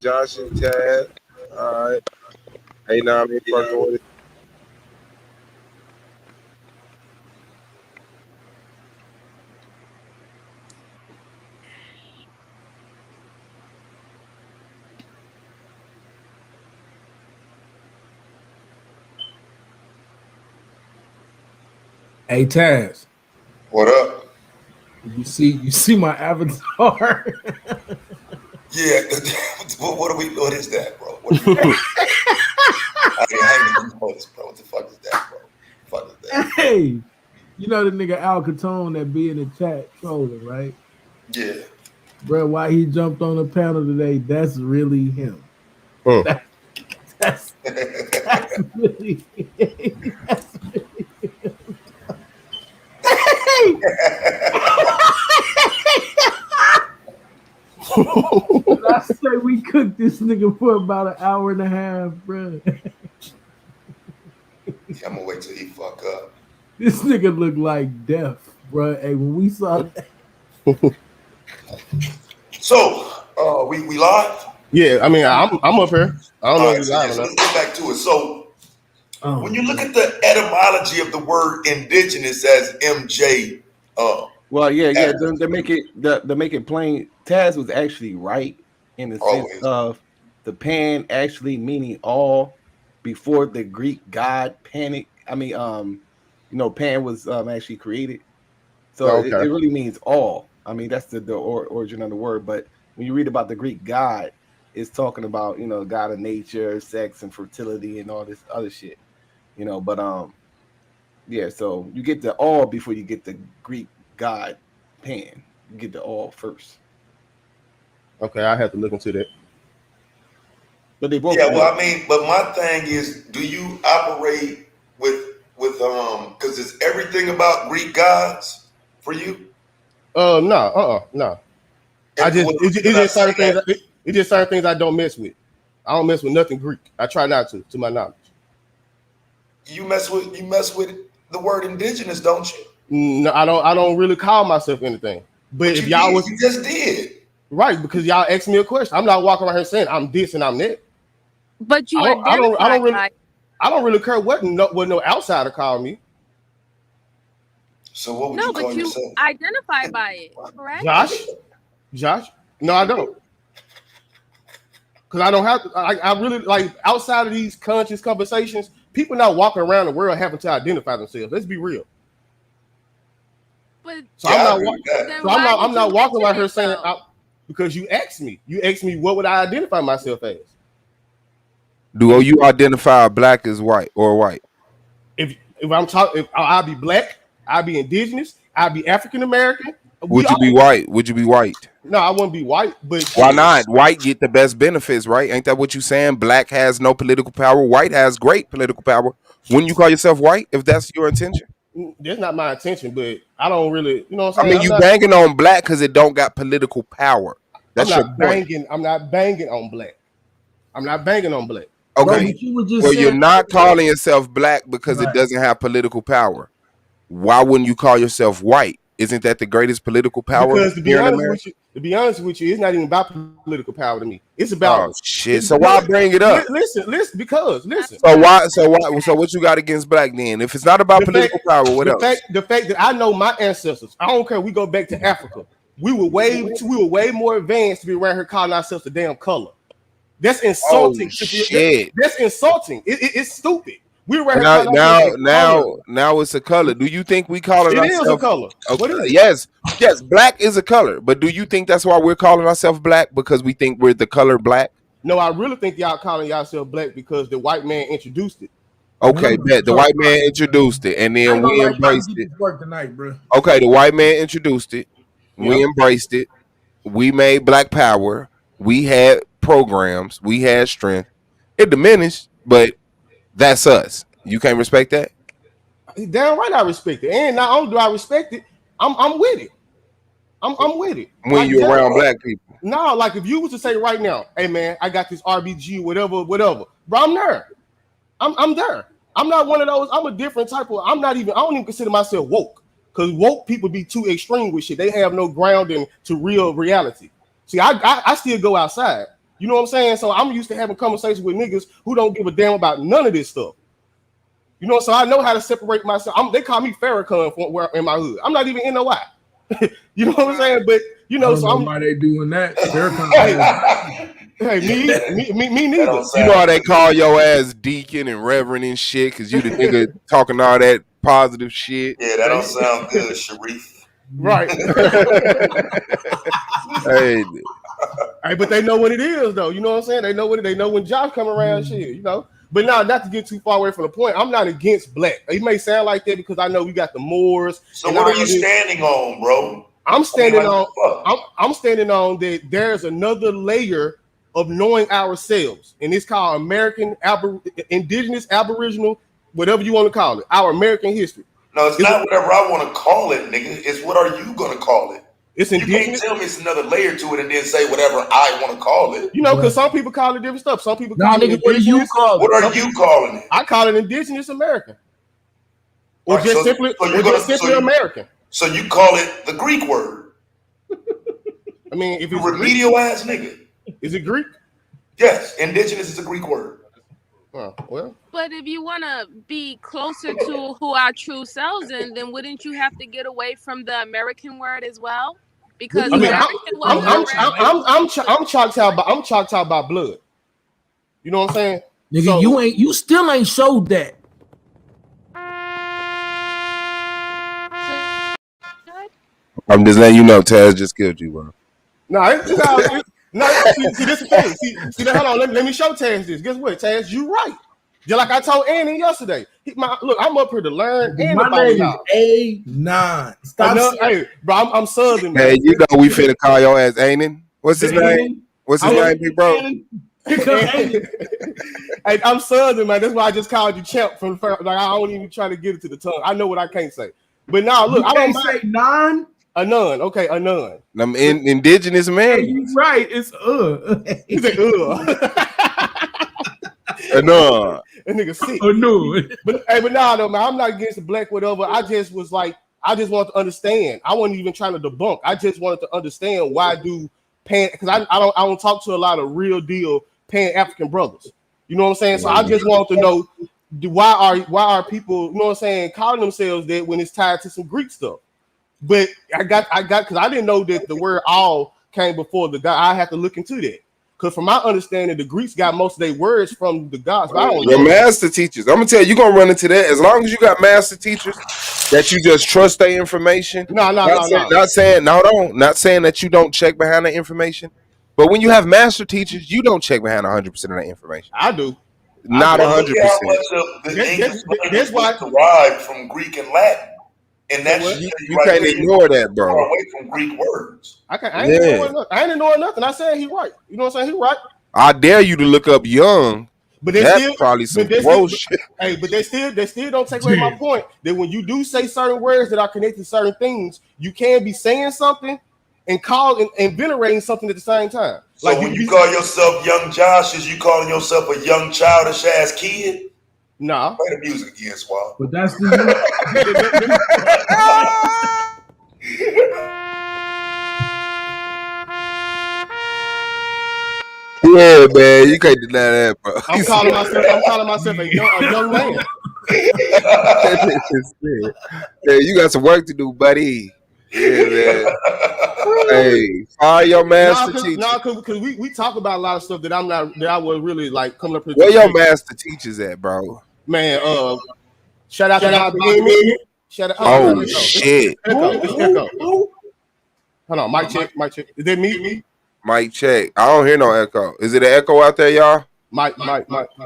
Josh and Tad. All right. Hey, now I'm fucking with it. Hey Taz, What up? you see my avatar? Yeah. What is that, bro? I ain't even noticed, bro. What the fuck is that, bro? What the fuck is that? Hey, you know the nigga Al Capone that be in the chat trolling, right? Yeah. Bro, why he jumped on the panel today? That's really him. Huh. That's really that's really him. Hey! I say we cooked this nigga for about an hour and a half, bro. I'm gonna wait till he fuck up. This nigga look like death, bro. Hey, when we saw that. So, we live? Yeah, I mean, I'm up here. I don't know if you're live or So not. let's get back to it. So, when you look at the etymology of the word indigenous as MJ, well, yeah, to make it plain, Taz was actually right in the sense of the pan actually meaning all before the Greek god panic. I mean, Pan was actually created, so it really means all. I mean, that's the origin of the word. But when you read about the Greek god, it's talking about god of nature, sex, and fertility, and all this other shit. But yeah. So you get the all before you get the Greek god Pan. You get the all first. Okay, I have to look into that. But they both. Yeah, well, I mean, but my thing is, do you operate with because it's everything about Greek gods for you? No. It's just certain things. It's just certain things I don't mess with. I don't mess with nothing Greek. I try not to my knowledge. You mess with the word indigenous, don't you? No, I don't really call myself anything. But if y'all you just did. Right, because y'all asked me a question. I'm not walking around here saying I'm this and I'm that. But you I don't really care what no outsider call me. So what would you call yourself? You identify by it, correct? Josh? No, I don't. Because I don't have to. I really like outside of these conscious conversations. People not walking around the world having to identify themselves. Let's be real. But so I'm not walking around here saying because you asked me. You asked me what would I identify myself as. Do you identify black as white or white? If I'm talking, if I'll be black, I'll be indigenous, I'll be African American. Would you be white? Would you be white? No, I wouldn't be white. But why not? White get the best benefits, right? Ain't that what you saying? Black has no political power. White has great political power. Wouldn't you call yourself white if that's your intention? That's not my intention, but I don't really, you know what I'm saying? I mean, you banging on black because it don't got political power. That's I'm not banging on black. I'm not banging on black. Okay. Well, you're not calling yourself black because it doesn't have political power. Why wouldn't you call yourself white? Isn't that the greatest political power? Because to be honest with you, it's not even about political power to me. It's about shit. So why bring it up? Listen. So what you got against black then? If it's not about political power, what else? The fact that I know my ancestors. I don't care. We go back to Africa. We were way more advanced to be around here calling ourselves a damn color. That's insulting. Shit. That's insulting. It's stupid. We were now it's a color. Do you think we call it ourselves? It is a color. Okay. What is it? Yes, black is a color. But do you think that's why we're calling ourselves black? Because we think we're the color black? No, I really think y'all calling yourself black because the white man introduced it. Okay, the white man introduced it, and then we embraced it. Work tonight, bro. Okay, the white man introduced it. We embraced it. We made black power. We had programs. We had strength. It diminished, but that's us. You can't respect that? Damn right I respect it. And not only do I respect it, I'm with it. I'm with it. When you're around black people. No, like if you was to say right now, hey man, I got this RBG, whatever. Bro, I'm there. I'm there. I'm not one of those. I'm a different type of. I don't even consider myself woke. Because woke people be too extreme with shit. They have no grounding to real reality. See, I still go outside. You know what I'm saying? So I'm used to having conversations with niggas who don't give a damn about none of this stuff. You know, so I know how to separate myself. They call me Farrakhan in my hood. I'm not even NOI. You know what I'm saying? But you know, so why they doing that. Hey, me neither. You know how they call your ass deacon and reverend and shit because you the nigga talking all that positive shit. Yeah, that don't sound good, Sharif. Right. Hey, but they know what it is, though. You know what I'm saying? They know when Josh come around, shit. You know. But now, not to get too far away from the point, I'm not against black. It may sound like that because I know we got the Moors. So what are you standing on, bro? I'm standing on that there's another layer of knowing ourselves, and it's called Indigenous, Aboriginal, whatever you want to call it, our American history. No, it's not whatever I want to call it, nigga. It's what are you gonna call it? It's Indigenous. You can't tell me it's another layer to it and then say whatever I want to call it. You know, because some people call it different stuff. Some people call it Indigenous. What are you calling it? I call it Indigenous American, or just simply American. So you call it the Greek word? I mean, if it's remedial ass nigga. Is it Greek? Yes, Indigenous is a Greek word. Oh, well. But if you want to be closer to who our true selves is, then wouldn't you have to get away from the American word as well? Because I mean, I'm Choctaw by blood. You know what I'm saying? Nigga, so, you still ain't showed that. I'm just letting you know, Taz just killed you, bro. No, see, this is the thing. See, hold on. Let me show Taz this. Guess what, Taz? You right. Just like I told Annie yesterday. Look, I'm up here to learn. And my name is A9. Stop. Hey, bro, I'm Southern. Man. Hey, you know we finna call your ass Anin. What's his name? What's his name, big bro? Hey, I'm Southern, man. That's why I just called you champ from the first. Like I don't even try to get it to the tongue. I know what I can't say. But now, look, I don't say non. A nun, okay, a nun. I'm Indigenous man. Hey, he's right. It's He's like a nun. That nigga sick. A nun. But nah, though, man. I'm not against the black whatever. I just was like, I just wanted to understand. I wasn't even trying to debunk. I just wanted to understand why do because I don't talk to a lot of real deal Pan-African brothers. You know what I'm saying? So I just wanted to know why are people, you know what I'm saying, calling themselves that when it's tied to some Greek stuff. But I got because I didn't know that the word all came before the God. I have to look into that. Because from my understanding, the Greeks got most of their words from the gods. But I don't know. Master teachers. I'm gonna tell you, you're gonna run into that. As long as you got master teachers that you just trust their information. Not saying that you don't check behind the information. But when you have master teachers, you don't check behind 100% of that information. I do. Not 100%. That's why derived from Greek and Latin. And that's you can't ignore that, bro. Away from Greek words. I ain't ignoring nothing. I said he right. You know what I'm saying? He right. I dare you to look up Young. But that's probably some bullshit. Hey, but they still don't take away my point that when you do say certain words that are connected to certain things, you can be saying something and and venerating something at the same time. So like when you call yourself Young Josh, is you calling yourself a young childish ass kid? Nah. Play the music again, Swab. But that's the yeah, man, you can't deny that, bro. I'm calling myself a young man. Yeah, you got some work to do, buddy. Yeah, man. Hey, fire your master teacher. No, because we talk about a lot of stuff that I would really like coming up with. Where your master teachers at, bro? Man, shout out to Bobby. Shout out. Oh shit! Echo. Hold on, mic check. Is that me? Mic check. I don't hear no echo. Is it an echo out there, y'all? Mic. Hold on,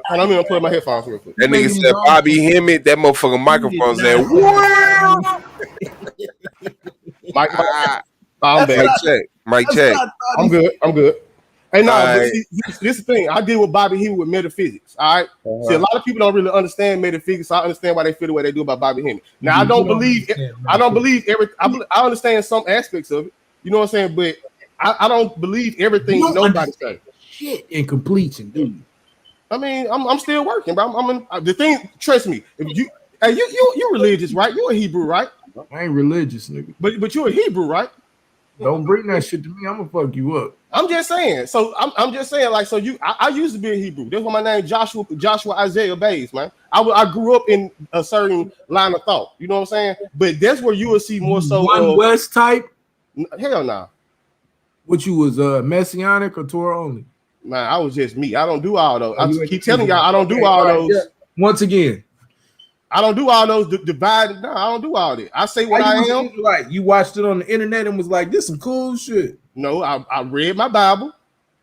I'm gonna put my headphones real quick. That nigga said Bobby Hemmett. That motherfucking microphone said, "Wow." Mic check. I'm good. Hey, no, this is the thing. I deal with Bobby Hemmett with metaphysics. All right. See, a lot of people don't really understand metaphysics. So I understand why they feel the way they do about Bobby Hemmett. Now, I don't believe everything. I understand some aspects of it. You know what I'm saying? But I don't believe everything nobody says. Shit in completion, dude. I mean, I'm still working, bro. The thing. Trust me. If you religious, right? You a Hebrew, right? I ain't religious, nigga. But you're a Hebrew, right? Don't bring that shit to me. I'm gonna fuck you up. I'm just saying. So I'm just saying, like, so I used to be a Hebrew. That's why my name Joshua Isaiah Bays, man. I grew up in a certain line of thought. You know what I'm saying? But that's where you will see more so One West type. Hell nah. What you was Messianic or Torah only? Man, I was just me. I don't do all those. I keep telling y'all I don't do all those. Yeah. Once again, I don't do all those divided. No, I don't do all that. I say what I am. Like you watched it on the internet and was like, "This some cool shit." No, I read my Bible.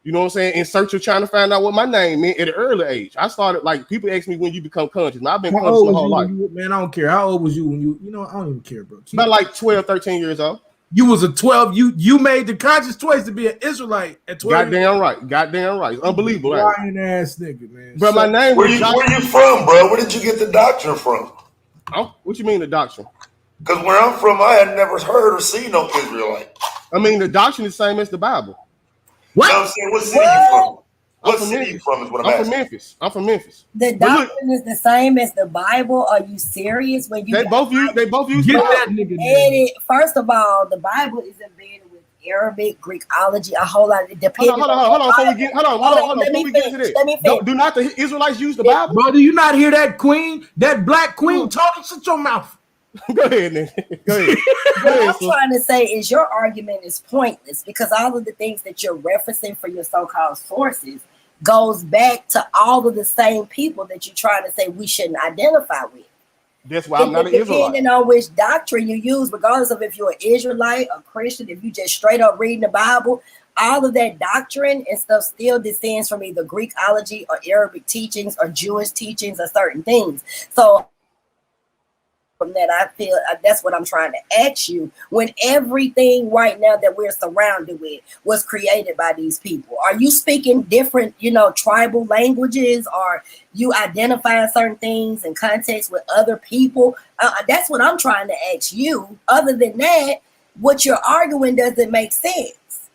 You know what I'm saying? In search of trying to find out what my name meant at an early age. I started like people ask me when you become conscious. Man, I've been conscious my whole life. Man, I don't care. How old was you when you know? I don't even care, bro. About like 12, 13 years old. You was a 12. You made the conscious choice to be an Israelite at 12. Goddamn right. Goddamn right. It's unbelievable. Lying ass nigga, man. But my name was where you from, bro? Where did you get the doctrine from? What you mean the doctrine? Because where I'm from, I had never heard or seen no Israelite. I mean, the doctrine is the same as the Bible. What? You know what I'm saying? What city you from? What city you from is what I'm asking. I'm from Memphis. The doctrine is the same as the Bible. Are you serious? When you they both use get that nigga. First of all, the Bible is embedded with Arabic, Greekology, a whole lot of depending. Hold on. Before we get into that, do not the Israelites use the Bible? Bro, do you not hear that queen, that black queen talking? Shut your mouth. Go ahead, nigga. Go ahead. What I'm trying to say is your argument is pointless because all of the things that you're referencing for your so-called sources goes back to all of the same people that you're trying to say we shouldn't identify with. That's why I'm not an Israelite. Depending on which doctrine you use, regardless of if you're an Israelite or Christian, if you just straight up reading the Bible, all of that doctrine and stuff still descends from either Greekology or Arabic teachings or Jewish teachings or certain things. So from that, I feel that's what I'm trying to ask you. When everything right now that we're surrounded with was created by these people, are you speaking different, tribal languages, or you identifying certain things in context with other people? That's what I'm trying to ask you. Other than that, what you're arguing doesn't make sense.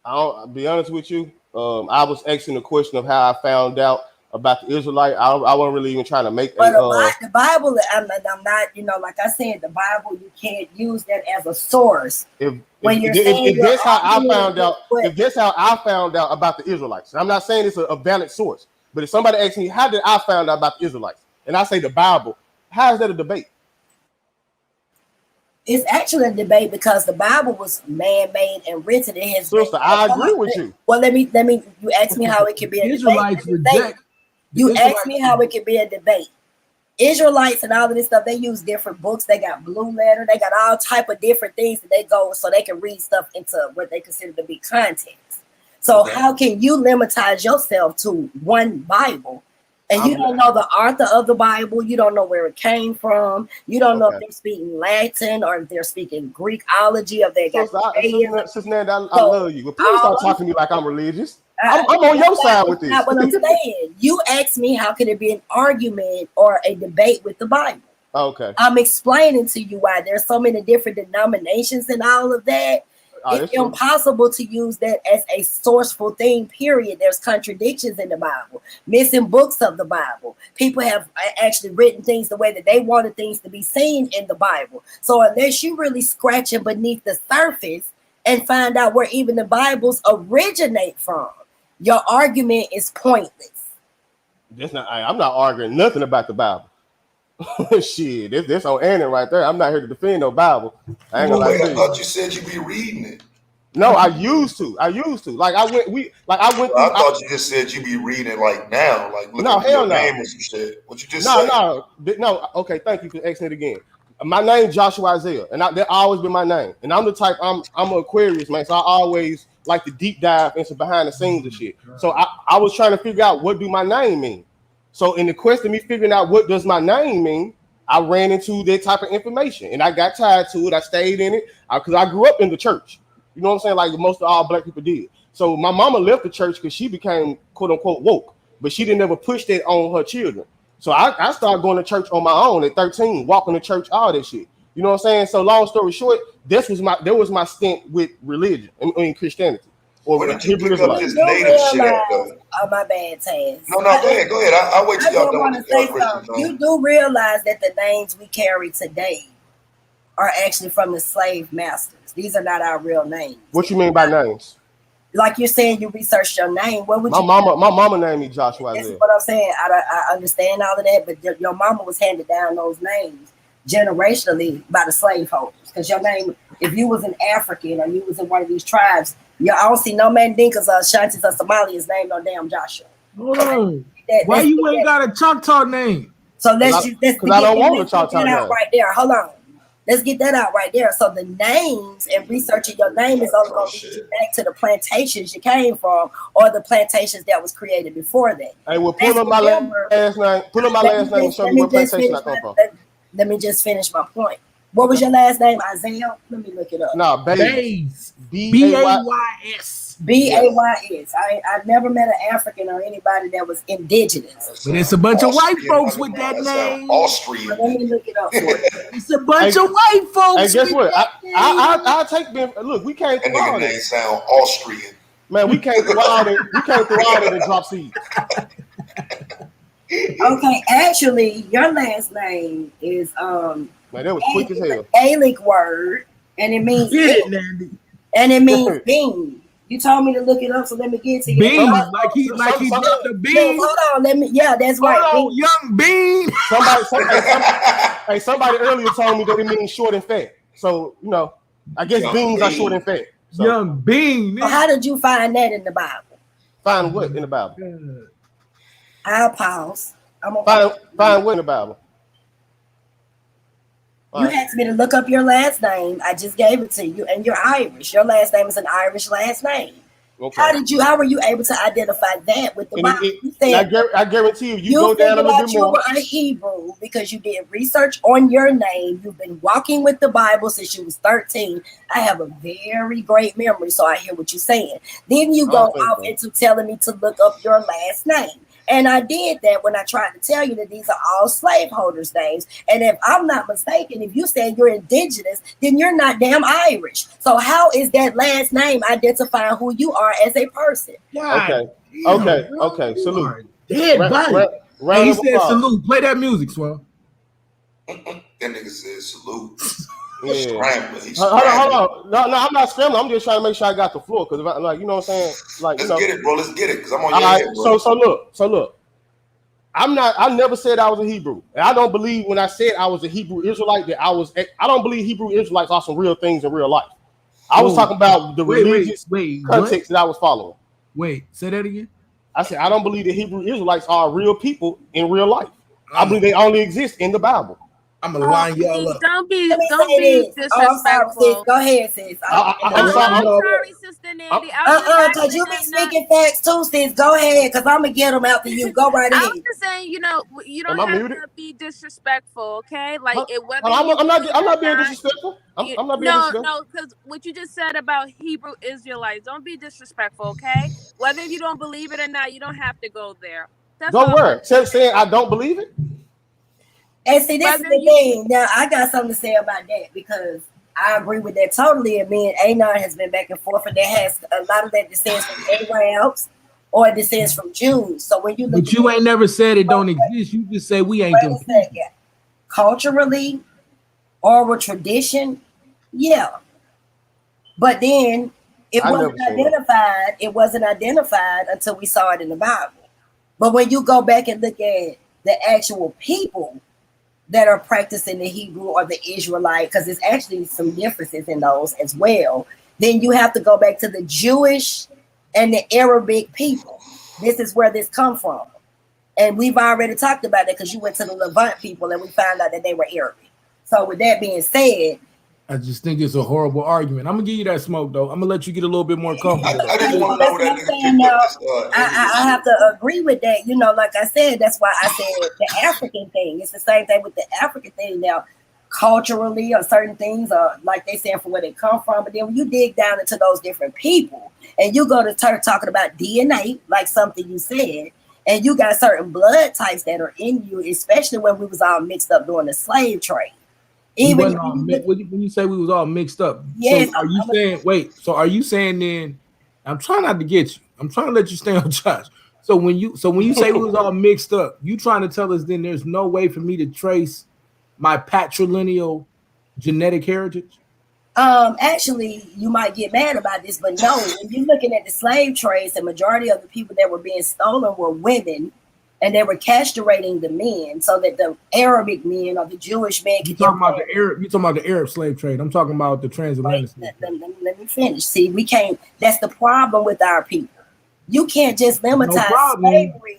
I'll be honest with you. I was asking the question of how I found out about the Israelite. I wasn't really even trying to make the Bible. I'm not, like I said, the Bible, you can't use that as a source. If that's how I found out about the Israelites, I'm not saying it's a valid source, but if somebody asks me how did I found out about the Israelites, and I say the Bible, how is that a debate? It's actually a debate because the Bible was man-made and written. It has. Sister, I agree with you. Well, let me. You ask me how it can be a debate. You asked me how it could be a debate. Israelites and all of this stuff, they use different books. They got blue letter. They got all type of different things that they go so they can read stuff into what they consider to be context. So how can you limitize yourself to one Bible? And you don't know the author of the Bible. You don't know where it came from. You don't know if they're speaking Latin or if they're speaking Greekology. If they got Sister Nanda, I love you. But please stop talking to me like I'm religious. I'm on your side with this. That's what I'm saying. You asked me how could it be an argument or a debate with the Bible. Okay. I'm explaining to you why there's so many different denominations and all of that. It's impossible to use that as a sourceful thing, period. There's contradictions in the Bible, missing books of the Bible. People have actually written things the way that they wanted things to be seen in the Bible. So unless you really scratching beneath the surface and find out where even the Bibles originate from, your argument is pointless. I'm not arguing nothing about the Bible. Shit, this on Annie right there. I'm not here to defend no Bible. I ain't gonna lie to you. I thought you said you'd be reading it. No, I used to. I thought you just said you'd be reading it like now, like looking at your name or some shit. What you just said? No. Okay, thank you for asking it again. My name's Joshua Isaiah, and that's always been my name. And I'm the type. I'm an Aquarius, man. So I always like to deep dive into behind the scenes and shit. So I was trying to figure out what do my name mean. So in the quest of me figuring out what does my name mean, I ran into that type of information, and I got tied to it. I stayed in it because I grew up in the church. You know what I'm saying? Like most of all black people did. So my mama left the church because she became quote unquote woke, but she didn't ever push that on her children. So I started going to church on my own at 13, walking to church, all that shit. You know what I'm saying? So long story short, that was my stint with religion, Christianity. Or where did you pick up this native shit at, though? Oh, my bad, Taz. No, go ahead. I'll wait till y'all done with you do realize that the names we carry today are actually from the slave masters. These are not our real names. What you mean by names? Like you're saying, you researched your name. What would my mama named me Joshua Isaiah. This is what I'm saying. I understand all of that, but your mama was handed down those names generationally by the slaveholders. Because your name, if you was an African or you was in one of these tribes, I don't see no Mandinkas or Shantis or Somalis named no damn Joshua. Hold on. Why you ain't got a Choctaw name? So let's because I don't want a Choctaw name. Right there. Hold on. Let's get that out right there. So the names and researching your name is only going to lead you back to the plantations you came from or the plantations that was created before that. Hey, well, pull up my last name. Pull up my last name and show me what plantation I come from. Let me just finish my point. What was your last name, Isaiah? Let me look it up. No, Bays. B-A-Y-S. B-A-Y-S. I've never met an African or anybody that was indigenous. But it's a bunch of white folks with that name. Austrian. Let me look it up for you. It's a bunch of white folks. Hey, guess what? I'll take them. Look, we came through all that. Name sound Austrian. Man, we came through all that. We came through all that and drop seeds. Okay, actually, your last name is Man, that was quick as hell. Gaelic word, and it means bean. You told me to look it up, so let me get to you. Bean, like he dropped the bean. Hold on, that's right. Hold on, young bean. Somebody earlier told me that it means short and fat. So I guess beans are short and fat. So. Young bean. So how did you find that in the Bible? Find what in the Bible? I'll pause. Find what in the Bible? You asked me to look up your last name. I just gave it to you, and you're Irish. Your last name is an Irish last name. Okay. How were you able to identify that with the Bible? I guarantee you go down a little bit more. You were a Hebrew because you did research on your name. You've been walking with the Bible since you was 13. I have a very great memory, so I hear what you're saying. Then you go off into telling me to look up your last name. And I did that when I tried to tell you that these are all slaveholders' names. And if I'm not mistaken, if you say you're indigenous, then you're not damn Irish. So how is that last name identifying who you are as a person? God, okay. Salute. Dead body. He said salute. Play that music, Swell. That nigga said salute. Yeah. Hold on. No, I'm not scrambling. I'm just trying to make sure I got the floor because, like, you know what I'm saying? Like, let's get it, bro. Let's get it because I'm on your head, bro. So look. I never said I was a Hebrew, and I don't believe when I said I was a Hebrew Israelite that I was. I don't believe Hebrew Israelites are some real things in real life. I was talking about the religious context that I was following. Wait, say that again. I said I don't believe that Hebrew Israelites are real people in real life. I believe they only exist in the Bible. I'm gonna line y'all up. Don't be disrespectful. Go ahead, sis. I'm sorry, Sister Nandy. Because you be speaking facts too, sis. Go ahead, because I'm gonna get them after you. Go right ahead. I'm just saying, you don't have to be disrespectful, okay? Like I'm not being disrespectful. I'm not being disrespectful. No, because what you just said about Hebrew Israelites, don't be disrespectful, okay? Whether you don't believe it or not, you don't have to go there. Go where? Saying I don't believe it. And see, this is the thing. Now, I got something to say about that because I agree with that totally. And me and Anon has been back and forth, and there has a lot of that descends from Arabs or it descends from Jews. So when you look, but you ain't never said it don't exist. You just say we ain't them. Culturally, oral tradition, yeah. But then it wasn't identified. It wasn't identified until we saw it in the Bible. But when you go back and look at the actual people that are practicing the Hebrew or the Israelite, because there's actually some differences in those as well, then you have to go back to the Jewish and the Arabic people. This is where this come from. And we've already talked about that because you went to the Levant people and we found out that they were Arabic. So with that being said, I just think it's a horrible argument. I'm gonna give you that smoke though. I'm gonna let you get a little bit more comfortable. I just want to know what that I have to agree with that. Like I said, that's why I said the African thing. It's the same thing with the African thing now. Culturally, or certain things are like they saying from where they come from. But then when you dig down into those different people and you go to talking about DNA, like something you said, and you got certain blood types that are in you, especially when we was all mixed up during the slave trade. Even when you say we was all mixed up, yes. So are you saying? Wait, so are you saying then? I'm trying not to get you. I'm trying to let you stay on Josh. So when you say we was all mixed up, you trying to tell us then there's no way for me to trace my patrilineal genetic heritage? Actually, you might get mad about this, but no, when you're looking at the slave trades, the majority of the people that were being stolen were women, and they were castrating the men so that the Arabic men or the Jewish men could. You talking about the Arab? You talking about the Arab slave trade? I'm talking about the transatlantic. Let me finish. See, we can't. That's the problem with our people. You can't just limitize slavery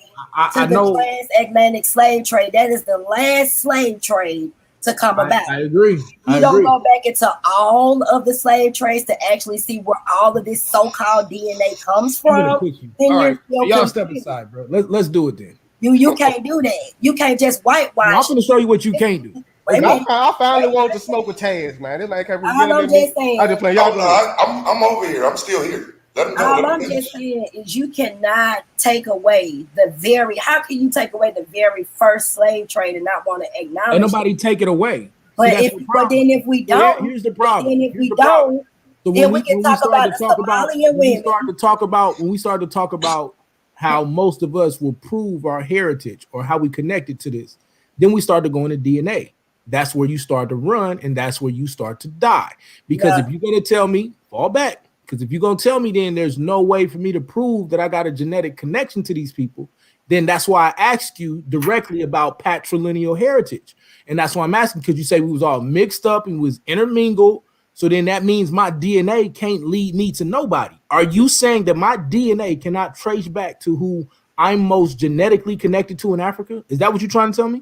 to the transatlantic slave trade. That is the last slave trade to come about. I agree. You don't go back into all of the slave trades to actually see where all of this so-called DNA comes from. All right, y'all step aside, bro. Let's do it then. You can't do that. You can't just whitewash. I'm going to show you what you can't do. I finally want to smoke with Taz, man. It's like I'm just saying. I just play. I'm over here. I'm still here. All I'm just saying is you cannot take away the very. How can you take away the very first slave trade and not want to acknowledge? And nobody take it away. But then if we don't, here's the problem. Then if we don't, then we can talk about the Somalian women. When we start to talk about how most of us will prove our heritage or how we connected to this, then we start to go into DNA. That's where you start to run, and that's where you start to die. Because if you're going to tell me, fall back. Because if you're going to tell me then there's no way for me to prove that I got a genetic connection to these people, then that's why I asked you directly about patrilineal heritage. And that's why I'm asking, because you say we was all mixed up and was intermingled. So then that means my DNA can't lead me to nobody. Are you saying that my DNA cannot trace back to who I'm most genetically connected to in Africa? Is that what you're trying to tell me?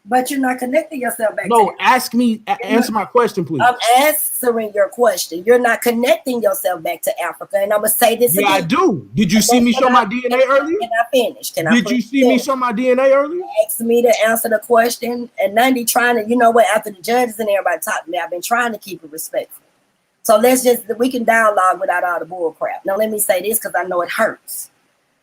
But you're not connecting yourself back. No, answer my question, please. I'm answering your question. You're not connecting yourself back to Africa, and I'm gonna say this again. I do. Did you see me show my DNA earlier? Can I finish? Did you see me show my DNA earlier? You asked me to answer the question, and Nundy trying to, you know what? After the judges and everybody talked to me, I've been trying to keep it respectful. So we can dialogue without all the bull crap. Now let me say this because I know it hurts.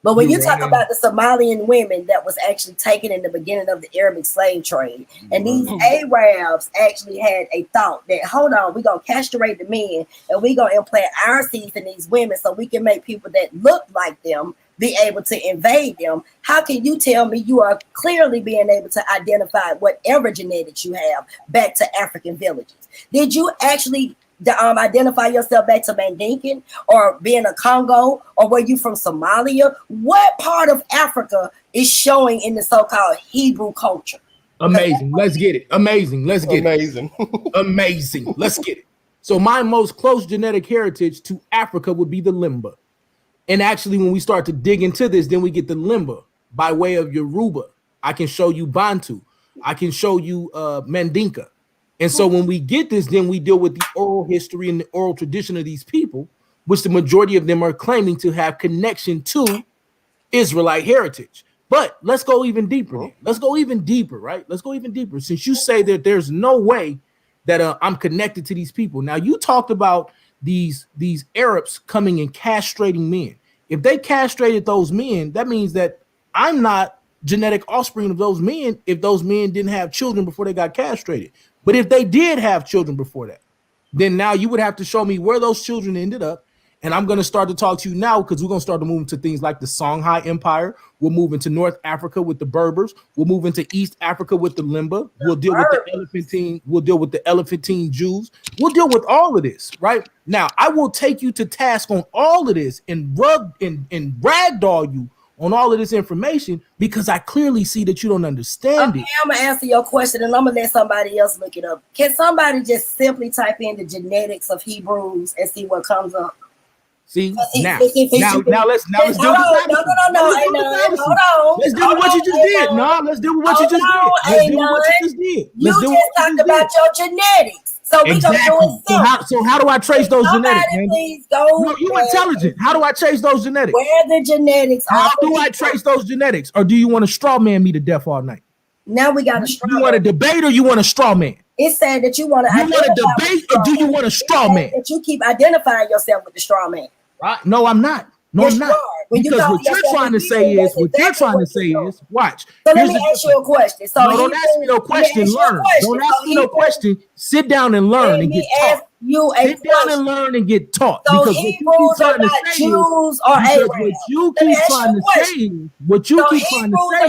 But when you talk about the Somalian women that was actually taken in the beginning of the Arabic slave trade, and these Arabs actually had a thought that, hold on, we're going to castrate the men and we're going to implant our seeds in these women so we can make people that look like them be able to invade them. How can you tell me you are clearly being able to identify whatever genetics you have back to African villages? Did you actually identify yourself back to Mandinkan or being a Congo, or were you from Somalia? What part of Africa is showing in the so-called Hebrew culture? Amazing. Let's get it. Amazing. Let's get it. Amazing. Let's get it. So my most close genetic heritage to Africa would be the Limba. And actually, when we start to dig into this, then we get the Limba by way of Yoruba. I can show you Bantu. I can show you Mandinka. And so when we get this, then we deal with the oral history and the oral tradition of these people, which the majority of them are claiming to have connection to Israelite heritage. But let's go even deeper. Let's go even deeper, right? Let's go even deeper. Since you say that there's no way that I'm connected to these people. Now, you talked about these Arabs coming and castrating men. If they castrated those men, that means that I'm not genetic offspring of those men if those men didn't have children before they got castrated. But if they did have children before that, then now you would have to show me where those children ended up. And I'm going to start to talk to you now because we're going to start to move into things like the Songhai Empire. We'll move into North Africa with the Berbers. We'll move into East Africa with the Limba. We'll deal with the Elephantine. We'll deal with the Elephantine Jews. We'll deal with all of this, right? Now, I will take you to task on all of this and ragdoll you on all of this information because I clearly see that you don't understand it. I'm going to answer your question and I'm going to let somebody else look it up. Can somebody just simply type in the genetics of Hebrews and see what comes up? See, now let's do this. No. Hold on. Let's do what you just did. No, let's do what you just did. You just talked about your genetics. So we're going to do it simple. So how do I trace those genetics? Please go. No, you're intelligent. How do I trace those genetics? Where the genetics are. How do I trace those genetics? Or do you want to straw man me to death all night? Now we got a straw man. You want to debate or you want to straw man? It said that you want to debate or do you want to straw man? That you keep identifying yourself with the straw man. Right? No, I'm not. No, I'm not. Because what you're trying to say is, watch. So let me ask you a question. So no, don't ask me no question, learn. Don't ask me no question. Sit down and learn and get taught. Sit down and learn and get taught. So because Hebrews are not Jews or Arabs. What you keep trying to say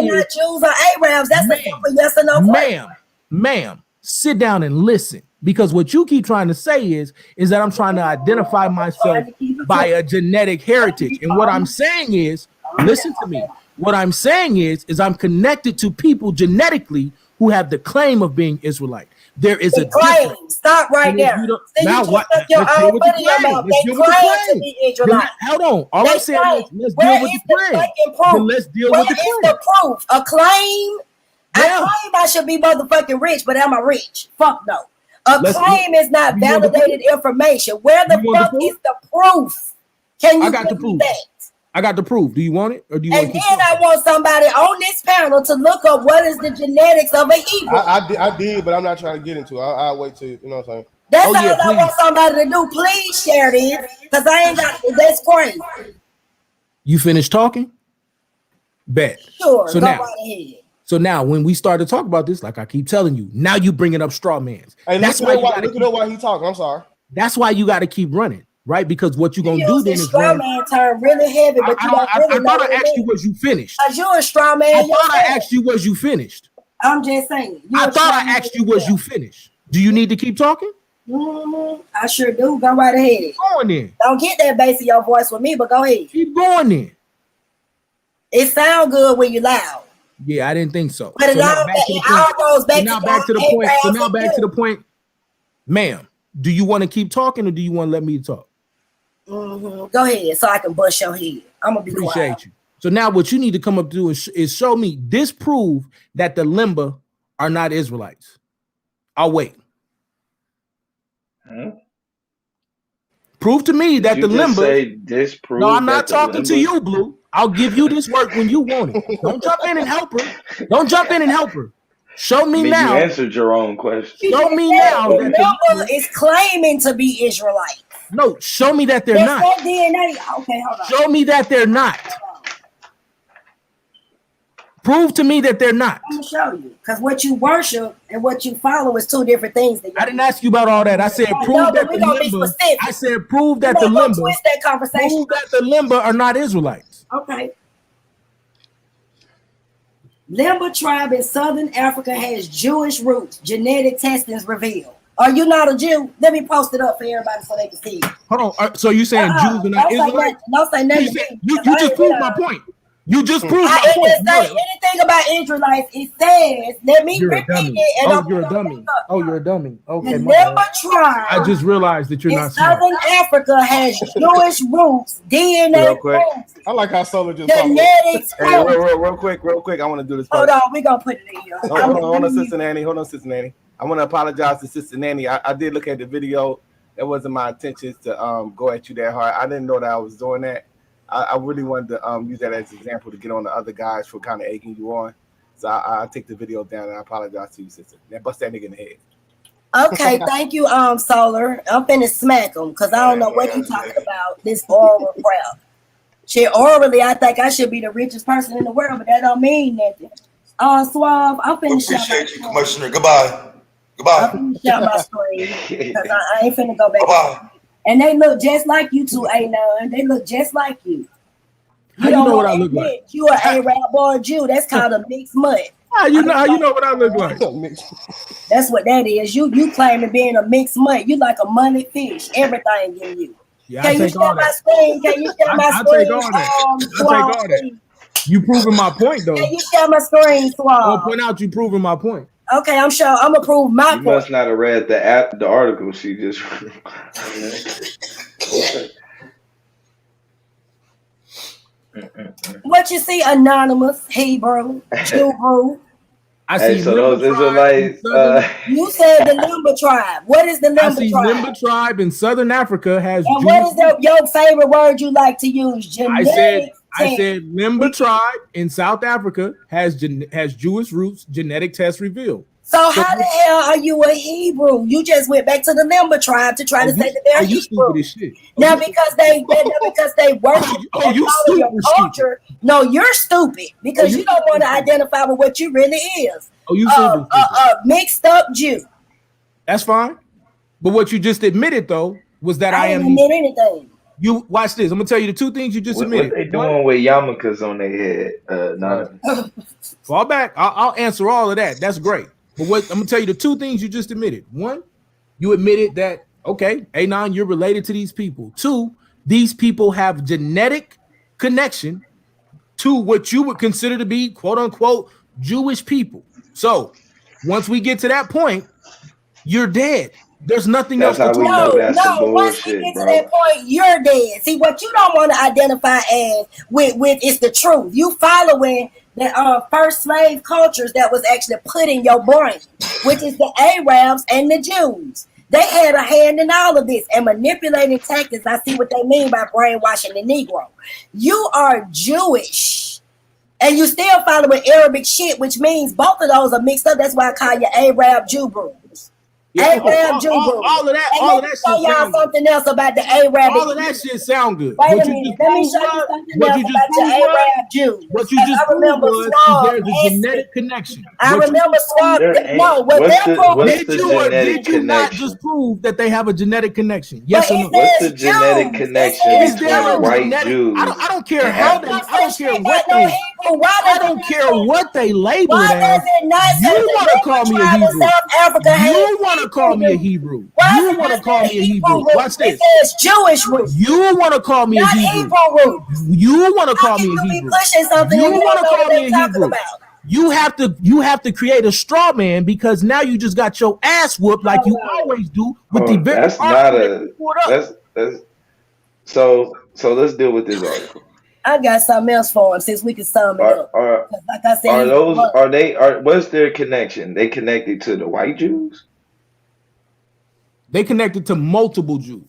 is, Jews or Arabs. That's a simple yes or no question. Ma'am, sit down and listen. Because what you keep trying to say is that I'm trying to identify myself by a genetic heritage. And what I'm saying is, listen to me. What I'm saying is I'm connected to people genetically who have the claim of being Israelite. There is a claim. Stop right there. Now what? Let's deal with the claim. Let's deal with the claim. Hold on. All I'm saying is let's deal with the claim. Let's deal with the claim. Where is the proof? A claim? I claim I should be motherfucking rich, but am I rich? Fuck no. A claim is not validated information. Where the fuck is the proof? Can you got the proof. That? I got the proof. Do you want it, or do you want? And then I want somebody on this panel to look up what is the genetics of an Hebrew. I did, but I'm not trying to get into it. I'll wait till you know what I'm saying. That's all I want somebody to do. Please share this, because I ain't got. That's crazy. You finished talking? Bet. Sure. So go now, right ahead. So now, when we start to talk about this, like I keep telling you, now you bringing up straw mans. Hey, that's why he talking. I'm sorry. That's why you got to keep running. Right, because what you're gonna do then is straw man turn really heavy, but I thought I asked you was you finished. You a straw man. I thought I asked you was you finished. I'm just saying. I thought I asked you was you finished. Do you need to keep talking? I sure do. Go right ahead. Keep going then. Don't get that bass in your voice with me, but go ahead. Keep going then. It sound good when you loud. Yeah, I didn't think so. But it all goes back to the point. So now back to the point, ma'am. Do you want to keep talking or do you want to let me talk? Go ahead, so I can bust your head. I'm gonna be appreciate you. So now, what you need to come up to do is show me, disprove that the Limba are not Israelites. I'll wait. Prove to me that the Limba. Disprove. No, I'm not talking to you, Blue. I'll give you this work when you want it. Don't jump in and help her. Don't jump in and help her. Show me now. You answered your own question. Show me now that the Limba is claiming to be Israelite. No, show me that they're not. That DNA. Okay, hold on. Show me that they're not. Prove to me that they're not. I'm gonna show you, because what you worship and what you follow is two different things. I didn't ask you about all that. I said prove that the Limba. I said prove that the Limba. Twist that conversation. Prove that the Limba are not Israelites. Okay. Limba tribe in Southern Africa has Jewish roots. Genetic testings reveal. Are you not a Jew? Let me post it up for everybody so they can see it. Hold on. So you saying Jews are not Israelites? No, say nothing. You just proved my point. You just proved my point. It doesn't say anything about Israelites. It says, let me repeat it. Oh, you're a dummy. Oh, you're a dummy. Okay. The Limba tribe. I just realized that you're not smart. Southern Africa has Jewish roots. DNA. Real quick. I like how Solar just genetics. Hey, real quick. I want to do this. Hold on, we're gonna put it in here. Hold on, Sister Nanny. I want to apologize to Sister Nanny. I did look at the video. It wasn't my intention to go at you that hard. I didn't know that I was doing that. I really wanted to use that as an example to get on the other guys for kind of egging you on. So I'll take the video down and I apologize to you, sister. Now bust that nigga in the head. Okay, thank you, Solar. I'm finna smack him because I don't know what you're talking about. This oral prep. Shit, orally, I think I should be the richest person in the world, but that don't mean nothing. Suave, I'm finna appreciate you, Commissioner. Goodbye. I'm finna shout my screen because I ain't finna go back. Bye-bye. And they look just like you two, A9. They look just like you. How you know what I look like? You an Arab or a Jew. That's called a mixed mud. How you know what I look like? That's what that is. You claim to being a mixed mud. You like a money fish. Everything in you. Yeah, Can you share my screen? Can you share my screen? I take all that. You proving my point though. Can you share my screen, Suave? I'll point out you proving my point. Okay, I'm sure I'm gonna prove my point. You must not have read the article she just read. What you see, anonymous, Hebrew, Jew. I see so those Israelites. You said the Limba tribe. What is the Limba tribe? I see Limba tribe in Southern Africa has. And what is your favorite word you like to use? I said Limba tribe in South Africa has Jewish roots. Genetic tests reveal. So how the hell are you a Hebrew? You just went back to the Limba tribe to try to say that they're Hebrew. Now because they worship your culture. No, you're stupid because you don't want to identify with what you really is. Oh, you stupid. Mixed up Jew. That's fine. But what you just admitted though was that I am. Admit anything. You watch this. I'm gonna tell you the two things you just admitted. What they doing with yarmulkes on their head? Fall back. I'll answer all of that. That's great. But what I'm gonna tell you the two things you just admitted. One, You admitted that, okay, Anon, you're related to these people. 2, these people have genetic connection to what you would consider to be quote unquote Jewish people. So once we get to that point, you're dead. There's nothing else That's to how talk we know about. that's some Once we bullshit, get to bro. that point, you're dead. See, what you don't want to identify as with is the truth. You following the first slave cultures that was actually put in your brain, which is the Arabs and the Jews. They had a hand in all of this and manipulating tactics. I see what they mean by brainwashing the Negro. You are Jewish. And you still following Arabic shit, which means both of those are mixed up. That's why I call you Arab Jew bros. Yeah, Arab Jew bros. all of that show shit y'all something else about the Arab. all of that shit sound good. Wait What a you minute. just Let me proved show you was- something what else you just about the proved was- Arab Jews. What you just I proved remember was Swab there's a asked me. genetic connection. I What you remember Swab. There ain't- No, what what's they're the- proving. what's Did the you or genetic did you not connection? just prove that they have a genetic connection? Yes But or it no? What's says the genetic Jews. connection It Is says there between a Jews. white genetic? Jews I don't care and how Africans? I don't care what no they Hebrew. Why I does don't it care not what they label Why it does as. it not say You the want to call me a tribe of Hebrew? South Africa You has want to call me a Hebrew? Hebrew? Why You does it want to not call say me a Hebrew Hebrew? root? Watch It this. says Jewish root, You want to call me a not Hebrew? Hebrew roots. You want to How call can me a you be Hebrew? pushing something You and you want to don't know call what me they're a talking Hebrew? about? You have to create a straw man because now you just got your ass whooped like you always do with the Oh, very that's not article that a you pulled up. that's so let's deal with this article. I got something else for him since we can sum it up. Are 'Cause like I said, are he's those blunt. are they are what's their connection? They connected to the white Jews? They connected to multiple Jews.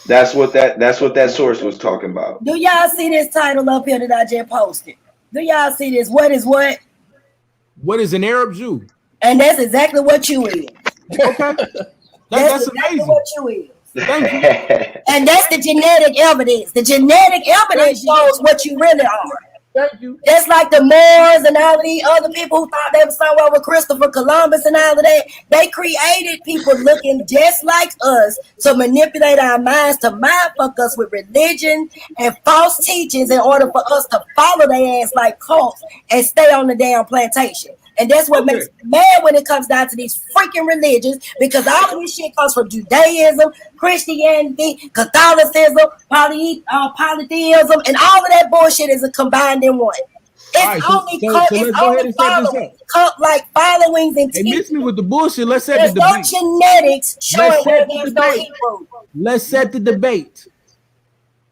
That's what that source was talking about. Do y'all see this title up here that I just posted? Do y'all see this? What is what? What is an Arab Jew? And that's exactly what you is. Okay, That's that's exactly amazing. what you is. Thank you. And that's the genetic evidence. The genetic evidence shows what you really are. Thank you. Just like the Moors and all of these other people who thought they were somewhere with Christopher Columbus and all of that, they created people looking just like us to manipulate our minds, to mind fuck us with religion and false teachings in order for us to follow their ass like cults and stay on the damn plantation. And that's what makes me mad when it comes down to these freaking religions, because all of this shit comes from Judaism, Christianity, Catholicism, polytheism, and all of that bullshit is combined in one. It's only cult, it's only followings, cult-like followings and Hey, teachings. miss me with the bullshit. Let's set There's the no debate. genetics showing Let's where set the there's no debate. Hebrew. Let's set the debate.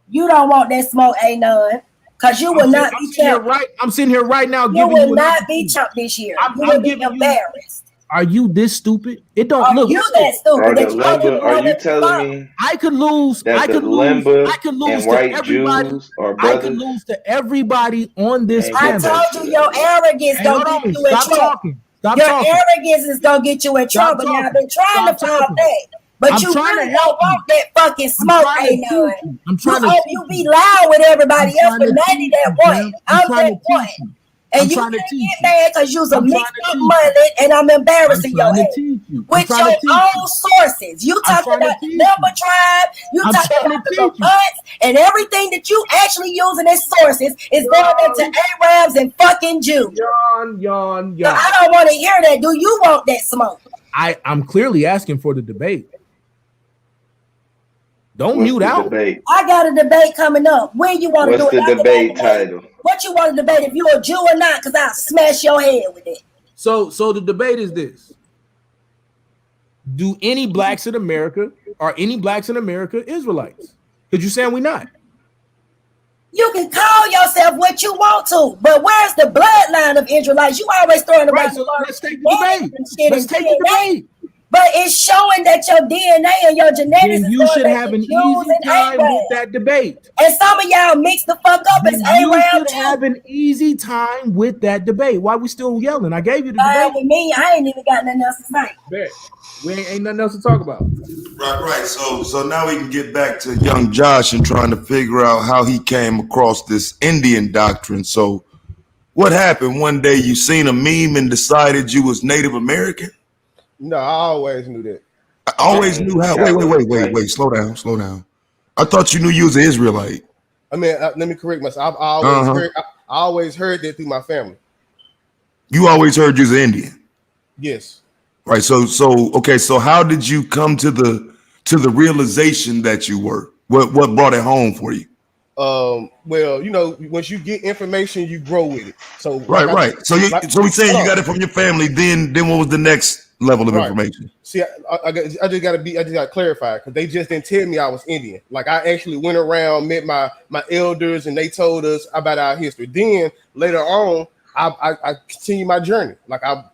You don't want that smoke, A9, because you will not be chumped. I'm sitting here right now You giving will you not be chumped this year. I'm You will be giving you- embarrassed. Are you this stupid? It don't Are look. you that stupid Are the that you don't even Limba, know are you what to telling follow? me I could lose. that I the could lose. Limba I could lose and to white everybody. Jews are I could brothers? lose to everybody on this Man, I get panel. that told you shit your out of here. arrogance Hey, gonna hold get on. you in Stop trouble. talking. Stop Your talking. arrogance is gonna get you in Stop trouble. Now I've talking. been trying Stop to find talking. that, but I'm you trying to really help don't want you. that fucking I'm smoke, trying to ain't teach none. you. I'm You trying to hope teach you be you. loud with everybody I'm else, trying but to now teach they you, that one. fam. I'm I'm trying that to one. teach you. And I'm you trying to can't teach get you. mad because you's a I'm trying mixed to up teach you. mullet, and I'm I'm embarrassing your trying to ass. teach you. I'm With trying your to teach you. own sources. You I'm talking trying to about the teach Limba you. tribe, you I'm talking trying about to the teach you. Levites, and everything that you actually using as sources is going into Arabs and fucking Jews. Yawn. So I don't want to hear that. Do you want that smoke? I'm clearly asking for the debate. Don't What's mute the out. debate? I got a debate coming up. When you want to What's do it? the After that debate title? What you want to debate? If you a Jew or not? Because I'll smash your head with it. So the debate is this: do any blacks in America are any blacks in America Israelites? Because you're saying we not. You can call yourself what you want to, but where's the bloodline of Israelites? You always throwing around Right, so the word let's take the debate. and shit Let's and take the DNA. debate. But it's showing that your DNA and your genetics Then is you going should back have to an Jews easy and time Arabs. with that debate. And some of y'all mix the fuck up as Then you Arab should have too. an easy time with that debate. Why we still yelling? I gave you the Fine debate. with me, I ain't even got nothing else to say. Bet. We ain't nothing else to talk about. Right. So now we can get back to young Josh and trying to figure out how he came across this Indian doctrine. So what happened? One day you seen a meme and decided you was Native American? No, I always knew that. I always knew how. Wait. Slow down. I thought you knew you was an Israelite. I mean, let me correct myself. I always heard that through my family. You always heard you was an Indian. Yes. Right. So okay. So how did you come to the realization that you were? What brought it home for you? Well, you know, once you get information, you grow with it. So Right. Right. So we saying you got it from your family. Then what was the next level of information? See, I just got to clarify because they just didn't tell me I was Indian. Like I actually went around, met my elders, and they told us about our history. Then later on, I continued my journey. Like I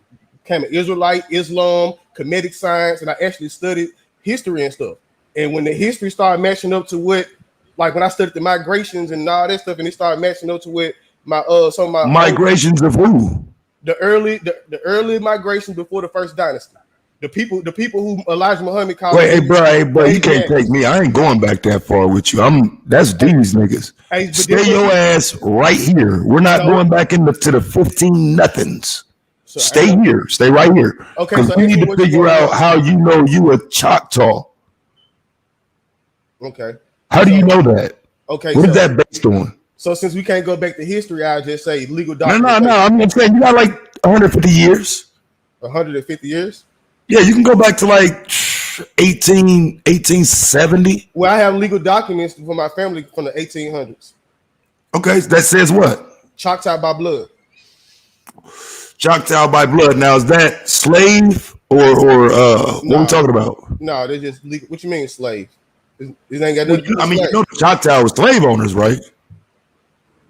became an Israelite, Islam, comedic science, and I actually studied history and stuff. And when the history started matching up to what, like when I studied the migrations and all that stuff, and it started matching up to what my some of my migrations of who? The early migration before the first dynasty. The people who Elijah Muhammad called. Wait, hey bro, you can't take me. I ain't going back that far with you. That's these niggas. Stay your ass right here. We're not going back to the 15 nothings. So stay here. Stay right here. Okay, so we need to figure out how you know you a Choctaw. Okay. How do you know that? Okay. What is that based on? So since we can't go back to history, I'll just say legal documents. No. I'm saying you got like 150 years. 150 years? Yeah, you can go back to like 1870. Well, I have legal documents for my family from the 1800s. Okay, that says what? Choctaw by blood. Choctaw by blood. Now, is that slave or what are we talking about? No, they're just legal. What you mean slave? This ain't got nothing to do with I mean, you know the Choctaw was slave owners, right?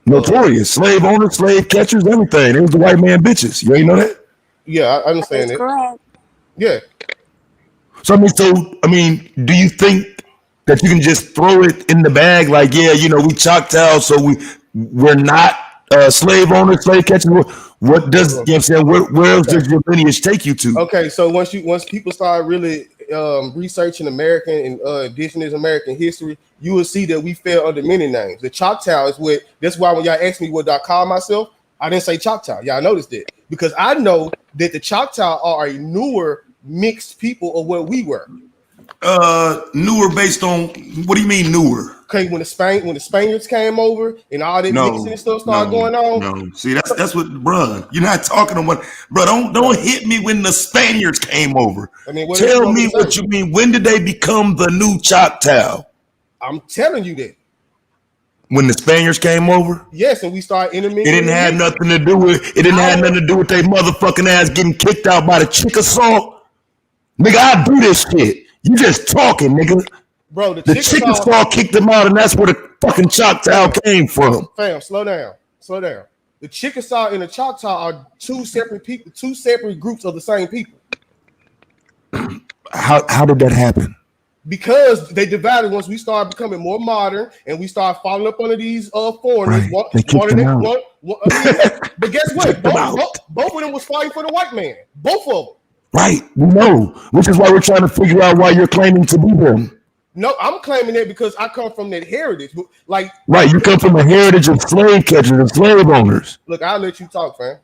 Notorious slave owners, slave catchers, everything. It was the white man bitches. You ain't know that? Yeah, I understand that. Correct. Yeah. So I mean, do you think that you can just throw it in the bag? Like, yeah, you know, we Choctaw, so we're not slave owners, slave catchers. What does, you know what I'm saying? Where else does your lineage take you to? Okay, so once people start really researching American and Indigenous American history, you will see that we fell under many names. The Choctaw is what. That's why when y'all asked me what do I call myself, I didn't say Choctaw. Y'all noticed it because I know that the Choctaw are a newer mixed people of what we were. Newer based on what do you mean newer? Okay, when the Spaniards came over and all that mixing and stuff started going on. No, see that's what, bruh. You're not talking about, bruh. Don't hit me when the Spaniards came over. I mean, tell me what you mean. When did they become the new Choctaw? I'm telling you that. When the Spaniards came over? Yes, and we started intermingling. It didn't have nothing to do with they motherfucking ass getting kicked out by the Chickasaw. Nigga, I do this shit. You just talking, nigga. Bro, the Chickasaw kicked them out, and that's where the fucking Choctaw came from. Fam, slow down. The Chickasaw and the Choctaw are two separate people, two separate groups of the same people. How did that happen? Because they divided once we started becoming more modern and we started falling up under these foreigners. Right. They kicked them out. But guess what? Both of them was fighting for the white man. Both of them. Right. We know. Which is why we're trying to figure out why you're claiming to be them. No, I'm claiming that because I come from that heritage. Like, right, you come from a heritage of slave catchers and slave owners. Look, I'll let you talk, fam.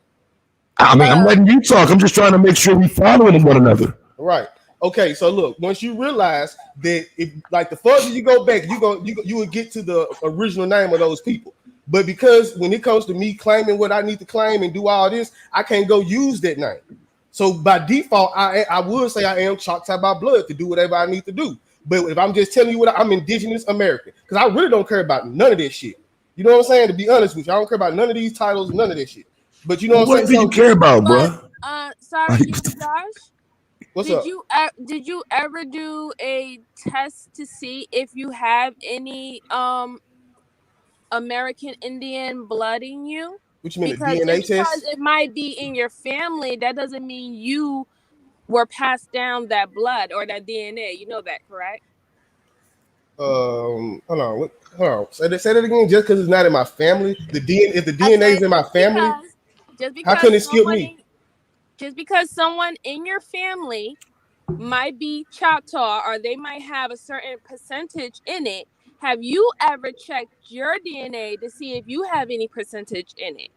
I mean, I'm letting you talk. I'm just trying to make sure we following one another. Right. Okay, so look, once you realize that if like the further you go back, you would get to the original name of those people. But because when it comes to me claiming what I need to claim and do all this, I can't go use that name. So by default, I would say I am Choctaw by blood to do whatever I need to do. But if I'm just telling you what I'm Indigenous American, because I really don't care about none of this shit. You know what I'm saying? To be honest with you, I don't care about none of these titles, none of this shit. But you know what I'm saying? What do you care about, bro? Sorry, Josh. What's up? Did you ever do a test to see if you have any American Indian blood in you? What you mean, because a DNA test? Because it might be in your family, that doesn't mean you were passed down that blood or that DNA. You know that, correct? Hold on. Say that again. Just because it's not in my family, if the DNA is in my family, how can it skip me? Just because someone in your family might be Choctaw or they might have a certain percentage in it, have you ever checked your DNA to see if you have any percentage in it?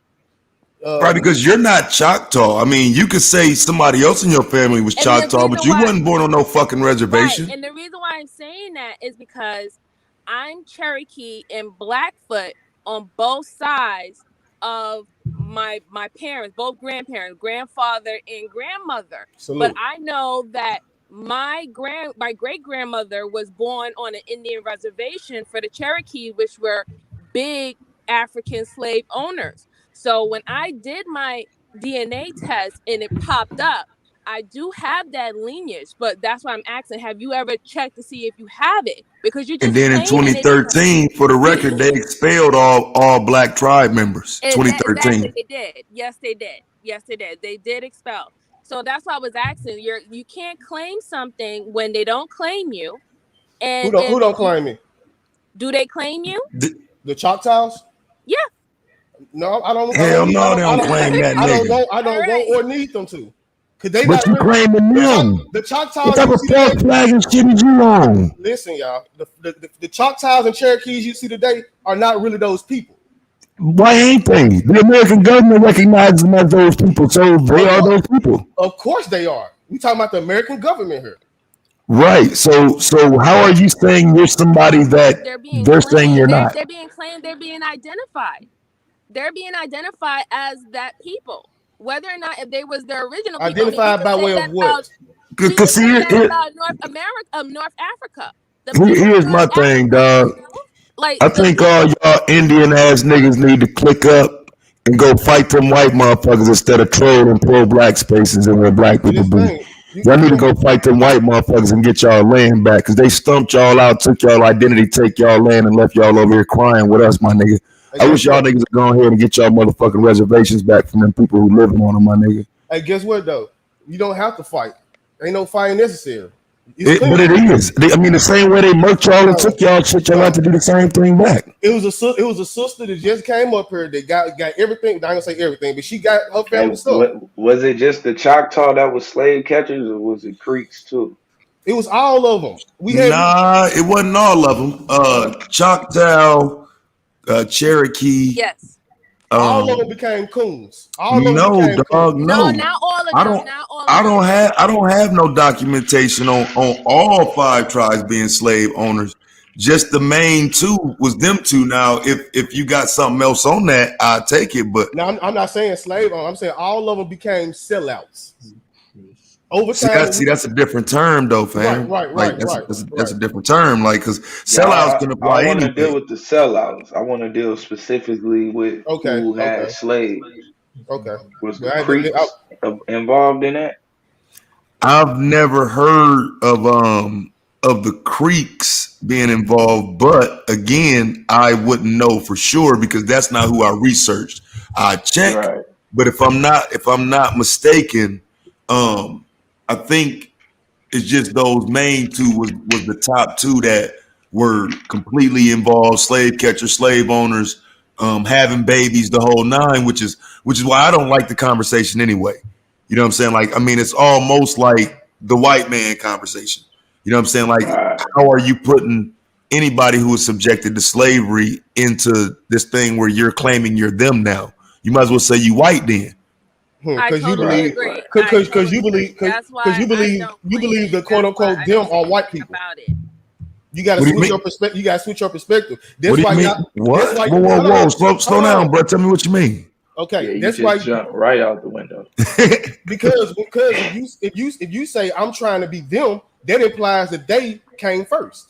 Right, because you're not Choctaw. I mean, you could say somebody else in your family was Choctaw, but you wasn't born on no fucking reservation. Right. And the reason why I'm saying that is because I'm Cherokee and Blackfoot on both sides of my parents, both grandparents, grandfather and grandmother. Salute. But I know that my great grandmother was born on an Indian reservation for the Cherokee, which were big African slave owners. So when I did my DNA test and it popped up, I do have that lineage, but that's why I'm asking, have you ever checked to see if you have it? Because you're just And then in claiming it. 2013, for the record, they expelled all black tribe members. 2013. Exactly, they did. Yes, they did. Yes, they did. They did expel. So that's why I was asking. You can't claim something when they don't claim you. And who don't claim me? Do they claim you? The Choctaws? Yeah. No, I don't. Hell no, they don't claim that nigga. I don't want or need them to. They but you claiming them? The Choctaws. What type of false flag and shit is you on? Listen, y'all. The Choctaws and Cherokees you see today are not really those people. Why ain't they? The American government recognizes them as those people, so they are those people. Of course they are. We talking about the American government here. Right. So how are you saying you're somebody that they're saying you're not? They're being claimed. They're being identified. They're being identified as that people. Whether or not if they was their original people, identified by way of what? Because about North America, North Africa. Here's my thing, dog. I think all y'all Indian ass niggas need to click up and go fight them white motherfuckers instead of trolling pro-black spaces and where black people be. Y'all need to go fight them white motherfuckers and get y'all land back because they stumped y'all out, took y'all identity, take y'all land, and left y'all over here crying with us, my nigga. I wish y'all niggas would go ahead and get y'all motherfucking reservations back from them people who living on them, my nigga. Hey, guess what though? You don't have to fight. Ain't no fighting necessary. But it is. I mean, the same way they murked y'all and took y'all shit, y'all have to do the same thing back. It was a sister that just came up here that got everything. I ain't gonna say everything, but she got her family stuff. Was it just the Choctaw that was slave catchers, or was it Creeks too? It was all of them. It wasn't all of them. Choctaw, Cherokee. Yes. All of them became coons. No, dog. No, not all of them. I don't have no documentation on all 5 tribes being slave owners. Just the main 2 was them 2. Now, if you got something else on that, I'll take it. But no, I'm not saying slave owner. I'm saying all of them became sellouts. Over time, that's a different term, though, fam. Right. That's a different term, like because sellouts can apply. I want to deal with the sellouts. I want to deal specifically with who had slaves. Okay. Was the Creeks involved in that? I've never heard of the Creeks being involved, but again, I wouldn't know for sure because that's not who I researched. I checked, but if I'm not mistaken, I think it's just those main 2 was the top 2 that were completely involved, slave catchers, slave owners, having babies, the whole 9, which is why I don't like the conversation anyway. You know what I'm saying? Like, I mean, it's almost like the white man conversation. You know what I'm saying? Like, how are you putting anybody who is subjected to slavery into this thing where you're claiming you're them now? You might as well say you white then. Because you believe the quote unquote them are white people. You got to switch your perspective. You got to switch your perspective. That's why y'all. What? Whoa! Slow down, bro. Tell me what you mean. Okay, that's why you jump right out the window. because if you say I'm trying to be them, that implies that they came first.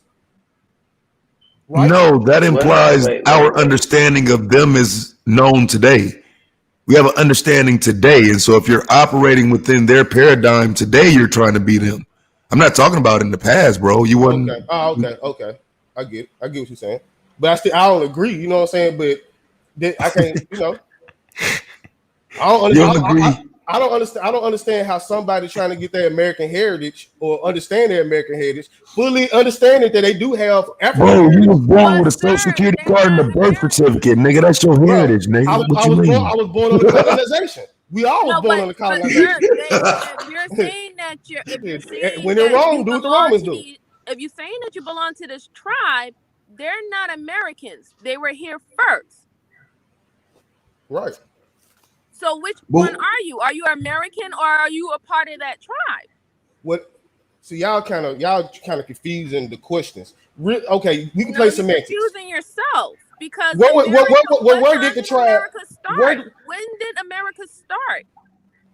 Right? No, that implies our understanding of them is known today. We have an understanding today, and so if you're operating within their paradigm today, you're trying to be them. I'm not talking about in the past, bro. You wouldn't. Okay. Oh, okay. I get what you're saying, but I don't agree. You know what I'm saying? But I can't. I don't understand how somebody trying to get their American heritage or understand their American heritage, fully understanding that they do have African. Bro, you was born with a social security card and a birth certificate, nigga. That's your heritage, nigga. I was born on the colonization. We all was born on the colonization. If you're saying that when they're wrong, do what the Romans do. If you're saying that you belong to this tribe, they're not Americans. They were here first. Right. So which one are you? Are you American or are you a part of that tribe? What? So y'all kind of confusing the questions. Okay, we can play semantics. You're confusing yourself because where did the tribe America start? When did America start?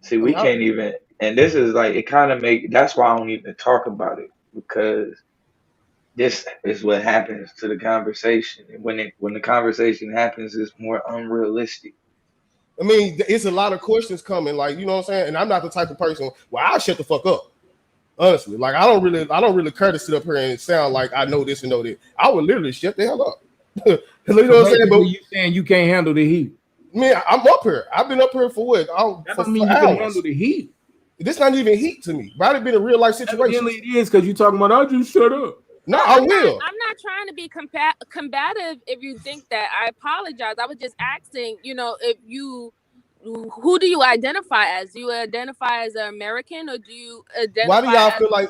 See, we can't even, and this is like, it kind of that's why I don't even talk about it, because this is what happens to the conversation. And when the conversation happens, it's more unrealistic. I mean, it's a lot of questions coming, like, you know what I'm saying? And I'm not the type of person, well, I'll shut the fuck up. Honestly, like I don't really care to sit up here and sound like I know this and know that. I would literally shut the hell up. You know what I'm saying? But you saying you can't handle the heat. Man, I'm up here. I've been up here for what? That don't mean you can handle the heat. This not even heat to me. Might have been a real life situation. It is, because you talking about, I'll just shut up. No, I will. I'm not trying to be combative. If you think that, I apologize. I was just asking, if you, who do you identify as? Do you identify as an American, or do you identify? Why do y'all feel like?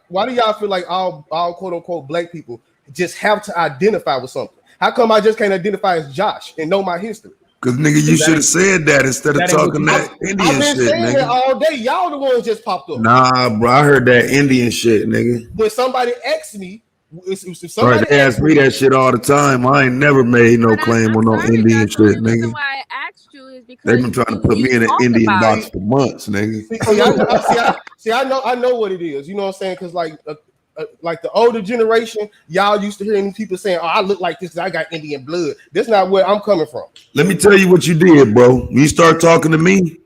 Why do y'all feel like all quote unquote black people just have to identify with something? How come I just can't identify as Josh and know my history? Because nigga, you should have said that instead of talking that Indian shit, nigga. I've been saying that all day. Y'all the ones just popped up. Nah, bro, I heard that Indian shit, nigga. When somebody asked me, if somebody asked me that shit all the time, I ain't never made no claim on no Indian shit, nigga. The why I asked you is because they've been trying to put me in an Indian box for months, nigga. I know what it is. You know what I'm saying? Because like the older generation, y'all used to hearing people saying, "Oh, I look like this because I got Indian blood." That's not where I'm coming from. Let me tell you what you did, bro. When you start talking to me,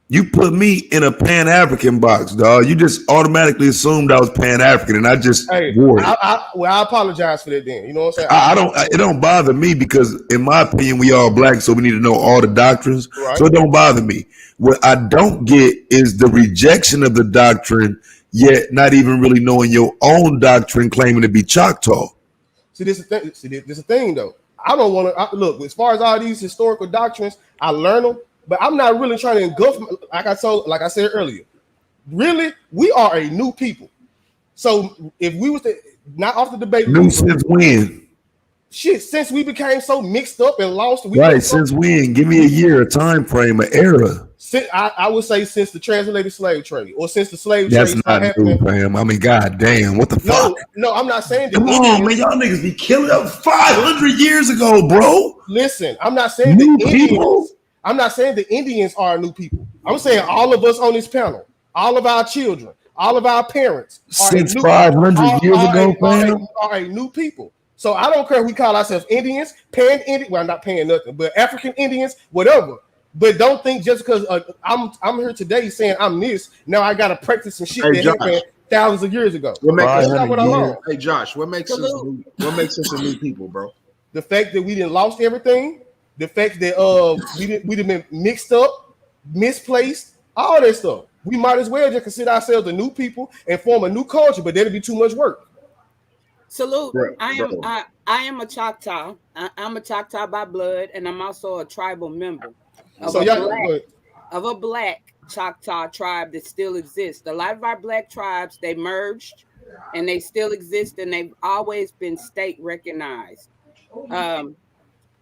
you put me in a Pan-African box, dog. You just automatically assumed I was Pan-African, and I just wore it. I apologize for that then. You know what I'm saying? It don't bother me because, in my opinion, we all black, so we need to know all the doctrines. Right. So it don't bother me. What I don't get is the rejection of the doctrine, yet not even really knowing your own doctrine, claiming to be Choctaw. See, this is the thing, though. I don't want to look, as far as all these historical doctrines, I learn them. But I'm not really trying to engulf, like I said earlier. Really, we are a new people. So if we was to not off the debate, new since when? Shit, since we became so mixed up and lost. Since when? Give me a year, a time frame, an era. I would say since the transatlantic slave trade, or since the slave trade. That's not new, fam. I mean, goddamn, what the fuck? No, I'm not saying that. Come on, man, y'all niggas be killing up 500 years ago, bro. Listen, I'm not saying new people. I'm not saying the Indians are new people. I'm saying all of us on this panel, all of our children, all of our parents, since 500 years ago, are a new people. So I don't care if we call ourselves Indians, Pan-Indian. Well, I'm not paying nothing, but African Indians, whatever. But don't think just because I'm here today saying I'm this, now I got to practice some shit that happened thousands of years ago. Hey, Josh, what makes us a new people, bro? The fact that we didn't lost everything. The fact that we'd have been mixed up, misplaced, all that stuff. We might as well just consider ourselves a new people and form a new culture, but that'd be too much work. Salute. I am a Choctaw. I'm a Choctaw by blood, and I'm also a tribal member of a black Choctaw tribe that still exists. A lot of our black tribes, they merged and they still exist, and they've always been state recognized.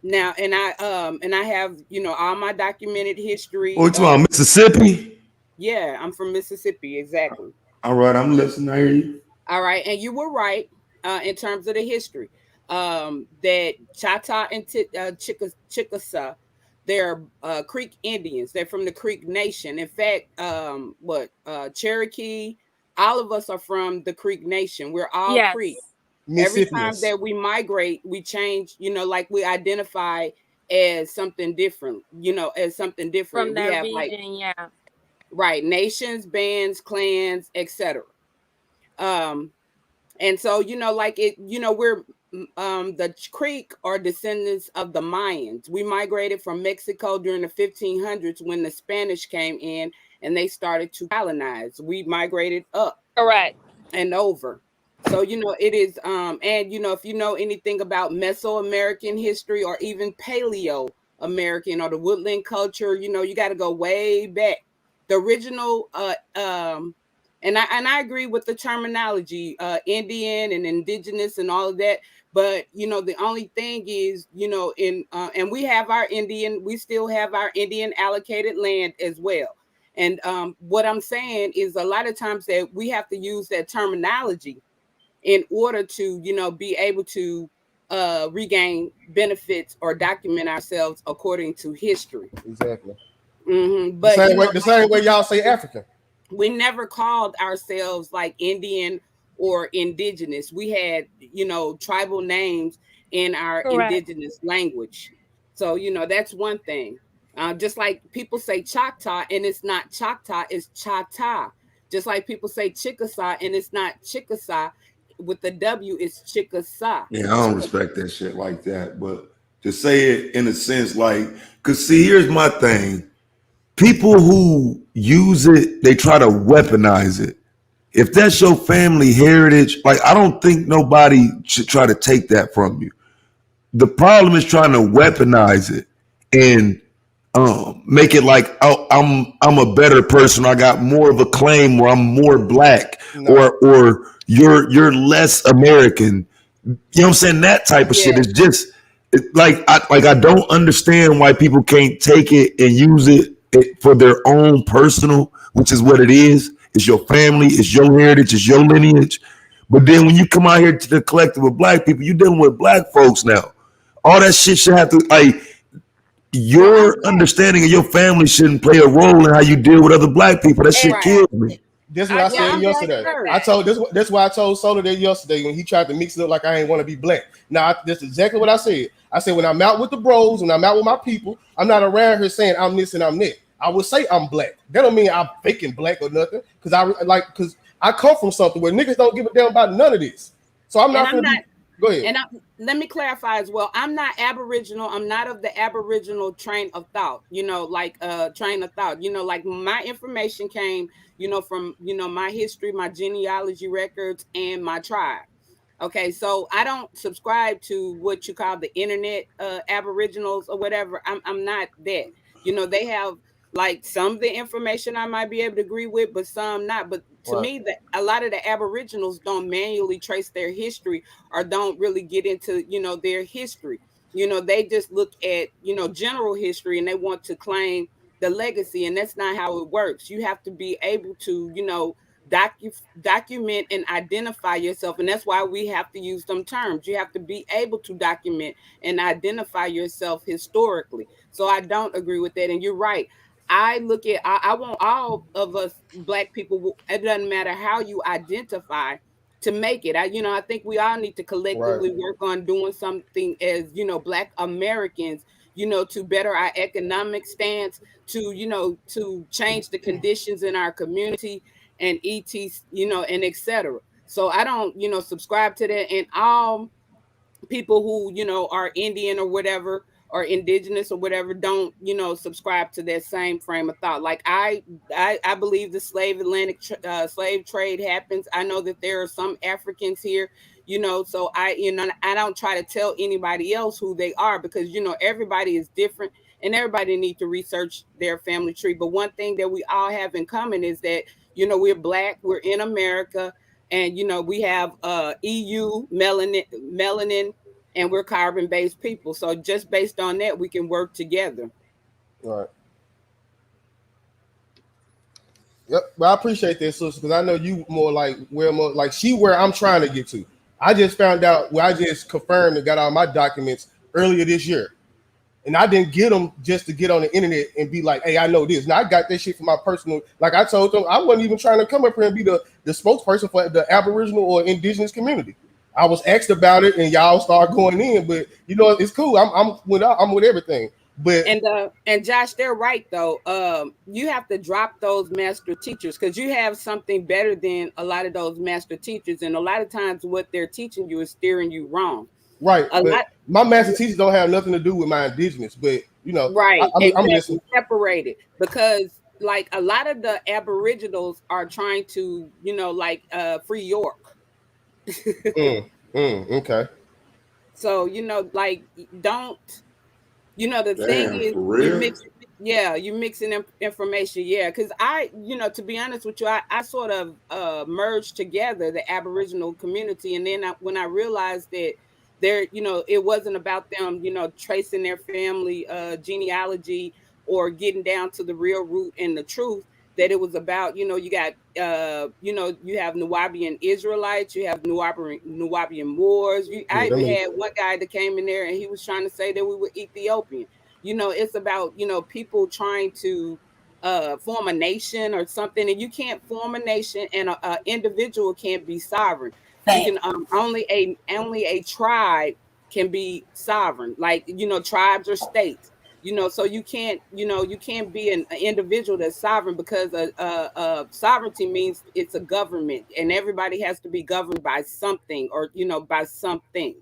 Now, and I have, all my documented history. Oh, it's about Mississippi? Yeah, I'm from Mississippi, exactly. All right, I'm listening. I hear you. All right, and you were right in terms of the history. That Choctaw and Chickasaw, they're Creek Indians. They're from the Creek Nation. In fact, Cherokee, all of us are from the Creek Nation. We're all Creek. Every time that we migrate, we change, like we identify as something different, as something different. From that region, right, nations, bands, clans, etc. And so, we're the Creek are descendants of the Mayans. We migrated from Mexico during the 1500s when the Spanish came in and they started to colonize. We migrated up, correct, and over. So, it is, and, if you know anything about Mesoamerican history or even Paleo-American or the woodland culture, you got to go way back. The original, and I agree with the terminology, Indian and Indigenous and all of that. But, the only thing is, and we have we still have our Indian allocated land as well. And what I'm saying is a lot of times that we have to use that terminology in order to, be able to regain benefits or document ourselves according to history. Exactly. But the same way y'all say African. We never called ourselves like Indian or Indigenous. We had, tribal names in our Indigenous language. So, that's one thing. Just like people say Choctaw and it's not Choctaw, it's Chata. Just like people say Chickasaw and it's not Chickasaw. With the W, it's Chickasaw. Yeah, I don't respect that shit like that. But to say it in a sense like, because see, here's my thing. People who use it, they try to weaponize it. If that's your family heritage, like I don't think nobody should try to take that from you. The problem is trying to weaponize it and make it like, oh, I'm a better person. I got more of a claim, or I'm more black, or you're less American. You know what I'm saying? That type of shit is just I don't understand why people can't take it and use it for their own personal, which is what it is. It's your family, it's your heritage, it's your lineage. But then when you come out here to the collective of black people, you're dealing with black folks now. All that shit should have to your understanding of your family shouldn't play a role in how you deal with other black people. That shit kills me. This is what I said yesterday. That's why I told Solar that yesterday when he tried to mix it up like I ain't want to be black. Now that's exactly what I said. I said when I'm out with the bros, when I'm out with my people, I'm not around here saying I'm this and I'm that. I would say I'm black. That don't mean I'm faking black or nothing. Because I come from something where niggas don't give a damn about none of this. So I'm not. Go ahead. And let me clarify as well. I'm not Aboriginal. I'm not of the Aboriginal train of thought. Train of thought. Like my information came, from my history, my genealogy records, and my tribe. Okay, so I don't subscribe to what you call the internet Aboriginals or whatever. I'm not that. They have like some of the information I might be able to agree with, but some not. But to me, a lot of the Aboriginals don't manually trace their history or don't really get into, their history. They just look at, general history and they want to claim the legacy. And that's not how it works. You have to be able to, document and identify yourself. And that's why we have to use them terms. You have to be able to document and identify yourself historically. So I don't agree with that. And you're right. I want all of us black people, it doesn't matter how you identify, to make it. I think we all need to collectively work on doing something as, black Americans, to better our economic stance, to change the conditions in our community and and etc. So I don't, subscribe to that. And all people who, are Indian or whatever, or Indigenous or whatever, don't, subscribe to that same frame of thought. Like I believe the slave trade happens. I know that there are some Africans here, so I don't try to tell anybody else who they are, because, everybody is different and everybody needs to research their family tree. But one thing that we all have in common is that, we're black, we're in America, and, we have EU, melanin, and we're carbon-based people. So just based on that, we can work together. All right. Yep. Well, I appreciate that, sister, because I know you more like where I'm trying to get to. I just found out I just confirmed and got all my documents earlier this year. And I didn't get them just to get on the internet and be like, hey, I know this. Now I got that shit for my personal, like I told them, I wasn't even trying to come up here and be the spokesperson for the Aboriginal or Indigenous community. I was asked about it and y'all start going in, but it's cool. I'm with everything. But and Josh, they're right though. You have to drop those master teachers, because you have something better than a lot of those master teachers, and a lot of times what they're teaching you is steering you wrong. Right. My master teachers don't have nothing to do with my Indigenous, but right. I'm just separated, because like a lot of the Aboriginals are trying to, free York. Okay. So like don't. The thing is, you're mixing information. Yeah, because to be honest with you, I sort of merged together the Aboriginal community, and then when I realized that there, it wasn't about them, tracing their family genealogy or getting down to the real root and the truth. that it was about, you know, you got, you know, you have Nubian Israelites, you have Nubian Moors. I even had one guy that came in there and he was trying to say that we were Ethiopian. You know, it's about, you know, people trying to form a nation or something, and you can't form a nation, and an individual can't be sovereign. You can only a tribe can be sovereign, like, you know, tribes or states. You know, so you can't, you know, you can't be an individual that's sovereign, because sovereignty means it's a government, and everybody has to be governed by something, or, you know, by something.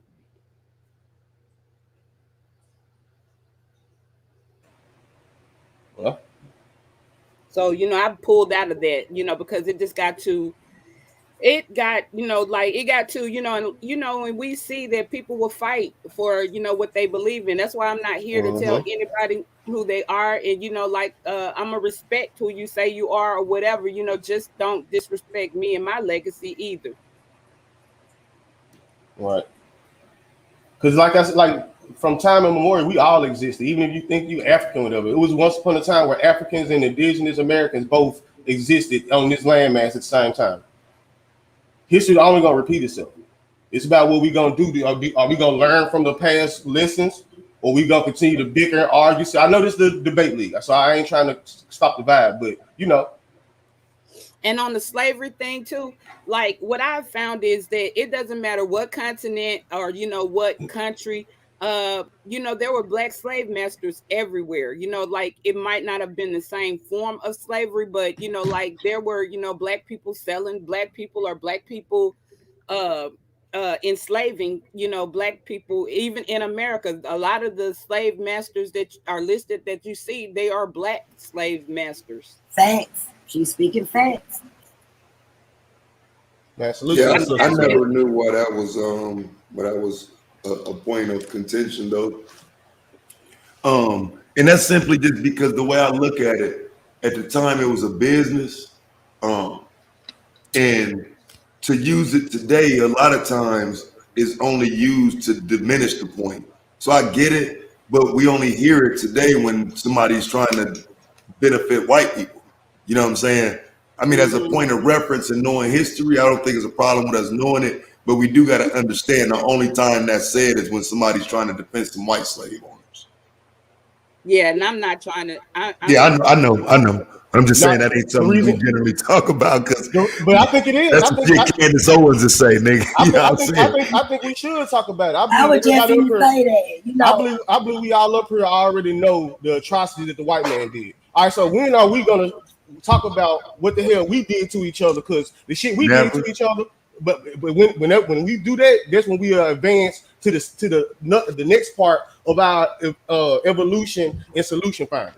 Well, so, you know, I pulled out of that, you know, because it just got to, you know, like it got to, you know, and, you know, and we see that people will fight for, you know, what they believe in. That's why I'm not here to tell anybody who they are. And, you know, like, I'm gonna respect who you say you are or whatever, you know, just don't disrespect me and my legacy either. Right. Because like I said, like from time immemorial, we all existed. Even if you think you African or whatever, it was once upon a time where Africans and Indigenous Americans both existed on this landmass at the same time. History only gonna repeat itself. It's about what we gonna do. Are we gonna learn from the past lessons, or we gonna continue to bicker and argue? So I know this is the debate league, so I ain't trying to stop the vibe, but you know. And on the slavery thing too, like what I've found is that it doesn't matter what continent or, you know, what country, you know, there were black slave masters everywhere. You know, like it might not have been the same form of slavery, but, you know, like there were, you know, black people selling black people, or black people enslaving, you know, black people. Even in America, a lot of the slave masters that are listed that you see, they are black slave masters. Facts. She's speaking facts. Yeah, I never knew why that was a point of contention though. And that's simply just because the way I look at it, at the time it was a business. And to use it today, a lot of times is only used to diminish the point. So I get it, but we only hear it today when somebody's trying to benefit white people. You know what I'm saying? I mean, as a point of reference and knowing history, I don't think it's a problem with us knowing it, but we do got to understand the only time that's said is when somebody's trying to defend some white slave owners. Yeah, and I'm not trying to. I know. I'm just saying that ain't something we generally talk about, because. But I think it is. That's what Candace Owens is saying, nigga. I think we should talk about it. I would just say that. You know, I believe we all up here already know the atrocities that the white man did. All right, so when are we gonna talk about what the hell we did to each other? Because the shit we did to each other. But when we do that, that's when we advance to the next part of our evolution and solution finding.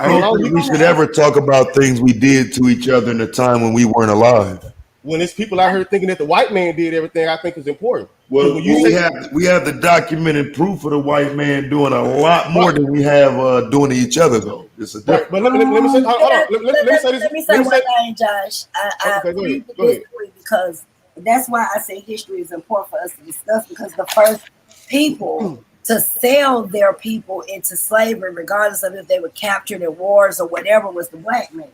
I don't think we should ever talk about things we did to each other in a time when we weren't alive. When it's people out here thinking that the white man did everything, I think is important. Well, we have the documented proof of the white man doing a lot more than we have doing to each other, though. It's a difference. But let me say, hold on. Let me say one thing, Josh. I agree with this because that's why I say history is important for us to discuss, because the first people to sell their people into slavery, regardless of if they were captured in wars or whatever, was the black man.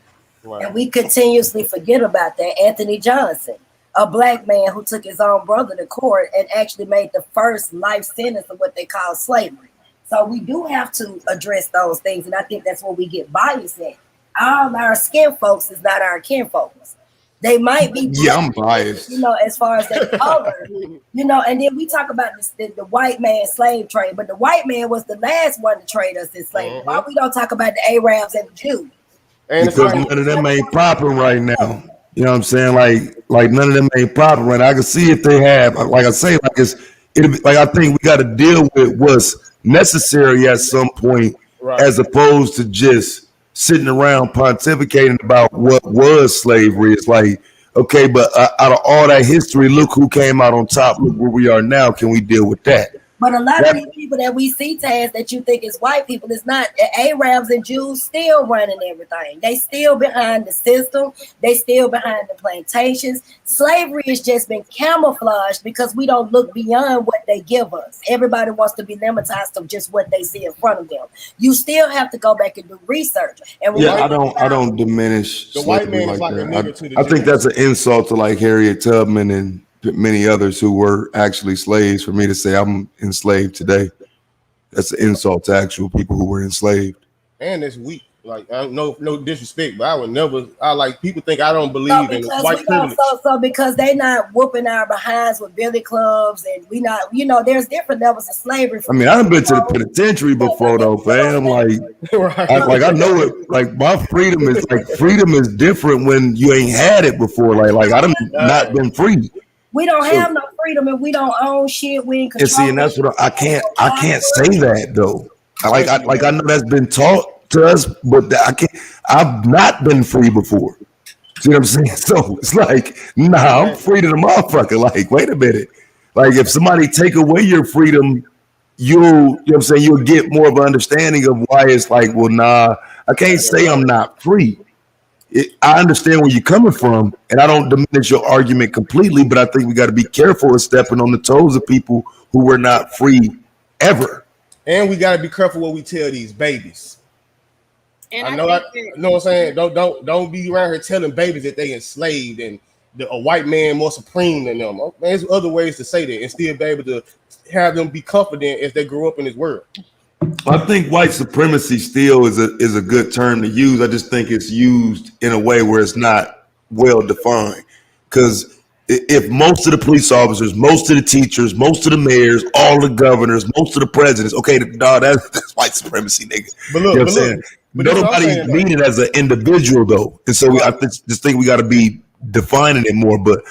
Right. And we continuously forget about that. Anthony Johnson, a black man who took his own brother to court and actually made the first life sentence of what they call slavery. So we do have to address those things, and I think that's where we get biased at. All our skin folks is not our kin folks. They might be black, I'm biased, you know, as far as their color, you know. And then we talk about the white man slave trade, but the white man was the last one to trade us in slavery. Why we don't talk about the Arabs and the Jews? Because none of them ain't popping right now. You know what I'm saying? Like none of them ain't popping right now. I can see if they have, like I say, like I think we got to deal with what's necessary at some point, right, as opposed to just sitting around pontificating about what was slavery. It's like, okay, but out of all that history, look who came out on top. Look where we are now. Can we deal with that? But a lot of these people that we see, Taz, that you think is white people, it's not. Arabs and Jews still running everything. They still behind the system. They still behind the plantations. Slavery has just been camouflaged because we don't look beyond what they give us. Everybody wants to be limited to just what they see in front of them. You still have to go back and do research. And I don't diminish the white man like is like a nigga that. to the I think Jews. that's an insult to like Harriet Tubman and many others who were actually slaves. For me to say I'm enslaved today, that's an insult to actual people who were enslaved. And it's weak. Like, no disrespect, but I would never. I like people think I don't believe in white privilege. So because they not whooping our behinds with billy clubs, and we not, there's different levels of slavery. I mean, I've been to the penitentiary before, though, fam. Like, I know it. Like, my freedom is different when you ain't had it before. Like I done not been free. We don't have no freedom, and we don't own shit. We ain't control. And see, and that's what I can't say that though. I know that's been taught to us, but I've not been free before. See what I'm saying? So it's like, nah, I'm free to the motherfucker. Like, wait a minute. Like, if somebody take away your freedom, you'll get more of an understanding of why it's like, well, nah, I can't say I'm not free. I understand where you're coming from, and I don't diminish your argument completely, but I think we got to be careful of stepping on the toes of people who were not free ever. And we got to be careful what we tell these babies. And I know what I'm saying. Don't be around here telling babies that they enslaved and a white man more supreme than them. There's other ways to say that and still be able to have them be confident as they grow up in this world. I think white supremacy still is a good term to use. I just think it's used in a way where it's not well defined. Because if most of the police officers, most of the teachers, most of the mayors, all the governors, most of the presidents, okay, dog, that's white supremacy, nigga. But look, you know what I'm saying? Nobody's meaning as an individual though, and so I just think we got to be defining it more. But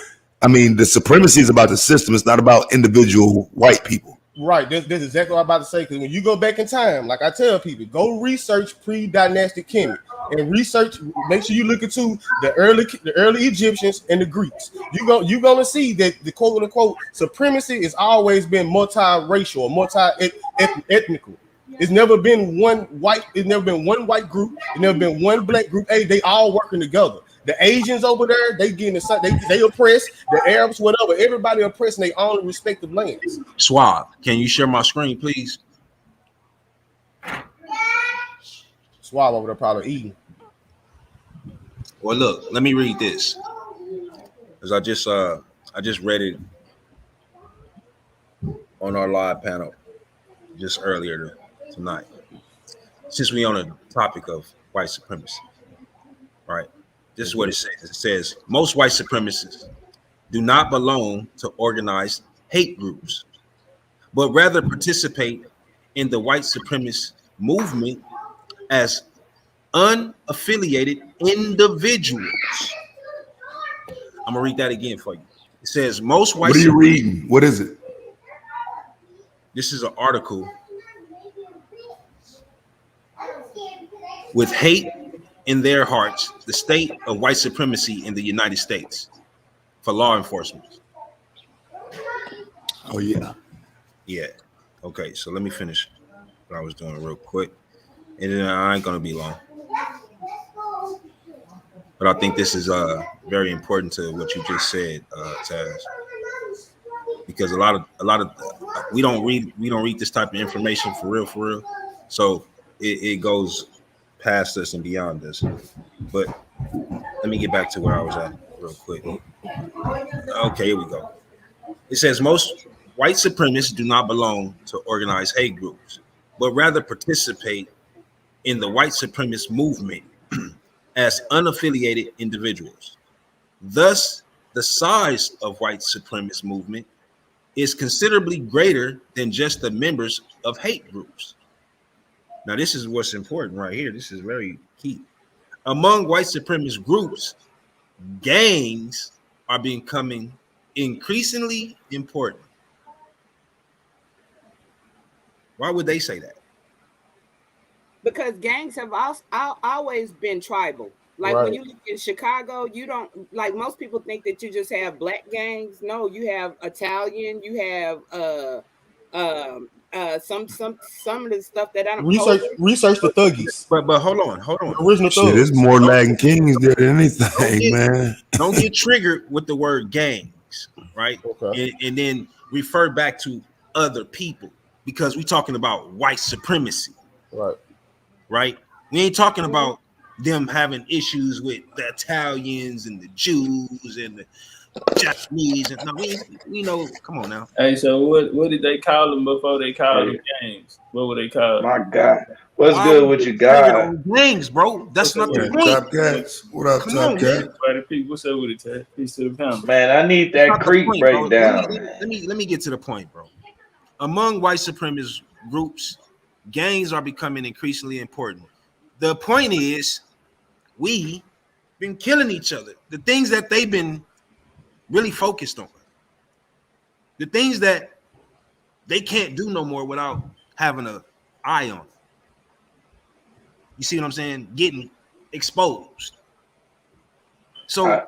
I mean, the supremacy is about the system. It's not about individual white people. Right. This is exactly what I'm about to say. Because when you go back in time, like I tell people, go research pre-dynastic Kemet and research. Make sure you look into the early Egyptians and the Greeks. You're gonna see that the quote unquote supremacy has always been multiracial or multi-ethnical. It's never been one white. It's never been one white group. It's never been one black group. Hey, they all working together. The Asians over there, they getting they oppress. The Arabs, whatever. Everybody oppressing their own respective lands. Suave, can you share my screen, please? Suave over there probably eating. Well, look, let me read this, because I just read it on our live panel just earlier tonight. Since we on the topic of white supremacy, right? This is what it says. It says most white supremacists do not belong to organized hate groups, but rather participate in the white supremacist movement as unaffiliated individuals. I'm gonna read that again for you. It says most white. What are you reading? What is it? This is an article with hate in their hearts, the state of white supremacy in the United States for law enforcement. Oh yeah. Yeah. Okay, so let me finish what I was doing real quick. And then I ain't gonna be long. But I think this is very important to what you just said, Taz. Because a lot of we don't read this type of information for real. So it goes past us and beyond us. But let me get back to where I was at real quick. Okay, here we go. It says most white supremacists do not belong to organized hate groups, but rather participate in the white supremacist movement as unaffiliated individuals. Thus, the size of white supremacist movement is considerably greater than just the members of hate groups. Now, this is what's important right here. This is very key. Among white supremacist groups, gangs are becoming increasingly important. Why would they say that? Because gangs have always been tribal. Like when you look in Chicago, you don't, like most people think that you just have black gangs. No, you have Italian, you have Some of the stuff that I don't research the thuggies. But hold on. The original Shit, thugs. it's more Latin Kings than anything, man. Don't get triggered with the word gangs, right? Okay. And then refer back to other people because we're talking about white supremacy. Right? We ain't talking about them having issues with the Italians and the Jews and the Japanese. And no, we know. Come on now. Hey, so what did they call them before they called them gangs? What were they called? My God, what's good with you guys? Gangs, bro. That's not the point. Top Cats. What up, Top Cat? What's up with it, Ted? Peace to the family. Man, I need that creek breakdown. Let me get to the point, bro. Among white supremacist groups, gangs are becoming increasingly important. The point is, we been killing each other. The things that they've been really focused on, the things that they can't do no more without having an eye on. You see what I'm saying? Getting exposed. So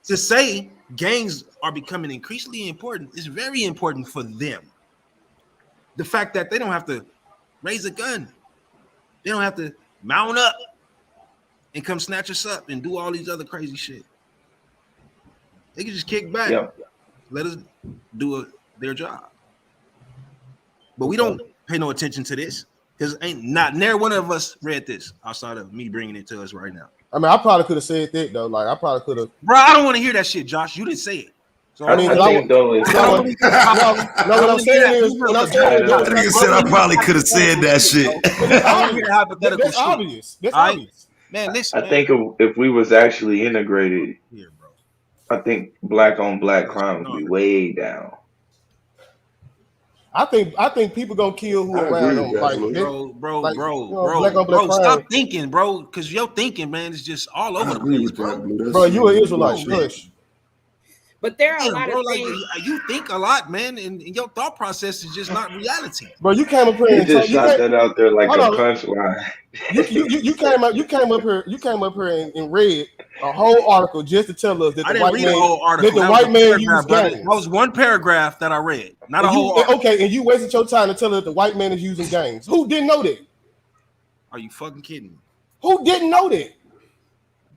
to say gangs are becoming increasingly important is very important for them. The fact that they don't have to raise a gun, they don't have to mount up and come snatch us up and do all these other crazy shit. They can just kick back, let us do their job. But we don't pay no attention to this because never one of us read this outside of me bringing it to us right now. I mean, I probably could have said that though. Like, I probably could have. Bro, I don't want to hear that shit, Josh. You didn't say it. So I think though, what I'm saying is, that nigga said I probably could have said that shit. That's obvious. That's obvious. Man, listen. I think if we was actually integrated, I think black on black crime would be way down. I think people gonna kill who around them. Like, bro, stop thinking, bro, because your thinking, man, is just all over the place, bro. You an Israelite, push. But there are a lot of things. You think a lot, man, and your thought process is just not reality. Bro, you came up here and just shot that out there like a punchline. You came up here and read a whole article just to tell us that the white man used gangs. That was one paragraph that I read, not a whole article. Okay, and you wasted your time to tell us that the white man is using gangs. Who didn't know that? Are you fucking kidding me? Who didn't know that?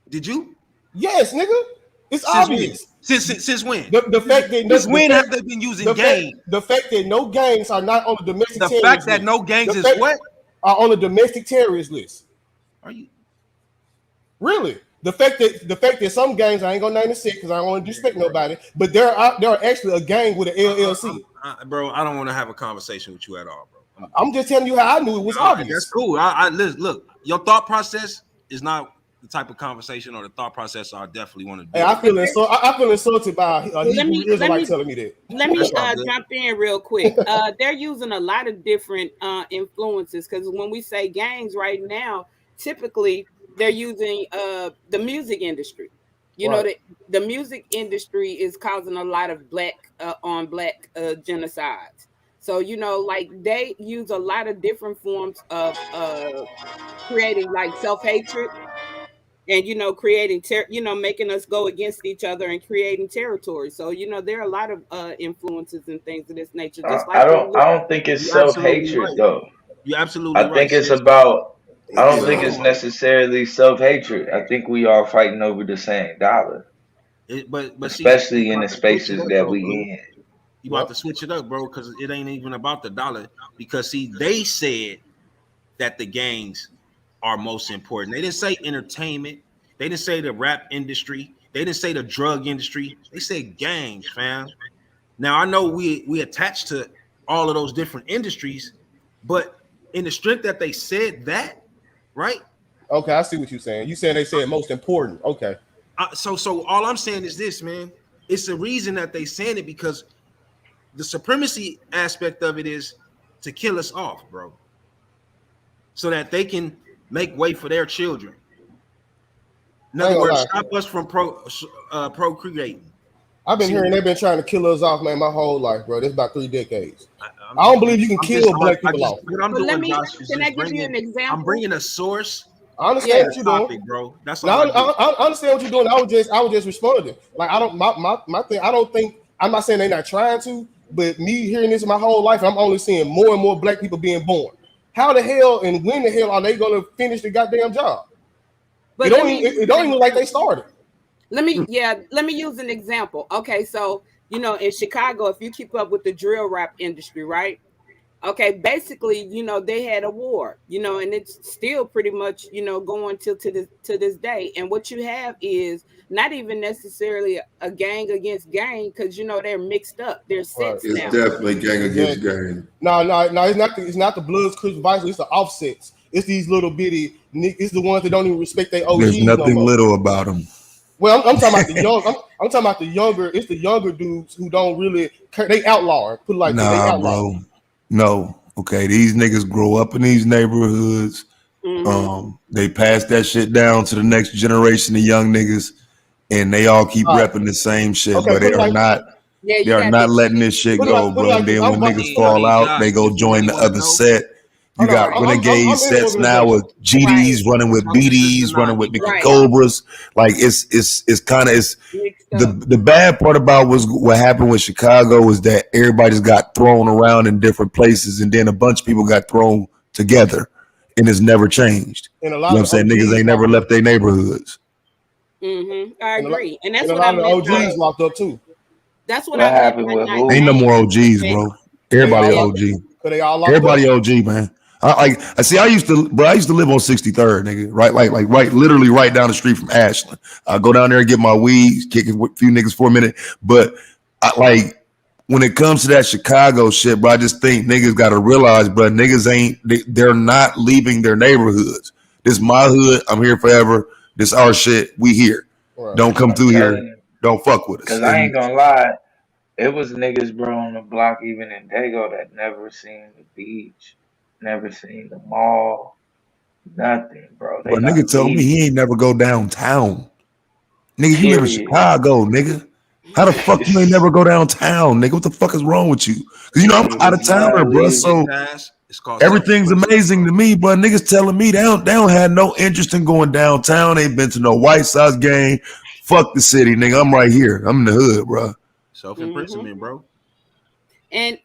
Did you? Yes, nigga. It's obvious. Since when? The fact that since when have they been using gangs? The fact that no gangs are not on the domestic terrorist list. The fact that no gangs is what? Are on the domestic terrorist list. Are you really? The fact that some gangs, I ain't gonna name the sick because I don't want to disrespect nobody, but there are actually a gang with an LLC. Bro, I don't want to have a conversation with you at all, bro. I'm just telling you how I knew it was obvious. That's cool. I look, your thought process is not the type of conversation or the thought process I definitely want to do. Hey, I feel insulted by Hebrew Israelite telling me that. Let me jump in real quick. They're using a lot of different influences because when we say gangs right now, typically they're using the music industry. You know, the music industry is causing a lot of black genocides. So, you know, like they use a lot of different forms of creating like self-hatred. And, you know, creating, making us go against each other and creating territory. So, you know, there are a lot of influences and things of this nature. Just like I don't think it's self-hatred, though. You're absolutely right. I think it's about, I don't think it's necessarily self-hatred. I think we are fighting over the same dollar. But especially in the spaces that we in. You about to switch it up, bro, because it ain't even about the dollar. Because, see, they said that the gangs are most important. They didn't say entertainment. They didn't say the rap industry. They didn't say the drug industry. They said gangs, fam. Now I know we attach to all of those different industries, but in the strength that they said that, right? Okay, I see what you're saying. You saying they said most important. Okay. So all I'm saying is this, man. It's the reason that they saying it because the supremacy aspect of it is to kill us off, bro, so that they can make way for their children. In other words, stop us from procreating. I've been hearing they've been trying to kill us off, man, my whole life, bro. That's about 3 decades. I don't believe you can kill black people off. What I'm doing, Josh, can I give you an example? I'm bringing a source. I understand what you're doing, bro. That's all I understand what you're doing. I was just responding. Like I don't, my thing. I don't think. I'm not saying they're not trying to, But me hearing this my whole life, I'm only seeing more and more black people being born. How the hell and when the hell are they gonna finish the goddamn job? But it don't even look like they started. Let me use an example. Okay, so in Chicago, if you keep up with the drill rap industry, right? Okay, basically, they had a war, and it's still pretty much, going to this day. And what you have is not even necessarily a gang against gang, because they're mixed up. They're sets It's now. definitely gang against gang. No, it's not the Bloods, Crips, Vices. It's the offsets. It's these little bitty. It's the ones that don't even respect their OGs. There's nothing little about them. Well, I'm talking about the young. I'm talking about the younger. It's the younger dudes who don't really. They outlaw. Put it like that. They outlaw. Bro. No. Okay, these niggas grow up in these neighborhoods. They pass that shit down to the next generation of young niggas, and they all keep repping the same shit, but they are not. They are not letting this shit go, bro. And then when niggas fall out, they go join the other set. You got renegade sets now with GDs running with BDs, running with Mickey Cobras. Like it's kind of the bad part about what happened with Chicago was that everybody just got thrown around in different places, and then a bunch of people got thrown together, and it's never changed. You know what I'm saying? Niggas ain't never left their neighborhoods. I agree, and that's what I mean. OGs locked up too. That's what I happened with who? Ain't no more OGs, bro. Everybody OG. Everybody OG, man. I see. I used to live on 63rd, nigga. Right, literally right down the street from Ashland. I go down there and get my weeds, kick a few niggas for a minute. But when it comes to that Chicago shit, bro, I just think niggas got to realize, bro, niggas they're not leaving their neighborhoods. This my hood. I'm here forever. This our shit. We here. Right. Don't come through here. Don't fuck with us. Because I ain't gonna lie, it was niggas, bro, on the block, even in Dago, that never seen the beach. Never seen the mall, nothing, bro. But nigga told me he ain't never go downtown. Nigga, you live in Chicago, nigga. How the fuck you ain't never go downtown, nigga? What the fuck is wrong with you? Because I'm out of towner, bro. So everything's amazing to me, but niggas telling me they don't have no interest in going downtown. Ain't been to no White Sox game. Fuck the city, nigga. I'm right here. I'm in the hood, bro. Self-imprisonment, bro. And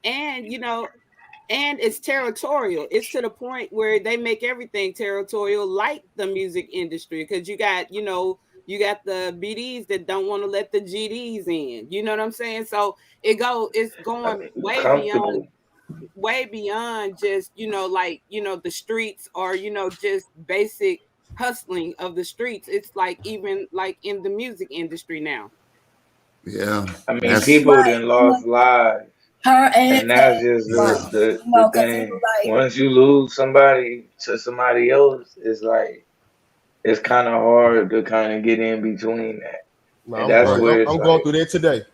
and it's territorial. It's to the point where they make everything territorial, like the music industry, because you got the BDs that don't want to let the GDs in. You know what I'm saying? So it's going way beyond just the streets or just basic hustling of the streets. It's like even like in the music industry now. Yeah, I mean, people done lost lives. And that's just the thing. Once you lose somebody to somebody else, it's like it's kind of hard to kind of get in between that. And I'm going through that today.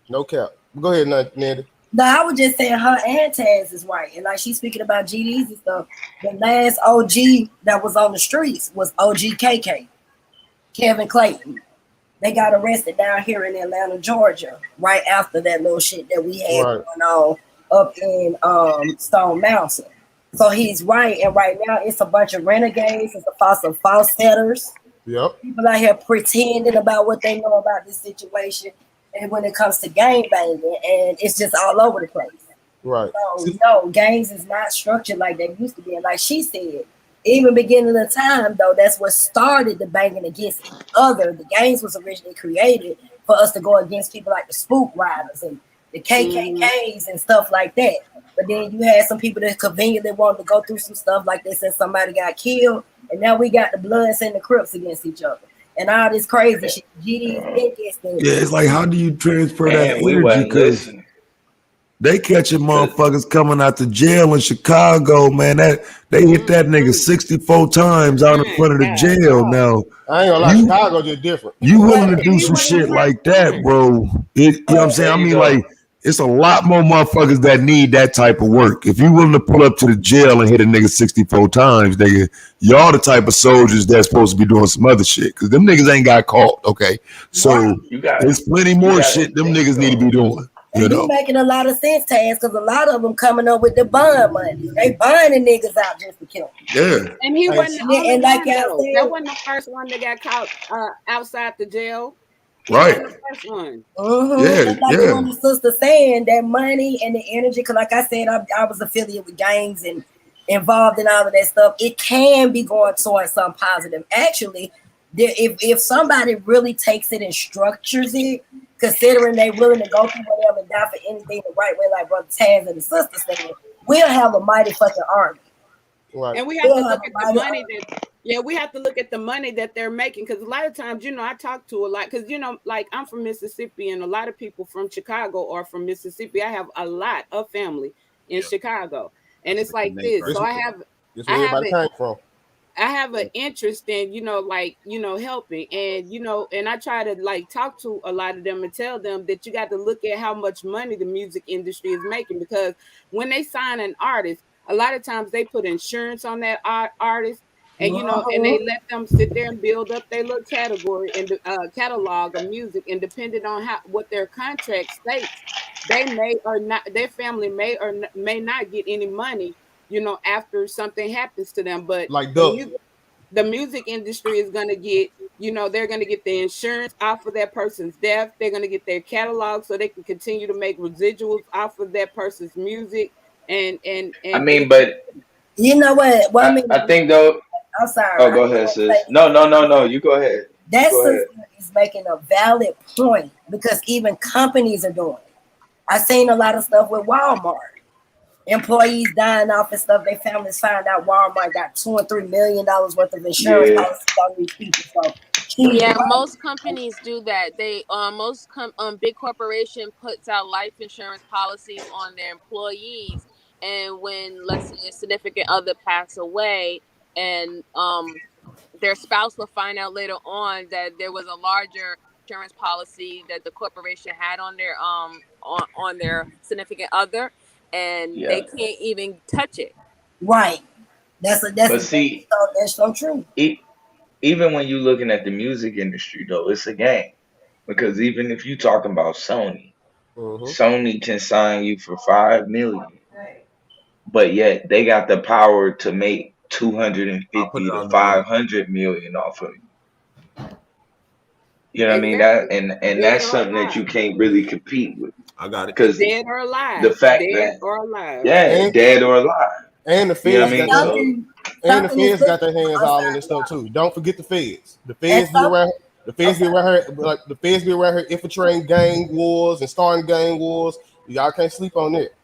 No cap. Go ahead, Nandy. No, I was just saying her and Taz is right. And like she's speaking about GDs and stuff. The last OG that was on the streets was OG KK, Kevin Clayton. They got arrested down here in Atlanta, Georgia, right after that little shit that we had going on up in Stone Mountain. So he's right. And right now it's a bunch of renegades. It's a false setters. Yep. People out here pretending about what they know about this situation. And when it comes to gang banging, and it's just all over the place. Right. So no, gangs is not structured like they used to be. And like she said, even beginning of time, though, that's what started the banging against each other. The gangs was originally created for us to go against people like the Spook Riders and the KKKs and stuff like that. But then you had some people that conveniently wanted to go through some stuff like this and somebody got killed. And now we got the Bloods and the Crips against each other. And all this crazy shit. Yeah, it's like, how do you transfer that energy? Because they catching motherfuckers coming out to jail in Chicago, man. They hit that nigga 64 times out in front of the jail. Now, I ain't gonna lie, Chicago just different. You willing to do some shit like that, bro? You know what I'm saying? I mean, like, it's a lot more motherfuckers that need that type of work. If you willing to pull up to the jail and hit a nigga 64 times, nigga, y'all the type of soldiers that's supposed to be doing some other shit. Because them niggas ain't got caught, okay? So there's plenty more shit them niggas need to be doing. You making a lot of sense, Taz, because a lot of them coming up with the bond money. They buying the niggas out just to kill them. Yeah. And he wasn't that wasn't the first one that got caught outside the jail. Right. The first one. Yeah, It's like yeah. one of the sisters saying that money and the energy, because like I said, I was affiliated with gangs and involved in all of that stuff. It can be going towards some positive. Actually, if somebody really takes it and structures it, considering they're willing to go through whatever and die for anything the right way, like Brother Taz and the sister saying, we'll have a mighty fucking army. Right. And we have to look at the money that, we have to look at the money that they're making, because a lot of times, I talk to a lot, because like I'm from Mississippi, and a lot of people from Chicago are from Mississippi. I have a lot of family in Chicago, and it's like this. So I have an interest in, helping, and I try to like talk to a lot of them and tell them that you got to look at how much money the music industry is making, because when they sign an artist, a lot of times they put insurance on that artist, and and they let them sit there and build up their little category and catalog of music, and depending on what their contract states, they may or not, their family may or may not get any money, after something happens to them. But like the music industry is going to get, they're going to get the insurance off of that person's death. They're going to get their catalog so they can continue to make residuals off of that person's music. And I mean, but you know what? Well, I mean, I think though. I'm sorry. Oh, go ahead, sis. No. You go ahead. That sister is making a valid point, because even companies are doing it. I've seen a lot of stuff with Walmart. Employees dying off and stuff. Their families found out Walmart got $2 and $3 million worth of insurance policies on these people. So most companies do that. They big corporation puts out life insurance policies on their employees, and when, let's say, a significant other pass away, and their spouse will find out later on that there was a larger insurance policy that the corporation had on their on their significant other, and they can't even touch it. Right. That's so true. Even when you're looking at the music industry, though, it's a game, because even if you're talking about Sony, Sony can sign you for $5 million, but yet they got the power to make 250 to 500 million off of you. You know what I mean? That and that's something that you can't really compete with. I got it. Because dead or alive. The fact dead or alive. Yeah, dead or alive. And the feds, you know what I mean? And the feds got their hands all in this stuff too. Don't forget the feds. The feds be around. The feds be around here. Like the feds be around here infiltrating gang wars and starting gang wars. Y'all can't sleep on it.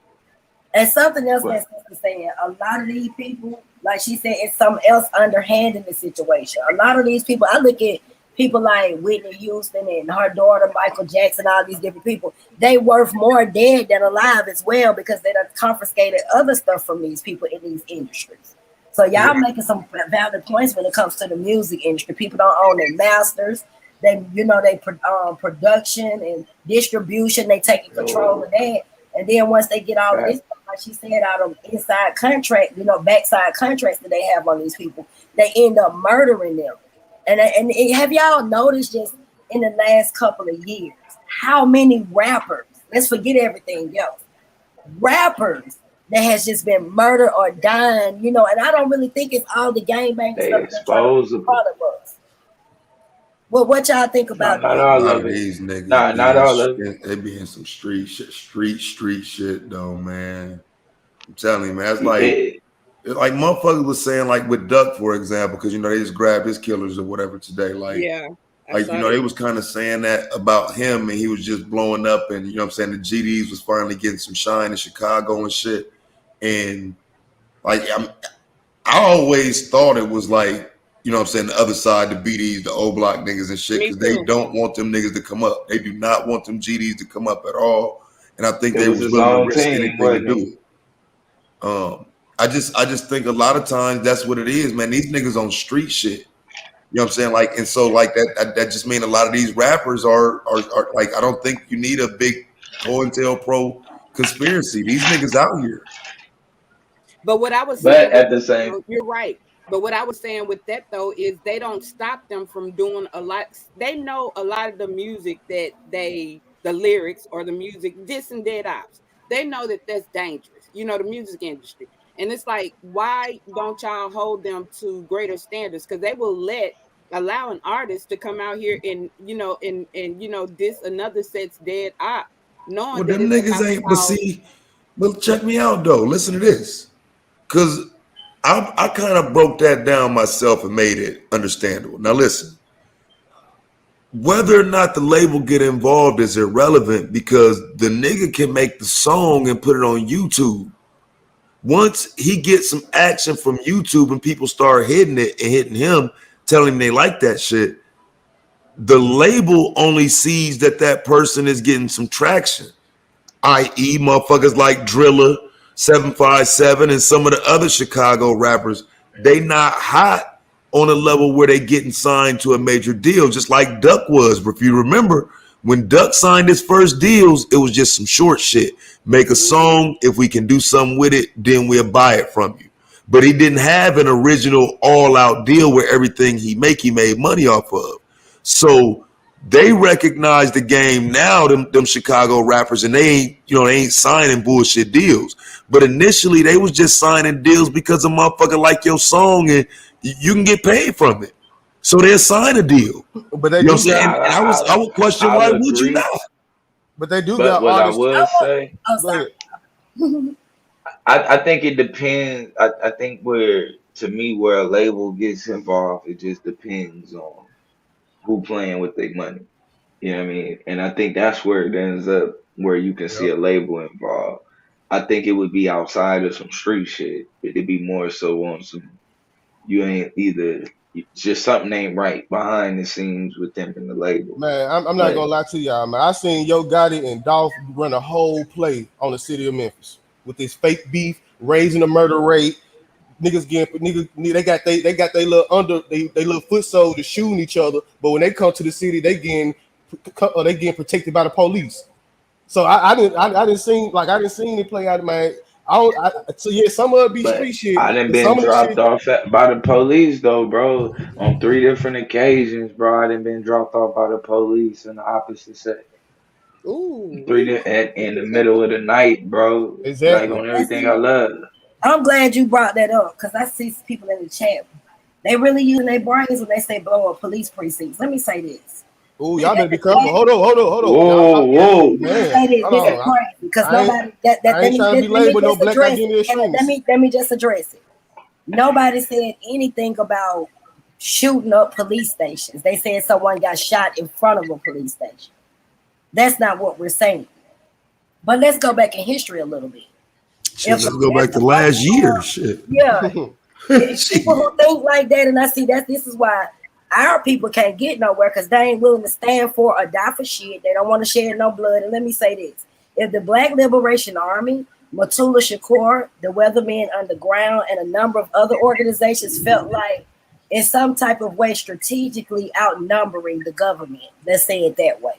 And something else that sister saying, a lot of these people, like she said, it's something else underhand in the situation. A lot of these people, I look at people like Whitney Houston and her daughter, Michael Jackson, all these different people, they worth more dead than alive as well, because they done confiscated other stuff from these people in these industries. So y'all making some valid points when it comes to the music industry. People don't own their masters. They, production and distribution, they taking control of that. And then once they get all of this, like she said, out of inside contract, backside contracts that they have on these people, they end up murdering them. And have y'all noticed just in the last couple of years how many rappers, let's forget everything else, rappers that has just been murdered or dying, and I don't really think it's all the gangbang stuff that's trying to part of us. Well, what y'all think about not all of these niggas? Not all of it. They be in some street shit though, man. I'm telling you, man. It's like motherfuckers was saying, like with Duck, for example, because they just grabbed his killers or whatever today. Like, they was kind of saying that about him, and he was just blowing up, and the GDs was finally getting some shine in Chicago and shit. And like, I always thought it was like, the other side, the BDs, the O Block niggas and shit, because they don't want them niggas to come up. They do not want them GDs to come up at all. And I think they was willing to risk anything to do it. I just think a lot of times that's what it is, man. These niggas on street shit. You know what I'm saying? Like, and so like that just means a lot of these rappers are like, I don't think you need a big COINTELPRO conspiracy. These niggas out here. But what I was saying, at the same, you're right. But what I was saying with that though is they don't stop them from doing a lot. They know a lot of the music that the lyrics or the music, diss and dead ops. They know that that's dangerous. The music industry. And it's like, why don't y'all hold them to greater standards? Because they will let allowing artists to come out here and diss another set's dead op, knowing Well, that them it's niggas about to ain't. But cause. see, but check me out though. Listen to this, because I kind of broke that down myself and made it understandable. Now listen, whether or not the label get involved is irrelevant because the nigga can make the song and put it on YouTube. Once he gets some action from YouTube and people start hitting it and hitting him, telling him they like that shit, the label only sees that that person is getting some traction, i.e. motherfuckers like Driller, 757, and some of the other Chicago rappers. They not hot on a level where they getting signed to a major deal, just like Duck was. If you remember, when Duck signed his first deals, it was just some short shit. Make a song, if we can do something with it, then we'll buy it from you. But he didn't have an original all-out deal where everything he made money off of. So they recognize the game now, them Chicago rappers, and they ain't signing bullshit deals. But initially, they was just signing deals because a motherfucker like your song and you can get paid from it. So they'll sign a deal. But they You know do what I'm saying? got, And I would question I'll why would you agree. not? but they do But got what I artists. would say, Oh, Go ahead. sorry. I think it depends. I think to me, where a label gets involved, it just depends on who playing with their money. You know what I mean? And I think that's where it ends up, where you can see a label involved. I think it would be outside of some street shit. It'd be more so on some, you ain't either, just something ain't right behind the scenes with them in the label. Man, I'm not But gonna lie to y'all, man. I seen Yo Gotti and Dolph run a whole play on the city of Memphis with this fake beef, raising the murder rate. Niggas they got they little foot soldiers shooting each other, but when they come to the city, they getting protected by the police. So I didn't see it play out, man. So yeah, some of it be but street shit, I done but been some of the dropped shit. off by the police though, bro. On 3 different occasions, bro. I done been dropped off by the police in the opposite sex. Ooh, In the middle of the night, bro. Like exactly. on everything I love. I'm glad you brought that up because I see people in the chat. They really using their brains when they say blow up police precincts. Let me say this. Ooh, y'all better be careful. Hold on. Whoa, whoa. Say this, Hold this is on. crazy because I ain't, nobody I ain't trying to be let me labeled no just black address identity it. extremist. Let me just address it. Nobody said anything about shooting up police stations. They said someone got shot in front of a police station. That's not what we're saying. But let's go back in history a little bit. Shit, let's go back to last year. Shit. Yeah. People who think like that, and I see that this is why our people can't get nowhere because they ain't willing to stand for or die for shit. They don't want to shed no blood. And let me say this: if the Black Liberation Army, Matula Shakur, the Weathermen Underground, and a number of other organizations felt like in some type of way strategically outnumbering the government, let's say it that way,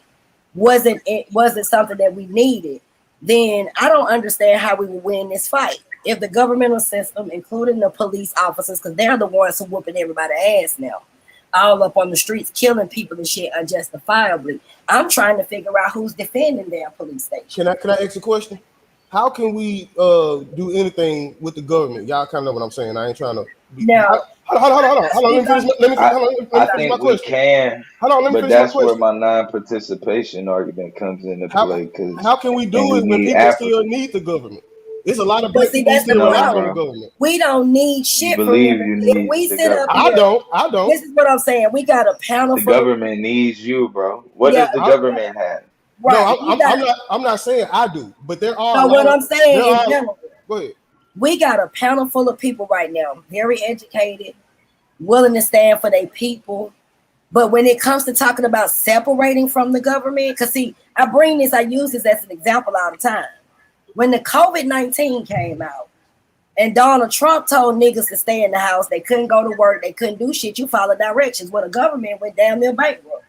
wasn't something that we needed, then I don't understand how we would win this fight. If the governmental system, including the police officers, because they're the ones who whooping everybody's ass now, all up on the streets, killing people and shit unjustifiably. I'm trying to figure out who's defending their police station. Can I ask a question? How can we do anything with the government? Y'all kind of know what I'm saying. I ain't trying to. Hold on. I think we can. Hold on. Let me But finish my that's where question. my non-participation argument comes into play. How can we do it when people still need the government? There's a lot of black people who still rely on the government. We don't need shit from them. If we sit up here, I don't. This is what I'm saying. We got a panel. The government needs you, bro. What does the government have? Right. No, I'm not saying I do, but there are. So what I'm saying is, go ahead. We got a panel full of people right now, very educated, willing to stand for their people. But when it comes to talking about separating from the government, because see, I use this as an example all the time. When the COVID-19 came out and Donald Trump told niggas to stay in the house, they couldn't go to work, they couldn't do shit, you follow directions. Well, the government went damn near bankrupt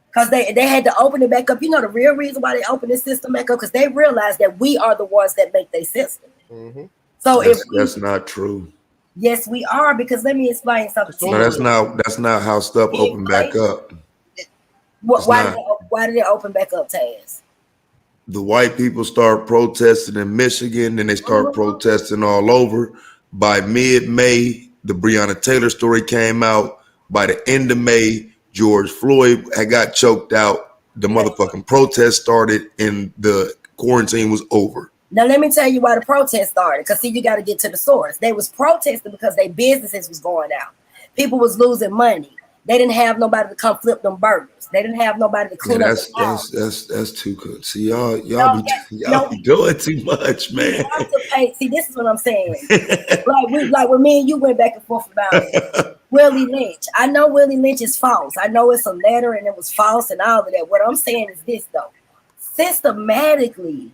because they had to open it back up. You know the real reason why they opened this system back up? Because they realized that we are the ones that make their system. Mm-hmm. So that's not true. Yes, we are, because let me explain something to you. No, that's not how stuff opened back up. Why did it open back up, Taz? The white people start protesting in Michigan, then they start protesting all over. By mid-May, the Breonna Taylor story came out. by the end of May, George Floyd had got choked out. The motherfucking protest started and the quarantine was over. Now, let me tell you why the protest started. Because, see, you got to get to the source. They was protesting because their businesses was going out. People was losing money. They didn't have nobody to come flip them burgers. They didn't have nobody to clean up the house. That's too good. See, y'all be doing too much, man. You have to pay. See, this is what I'm saying. like when me and you went back and forth about Willie Lynch. I know Willie Lynch is false. I know it's a letter and it was false and all of that. What I'm saying is this, though. Systematically,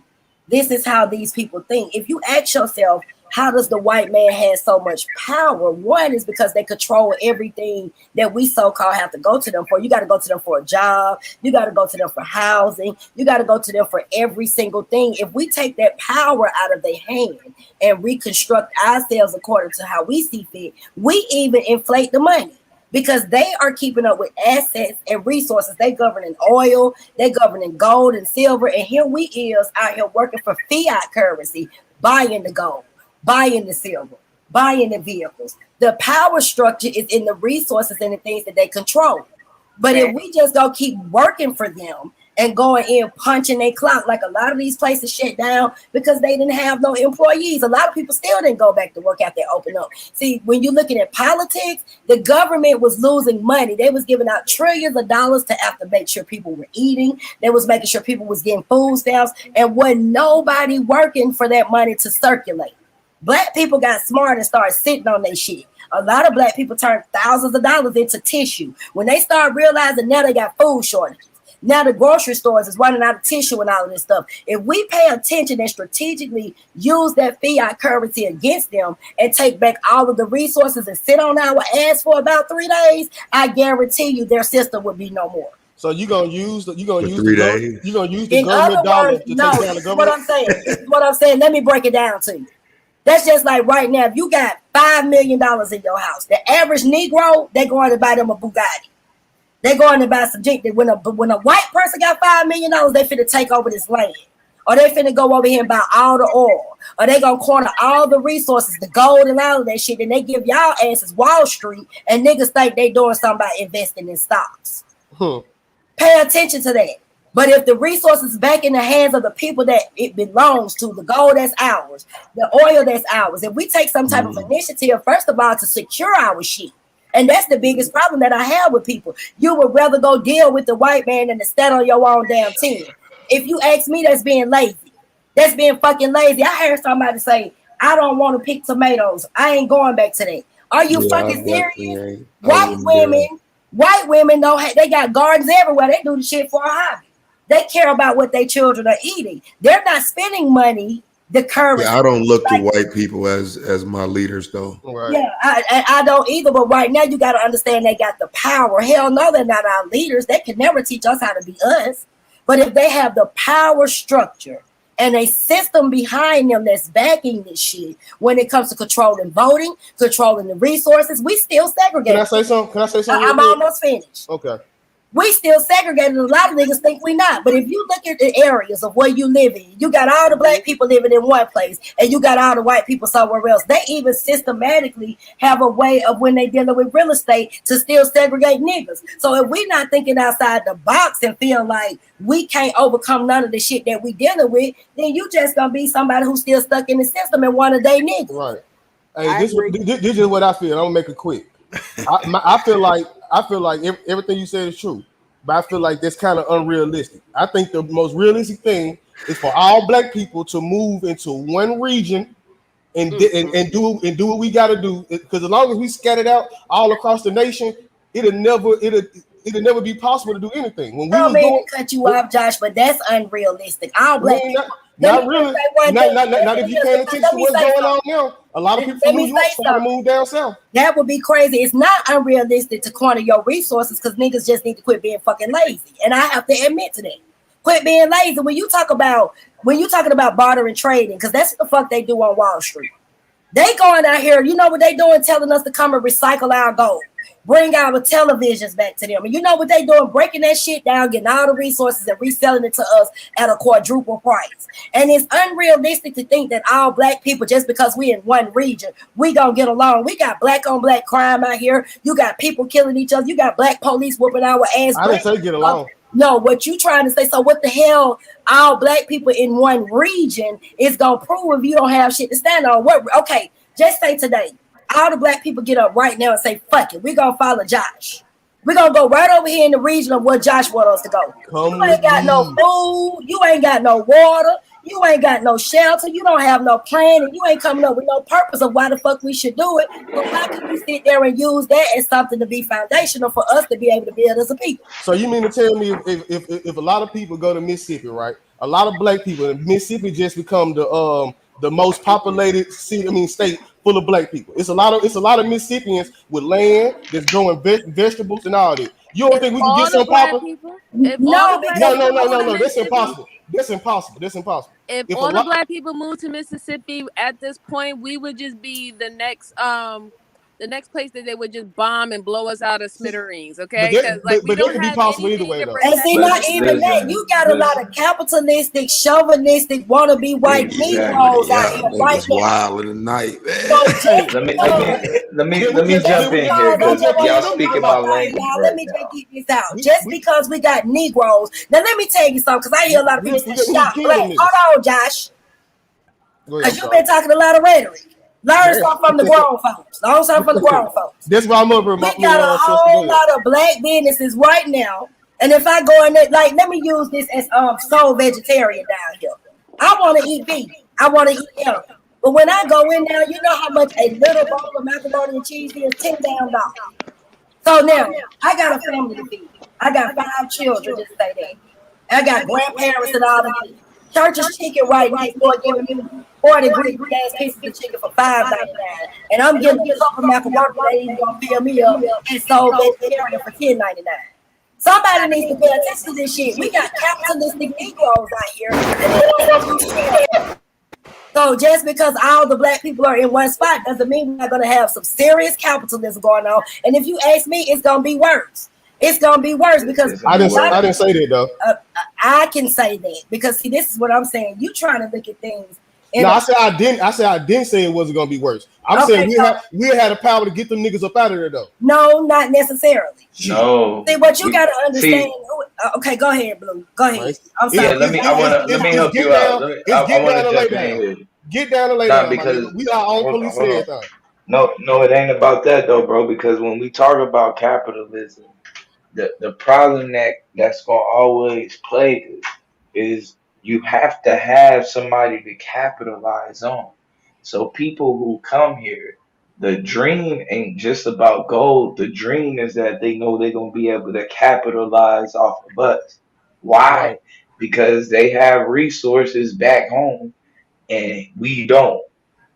this is how these people think. If you ask yourself, how does the white man have so much power? One is because they control everything that we so-called have to go to them for. You got to go to them for a job. You got to go to them for housing. You got to go to them for every single thing. If we take that power out of their hand and reconstruct ourselves according to how we see fit, we even inflate the money. Because they are keeping up with assets and resources. They governing oil, they governing gold and silver. And here we is out here working for fiat currency, buying the gold, buying the silver, buying the vehicles. The power structure is in the resources and the things that they control. But if we just go keep working for them and going in punching their clock, like a lot of these places shut down because they didn't have no employees. A lot of people still didn't go back to work after they opened up. See, when you're looking at politics, the government was losing money. They was giving out trillions of dollars to have to make sure people were eating. They was making sure people was getting food stamps, and wasn't nobody working for that money to circulate. Black people got smart and started sitting on their shit. A lot of black people turned thousands of dollars into tissue. When they start realizing now they got food shortages. Now the grocery stores is running out of tissue and all of this stuff. If we pay attention and strategically use that fiat currency against them and take back all of the resources and sit on our ass for about 3 days, I guarantee you their system would be no more. So you're gonna use the 3 days. You're gonna use the government dollar to take down the government. What I'm saying. This is what I'm saying. Let me break it down to you. That's just like right now, if you got $5 million in your house, the average Negro, they're going to buy them a Bugatti. They're going to buy some junk. When a white person got $5 million, they finna take over this land. Or they finna go over here and buy all the oil. Or they gonna corner all the resources, the gold and all of that shit. And they give y'all asses Wall Street and niggas think they doing something by investing in stocks. Pay attention to that. But if the resources back in the hands of the people that it belongs to, the gold that's ours, the oil that's ours, if we take some type of initiative, first of all, to secure our shit. And that's the biggest problem that I have with people. You would rather go deal with the white man than to stand on your own damn team. If you ask me, that's being lazy. That's being fucking lazy. I heard somebody say, I don't want to pick tomatoes. I ain't going back to that. Are you fucking serious? White women they got gardens everywhere. They do the shit for a hobby. They care about what their children are eating. They're not spending money. The currency. Yeah, I don't look to white people as my leaders, though. Right. Yeah, I don't either. But right now, you got to understand they got the power. Hell no, they're not our leaders. They can never teach us how to be us. But if they have the power structure and a system behind them that's backing this shit, when it comes to controlling voting, controlling the resources, we still segregate. Can I say something? I'm almost finished. Okay. We still segregated. A lot of niggas think we not. But if you look at the areas of where you live in, you got all the black people living in one place and you got all the white people somewhere else. They even systematically have a way of when they dealing with real estate to still segregate niggas. So if we not thinking outside the box and feel like we can't overcome none of the shit that we dealing with, then you just gonna be somebody who's still stuck in the system and one of they niggas. Right. Hey, this is what I feel. I'm gonna make it quick. I feel like everything you said is true, but I feel like that's kind of unrealistic. I think the most realistic thing is for all black people to move into one region and do what we got to do. Because as long as we scattered out all across the nation, it'll never be possible to do anything. When we don't mean to cut you off, Josh, but that's unrealistic. All black people. Not really. Not if you paying attention to what's going on now. A lot of people from New York trying to move down south. That would be crazy. It's not unrealistic to corner your resources because niggas just need to quit being fucking lazy. And I have to admit to that. Quit being lazy. When you talking about barter and trading, because that's what the fuck they do on Wall Street. They going out here, you know what they doing, telling us to come and recycle our gold. Bring our televisions back to them. And you know what they doing? Breaking that shit down, getting all the resources and reselling it to us at a quadruple price. And it's unrealistic to think that all black people, just because we in one region, we gonna get along. We got black on black crime out here. You got people killing each other. You got black police whooping our ass. I didn't say get along. No, what you trying to say? So what the hell? All black people in one region is gonna prove if you don't have shit to stand on. What? Okay, just say today. All the black people get up right now and say, fuck it, we're gonna follow Josh. We're gonna go right over here in the region of where Josh wants us to go. You ain't got no food, you ain't got no water, you ain't got no shelter, you don't have no plan, and you ain't coming up with no purpose of why the fuck we should do it. But how can you sit there and use that as something to be foundational for us to be able to build as a people? So you mean to tell me if a lot of people go to Mississippi, right? A lot of black people, and Mississippi just become the most populated state full of black people. It's a lot of Mississippians with land that's growing vegetables and all that. You don't think we can get some popping? No. That's impossible. That's impossible. If all the black people moved to Mississippi at this point, we would just be the next place that they would just bomb and blow us out of smithereens, okay? But that could be possible either way, though. And see, not even that. You got a lot of capitalistic, chauvinistic, wannabe white Negroes out here right now. Wild in the night, man. Let me jump in here because y'all speaking my language. Let me just get this out. Just because we got Negroes. Now, let me tell you something, because I hear a lot of people say, stop black. Hold on, Josh. Because you've been talking a lot of rhetoric. Learn something from the grown folks. Learn something from the grown folks. That's why I'm over. We got a whole lot of black businesses right now. And if I go in there, like, let me use this as soul vegetarian down here. I want to eat beef. I want to eat elk. But when I go in there, you know how much a little bowl of macaroni and cheese is? $10 down. So now I got a family to feed. I got 5 children, just say that. I got grandparents and all that. Church's chicken right next door giving me 40 green ass pieces of chicken for $5.99. And I'm getting a couple macaroni that ain't gonna fill me up and sold vegetarian for $10.99. Somebody needs to pay attention to this shit. We got capitalistic Negroes out here. So just because all the black people are in one spot doesn't mean we're not gonna have some serious capitalism going on. And if you ask me, it's gonna be worse. It's gonna be worse because I didn't say that though. I can say that because see, this is what I'm saying. You trying to look at things. No, I said I didn't say it wasn't gonna be worse. I'm saying we had the power to get them niggas up out of there though. No, not necessarily. No. See what you gotta understand. Okay, go ahead, Blue. Go ahead. I'm sorry. Let me help you out. I want to jump in here. Get down and lay down because we our own police and everything. No, it ain't about that though, bro. Because when we talk about capitalism, the problem that's gonna always plague us is you have to have somebody to capitalize on. So people who come here, the dream ain't just about gold. The dream is that they know they're gonna be able to capitalize off of us. Why? Right. Because they have resources back home and we don't.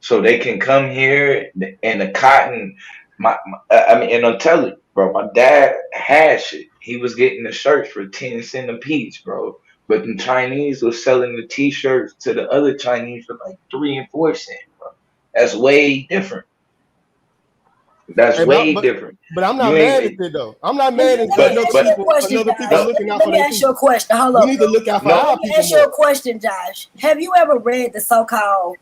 So they can come here and the cotton. And I'll tell you, bro. My dad had shit. He was getting the shirts for 10 cents a piece, bro. But the Chinese was selling the T-shirts to the other Chinese for like 3 and 4 cents, bro. That's way different. That's way different. But I'm not mad at it though. I'm not mad at other people looking out for their people. Let me ask you a question. Hold on. We need to look out for our people. Let me ask you a question, Josh. Have you ever read the so-called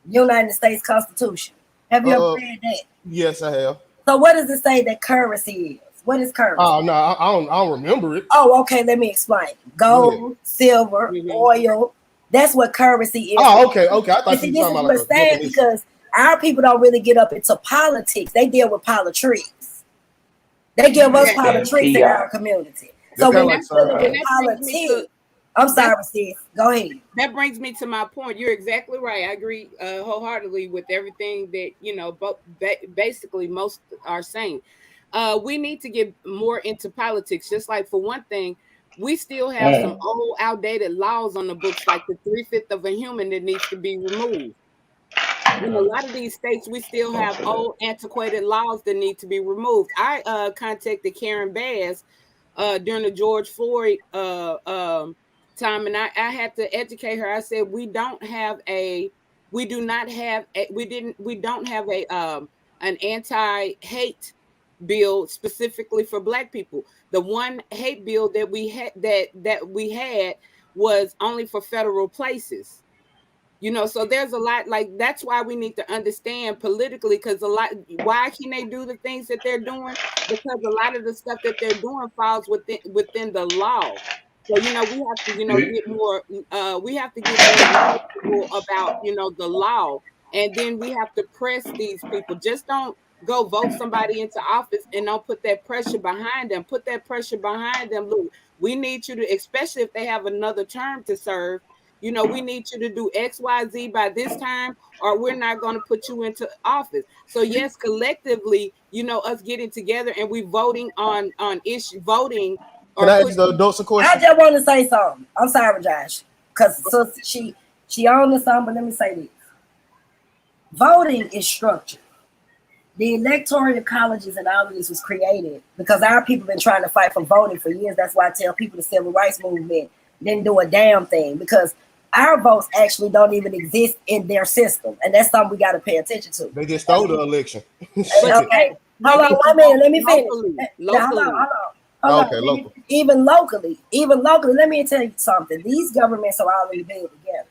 United States Constitution? Have you ever read that? Yes, I have. So what does it say that currency is? What is currency? Oh no, I don't remember it. Oh, okay. Let me explain. Gold, silver, oil. That's what currency is. Oh, okay. I thought you were talking about because our people don't really get up into politics. They deal with politics. They give us politics in our community. So when we're dealing with politics, I'm sorry, sis. Go ahead. That brings me to my point. You're exactly right. I agree wholeheartedly with everything that basically most are saying. We need to get more into politics. Just like for one thing, we still have some old, outdated laws on the books, like the 3/5 of a human that needs to be removed. In a lot of these states, we still have old, antiquated laws that need to be removed. I contacted Karen Bass during the George Floyd time, and I had to educate her. I said, we don't have a We do not have we don't have an anti-hate bill specifically for Black people. The one hate bill that we had was only for federal places. You know, so there's a lot, like, that's why we need to understand politically, because why can they do the things that they're doing? Because a lot of the stuff that they're doing falls within the law. So, you know, we have to, get more knowledgeable about, the law. And then we have to press these people. Just don't go vote somebody into office and don't put that pressure behind them. Put that pressure behind them. Look, we need you to, especially if they have another term to serve, we need you to do X, Y, Z by this time, or we're not going to put you into office. So yes, collectively, us getting together and we voting on issue, voting. Can I ask the adults a question? I just want to say something. I'm sorry, Josh, because so she on the something, but let me say this. Voting is structured. The electoral colleges and all of this was created because our people been trying to fight for voting for years. That's why I tell people the civil rights movement didn't do a damn thing, because our votes actually don't even exist in their system, and that's something we got to pay attention to. They just stole the election. Okay, hold on 1 minute. Let me finish. Hold on. Okay, local. Even locally, let me tell you something. These governments are all in the bed together.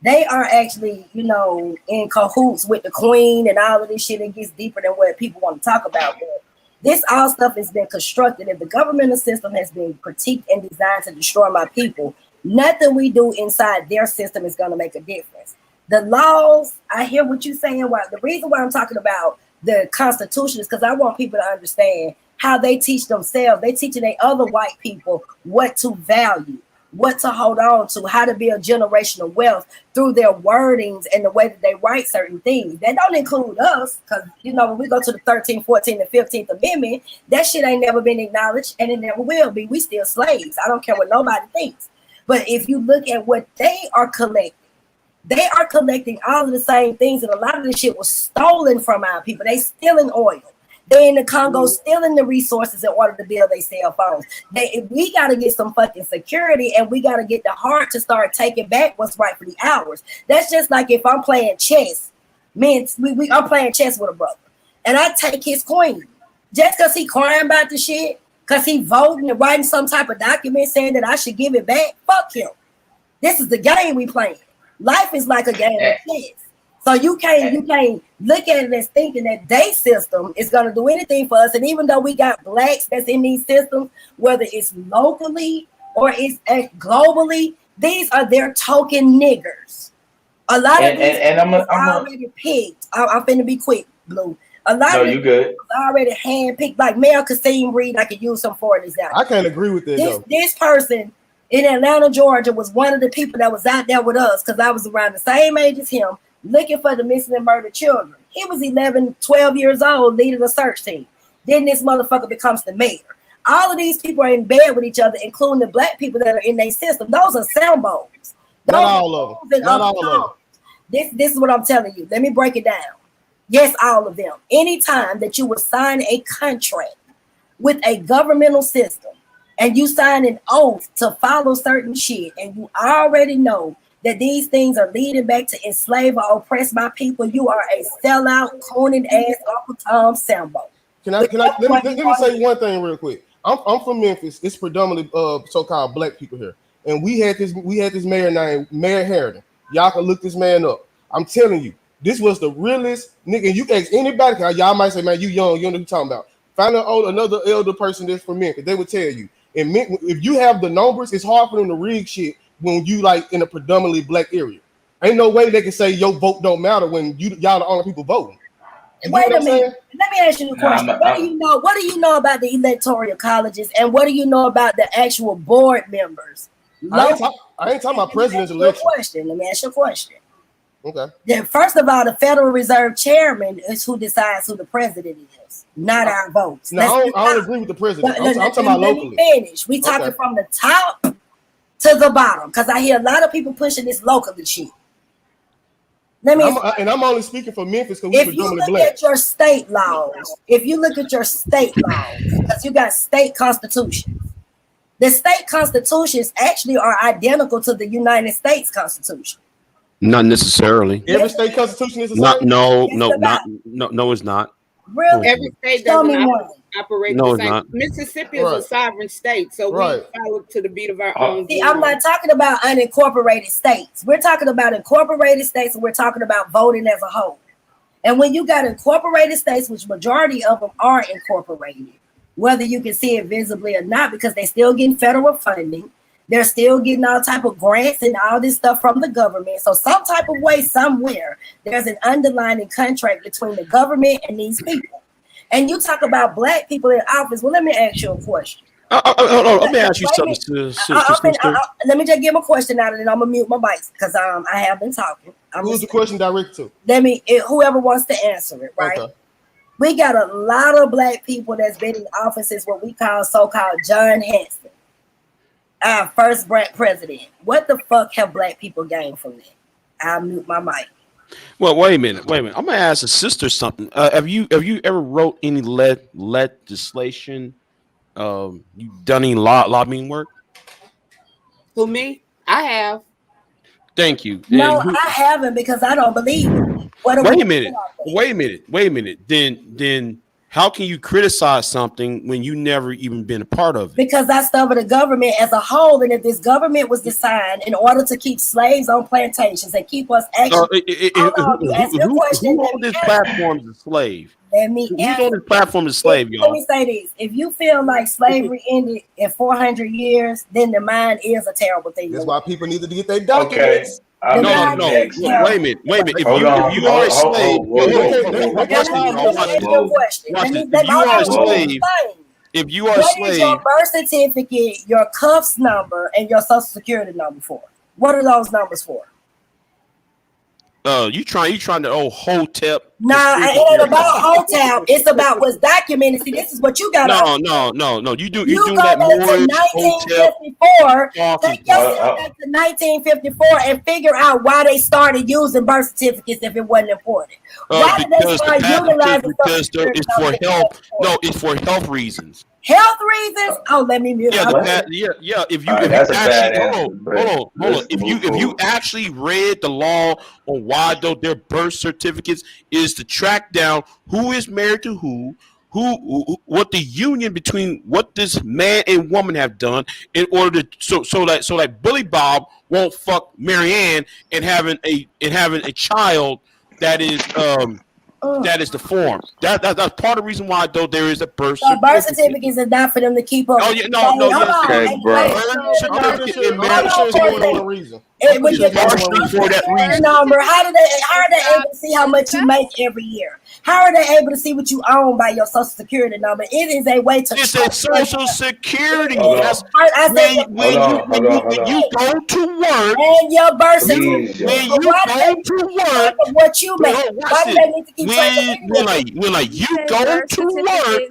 They are actually, in cahoots with the queen and all of this shit. It gets deeper than what people want to talk about. But this all stuff has been constructed. If the governmental system has been critiqued and designed to destroy my people, nothing we do inside their system is going to make a difference. The laws, I hear what you're saying. The reason why I'm talking about the Constitution is because I want people to understand how they teach themselves. They teaching their other white people what to value, what to hold on to, how to build generational wealth through their wordings and the way that they write certain things. That don't include us, because, when we go to the 13th, 14th, and 15th Amendment, that shit ain't never been acknowledged, and it never will be. We still slaves. I don't care what nobody thinks. But if you look at what they are collecting all of the same things, and a lot of the shit was stolen from our people. They stealing oil. They in the Congo stealing the resources in order to build their cell phones. We got to get some fucking security, and we got to get the heart to start taking back what's rightfully ours. That's just like if I'm playing chess. Man, I'm playing chess with a brother, and I take his queen. Just because he crying about the shit, because he voting and writing some type of document saying that I should give it back, fuck him. This is the game we playing. Life is like a game of chess. So you can't look at it as thinking that their system is going to do anything for us. And even though we got blacks that's in these systems, whether it's locally or it's globally, these are their token niggers. A lot of these I'm already picked. I'm finna be quick, Blue. A lot of these good. Already handpicked. Like Mel Kasim Reed, I could use some for this out. I can't agree with that. This person in Atlanta, Georgia, was one of the people that was out there with us, because I was around the same age as him, looking for the missing and murdered children. He was 11, 12 years old, leading a search team. Then this motherfucker becomes the mayor. All of these people are in bed with each other, including the black people that are in their system. Those are sound bowls. Not all of them. Not all of them. This is what I'm telling you. Let me break it down. Yes, all of them. Anytime that you would sign a contract with a governmental system and you sign an oath to follow certain shit, and you already know that these things are leading back to enslave or oppress my people, you are a sellout, cooning ass Uncle Tom Sambo. Let me say one thing real quick. I'm from Memphis. It's predominantly so-called black people here, and we had this mayor named Mayor Harrington. Y'all can look this man up. I'm telling you, this was the realest nigga. And you can ask anybody. Y'all might say, man, you young, you know what you're talking about. Find another elder person that's from Memphis. They would tell you. And if you have the numbers, it's hard for them to rig shit when you like in a predominantly black area. Ain't no way they can say your vote don't matter when y'all the only people voting. Wait a minute. Let me ask you a question. What do you know about the electoral colleges, and what do you know about the actual board members? I ain't talking about president's election. Let me ask you a question. Okay. Then first of all, the Federal Reserve Chairman is who decides who the president is, not our votes. No, I don't agree with the president. I'm talking about locally. Let me finish. We talking from the top to the bottom, because I hear a lot of people pushing this locally shit. I'm only speaking for Memphis because we're predominantly black. At your state laws, if you look at your state laws, because you got state constitutions, the state constitutions actually are identical to the United States Constitution. Not necessarily. Every state constitution is the Not same. no, it's not. Really? Every state Show me doesn't one. operate No, the it's same. not. Mississippi is a sovereign state, so we follow to the beat of our own. See, I'm not talking about unincorporated states. We're talking about incorporated states, and we're talking about voting as a whole. And when you got incorporated states, which majority of them are incorporated, whether you can see it visibly or not, because they're still getting federal funding, they're still getting all type of grants and all this stuff from the government. So some type of way, somewhere, there's an underlying contract between the government and these people. And you talk about black people in office. Well, let me ask you a question. Let me ask you something, sister. Let me just give a question out, and then I'm gonna mute my mic because I have been talking. Who's the question directed to? Whoever wants to answer it, right? Okay. We got a lot of black people that's been in offices, what we call so-called John Hanson, our first black president. What the fuck have black people gained from that? I'll mute my mic. Well, wait a minute. I'm gonna ask the sister something. Have you ever wrote any legislation? You done any lobbying work? Who, me? I have. Thank you. No, I haven't, because I don't believe it. Wait a minute. Then how can you criticize something when you never even been a part of it? Because I study the government as a whole, and if this government was designed in order to keep slaves on plantations and keep us actually, who on this platform is a slave? Let me answer. Who's on this platform is a slave, y'all? Let me say this: if you feel like slavery ended in 400 years, then the mind is a terrible thing. That's why people need to get their documents. No. Wait a minute. If you are a slave, if you are a slave, what is your birth certificate, your cuffs number, and your social security number for? What are those numbers for? You trying to hotep? Nah, it ain't about hotep. It's about what's documented. See, this is what you got. No. You doing that more 1954. Take yourself back to 1954 and figure out why they started using birth certificates if it wasn't important. Why did they start utilizing? Because it's for health. No, it's for health reasons. Health reasons? Oh, let me mute. Yeah. If you actually read the law on why their birth certificates is to track down who is married to who, what the union between what this man and woman have done in order to so that Billy Bob won't fuck Marianne and having a child that is that is the form. That's part of the reason why there is a birth certificate. Birth certificates are not for them to keep up. Oh yeah, birth certificate and marriage certificate. With your number, how are they able to see how much you make every year? How are they able to see what you own by your social security number? It is a way to. It's a social security. When you go to work and your birth certificate. When you go to work, what you make? Why do they need to keep when you go to work?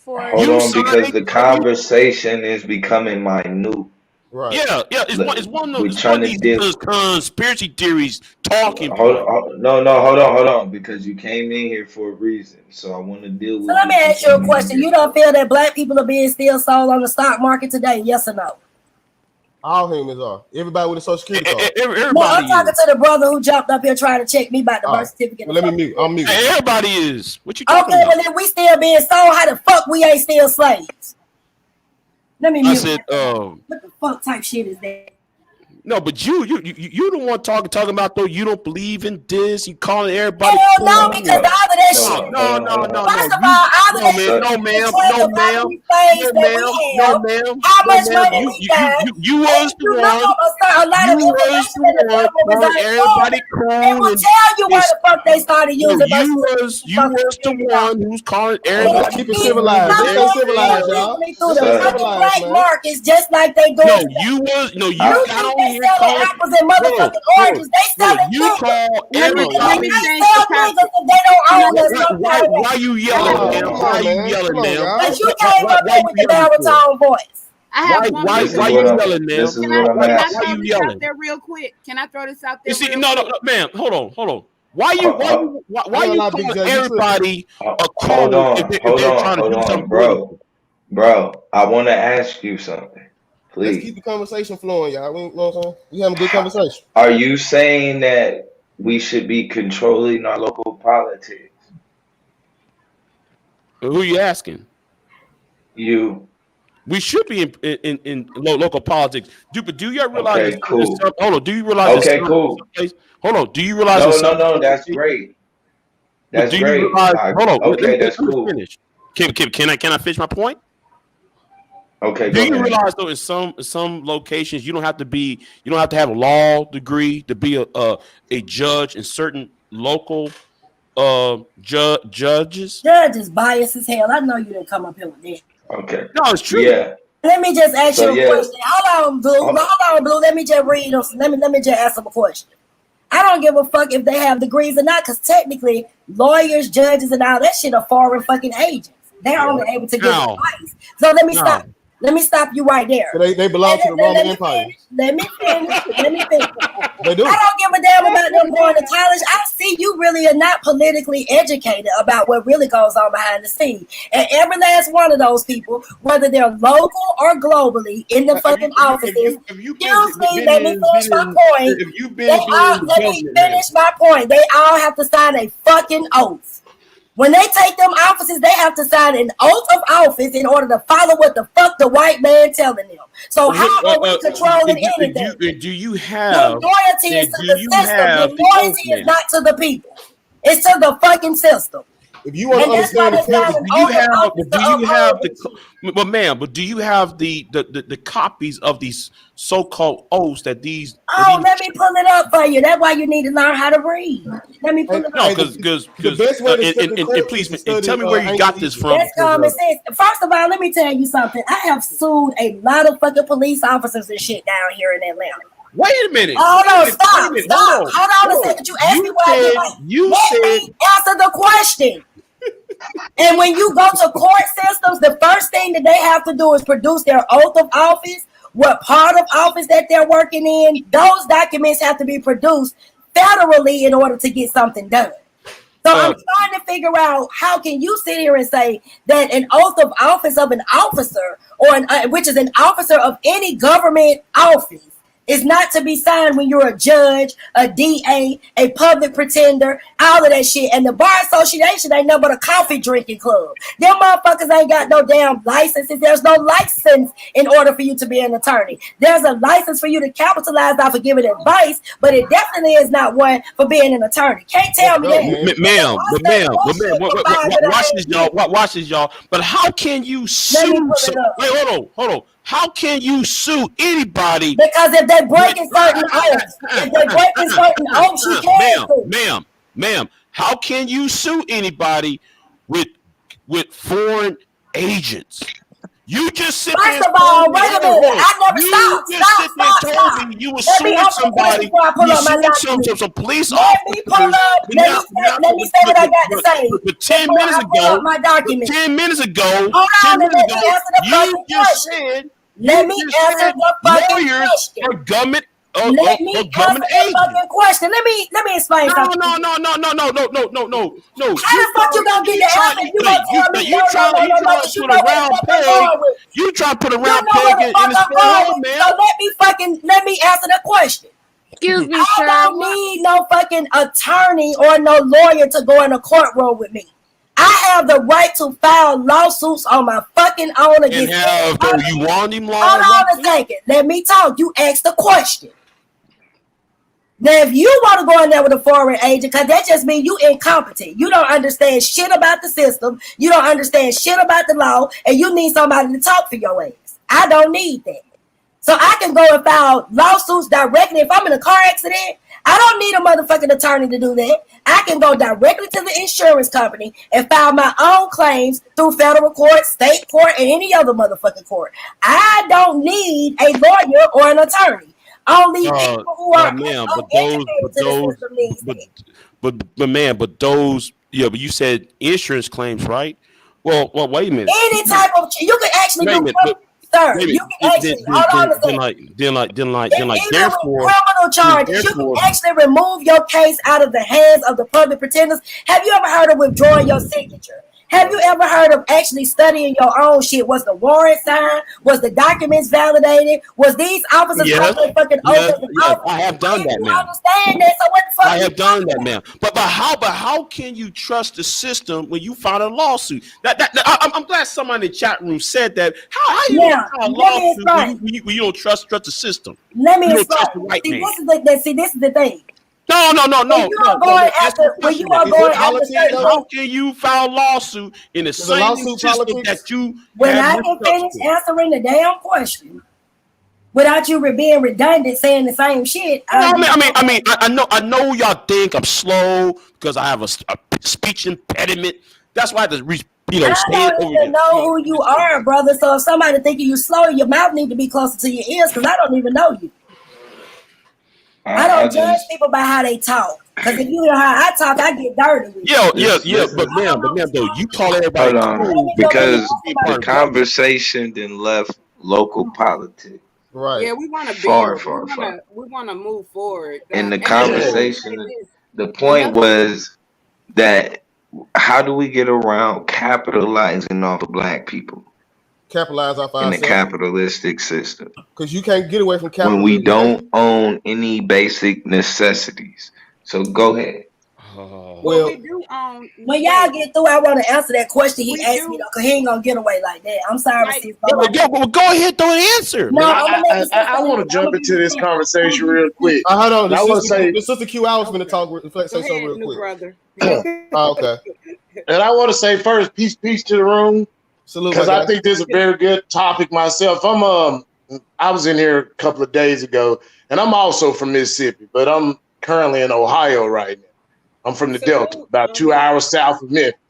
Hold on, because the conversation is becoming minute. Right. Yeah. It's one of these conspiracy theories talking. Hold on, because you came in here for a reason, so I want to deal with. So let me ask you a question: you don't feel that black people are being still sold on the stock market today? Yes or no? All humans are. Everybody with a social security card. No, I'm talking to the brother who jumped up here trying to check me about the birth certificate. Well, let me mute. I'm muting. Everybody is. What you talking about? Okay, well then we still being sold. How the fuck we ain't still slaves? Let me mute. What the fuck type shit is that? No, but you the one talking about though you don't believe in this. You calling everybody. Hell no, because all of that shit. No. First of all, all of that shit. No, ma'am. How much money we got? You was the one. A lot of information that the government was everybody cool. They will tell you why the fuck they started using. You was the one who's calling everybody. Keep it civilized. They stay civilized, y'all. Black markets just like they do. You got on here selling apples and motherfucking oranges. They selling you call everybody. They don't own us. Why you yelling, man? Why you yelling, man? Because you came up here with the baritone voice. Why you yelling, man? Why you yelling? There real quick. Can I throw this out there? You see, no, ma'am. Hold on. Why you calling everybody a call if they're trying to do something, bro? I want to ask you something. Please. Let's keep the conversation flowing, y'all. You know what I'm saying? We having a good conversation. Are you saying that we should be controlling our local politics? Who you asking? You. We should be in local politics. But do you realize? Okay, cool. Hold on. Do you realize? Okay, cool. Hold on. Do you realize? No. That's great. That's great. You realize? Hold on. Okay, that's cool. Finish. Can I finish my point? Okay. Do you realize though, in some locations, you don't have to have a law degree to be a judge in certain local judges. Judges biased as hell. I know you didn't come up here with that. Okay. No, it's true. Yeah. Let me just ask you a question. Hold on, Blue. Let me just read them. Let me just ask them a question. I don't give a fuck if they have degrees or not, because technically lawyers, judges, and all that shit are foreign fucking agents. They're only able to give advice. So let me stop. Let me stop you right there. They belong to the Roman Empire. Let me finish. They do. I don't give a damn about them going to college. I see you really are not politically educated about what really goes on behind the scenes. And every last one of those people, whether they're local or globally, in the fucking offices, excuse me, let me finish my point. Let me finish my point. They all have to sign a fucking oath. When they take them offices, they have to sign an oath of office in order to follow what the fuck the white man telling them. So how are we controlling anything? Do you have the loyalty is to the system? The loyalty is not to the people. It's to the fucking system. If you want to understand do you have the copies of these so-called oaths that these? Let me pull it up for you. That's why you need to learn how to read. Let me pull it up. No, because please tell me where you got this from. That's common sense. First of all, let me tell you something. I have sued a lot of fucking police officers and shit down here in Atlanta. Wait a minute. Hold on, stop. Hold on a second. You asked me why Let me answer the question. And when you go to court systems, the first thing that they have to do is produce their oath of office, what part of office that they're working in. Those documents have to be produced federally in order to get something done. So I'm trying to figure out, how can you sit here and say that an oath of office of an officer, or which is an officer of any government office, is not to be signed when you're a judge, a DA, a public pretender, all of that shit. And the Bar Association ain't nothing but a coffee drinking club. Them motherfuckers ain't got no damn licenses. There's no license in order for you to be an attorney. There's a license for you to capitalize off of giving advice, but it definitely is not one for being an attorney. Can't tell me that. Ma'am, watch this, y'all. But how can you sue? Wait, hold on. How can you sue anybody? Because if they're breaking certain oaths, you can. Ma'am, how can you sue anybody with foreign agents? You just sit there. First of all, wait a minute. I never stop. You were suing somebody. You sued some police officers. Let me say what I got to say. But 10 minutes ago, you just said. Let me answer the fucking question. Are government Let me answer the fucking question. Let me explain something. No. How the fuck you gonna get the answer? You gonna tell me you try to put a round peg in the square, man. So let me answer the question. Excuse me, sir. I don't need no fucking attorney or no lawyer to go in a courtroom with me. I have the right to file lawsuits on my fucking own against you want him long? Hold on a second. Let me talk. You asked the question. Now, if you want to go in there with a foreign agent, because that just means you incompetent. You don't understand shit about the system. You don't understand shit about the law, and you need somebody to talk for your ass. I don't need that. So I can go and file lawsuits directly. If I'm in a car accident, I don't need a motherfucking attorney to do that. I can go directly to the insurance company and file my own claims through federal court, state court, and any other motherfucking court. I don't need a lawyer or an attorney. Only people who are but those, but you said insurance claims, right? Well, wait a minute. Any type of, you can actually do. Sir, you can actually hold on therefore, criminal charges. You can actually remove your case out of the hands of the public pretenders. Have you ever heard of withdrawing your signature? Have you ever heard of actually studying your own shit? Was the warrant signed? Was the documents validated? Was these officers Yes, taking fucking yes, oaths of yes. office? I have done that, You ma'am. understand that? So what the fuck I are you have done talking that, about? ma'am. But how can you trust the system when you file a lawsuit? I'm glad somebody in the chat room said that. How you gonna Now, file a let me lawsuit explain. when you don't trust the system? Let me You don't explain. trust the white See, man. this is the thing. No. When you are going Answer the after, when question, you man. are Is it going after politics certain though? How things, can you file a lawsuit in the Is a same lawsuit system politics? that you when have I no can trust finish in? answering the damn question without you being redundant saying the same shit, I know y'all think I'm slow because I have a speech impediment. That's why I just I say it don't over even again. know who you are, brother. So if somebody thinking you slow, your mouth need to be closer to your ears because I don't even know you. I don't judge people by how they talk. Because if you hear how I talk, I get dirty with you. Yeah. But ma'am, though, you call everybody Hold on, cool because you because be the part of the government. conversation then left local politics. Right. Yeah, we want to Far, build. far, far. We want to move forward. And the And let me say conversation, this. the point Another thing. was that how do we get around capitalizing off of black people Capitalize off in the ourselves capitalistic system because you can't get away from when we capitalism. don't own any basic necessities? So go ahead. Well, we do own. When Wait, y'all get through, I want to answer that question he we asked me do though, because he ain't gonna get away like that. I'm sorry, like. sis. Well, go ahead, throw an answer, No, man. I'm gonna let the sister I want to I'm jump gonna into be this conversation real quick. Hold on. And I want to say, The sister Q, I was going to talk, Go say something ahead, real new quick. brother. Oh, okay. and I want to say first, peace to the room, Salute, because my I guy. think this is a very good topic myself. I was in here a couple of days ago, and I'm also from Mississippi, but I'm currently in Ohio right now. I'm from the Delta, Salute. about 2 hours south of Memphis.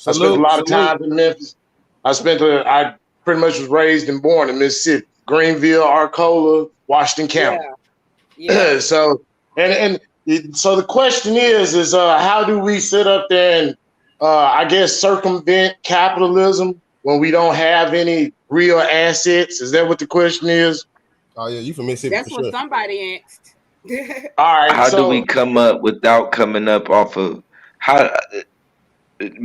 I spent a lot of time in Memphis. I pretty much was raised and born in Mississippi, Greenville, Arcola, Washington County. Yeah. So so the question is how do we sit up there and I guess circumvent capitalism when we don't have any real assets? Is that what the question is? Oh yeah, you from Mississippi That's for what sure. somebody asked. All right. How do we So come up without coming up off of how?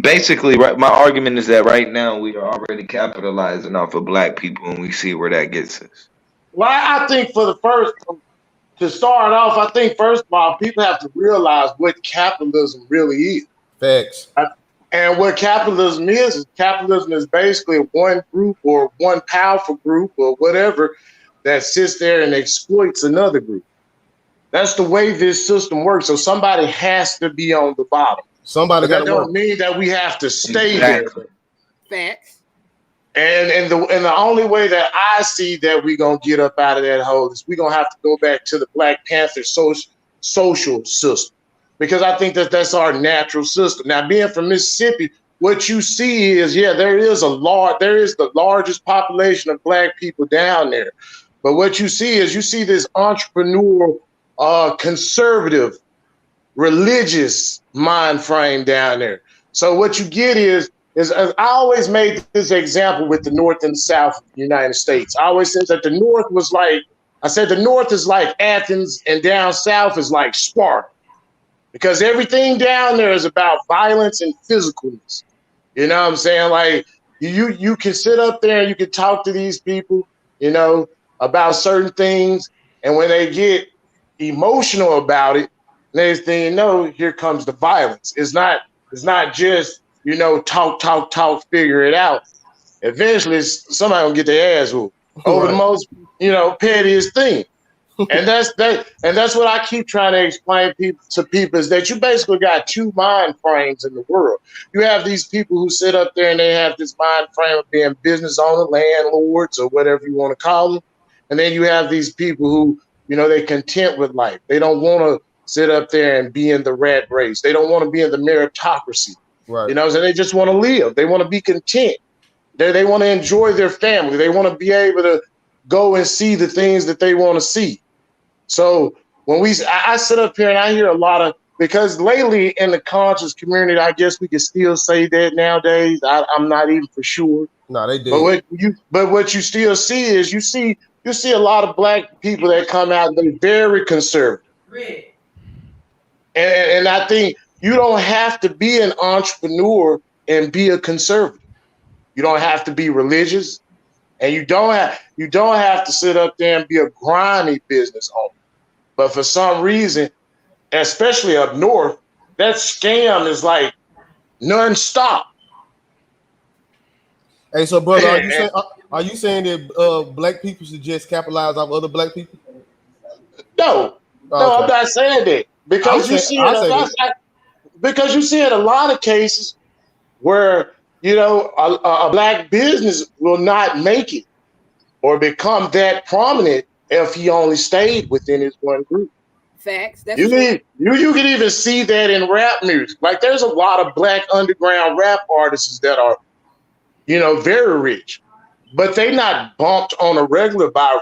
Basically, right. My argument is that right now we are already capitalizing off of black people, and we see where that gets us. well, I think to start off, I think first of all, people have to realize what capitalism really is. Facts. And what capitalism is basically one group or one powerful group or whatever that sits there and exploits another group. That's the way this system works. So somebody has to be on the bottom. Somebody got That to work. don't mean that we have to stay Exactly. there. Facts. And the only way that I see that we're gonna get up out of that hole is we're gonna have to go back to the Black Panther social system, because I think that's our natural system. Now, being from Mississippi, what you see is there is the largest population of black people down there, but what you see is this entrepreneurial, conservative, religious mind frame down there. So what you get is I always made this example with the North and the South of the United States. I always said that the North is like Athens and down South is like Sparta, because everything down there is about violence and physicalness. You know what I'm saying? Like you can sit up there and you can talk to these people, about certain things, and when they get emotional about it, next thing you know, here comes the violence. It's not just, talk, figure it out. Eventually somebody will get their ass whooped over the most, pettiest thing. And that's what I keep trying to explain to people is that you basically got two mind frames in the world. You have these people who sit up there and they have this mind frame of being business owner, landlords, or whatever you want to call them. And then you have these people who, they're content with life. They don't want to sit up there and be in the rat race. They don't want to be in the meritocracy. Right. So they just want to live. They want to be content. They want to enjoy their family. They want to be able to go and see the things that they want to see. So when I sit up here and I hear a lot of, because lately in the conscious community, I guess we can still say that nowadays. I'm not even for sure. No, they did. But what you still see is you see a lot of black people that come out and they're very conservative. And I think you don't have to be an entrepreneur and be a conservative. You don't have to be religious, and you don't have to sit up there and be a grimy business owner. But for some reason, especially up north, that scam is like non-stop. Hey, so brother, are you saying that black people should just capitalize off other black people? No, Okay. I'm not saying that because you see it. Because you see in a lot of cases where a black business will not make it or become that prominent if he only stayed within his one group. Facts. That's you true. you can even see that in rap music. Like there's a lot of black underground rap artists that are, very rich, but they not bumped on a regular by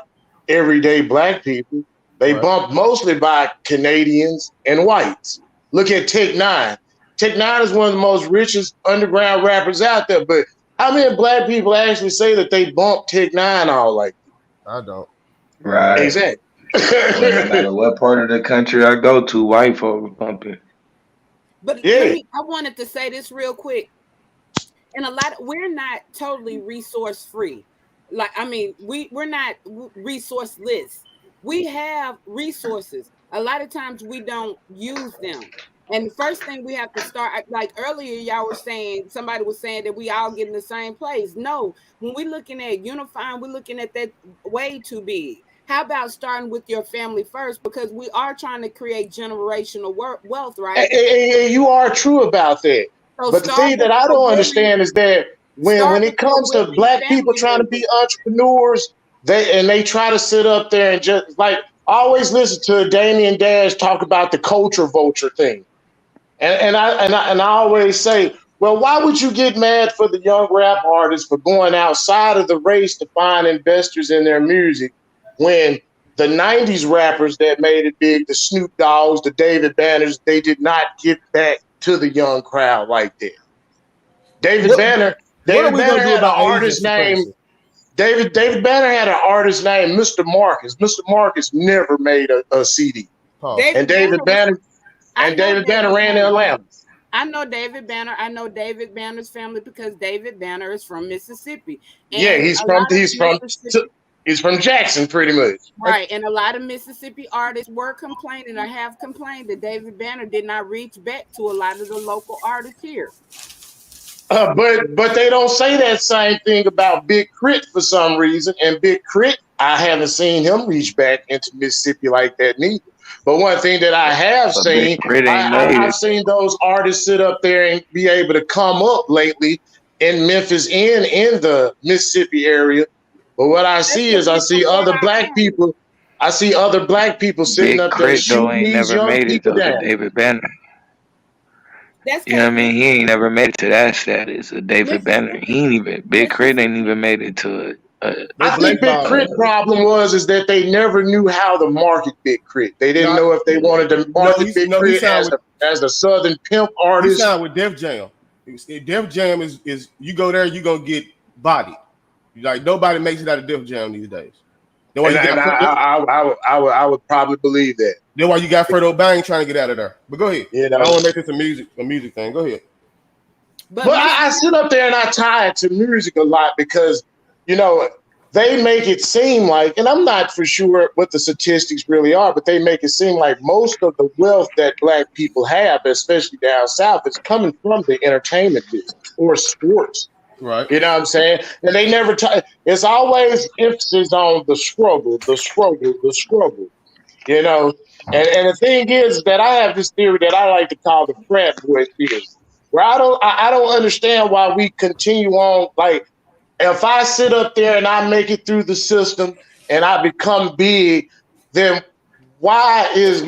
everyday black people. They bumped mostly by Canadians and whites. Look at Tech Nine. Tech Nine is one of the most richest underground rappers out there, but how many black people actually say that they bumped Tech Nine all like that? I don't. Right. Exactly. No matter what part of the country I go to, white folks bumping. But I wanted to say this real quick. And we're not totally resource free. Like, I mean, we're not resourceless. We have resources. A lot of times we don't use them. And the first thing we have to start, like earlier, y'all were saying, somebody was saying that we all get in the same place. No, when we're looking at unifying, we're looking at that way too big. How about starting with your family first? Because we are trying to create generational wealth, right? And you are true about that. So but the thing that I don't understand is that when it comes to black people trying to be entrepreneurs, they try to sit up there and just like always listen to Damian Dash talk about the culture vulture thing. And I always say, well, why would you get mad for the young rap artists for going outside of the race to find investors in their music when the 90s rappers that made it big, the Snoop Dogg's, the David Banners, they did not get back to the young crowd like that. David Banner had an artist named David Banner had an artist named Mr. Marcus. Mr. Marcus never made a CD. And David Banner ran in Atlanta. I know David Banner. I know David Banner's family because David Banner is from Mississippi. And yeah, he's from Jackson, pretty much. Right, and a lot of Mississippi artists were complaining or have complained that David Banner did not reach back to a lot of the local artists here. But they don't say that same thing about Big Crit for some reason. And Big Crit, I haven't seen him reach back into Mississippi like that neither. But one thing that I have seen, I've seen those artists sit up there and be able to come up lately in Memphis and in the Mississippi area. But what I see is I see other black people sitting up there shooting these young people down. David Banner. You know what I mean? He ain't never made it to that status of David Banner. He ain't even Big Crit ain't even made it to it. I think Big Crit problem was that they never knew how to market Big Crit. They didn't know if they wanted to market Big Crit as a Southern pimp artist. He signed with Def Jam. Def Jam is you go there, you're gonna get bodied. Like nobody makes it out of Def Jam these days. I would probably believe that. That's why you got Fredo Bang trying to get out of there. But go ahead. I don't want to make this a music thing. Go ahead. But I sit up there and I tie it to music a lot because, they make it seem like, and I'm not for sure what the statistics really are, but they make it seem like most of the wealth that black people have, especially down south, is coming from the entertainment business or sports. Right. You know what I'm saying? And they never it's always emphasis on the struggle. And the thing is that I have this theory that I like to call the frat boy theory, where I don't understand why we continue on. Like, if I sit up there and I make it through the system and I become big, then why would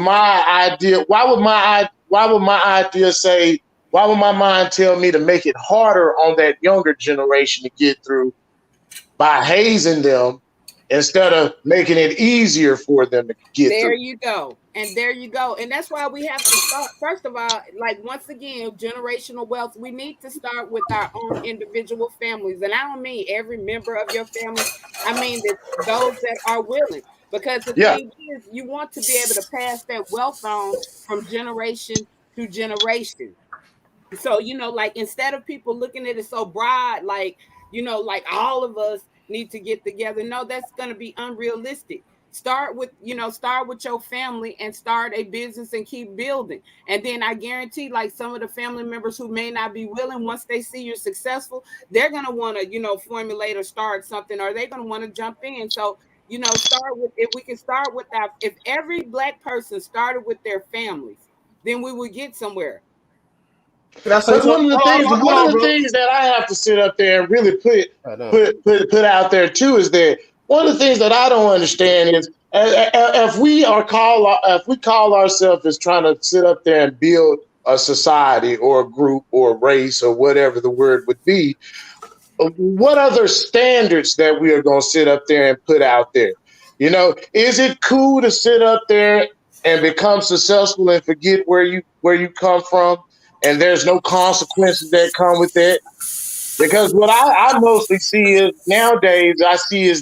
my mind tell me to make it harder on that younger generation to get through by hazing them instead of making it easier for them to get through? There you go. And that's why we have to start, first of all, like once again, generational wealth. We need to start with our own individual families. And I don't mean every member of your family. I mean those that are willing. Because the thing is, you want to be able to pass that wealth on from generation to generation. So, like instead of people looking at it so broad, like, like all of us need to get together. No, that's going to be unrealistic. Start with your family and start a business and keep building. And then I guarantee, like, some of the family members who may not be willing, once they see you're successful, they're going to want to, formulate or start something, or they're going to want to jump in. So, start with, if we can start with that, if every Black person started with their families, then we would get somewhere. But one of the things that I have to sit up there and really put out there too is that one of the things that I don't understand is if we call ourselves as trying to sit up there and build a society or a group or a race or whatever the word would be, what other standards that we are going to sit up there and put out there? Is it cool to sit up there and become successful and forget where you come from, and there's no consequences that come with that? Because what I mostly see is nowadays,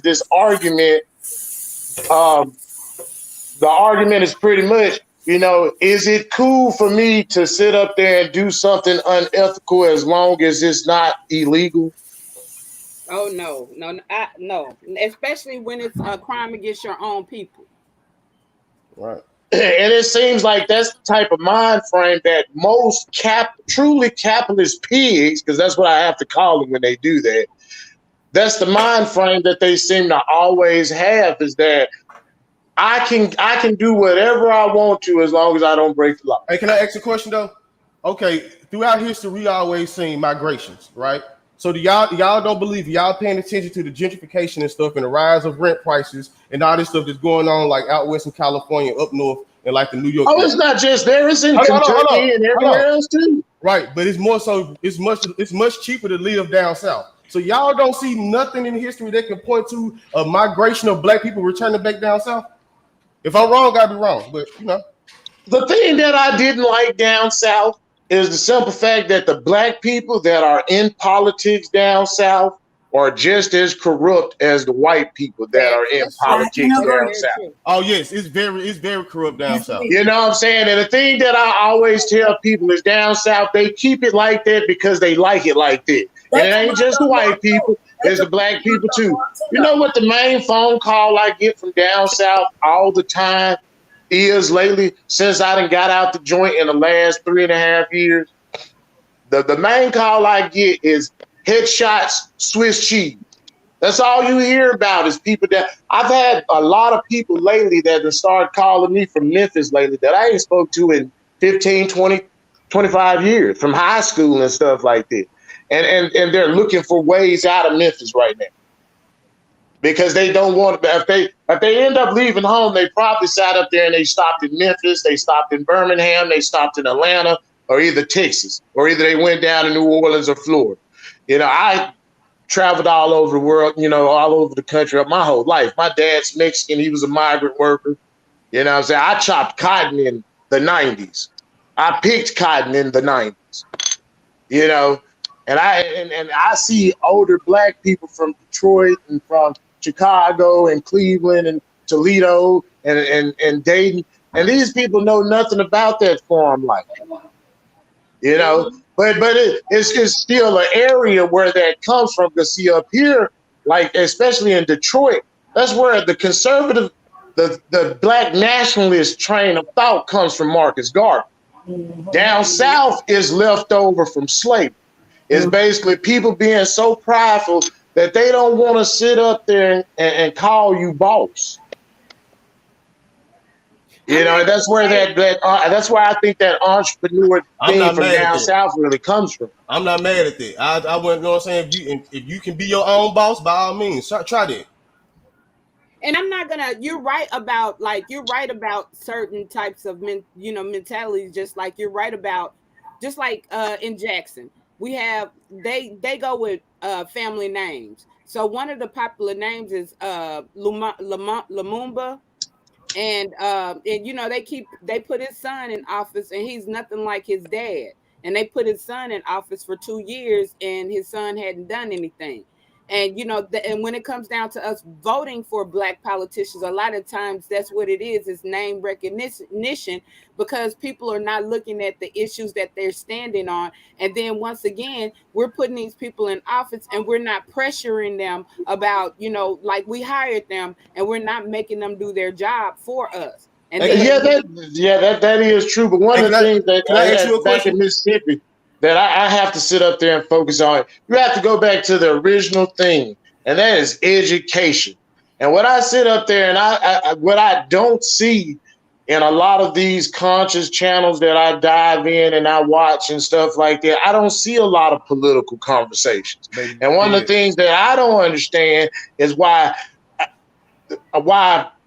this argument. The argument is pretty much, is it cool for me to sit up there and do something unethical as long as it's not illegal? Oh no, no, especially when it's a crime against your own people. Right. And it seems like that's the type of mind frame that most truly capitalist pigs, because that's what I have to call them when they do that. That's the mind frame that they seem to always have, is that I can do whatever I want to as long as I don't break the law. Hey, can I ask a question though? Okay, throughout history, we always seen migrations, right? So do y'all don't believe, y'all paying attention to the gentrification and stuff and the rise of rent prices and all this stuff that's going on, like out west in California, up north, and like the New York. Oh, it's not just there; it's in Kentucky and everywhere else too. Right, but it's more so. It's much cheaper to live down south. So y'all don't see nothing in history that can point to a migration of Black people returning back down south. If I'm wrong, I'll be wrong. But the thing that I didn't like down south is the simple fact that the Black people that are in politics down south are just as corrupt as the white people that are in politics down south. Oh yes, it's very corrupt down south. You know what I'm saying? And the thing that I always tell people is down south, they keep it like that because they like it like that. And it ain't just the white people, it's the Black people too. You know what the main phone call I get from down south all the time is lately, since I done got out the joint in the last 3.5 years? The main call I get is headshots, Swiss cheese. That's all you hear about is people that I've had a lot of people lately that have started calling me from Memphis lately that I ain't spoke to in 15, 20, 25 years, from high school and stuff like that. And they're looking for ways out of Memphis right now. Because they don't want to, if they end up leaving home, they probably sat up there and they stopped in Memphis, they stopped in Birmingham, they stopped in Atlanta, or either Texas, or either they went down to New Orleans or Florida. I traveled all over the world, all over the country my whole life. My dad's Mexican, he was a migrant worker. You know what I'm saying? I chopped cotton in the 90s. I picked cotton in the 90s. And I see older Black people from Detroit and from Chicago and Cleveland and Toledo and Dayton, and these people know nothing about that farm life. But it's still an area where that comes from. Because see, up here, like especially in Detroit, that's where the conservative, the Black nationalist train of thought comes from Marcus Garvey. Down south is left over from slavery. It's basically people being so prideful that they don't want to sit up there and call you boss. That's where that's where I think that entrepreneur thing from down south really comes from. I'm not mad at that. I wouldn't know what I'm saying. If you can be your own boss, by all means, try that. And I'm not gonna. You're right about certain types of mentalities. Just like you're right about, just like in Jackson, we have they go with family names. So one of the popular names is Lumumba. And they put his son in office, and he's nothing like his dad. And they put his son in office for 2 years, and his son hadn't done anything. And and when it comes down to us voting for Black politicians, a lot of times that's what it is name recognition, because people are not looking at the issues that they're standing on. And then once again, we're putting these people in office and we're not pressuring them about, like we hired them, and we're not making them do their job for us. And then, that is true. But one of the things that can I ask you a back question? in Mississippi that I have to sit up there and focus on, you have to go back to the original thing, and that is education. And what I sit up there and what I don't see in a lot of these conscious channels that I dive in and I watch and stuff like that, I don't see a lot of political conversations. And one of the things that I don't understand is why,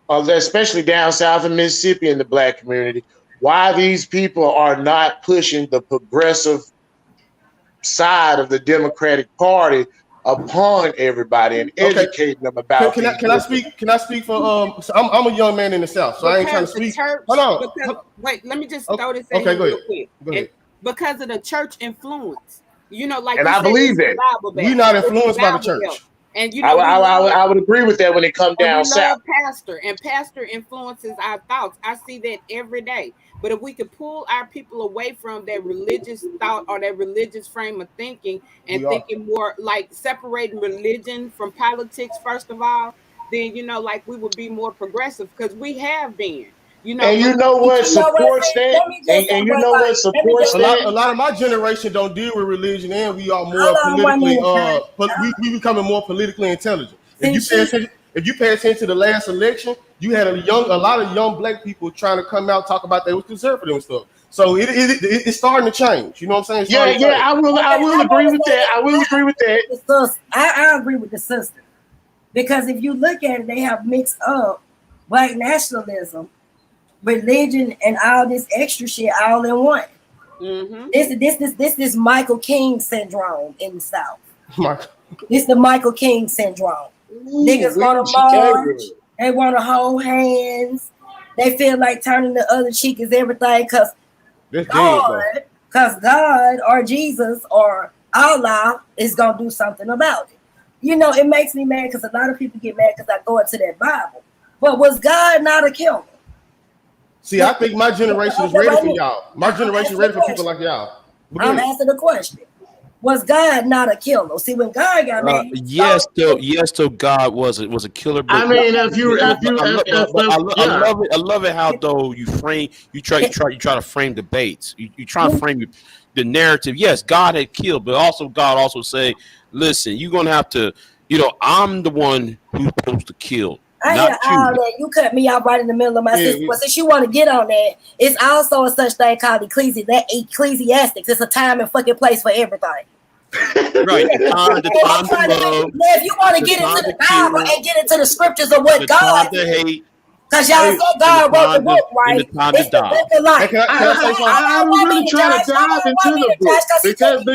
especially down south in Mississippi in the Black community, why these people are not pushing the progressive side of the Democratic Party upon everybody and educating them about. Can I speak for so I'm a young man in the South, so I ain't trying to speak. Hold on. Wait, let me just throw this in real quick. Go ahead. Because of the church influence, like, and I believe that we're not influenced by the church. And I would agree with that when it comes down south. Pastor influences our thoughts. I see that every day. But if we could pull our people away from that religious thought or that religious frame of thinking and thinking more like separating religion from politics, first of all, then like we would be more progressive, because we have been. And you know what supports that? And you know what supports that? A lot of my generation don't deal with religion, and we are more politically. We becoming more politically intelligent. If you pay attention to the last election, you had a lot of young Black people trying to come out talk about they was conservative and stuff. So it's starting to change. You know what I'm saying? I will agree with that. I will agree with that. I agree with the sister, because if you look at it, they have mixed up Black nationalism, religion, and all this extra shit all in one. Mm-hmm. This Michael King syndrome in the South. This the Michael King syndrome. Niggas want to march. They want to hold hands. They feel like turning the other cheek is everything, because God or Jesus or Allah is gonna do something about it. It makes me mad, because a lot of people get mad because I go into that Bible. But was God not a killer? See, I think my generation is ready for y'all. My generation is ready for people like y'all. I'm asking the question. Was God not a killer? See, when God got mad, yes, so God was a killer. But I mean, I love it how though you try to frame debates. You try to frame the narrative. Yes, God had killed, but God also say, listen, you're gonna have to. I'm the one who's supposed to kill. I hear all that. You cut me out right in the middle of my system. But since you want to get on that, it's also a such thing called ecclesiastics. It's a time and fucking place for everything. Right. If you want to get into the Bible and get into the scriptures of what God did, because y'all said God wrote the book, right? It's the book of life. I'm really trying to dive into the book because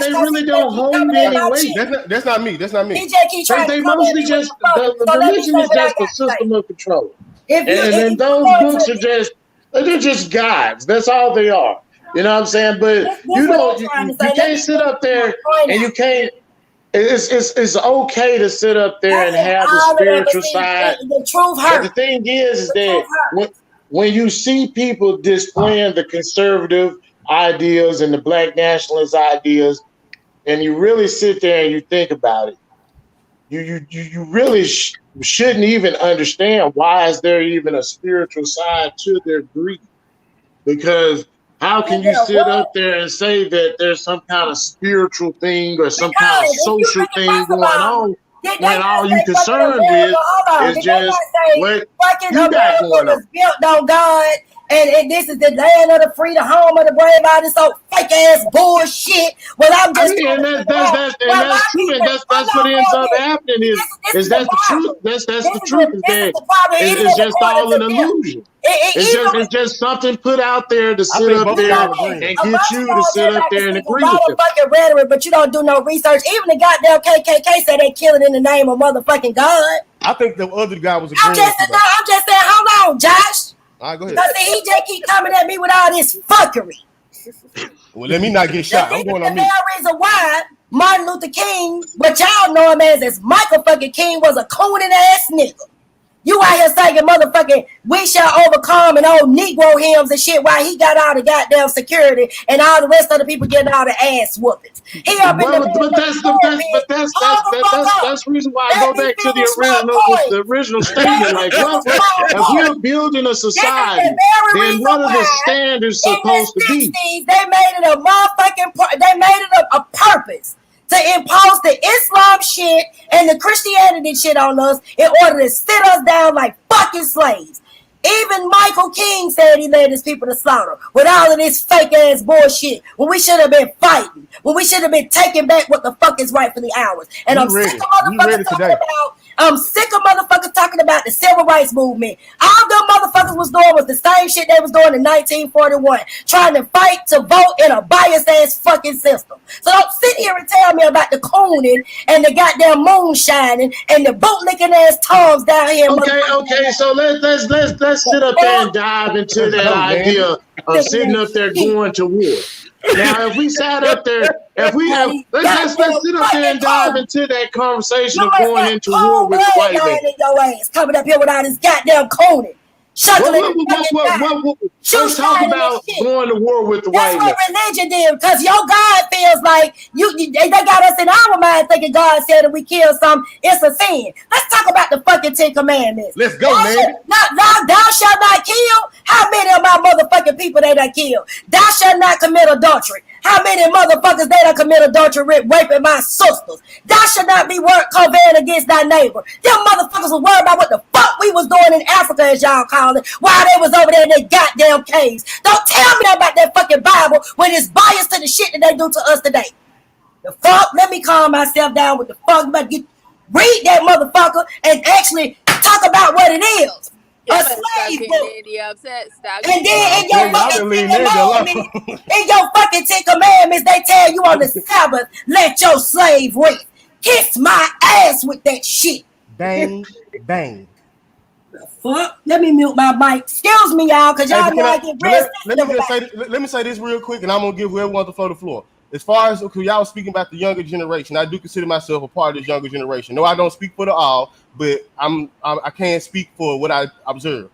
they really don't hold any weight. That's not me. They mostly just the religion is just a system of control, and then those books they're just guides. That's all they are. You know what I'm saying? But you can't sit up there and you can't. It's okay to sit up there and have the spiritual side. The truth hurts. But the thing is that when you see people displaying the conservative ideas and the Black nationalist ideas, and you really sit there and you think about it, you really shouldn't even understand why is there even a spiritual side to their greed. Because how can you sit up there and say that there's some kind of spiritual thing or some kind of social thing going on when all you concerned with is just what you got going on? Built on God, and this is the land of the free, the home of the brave, all this old fake ass bullshit. Well, I'm just that's true, and that's what ends up happening is that's the truth. That's the truth. Is that it's just all an illusion. It's just something put out there to sit up there and get you to sit up there and agree with it. Motherfucking rhetoric, but you don't do no research. Even the goddamn KKK said they killing in the name of motherfucking God. I think the other guy was I'm just saying, hold on, Josh. All right, go ahead. Because he just keep coming at me with all this fuckery. Well, let me not get shot. I'm going on me. The reason why Martin Luther King, but y'all know him as Michael fucking King, was a cooning ass nigga. You out here singing motherfucking "We Shall Overcome" and old Negro hymns and shit while he got all the goddamn security and all the rest of the people getting all the ass whoopings. He up in but that's the reason why I go back to the original statement. Like, what if we're building a society, then what are the standards supposed to be? They made it a motherfucking. They made it a purpose to impose the Islam shit and the Christianity shit on us in order to sit us down like fucking slaves. Even Michael King said he led his people to slaughter with all of this fake ass bullshit when we should have been fighting, when we should have been taking back what the fuck is rightfully ours. And I'm sick of motherfuckers talking about the civil rights movement. All them motherfuckers was doing was the same shit they was doing in 1941, trying to fight to vote in a biased ass fucking system. So don't sit here and tell me about the cooning and the goddamn moonshining and the bootlicking ass tongues down here. Okay. So let's sit up there and dive into that idea of sitting up there going to war. Now, if we sat up there, let's sit up there and dive into that conversation of going into war with the white man. Your ass coming up here with all this goddamn cooning. Let's talk about going to war with the white man. That's what religion did, because your God feels like they got us in our mind thinking God said if we kill something, it's a sin. Let's talk about the fucking 10 Commandments. Let's go, man. Thou shalt not kill. How many of my motherfucking people they done kill? Thou shalt not commit adultery. How many motherfuckers they done commit adultery raping my sisters? Thou shalt not be covering against thy neighbor. Them motherfuckers was worried about what the fuck we was doing in Africa, as y'all call it, while they was over there in their goddamn caves. Don't tell me about that fucking Bible when it's biased to the shit that they do to us today. The fuck? Let me calm myself down with the fuck. Read that motherfucker and actually talk about what it is. A slave book. And then in your fucking 10 Commandments, they tell you on the Sabbath, let your slave reap. Kiss my ass with that shit. Bang, bang. The fuck? Let me mute my mic. Excuse me, y'all, because y'all know I get real. Let me say this real quick, and I'm going to give whoever wants to the floor. As far as y'all was speaking about the younger generation, I do consider myself a part of this younger generation. No, I don't speak for the all, but I can't speak for what I observe.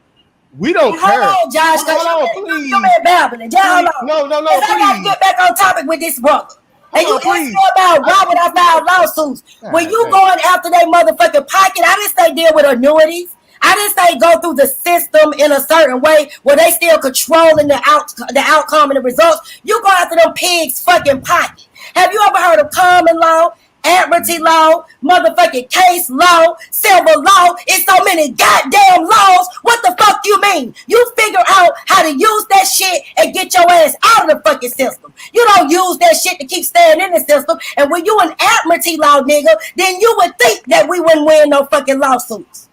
We don't care. Hold on, Josh. Hold on, please. You've been babbling. Hold on. No, please. I got to get back on topic with this brother. And you asked me about why would I file lawsuits. When you going after that motherfucking pocket, I didn't say deal with annuities. I didn't say go through the system in a certain way where they still controlling the outcome and the results. You go after them pigs' fucking pocket. Have you ever heard of common law, admiralty law, motherfucking case law, civil law? It's so many goddamn laws. What the fuck you mean? You figure out how to use that shit and get your ass out of the fucking system. You don't use that shit to keep staying in the system. And when you an admiralty law nigga, then you would think that we wouldn't win no fucking lawsuits.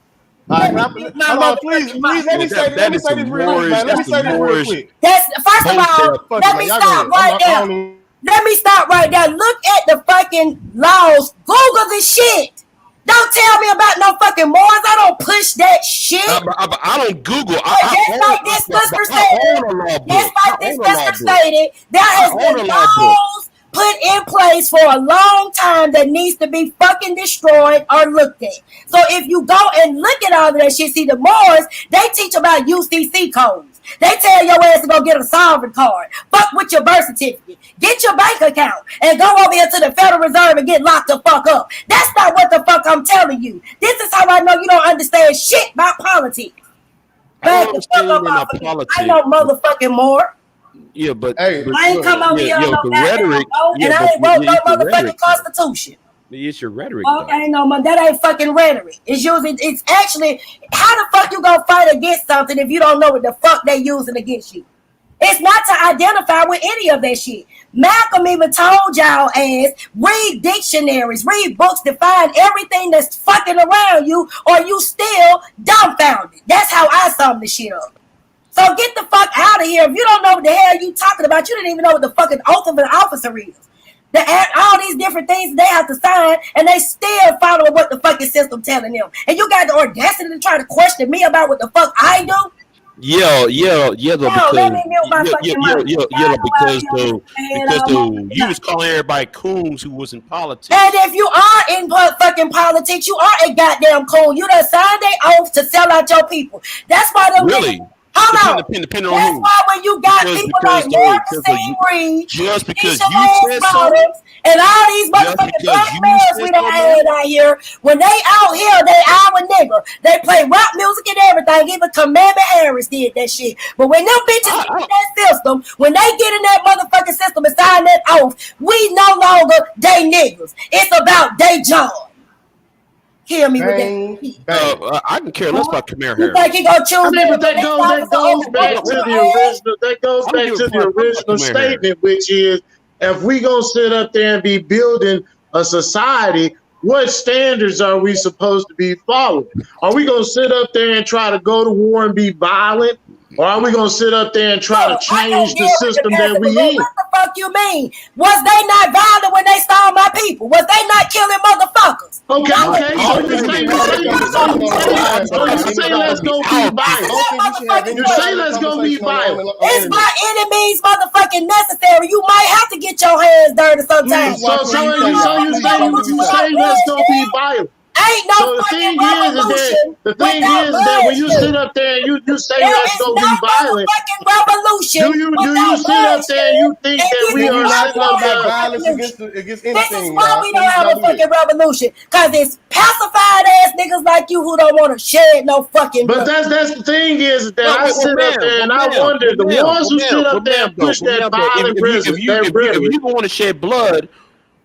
Please, let me say this real quick. First of all, let me stop right there. Let me stop right there. Look at the fucking laws. Google the shit. Don't tell me about no fucking Moors. I don't push that shit. I don't Google. Just like this listener stated, there has been laws put in place for a long time that needs to be fucking destroyed or looked at. So if you go and look at all of that shit, see the Moors, they teach about UCC codes. They tell your ass to go get a sovereign card. Fuck with your birth certificate. Get your bank account and go over here to the Federal Reserve and get locked the fuck up. That's not what the fuck I'm telling you. This is how I know you don't understand shit about politics. I know motherfucking more. Yeah, but I ain't come over here on no rhetoric, and I ain't wrote no motherfucking constitution. It's your rhetoric. Okay, that ain't fucking rhetoric. It's actually, how the fuck you gonna fight against something if you don't know what the fuck they using against you? It's not to identify with any of that shit. Malcolm even told y'all ass, read dictionaries, read books, define everything that's fucking around you, or you still dumbfounded. That's how I sum the shit up. So get the fuck out of here. If you don't know what the hell you talking about, you didn't even know what the fucking oath of an officer is. All these different things they have to sign, and they still following what the fucking system telling them. And you got the audacity to try to question me about what the fuck I do? Yeah, though, No, let me mute my yeah, fucking mic. because you was calling everybody coons who was in politics. And if you are in fucking politics, you are a goddamn coon. You done signed a oath to sell out your people. That's why them Really? niggas. Hold on. Depending on That's who. why when you got people like Marcus Reed, just because Keisha you Lance said Bottoms, and all these motherfucking black males we done had out here, when they out here, they our nigga. They play rap music and everything. Even Commandment Harris did that shit. But when them bitches get in that system, when they get in that motherfucking system and sign that oath, we no longer they niggas. It's about they job. Kill me with that. I can care less about Kamara You Harris. think he gonna choose? I mean, but that goes back to the original. That goes back to the original statement, which is if we gonna sit up there and be building a society, what standards are we supposed to be following? Are we gonna sit up there and try to go to war and be violent? Or are we gonna sit up there and try to change the system that we in? What the fuck you mean? Was they not violent when they stole my people? Was they not killing motherfuckers? Okay. So you say let's go be violent. You say let's go be violent. It's my enemies motherfucking necessary. You might have to get your hands dirty sometimes. So you say let's go be violent. Ain't no fucking revolution. The thing is that when you sit up there and you say let's go be violent, revolution. Do you sit up there and you think that we are sitting up there violence against anything? This is why we don't have a fucking revolution. Cause it's pacified ass niggas like you who don't want to shed no fucking blood. But that's the thing is that I sit up there and I wonder the ones who sit up there and push that violent rhetoric. If you want to shed blood,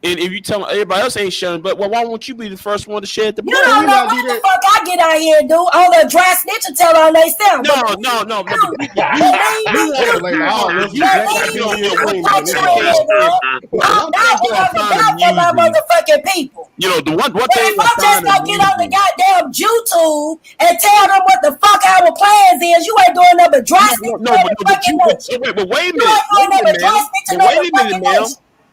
and if you tell everybody else ain't shedding blood, well, why won't you be the first one to shed the blood? You don't know what the fuck I get out here and do. All the dry snitch and tell on they self. No. My motherfucking people. You know, what if I just gonna get on the goddamn YouTube and tell them what the fuck our plans is, you ain't doing nothing but dry snitch. But wait a minute, ma'am.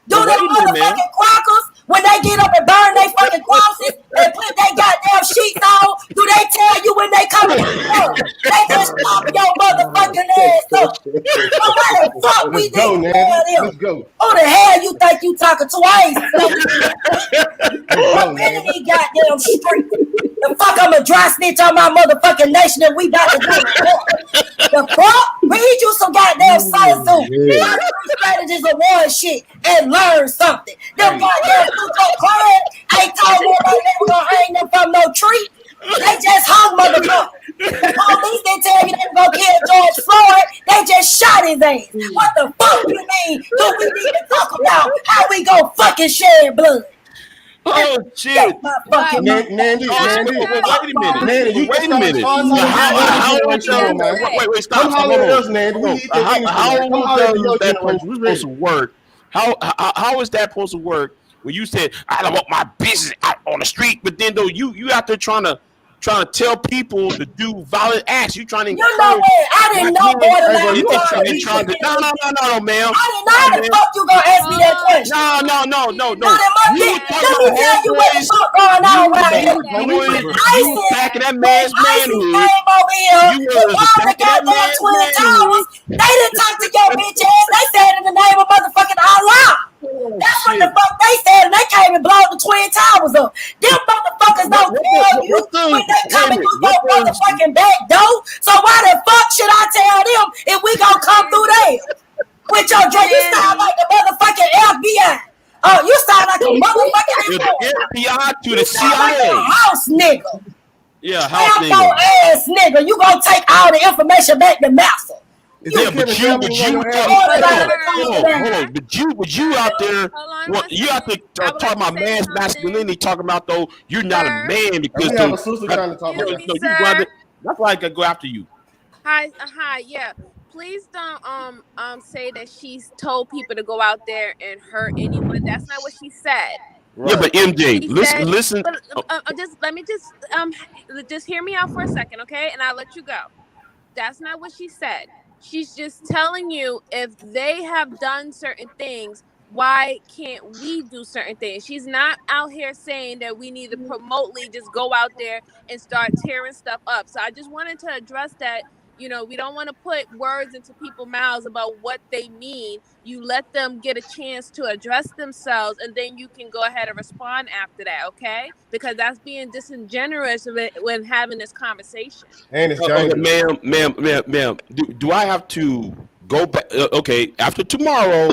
Do them motherfucking crackers when they get up and burn they fucking crosses and put they goddamn sheets on? Do they tell you when they come in? No, they just pop your motherfucking ass up. So why the fuck we need to tell them? Let's go. Who the hell you think you talking to? I ain't been in these goddamn streets. The fuck I'm a dry snitch on my motherfucking nation and we about to do it. The fuck? Read you some goddamn science strategies of war shit and learn something. Them goddamn Klan ain't told nobody they were gonna hang them from no tree. They just hung motherfuckers. The police didn't tell you they were gonna kill George Floyd. They just shot his ass. What the fuck you mean? Do we need to talk about how we gonna fucking shed blood? Oh shit! Nandy, wait a minute. Stop. How is that supposed to work when you said I don't want my business out on the street, but then though you out there trying to tell people to do violent acts. You trying to You know what? I didn't know more than that. No, ma'am. I didn't know how the fuck you gonna ask me that question. No. Let me tell you what the fuck going on right here. You back in that man's manhood. Came over here with all the goddamn Twin Towers. They didn't talk to your bitch ass. They said in the name of motherfucking Allah. That's what the fuck they said, and they came and blowed the Twin Towers up. Them motherfuckers don't tell you when they coming through your motherfucking back door. So why the fuck should I tell them if we gonna come through there? With your drink, you sound like the motherfucking FBI. Oh, you sound like a motherfucking FBI to the CIA. Like a house nigga. Yeah, house nigga. Ass nigga. You gonna take all the information back to Massa. Yeah, but you out there, you out there talking about man's masculinity, talking about though you're not a man because that's why I could go after you. Hi, yeah. Please don't say that she's told people to go out there and hurt anyone. That's not what she said. Right. Yeah, but MJ, listen. Just hear me out for a second, okay? And I'll let you go. That's not what she said. She's just telling you if they have done certain things, why can't we do certain things? She's not out here saying that we need to promotely just go out there and start tearing stuff up. So I just wanted to address that You know, we don't want to put words into people's mouths about what they mean. You let them get a chance to address themselves, and then you can go ahead and respond after that, okay? Because that's being disingenuous when having this conversation. And it's Okay, dangerous. ma'am. Do I have to go back? Okay, after tomorrow,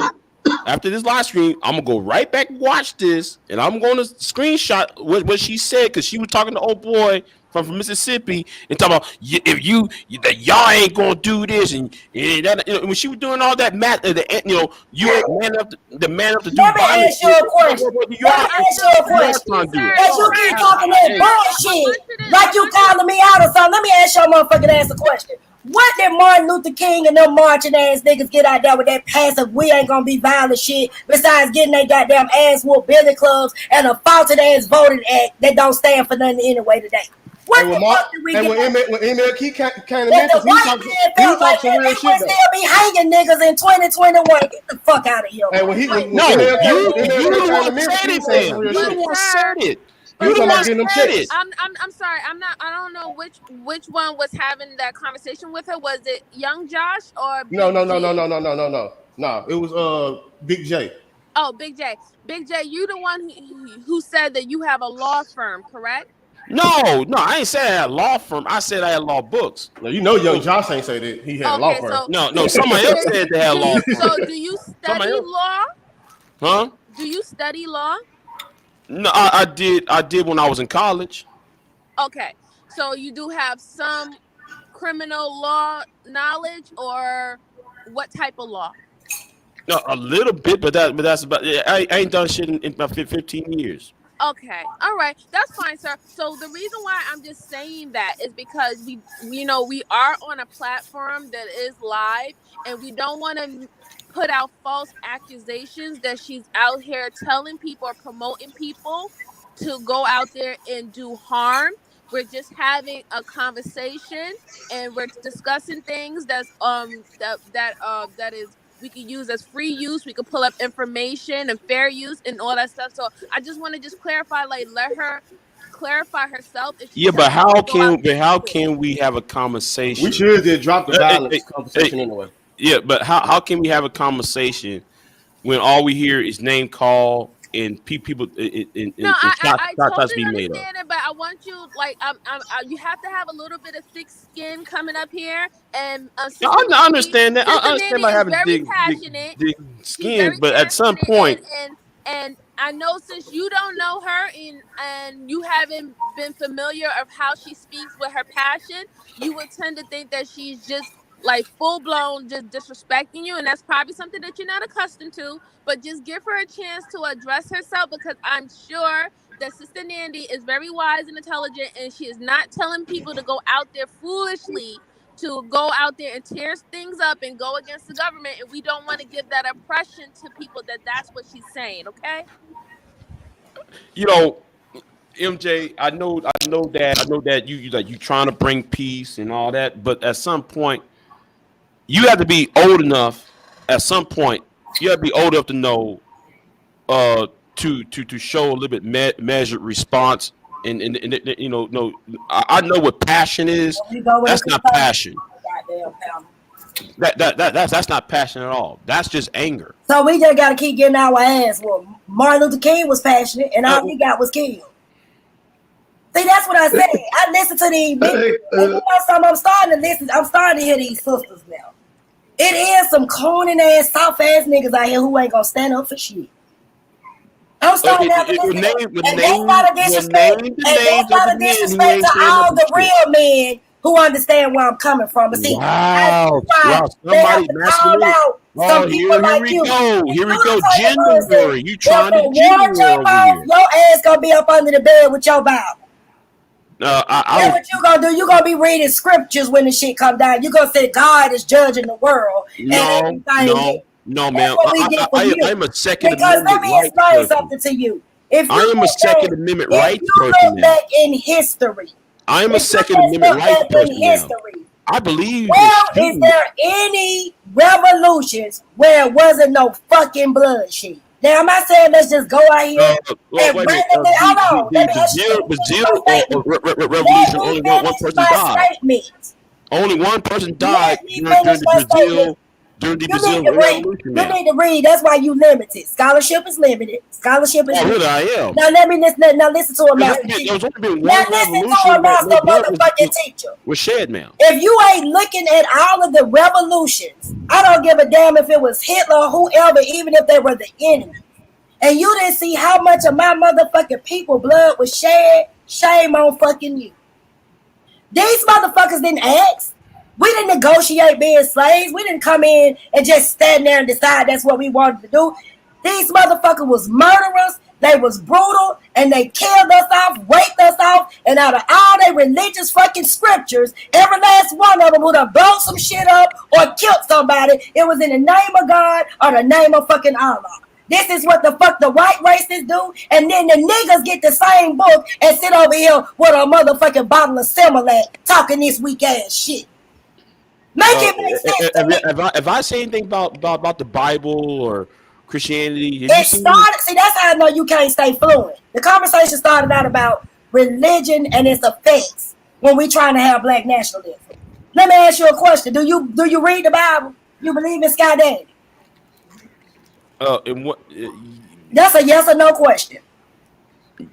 after this live stream, I'm gonna go right back and watch this, and I'm gonna screenshot what she said because she was talking to old boy from Mississippi and talking about if that y'all ain't gonna do this and that, when she was doing all that math, you ain't man enough to do. Let me ask you a question. Let me ask you a question. As you keep talking that bullshit, like you calling me out or something, let me ask your motherfucking ass a question. What did Martin Luther King and them marching ass niggas get out there with that passive we ain't gonna be violent shit besides getting their goddamn ass whooped billy clubs and a faulted ass voting act that don't stand for nothing anyway today? What the fuck did we get? When MLK came to that Memphis, the white man felt like that they would still be hanging niggas in 2021. Get the fuck out of here. Hey, when you the one said it, man. You the one said it. You the one said it. I'm sorry. I don't know which one was having that conversation with her. Was it Young Josh or Big No. It was Big J. Oh, Big J. Big J, you the one who said that you have a law firm, correct? No, I ain't said I had a law firm. I said I had law books. No, you know Young Josh ain't say that he had a law firm. No, somebody else said they had a law firm. So do you study law? Huh? Do you study law? No, I did when I was in college. Okay. So you do have some criminal law knowledge, or what type of law? No, a little bit, but that's about it. I ain't done shit in about 15 years. Okay, all right, that's fine, sir. So the reason why I'm just saying that is because we are on a platform that is live, and we don't want to put out false accusations that she's out here telling people or promoting people to go out there and do harm. We're just having a conversation, and we're discussing things that is we can use as free use. We could pull up information and fair use and all that stuff. So I just want to just clarify, like, let her clarify herself. But how can we have a conversation? We should just drop the violence conversation anyway. Yeah, but how can we have a conversation when all we hear is name call and people I shots totally be made up? understand it, but I want you, like, you have to have a little bit of thick skin coming up here. And I understand that. I understand about having thick skin, but at some point, and I know since you don't know her and you haven't been familiar of how she speaks with her passion, you would tend to think that she's just like full blown just disrespecting you, and that's probably something that you're not accustomed to. But just give her a chance to address herself, because I'm sure that Sister Nandy is very wise and intelligent, and she is not telling people to go out there foolishly to go out there and tear things up and go against the government, and we don't want to give that oppression to people that's what she's saying. Okay, MJ, I know that you trying to bring peace and all that, but at some point you have to be old enough. At some point, you have to be old enough to know to show a little bit measured response. And no, I know what passion is. That's not passion. That's not passion at all. That's just anger. So we just gotta keep getting our ass whooped. Martin Luther King was passionate, and all he got was killed. See, that's what I said. I listen to these niggas. I'm starting to listen. I'm starting to hear these sisters now. It is some cooning ass, soft ass niggas out here who ain't gonna stand up for shit. I'm starting to have to listen. And that's not a disrespect. And that's not a disrespect to all the real men who understand where I'm coming from. But see, somebody call out some people like you. Here we go. Gender war. You trying to gender war? Your ass gonna be up under the bed with your Bible. What you gonna do? You gonna be reading scriptures when the shit come down. You gonna say God is judging the world. No, man. I'm a Second Amendment. Because let me explain something to you. If you I am a Second Amendment rights person. Look back in history. I am a Second Amendment rights person now. I believe. Well, is there any revolutions where it wasn't no fucking bloodshed? Now, I'm not saying let's just go out here and randomly. Hold on. The Brazil revolution, only one person died. Only one person died Let me finish my statement. during the You need Brazil to read. Revolution. You need to read. That's why you limited. Scholarship is limited. Scholarship is limited. Really, I am. Now let me listen. Now listen to a master teacher. There's only been Now one listen to revolution a that master no blood motherfucking teacher. was shed, ma'am. If you ain't looking at all of the revolutions, I don't give a damn if it was Hitler or whoever, even if they were the enemy. And you didn't see how much of my motherfucking people blood was shed, shame on fucking you. These motherfuckers didn't ask. We didn't negotiate being slaves. We didn't come in and just stand there and decide that's what we wanted to do. These motherfuckers was murderers. They was brutal, and they killed us off, raped us off, and out of all their religious fucking scriptures, every last one of them would have blown some shit up or killed somebody. It was in the name of God or the name of fucking Allah. This is what the fuck the white racists do, and then the niggas get the same book and sit over here with a motherfucking bottle of Similac talking this weak ass shit. Make it make sense to me. If I say anything about the Bible or Christianity, It started. See, that's how I know you can't stay fluent. The conversation started out about religion and its effects when we trying to have black nationalism. Let me ask you a question. Do you read the Bible? You believe in Sky Daddy? In what? That's a yes or no question.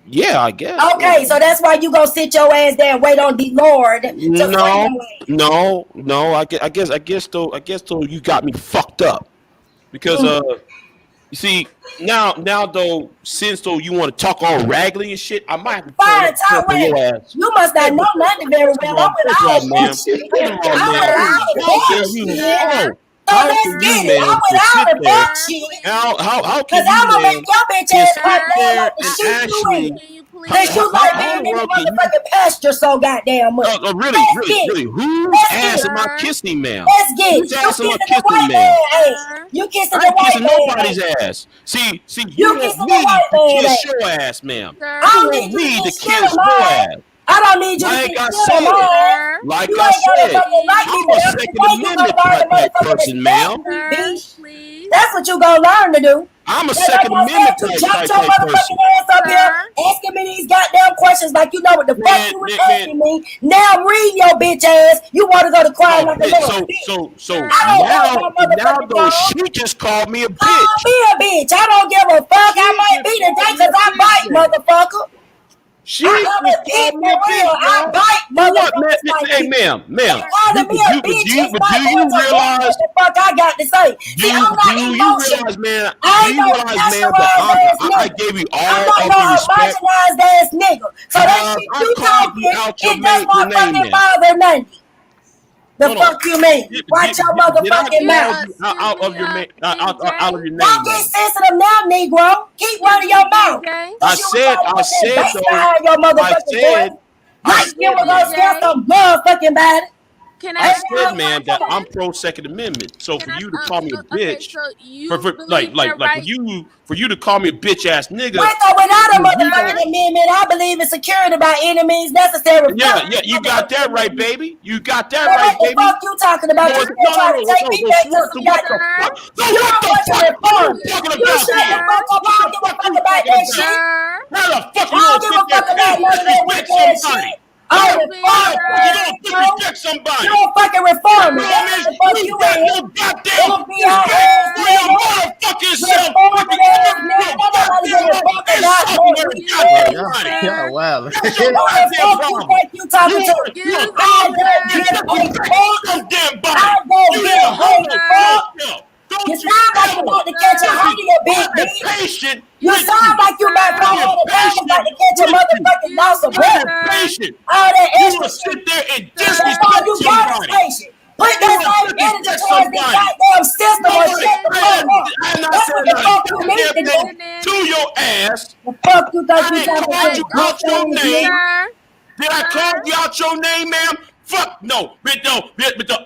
Yeah, I guess. Okay, so that's why you gonna sit your ass there and wait on the Lord to free your ass. No. I guess though you got me fucked up because you see now though since though you want to talk all raggedy and shit, I might have to fine, talk your ass. You must not know nothing very well. I'm with all that shit. So let's get it. I'm with all the bullshit. How Cause I'm gonna make your bitch ass pop down like the shit you in. Cause you like being in the motherfucking pasture so goddamn much. Really. Whose ass am I kissing, ma'am? Let's get it. Whose ass am I kissing, ma'am? You kissing I ain't the white kissing man. nobody's ass. See, You want kissing me the white to man. kiss your ass, ma'am. I don't need you to kiss your ass. I don't need you to like kiss I your said, ass. like You I ain't gotta said, fucking like me, I'm but a every Second day you gonna Amendment learn to type motherfucking person, ma'am. respect me, bitch. That's what you gonna learn to do. I'm a Like Second I Amendment said, you type jumped your motherfucking person. ass up here asking me these goddamn questions like you know what the fuck you was asking me. Now I'm reading your bitch ass. You want to go to crying like a little bitch. So now though she just called me a bitch. Call me a bitch. I don't give a fuck. I might be today because I bite, motherfucker. She I'm a bitch for real. I bite, motherfuckers like hey, ma'am. Calling me a bitch is not going to realize what the fuck I got to say. See, I'm not emotional. Man, I ain't no pressurized ass nigga. I gave you all I'm not of no the respect. homogenized ass nigga. So that shit you talking, it does not fucking bother none. The fuck you mean? Watch your motherfucking mouth. Out of your name. Don't get sensitive now, Negro. Keep running your mouth. I said behind your motherfucking voice. Like you were gonna sell some motherfucking body. I said, man, that I'm pro Second Amendment. So for you to call me a bitch, for you to call me a bitch ass nigga. Without a motherfucking amendment, I believe in security by enemies necessary. Yeah, you got that right, baby. You got that right, baby. What the fuck you talking about? You trying to take me back to some goddamn. You shut the fuck up. I don't give a fuck about that shit. How the fuck you gonna sit there and disrespect somebody? You don't fucking reform me. That's the fuck you ain't. It'll be our ass, Yeah, wow. You talking to? I don't give a fuck. You sound like you about to catch a hold of your big bitch. You sound like you about to catch a motherfucking loss of breath. All that extra sit there and disrespect somebody. Put that same energy towards the goddamn system or shut the fuck up. That's what the fuck you need to do. To your ass. The fuck you think you talking out your name? Did I call you out your name, ma'am? Fuck no,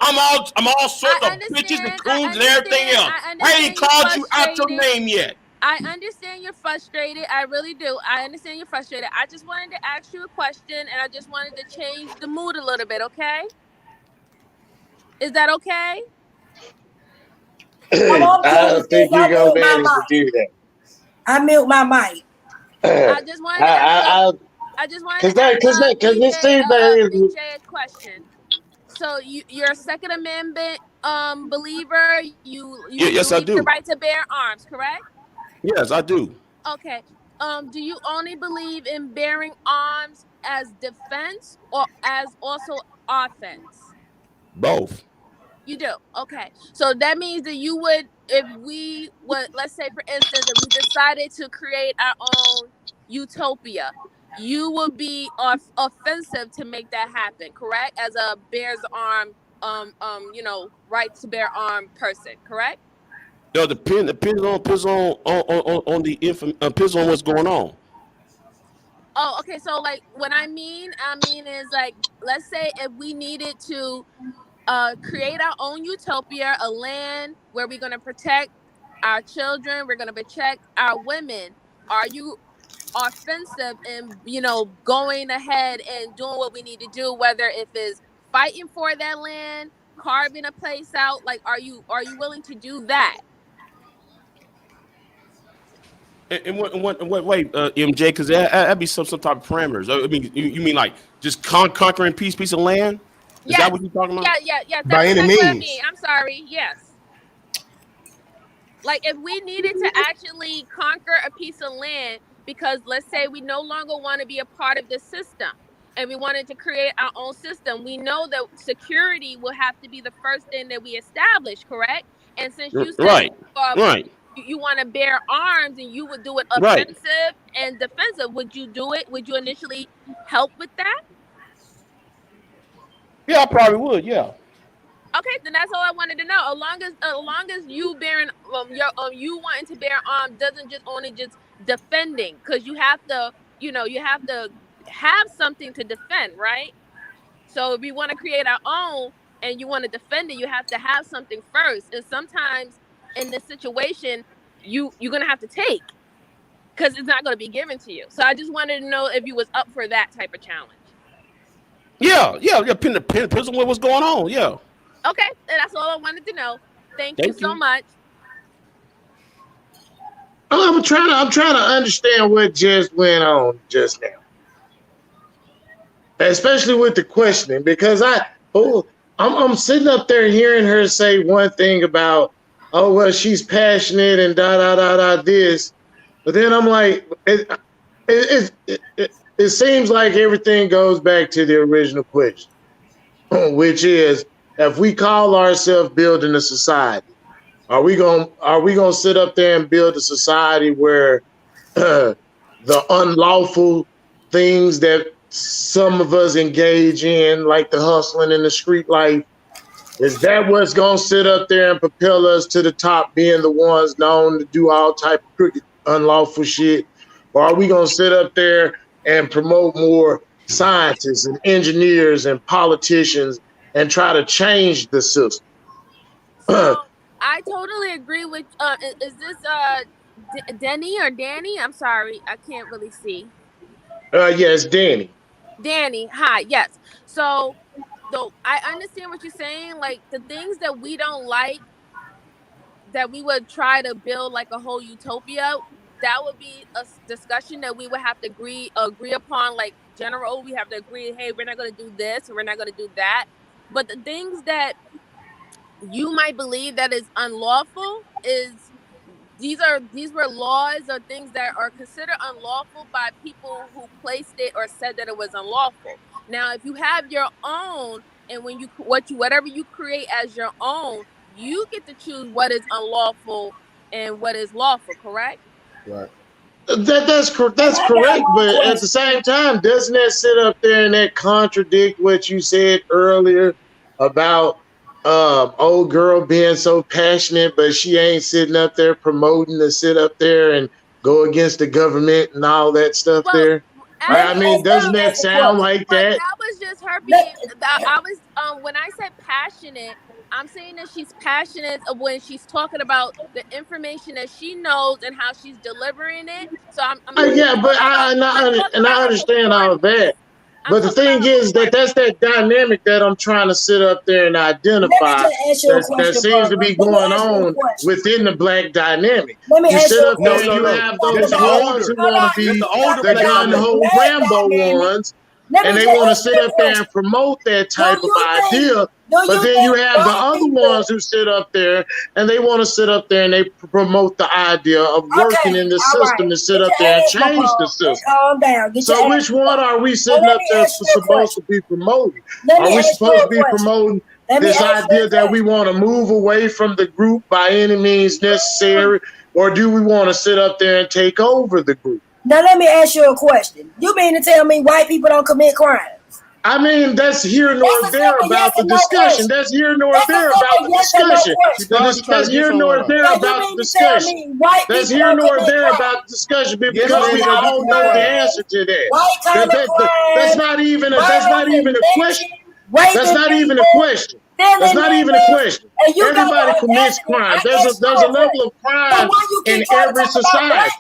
I'm all sorts of bitches and coons and everything else. I ain't called you out your name yet. I understand you're frustrated. I really do. I understand you're frustrated. I just wanted to ask you a question, and I just wanted to change the mood a little bit. Okay? Is that okay? I don't think you're gonna manage to do that. I mute my mic. I just wanted to ask BJ a question. So you're a Second Amendment believer. You Yes, I believe the do. right to bear arms, correct? Yes, I do. Okay. Do you only believe in bearing arms as defense or as also offense? Both. You do. Okay. So that means that you would, if we would, let's say, for instance, if we decided to create our own utopia, you would be offensive to make that happen, correct? As a bears arm, right to bear arm person, correct? No, depends on the depends on what's going on. Oh, okay. So like what I mean is like, let's say if we needed to create our own utopia, a land where we're gonna protect our children, we're gonna protect our women. Are you offensive in going ahead and doing what we need to do, whether if it's fighting for that land, carving a place out? Like, are you willing to do that? In what way, MJ? Because that'd be some type of parameters. I mean, you mean like just conquering piece of land? Is that Yes. what you're talking about? Yes. By That's any exactly what I means. mean. I'm sorry. Yes. Like if we needed to actually conquer a piece of land, because let's say we no longer want to be a part of the system and we wanted to create our own system, we know that security will have to be the first thing that we establish, correct? And since you said Right. you want to bear arms and you would do it Right. offensive and defensive, would you do it? Would you initially help with that? Yeah, I probably would. Yeah. Okay, then that's all I wanted to know. As long as you bearing you wanting to bear arms doesn't just only just defending, because you have to have something to defend, right? So if we want to create our own and you want to defend it, you have to have something first. And sometimes in this situation, you're gonna have to take, because it's not gonna be given to you. So I just wanted to know if you was up for that type of challenge. Yeah. Depends on what's going on. Yeah. Okay, that's all I wanted to know. Thank you so much. I'm trying to understand what just went on just now, especially with the questioning, because I'm sitting up there hearing her say one thing about, oh well, she's passionate and this, but then I'm like, it seems like everything goes back to the original question, which is, if we call ourselves building a society, are we gonna sit up there and build a society where the unlawful things that some of us engage in, like the hustling and the street life, is that what's gonna sit up there and propel us to the top, being the ones known to do all type of crooked, unlawful shit? Or are we gonna sit up there and promote more scientists and engineers and politicians and try to change the system? So I totally agree with. Is this Denny or Danny? I'm sorry, I can't really see. Yes, Danny. Danny, hi. Yes. So, though I understand what you're saying. Like the things that we don't like, that we would try to build like a whole utopia. That would be a discussion that we would have to agree upon. Like general, we have to agree. Hey, we're not going to do this. We're not going to do that. But the things that you might believe that is unlawful is these were laws or things that are considered unlawful by people who placed it or said that it was unlawful. Now, if you have your own, and when whatever you create as your own, you get to choose what is unlawful and what is lawful, correct? Right. That's correct, but at the same time, doesn't that sit up there and that contradict what you said earlier about old girl being so passionate, but she ain't sitting up there promoting to sit up there and go against the government and all that stuff there? I mean, doesn't that sound like that? That was just her being. I was when I said passionate, I'm saying that she's passionate when she's talking about the information that she knows and how she's delivering it. So I'm yeah, but I understand all of that. But the thing is that's that dynamic that I'm trying to sit up there and identify that seems to be going on within the black dynamic. You sit up there and you have those ones who want to be the gun-ho Rambo ones, and they want to sit up there and promote that type of idea. But then you have the other ones who sit up there and they want to sit up there and they promote the idea of working in the system and sit up there and change the system. Calm down. So which one are we sitting up there supposed to be promoting? Are we supposed to be promoting this idea that we want to move away from the group by any means necessary, or do we want to sit up there and take over the group? Now let me ask you a question. You mean to tell me white people don't commit crimes? I mean, that's here nor there about the discussion. That's here nor there about the discussion. That's here nor there about the discussion. That's here nor there about the discussion because we all know the answer to that. That's not even a question. That's not even a question. That's not even a question. Everybody commits crime. There's a level of crime in every society.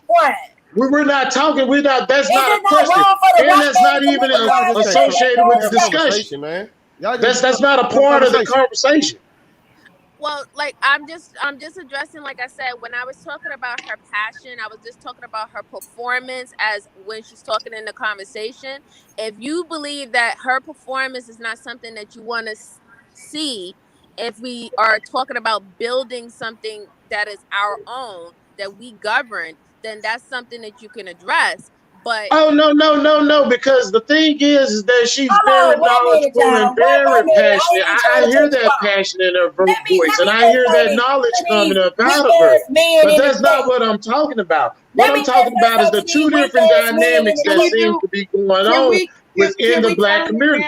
We're not talking. That's not a question, and that's not even associated with the discussion, man. That's not a part of the conversation. Well, like I'm just addressing, like I said, when I was talking about her passion, I was just talking about her performance as when she's talking in the conversation. If you believe that her performance is not something that you want to see, if we are talking about building something that is our own, that we govern, then that's something that you can address. But no, because the thing is that she's very knowledgeable and very passionate. I hear that passion in her voice, and I hear that knowledge coming up out of her. But that's not what I'm talking about. What I'm talking about is the two different dynamics that seem to be going on within the Black community,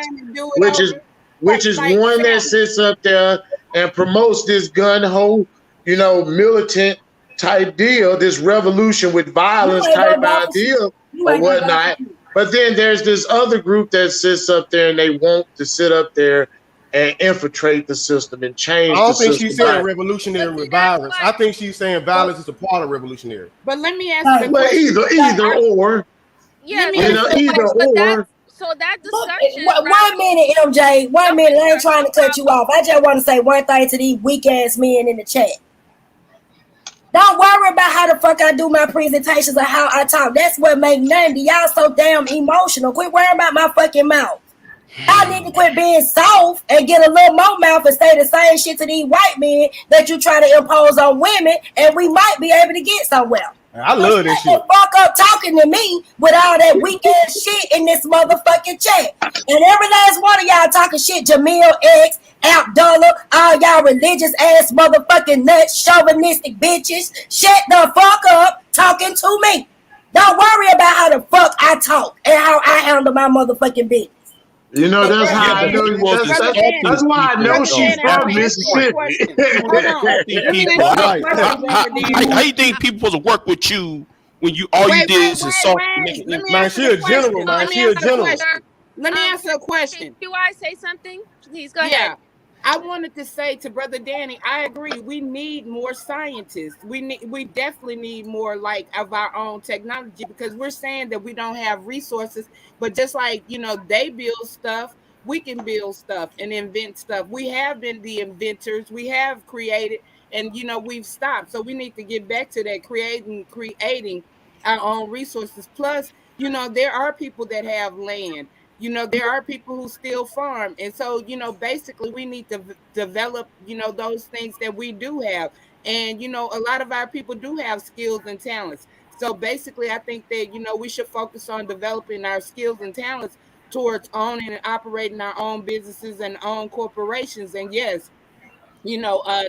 which is one that sits up there and promotes this gun-ho, militant type deal, this revolution with violence type idea or whatnot. But then there's this other group that sits up there and they want to sit up there and infiltrate the system and change. I don't think she's saying revolutionary with violence. I think she's saying violence is a part of revolutionary. But let me ask you. But either or. Yeah, either or. So that discussion. One minute, MJ. 1 minute. I ain't trying to cut you off. I just want to say one thing to these weak ass men in the chat. Don't worry about how the fuck I do my presentations or how I talk. That's what make none of y'all so damn emotional. Quit worrying about my fucking mouth. I need to quit being soft and get a little more mouth and say the same shit to these white men that you try to impose on women, and we might be able to get somewhere. I love this shit. Fuck up talking to me with all that weak ass shit in this motherfucking chat. And every last one of y'all talking shit, Jamil X, Abdullah, all y'all religious ass motherfucking nuts, chauvinistic bitches. Shut the fuck up talking to me. Don't worry about how the fuck I talk and how I handle my motherfucking business. That's how I know. That's why I know she's from Mississippi. How you think people supposed to work with you when all you did is insult? Man, she a general, man. She a general. Let me answer a question. Do I say something? Please go ahead. Yeah. I wanted to say to Brother Danny, I agree. We need more scientists. We definitely need more of our own technology, because we're saying that we don't have resources. But just like they build stuff, we can build stuff and invent stuff. We have been the inventors. We have created, and we've stopped. So we need to get back to that creating our own resources. Plus, there are people that have land. There are people who still farm. And so, basically we need to develop, those things that we do have. And, a lot of our people do have skills and talents. So basically, I think that, we should focus on developing our skills and talents towards owning and operating our own businesses and own corporations. And yes,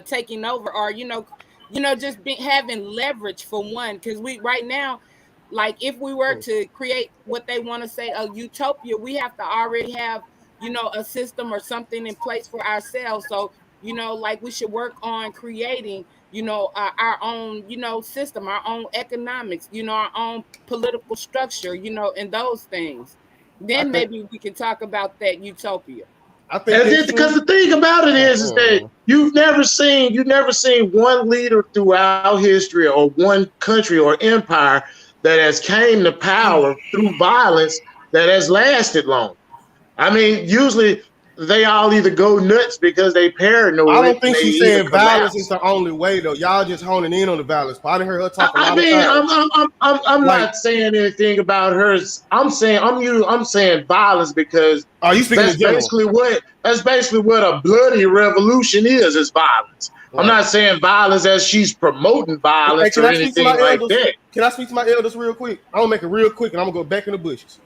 taking over or, just having leverage for one. Because right now, if we were to create what they want to say a utopia, we have to already have, a system or something in place for ourselves. So, we should work on creating, our own, system, our own economics, our own political structure, and those things. Then maybe we can talk about that utopia. I think because the thing about it is that you've never seen one leader throughout history or one country or empire that has came to power through violence that has lasted long. I mean, usually they all either go nuts because they paranoid. I don't think and they she's either saying violence collapse. is the only way though. Y'all just honing in on the violence. I done heard her talk a I lot of mean, times. I'm Like, not saying anything about her. I'm saying violence because are you speaking in that's general? basically what a bloody revolution is violence. Right. I'm not saying violence as she's promoting violence Can or I speak to my anything like elders? that. Can I speak to my elders real quick? I'm gonna make it real quick and I'm gonna go back in the bushes.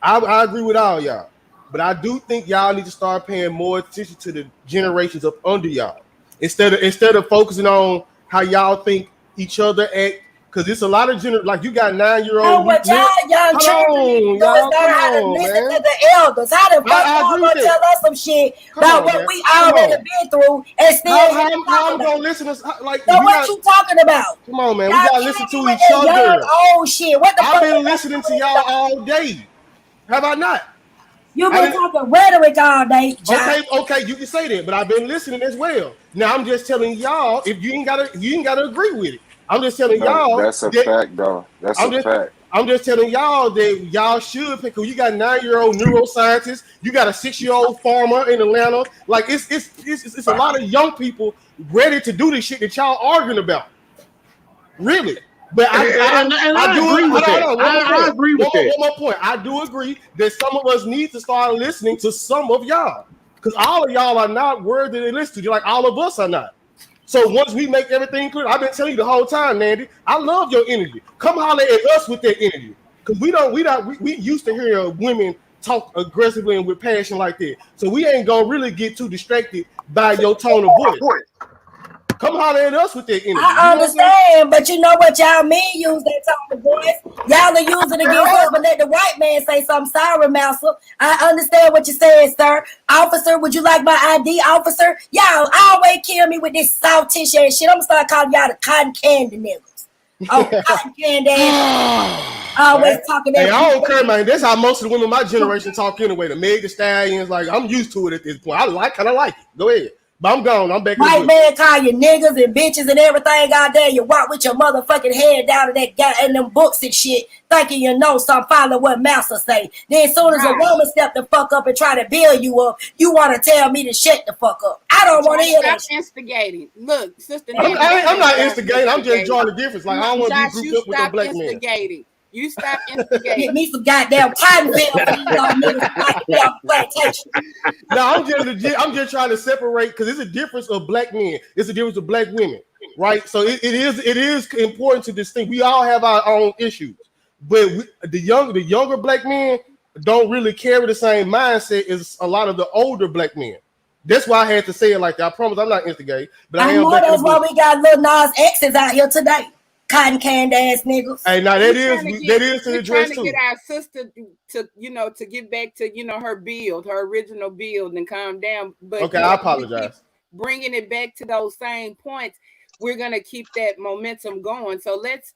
I agree with all y'all, but I do think y'all need to start paying more attention to the generations up under y'all instead of focusing on how y'all think each other act. Because it's a lot of like you got 9-year-old. What y'all young children need to do is learn how to listen to the elders. How the fuck y'all gonna tell us some shit about what we already been through and still how I'm gonna listen to like so what you talking about? Come on, man. Y'all We gotta listen to each young other. old shit. What the fuck? I've been listening to y'all all day. Have I not? You've been talking rhetoric all day, John. Okay, you can say that, but I've been listening as well. Now I'm just telling y'all, if you ain't gotta agree with it. I'm just telling y'all that's a fact, though. That's a fact. I'm just telling y'all that y'all should pick. You got 9-year-old neuroscientists, you got a 6-year-old farmer in Atlanta. Like it's a lot of young people ready to do this shit that y'all arguing about. Really. But I agree with that. I agree with that. One more point. I do agree that some of us need to start listening to some of y'all. Because all of y'all are not worthy to listen to you, like all of us are not. So once we make everything clear, I've been telling you the whole time, Nandy, I love your energy. Come holler at us with that energy. Because we used to hear women talk aggressively and with passion like that. So we ain't gonna really get too distracted by your tone of voice. Come holler at us with that energy. I understand, but you know what y'all mean use that tone of voice. Y'all are using it against us, but let the white man say something. Sorry, Master. I understand what you're saying, sir. Officer, would you like my ID, officer? Y'all always kill me with this soft tissue and shit. I'm gonna start calling y'all the cotton candy niggas. Oh, cotton candy. Always talking that. Hey, I don't care, man. That's how most of the women in my generation talk anyway. The Meg Thee Stallions, like I'm used to it at this point. I kind of like it. Go ahead. But I'm gone. I'm back. White man call you niggas and bitches and everything out there. You walk with your motherfucking head down to that guy and them books and shit, thinking you know something, follow what master say. Then as soon as a woman step the fuck up and try to build you up, you want to tell me to shut the fuck up. I don't want to hear that. Stop instigating. Look, sister, I'm not instigating. I'm just drawing the difference. Like I don't want to be grouped up with no black men. You stop instigating. Get me some goddamn cotton field for these niggas plantation. No, I'm just trying to separate because it's a difference of black men. It's a difference of black women, right? So it is important to distinguish. We all have our own issues, but the younger black men don't really carry the same mindset as a lot of the older black men. That's why I had to say it like that. I promise I'm not instigating, but I am. That's why we got little Nas X's out here today. Cotton candy ass niggas. Hey, now that is to the dress too. Trying to get our sister to get back to her original build and calm down. But okay, I apologize. Bringing it back to those same points, we're gonna keep that momentum going. So let's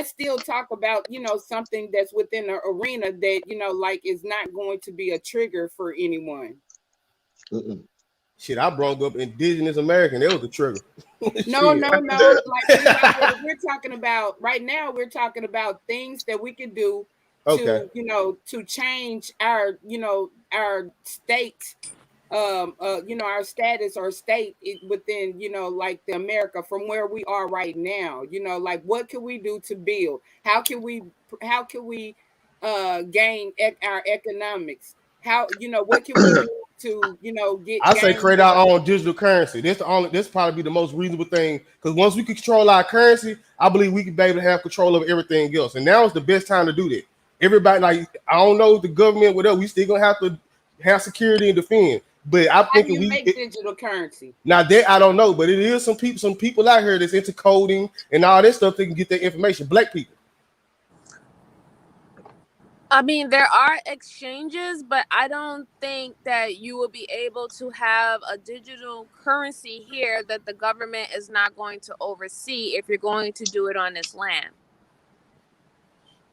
still talk about something that's within the arena that like is not going to be a trigger for anyone. Shit, I brought up Indigenous American. That was a trigger. No. Like we're talking about right now, we're talking about things that we can do to change our our state, our status or state within like the America from where we are right now. Like what can we do to build? How can we gain our economics? How what can we do to get? I say create our own digital currency. This probably be the most reasonable thing because once we control our currency, I believe we can be able to have control over everything else. And now is the best time to do that. Everybody, like I don't know the government, whatever, we still gonna have to have security and defend. But I think we make digital currency. Now that I don't know, but it is some people out here that's into coding and all this stuff that can get their information. Black people. I mean, there are exchanges, but I don't think that you will be able to have a digital currency here that the government is not going to oversee if you're going to do it on this land.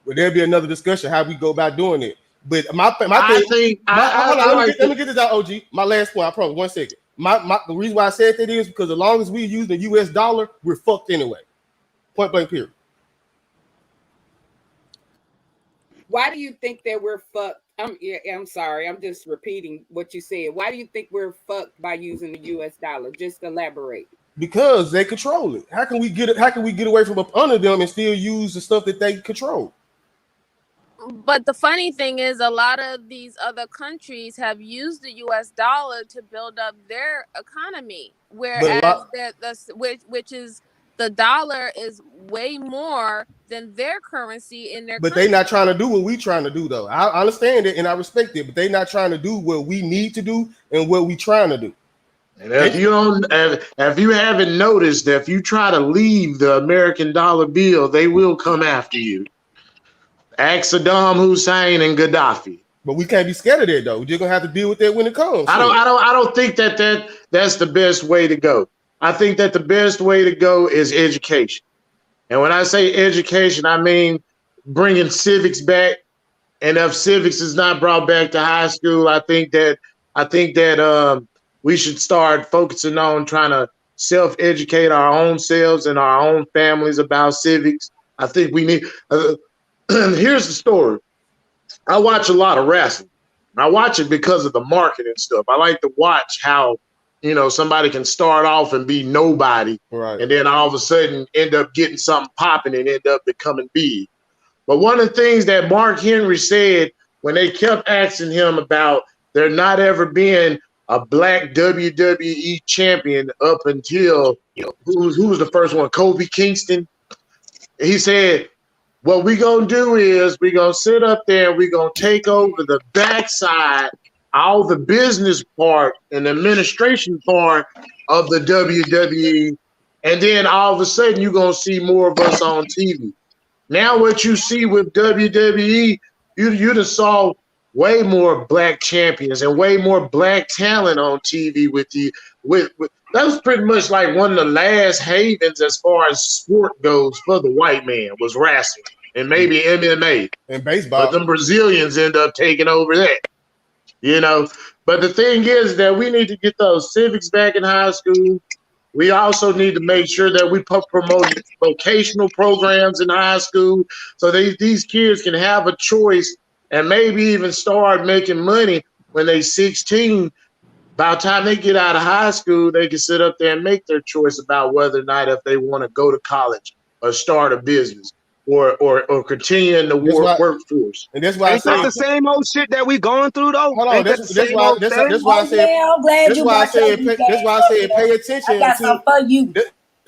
Well, there'll be another discussion how we go about doing it. But let me get this out, OG. My last point, I promise. 1 second. The reason why I said that is because as long as we use the US dollar, we're fucked anyway. Point blank period. Why do you think that we're fucked? I'm sorry. I'm just repeating what you said. Why do you think we're fucked by using the U.S. dollar? Just elaborate. Because they control it. How can we get it? How can we get away from up under them and still use the stuff that they control? But the funny thing is, a lot of these other countries have used the U.S. dollar to build up their economy, whereas which is the dollar is way more than their currency in their. But they're not trying to do what we trying to do, though. I understand it and I respect it, but they're not trying to do what we need to do and what we trying to do. And if you haven't noticed, if you try to leave the American dollar bill, they will come after you. Ask Saddam Hussein and Gaddafi. But we can't be scared of that, though. We're just gonna have to deal with that when it comes. I don't think that's the best way to go. I think that the best way to go is education. And when I say education, I mean bringing civics back. And if civics is not brought back to high school, I think that we should start focusing on trying to self-educate our own selves and our own families about civics. I think we need. Here's the story. I watch a lot of wrestling. I watch it because of the market and stuff. I like to watch how, somebody can start off and be nobody, right, and then all of a sudden end up getting something popping and end up becoming big. But one of the things that Mark Henry said when they kept asking him about there not ever being a black WWE champion up until who was the first one? Kofi Kingston. He said, what we gonna do is we gonna sit up there and we gonna take over the backside, all the business part and the administration part of the WWE, and then all of a sudden you're gonna see more of us on TV. Now what you see with WWE, you just saw way more black champions and way more black talent on TV with that was pretty much like one of the last havens as far as sport goes for the white man was wrestling and maybe MMA and baseball. But the Brazilians end up taking over that, But the thing is that we need to get those civics back in high school. We also need to make sure that we promote vocational programs in high school so these kids can have a choice and maybe even start making money when they're 16. By the time they get out of high school, they can sit up there and make their choice about whether or not if they want to go to college or start a business or continue in the workforce. And that's why ain't that the same old shit that we going through though? Hold on, that's why I said pay attention. I got something for you.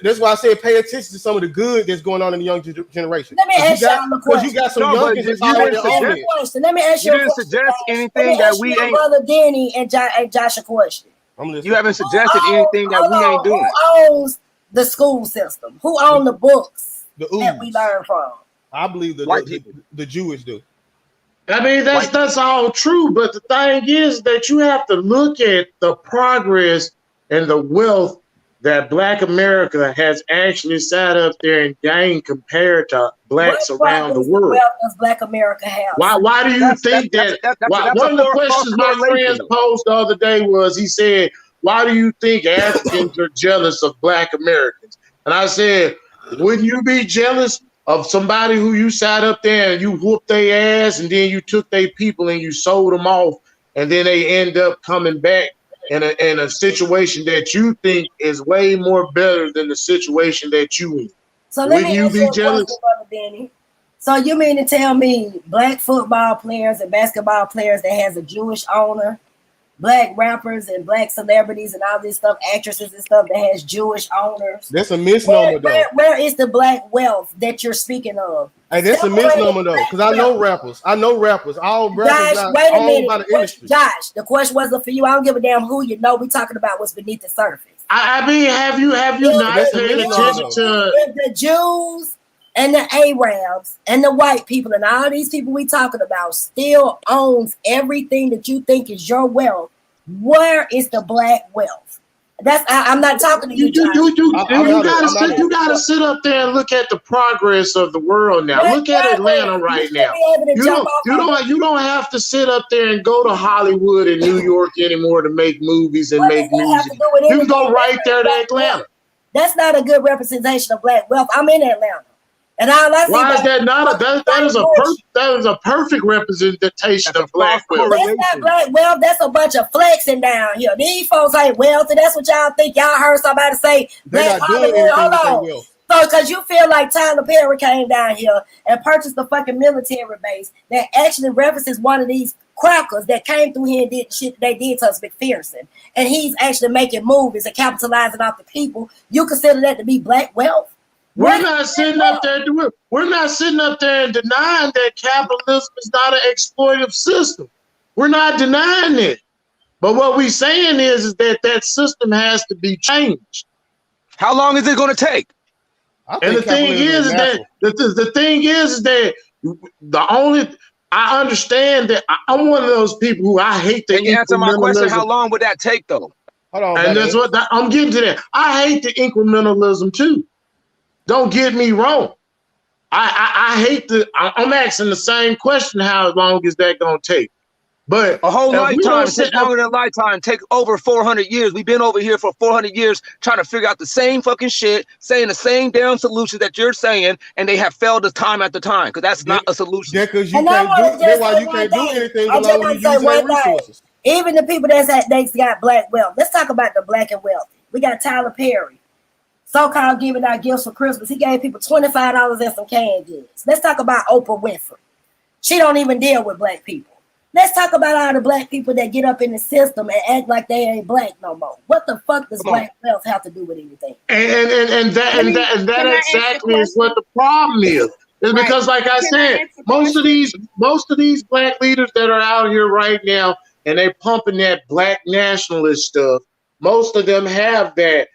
That's why I said pay attention to some of the good that's going on in the young generation. Let me ask y'all a question. You got some youngins that's already on it. Let me ask you a question. You didn't suggest anything that we ain't. Brother Danny and Josh a question. You haven't suggested anything that we ain't doing. Who owns the school system? Who owns the books that we learn from? I believe the Jewish do. I mean, that's all true, but the thing is that you have to look at the progress and the wealth that Black America has actually sat up there and gained compared to blacks around the world. What does Black America have? Why do you think that? One of the questions my friends posed the other day was, he said, why do you think Africans are jealous of Black Americans? And I said, wouldn't you be jealous of somebody who you sat up there and you whooped their ass and then you took their people and you sold them off and then they end up coming back in a situation that you think is way more better than the situation that you in? So let me ask you a question, Brother Danny. So you mean to tell me Black football players and basketball players that has a Jewish owner, Black rappers and Black celebrities and all this stuff, actresses and stuff that has Jewish owners? That's a misnomer, though. Where is the Black wealth that you're speaking of? Hey, that's a misnomer, though, because I know rappers. All rappers. Josh, wait a minute. Josh, the question wasn't for you. I don't give a damn who you know. We talking about what's beneath the surface. I mean, have you not paid attention to the Jews and the Arabs and the white people and all these people we talking about still owns everything that you think is your wealth? Where is the Black wealth? I'm not talking to you. You gotta sit up there and look at the progress of the world now. Look at Atlanta right now. You don't have to sit up there and go to Hollywood and New York anymore to make movies and make music. You can go right there to Atlanta. That's not a good representation of Black wealth. I'm in Atlanta. And all I see Why is that not that is a perfect representation of black wealth? That's not black wealth. That's a bunch of flexing down here. These folks ain't wealthy. That's what y'all think. Y'all heard somebody say black Hollywood. Hold on. So, because you feel like Tyler Perry came down here and purchased the fucking military base that actually references one of these crackers that came through here and did the shit that they did to us McPherson. And he's actually making movies and capitalizing off the people. You consider that to be black wealth? We're not sitting up there and denying that capitalism is not an exploitative system. We're not denying it. But what we're saying is that system has to be changed. How long is it going to take? And the thing is that I understand that I'm one of those people who I hate the. Can you answer my question? How long would that take, though? Hold on, and that's what I'm getting to. That I hate the incrementalism too. Don't get me wrong. I hate I'm asking the same question. How long is that going to take? But a whole lifetime takes longer than a lifetime. Take over 400 years. We've been over here for 400 years trying to figure out the same fucking shit, saying the same damn solutions that you're saying, and they have failed us time after time because that's not a solution. Yeah, because you can't do. That's why you can't do anything below you use their resources. Even the people they got black wealth. Let's talk about the black and wealthy. We got Tyler Perry, so-called giving out gifts for Christmas. He gave people $25 and some canned goods. Let's talk about Oprah Winfrey. She don't even deal with black people. Let's talk about all the black people that get up in the system and act like they ain't black no more. What the fuck does black wealth have to do with anything? And that exactly is what the problem is. It's because, like I said, most of these black leaders that are out here right now and they pumping that black nationalist stuff, most of them have that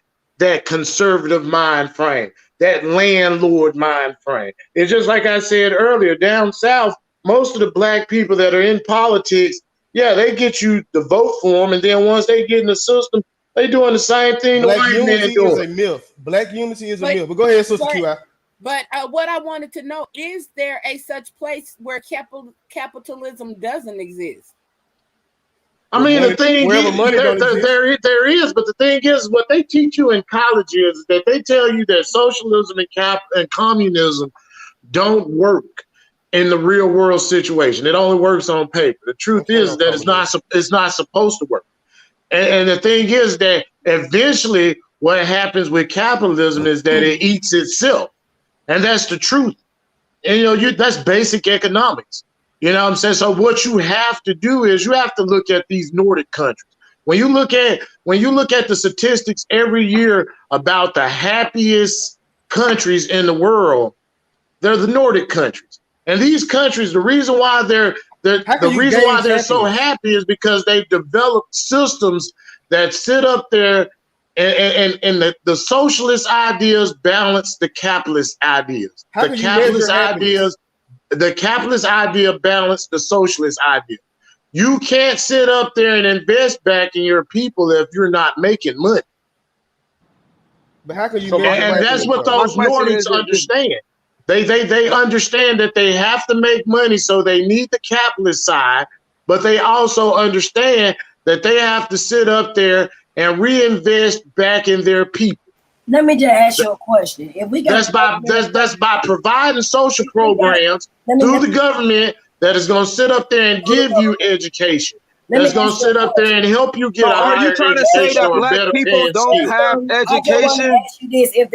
conservative mind frame, that landlord mind frame. It's just like I said earlier, down south, most of the black people that are in politics, yeah, they get you to vote for them, and then once they get in the system, they doing the same thing the white man doing. Is a myth. Black unity is a myth. But go ahead, Sister QI. But what I wanted to know, is there a such place where capitalism doesn't exist? I mean, the thing is, there is, but the thing is, what they teach you in college is that they tell you that socialism and communism don't work in the real world situation. It only works on paper. The truth is that it's not supposed to work. And the thing is that eventually what happens with capitalism is that it eats itself. And that's the truth. And that's basic economics. You know what I'm saying? So what you have to do is you have to look at these Nordic countries. When you look at the statistics every year about the happiest countries in the world, they're the Nordic countries. And these countries, the reason why they're so happy is because they've developed systems that sit up there and the socialist ideas balance the capitalist ideas. The capitalist idea balance the socialist idea. You can't sit up there and invest back in your people if you're not making money. But how can you? And that's what those Nordics understand. They understand that they have to make money, so they need the capitalist side, but they also understand that they have to sit up there and reinvest back in their people. Let me just ask you a question. If we got that's by providing social programs through the government that is going to sit up there and give you education. That's going to sit up there and help you get a higher education. Are you trying to say that black people don't have education?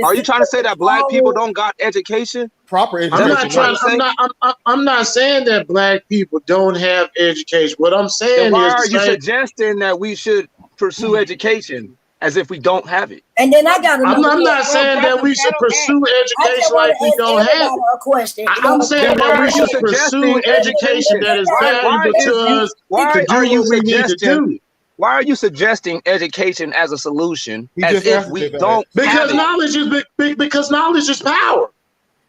Are you trying to say that black people don't got education? Proper education. I'm not saying that black people don't have education. What I'm saying is, why are you suggesting that we should pursue education as if we don't have it? And then I got I'm not saying that we should pursue education like we don't have it. I'm saying that we should pursue education that is valuable to us to do what we need to do. Why are you suggesting education as a solution as if we don't have it? Because knowledge is power.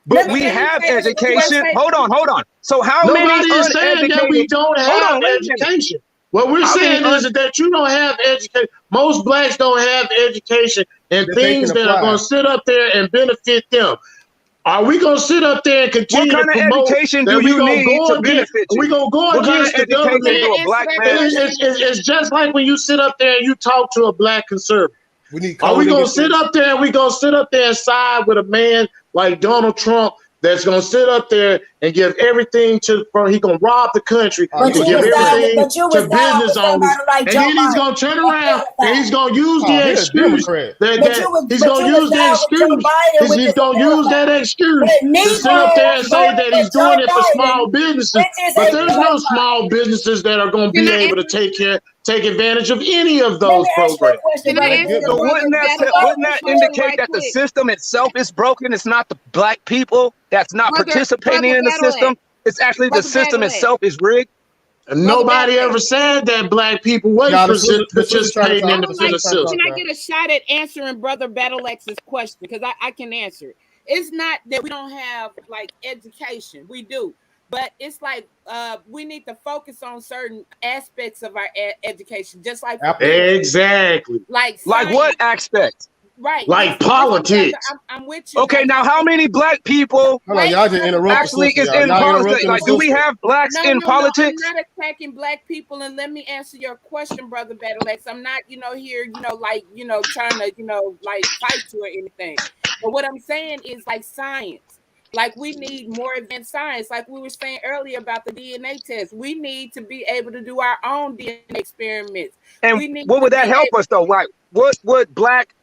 But we have education. Hold on. So how many Nobody is saying that we don't have education. What we're saying is that you don't have education. Most blacks don't have education and things that are going to sit up there and benefit them. Are we going to sit up there and continue to promote? What kind of education do you need to benefit you? We're going to go against the government. It's just like when you sit up there and you talk to a black conservative. Are we going to sit up there and we're going to sit up there and side with a man like Donald Trump that's gonna sit up there and give everything to, he gonna rob the country and give everything to business owners, and then he's gonna turn around and he's gonna use the excuse that he's gonna use the excuse. He's gonna use that excuse to sit up there and say that he's doing it for small businesses, but there's no small businesses that are gonna be able to take advantage of any of those programs. So wouldn't that indicate that the system itself is broken? It's not the black people that's not participating in the system. It's actually the system itself is rigged. And nobody ever said that black people weren't participating in the system. Can I get a shot at answering Brother Battle X's question? Because I can answer it. It's not that we don't have like education. We do. But it's like we need to focus on certain aspects of our education, just like exactly. Like what aspects? Right. Like politics. I'm with you. Okay, now how many black people y'all just actually is in politics? Like, do we have blacks in politics? I'm not attacking black people, and let me answer your question, Brother Battle X. I'm not, here, trying to, like fight you or anything. But what I'm saying is like science. Like we need more advanced science. Like we were saying earlier about the DNA test. We need to be able to do our own DNA experiments. And what would that help us though? Like what would black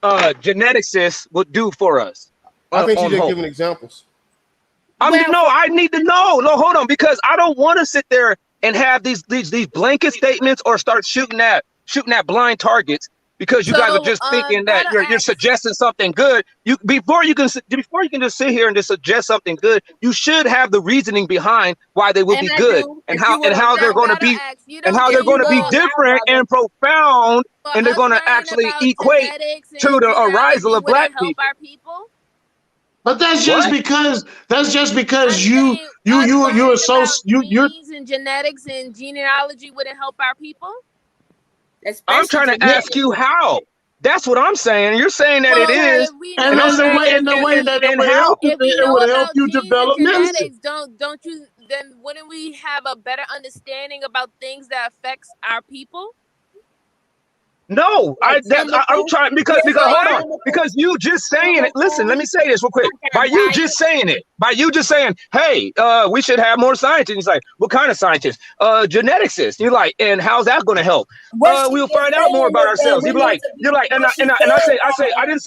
geneticists would do for us? I think you're just giving examples. I need to know. No, hold on, because I don't want to sit there and have these blanket statements or start shooting at blind targets. Because you guys are just thinking that you're suggesting something good. Before you can just sit here and just suggest something good, you should have the reasoning behind why they would be good and how they're going to be different and profound, and they're going to actually equate to the arisal of black people. But that's just because you're and genetics and genealogy wouldn't help our people. I'm trying to ask you how. That's what I'm saying. You're saying that it is, and that's the way that it would help you develop medicine. Don't you? Then wouldn't we have a better understanding about things that affects our people? No, I'm trying because hold on, because you just saying it. Listen, let me say this real quick. By you just saying, hey, we should have more scientists. He's like, what kind of scientists? Geneticists. You're like, and how's that going to help? We'll find out more about ourselves. You're like, and I didn't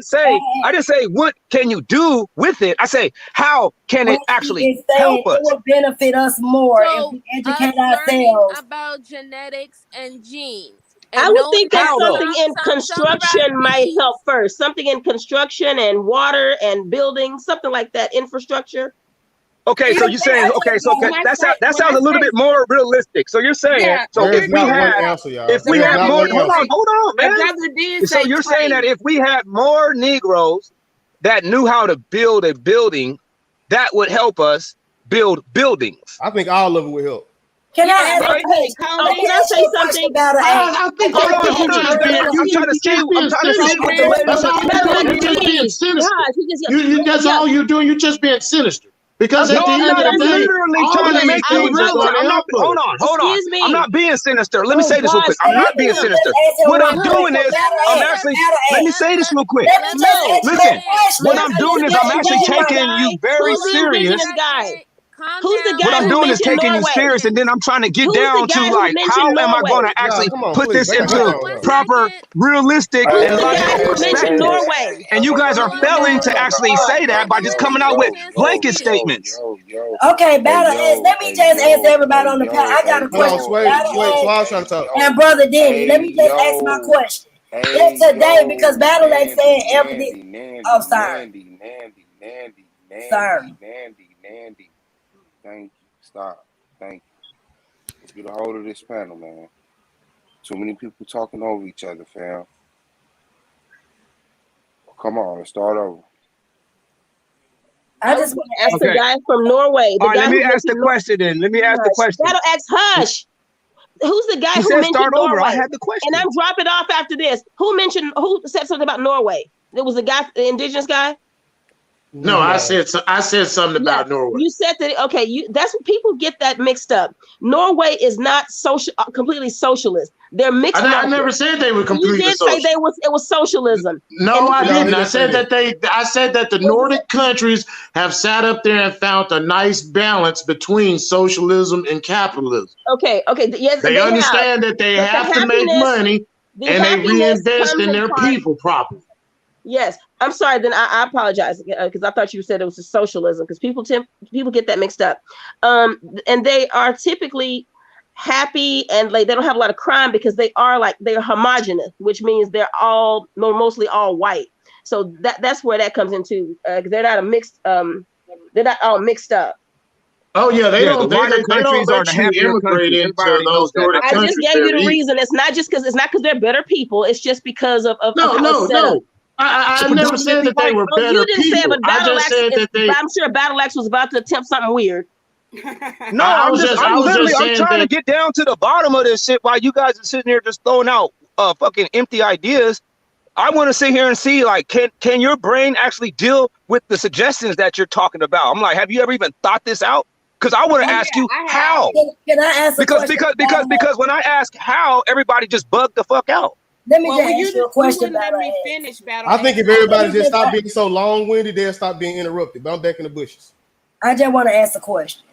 say what can you do with it. I say how can it actually help us? It will benefit us more if we educate ourselves about genetics and genes. I would think that something in construction might help first. Something in construction and water and building, something like that, infrastructure. Okay, so you're saying, that sounds a little bit more realistic. So you're saying, if we have more, hold on, man. So you're saying that if we had more Negroes that knew how to build a building, that would help us build buildings. I think all of it would help. Can I say something about it? I think I'm trying to see that's all you're doing. You're just being sinister. Because at the end of the day, trying to make things hold on. I'm not being sinister. Let me say this real quick. I'm not being sinister. What I'm doing is let me say this real quick. Listen, what I'm doing is I'm actually taking you very serious. Who's the guy? What I'm doing is taking you serious, and then I'm trying to get down to like, how am I going to actually put this into proper, realistic, and logical perspective? And you guys are failing to actually say that by just coming out with blanket statements. Okay, let me just ask everybody on the panel. I got a question. And Brother Denny, let me just ask my question. Today, because Battle X saying everything. Oh, sorry. Sorry. Thank you. Stop. Thank you. Let's get a hold of this panel, man. Too many people talking over each other, fam. Come on, let's start over. I just want to ask the guy from Norway. All right, let me ask the question then. Let me ask the question. That'll ask Hush. Who's the guy who mentioned Norway? I had the question. And I'm dropping off after this. Who said something about Norway? There was a guy, the indigenous guy? No, I said something about Norway. You said that. Okay, that's what people get that mixed up. Norway is not completely socialist. They're mixed. I never said they were completely. You did say it was socialism. No, I didn't. I said that the Nordic countries have sat up there and found a nice balance between socialism and capitalism. Okay. Yes, they understand that they have to make money and they reinvest in their people properly. Yes, I'm sorry. Then I apologize because I thought you said it was a socialism because people get that mixed up. And they are typically happy and like they don't have a lot of crime because they're homogenous, which means they're mostly all white. So that's where that comes into because they're not they're not all mixed up. Oh yeah, they don't let you immigrate into those Nordic countries. I just gave you the reason. It's not because they're better people. It's just because of no. I never said that they were better people. I just said that I'm sure Battle Axe was about to attempt something weird. No, I'm trying to get down to the bottom of this shit while you guys are sitting here just throwing out fucking empty ideas. I want to sit here and see, like, can your brain actually deal with the suggestions that you're talking about? I'm like, have you ever even thought this out? Because I want to ask you how. Can I ask because when I ask how, everybody just bugged the fuck out. Let me ask you a question. I think if everybody just stopped being so long-winded, they'll stop being interrupted. But I'm back in the bushes. I just want to ask a question.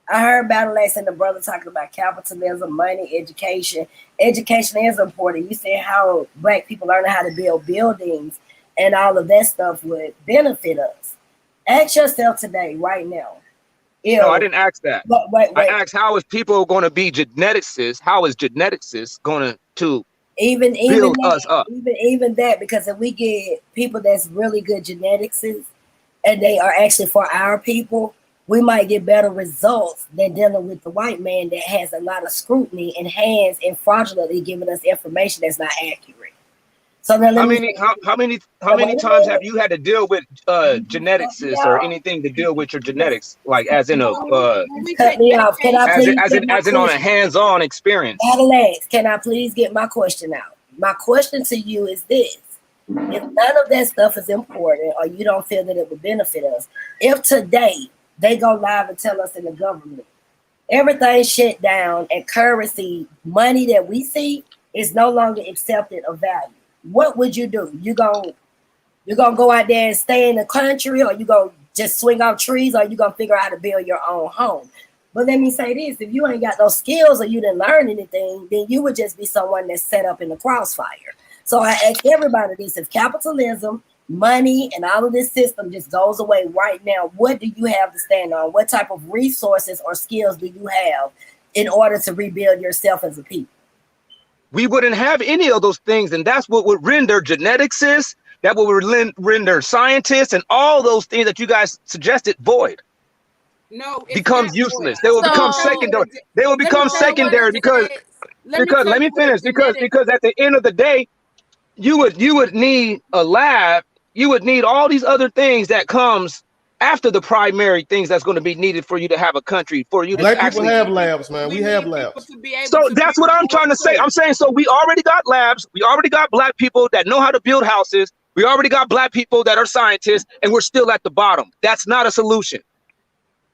I heard Battle Axe and the brother talking about capitalism, money, education. Education is important. You said how Black people learning how to build buildings and all of that stuff would benefit us. Ask yourself today, right now. No, I didn't ask that. Wait. I asked how is people going to be geneticists? How is geneticists going to even build us up? Even that, because if we get people that's really good geneticists and they are actually for our people, we might get better results than dealing with the white man that has a lot of scrutiny and hands and fraudulently giving us information that's not accurate. So then how many times have you had to deal with geneticists or anything to deal with your genetics, like as in a cut me off. Can I please as in on a hands-on experience? Alex, can I please get my question out? My question to you is this: if none of that stuff is important, or you don't feel that it would benefit us, if today they go live and tell us in the government everything shut down and currency money that we see is no longer accepted of value, what would you do? You gonna go out there and stay in the country, or you gonna just swing off trees, or you gonna figure out how to build your own home? But let me say this: if you ain't got those skills or you didn't learn anything, then you would just be someone that's set up in the crossfire. So I ask everybody this: if capitalism, money, and all of this system just goes away right now, what do you have to stand on? What type of resources or skills do you have in order to rebuild yourself as a people? We wouldn't have any of those things, and that's what would render geneticists, that would render scientists, and all those things that you guys suggested void. No, becomes useless. They will become secondary. They will become secondary because let me finish. Because at the end of the day, you would need a lab. You would need all these other things that comes after the primary things that's going to be needed for you to have a country, for you to Black actually people have labs, man. We have labs. So that's what I'm trying to say. I'm saying, so we already got labs. We already got Black people that know how to build houses. We already got Black people that are scientists, and we're still at the bottom. That's not a solution.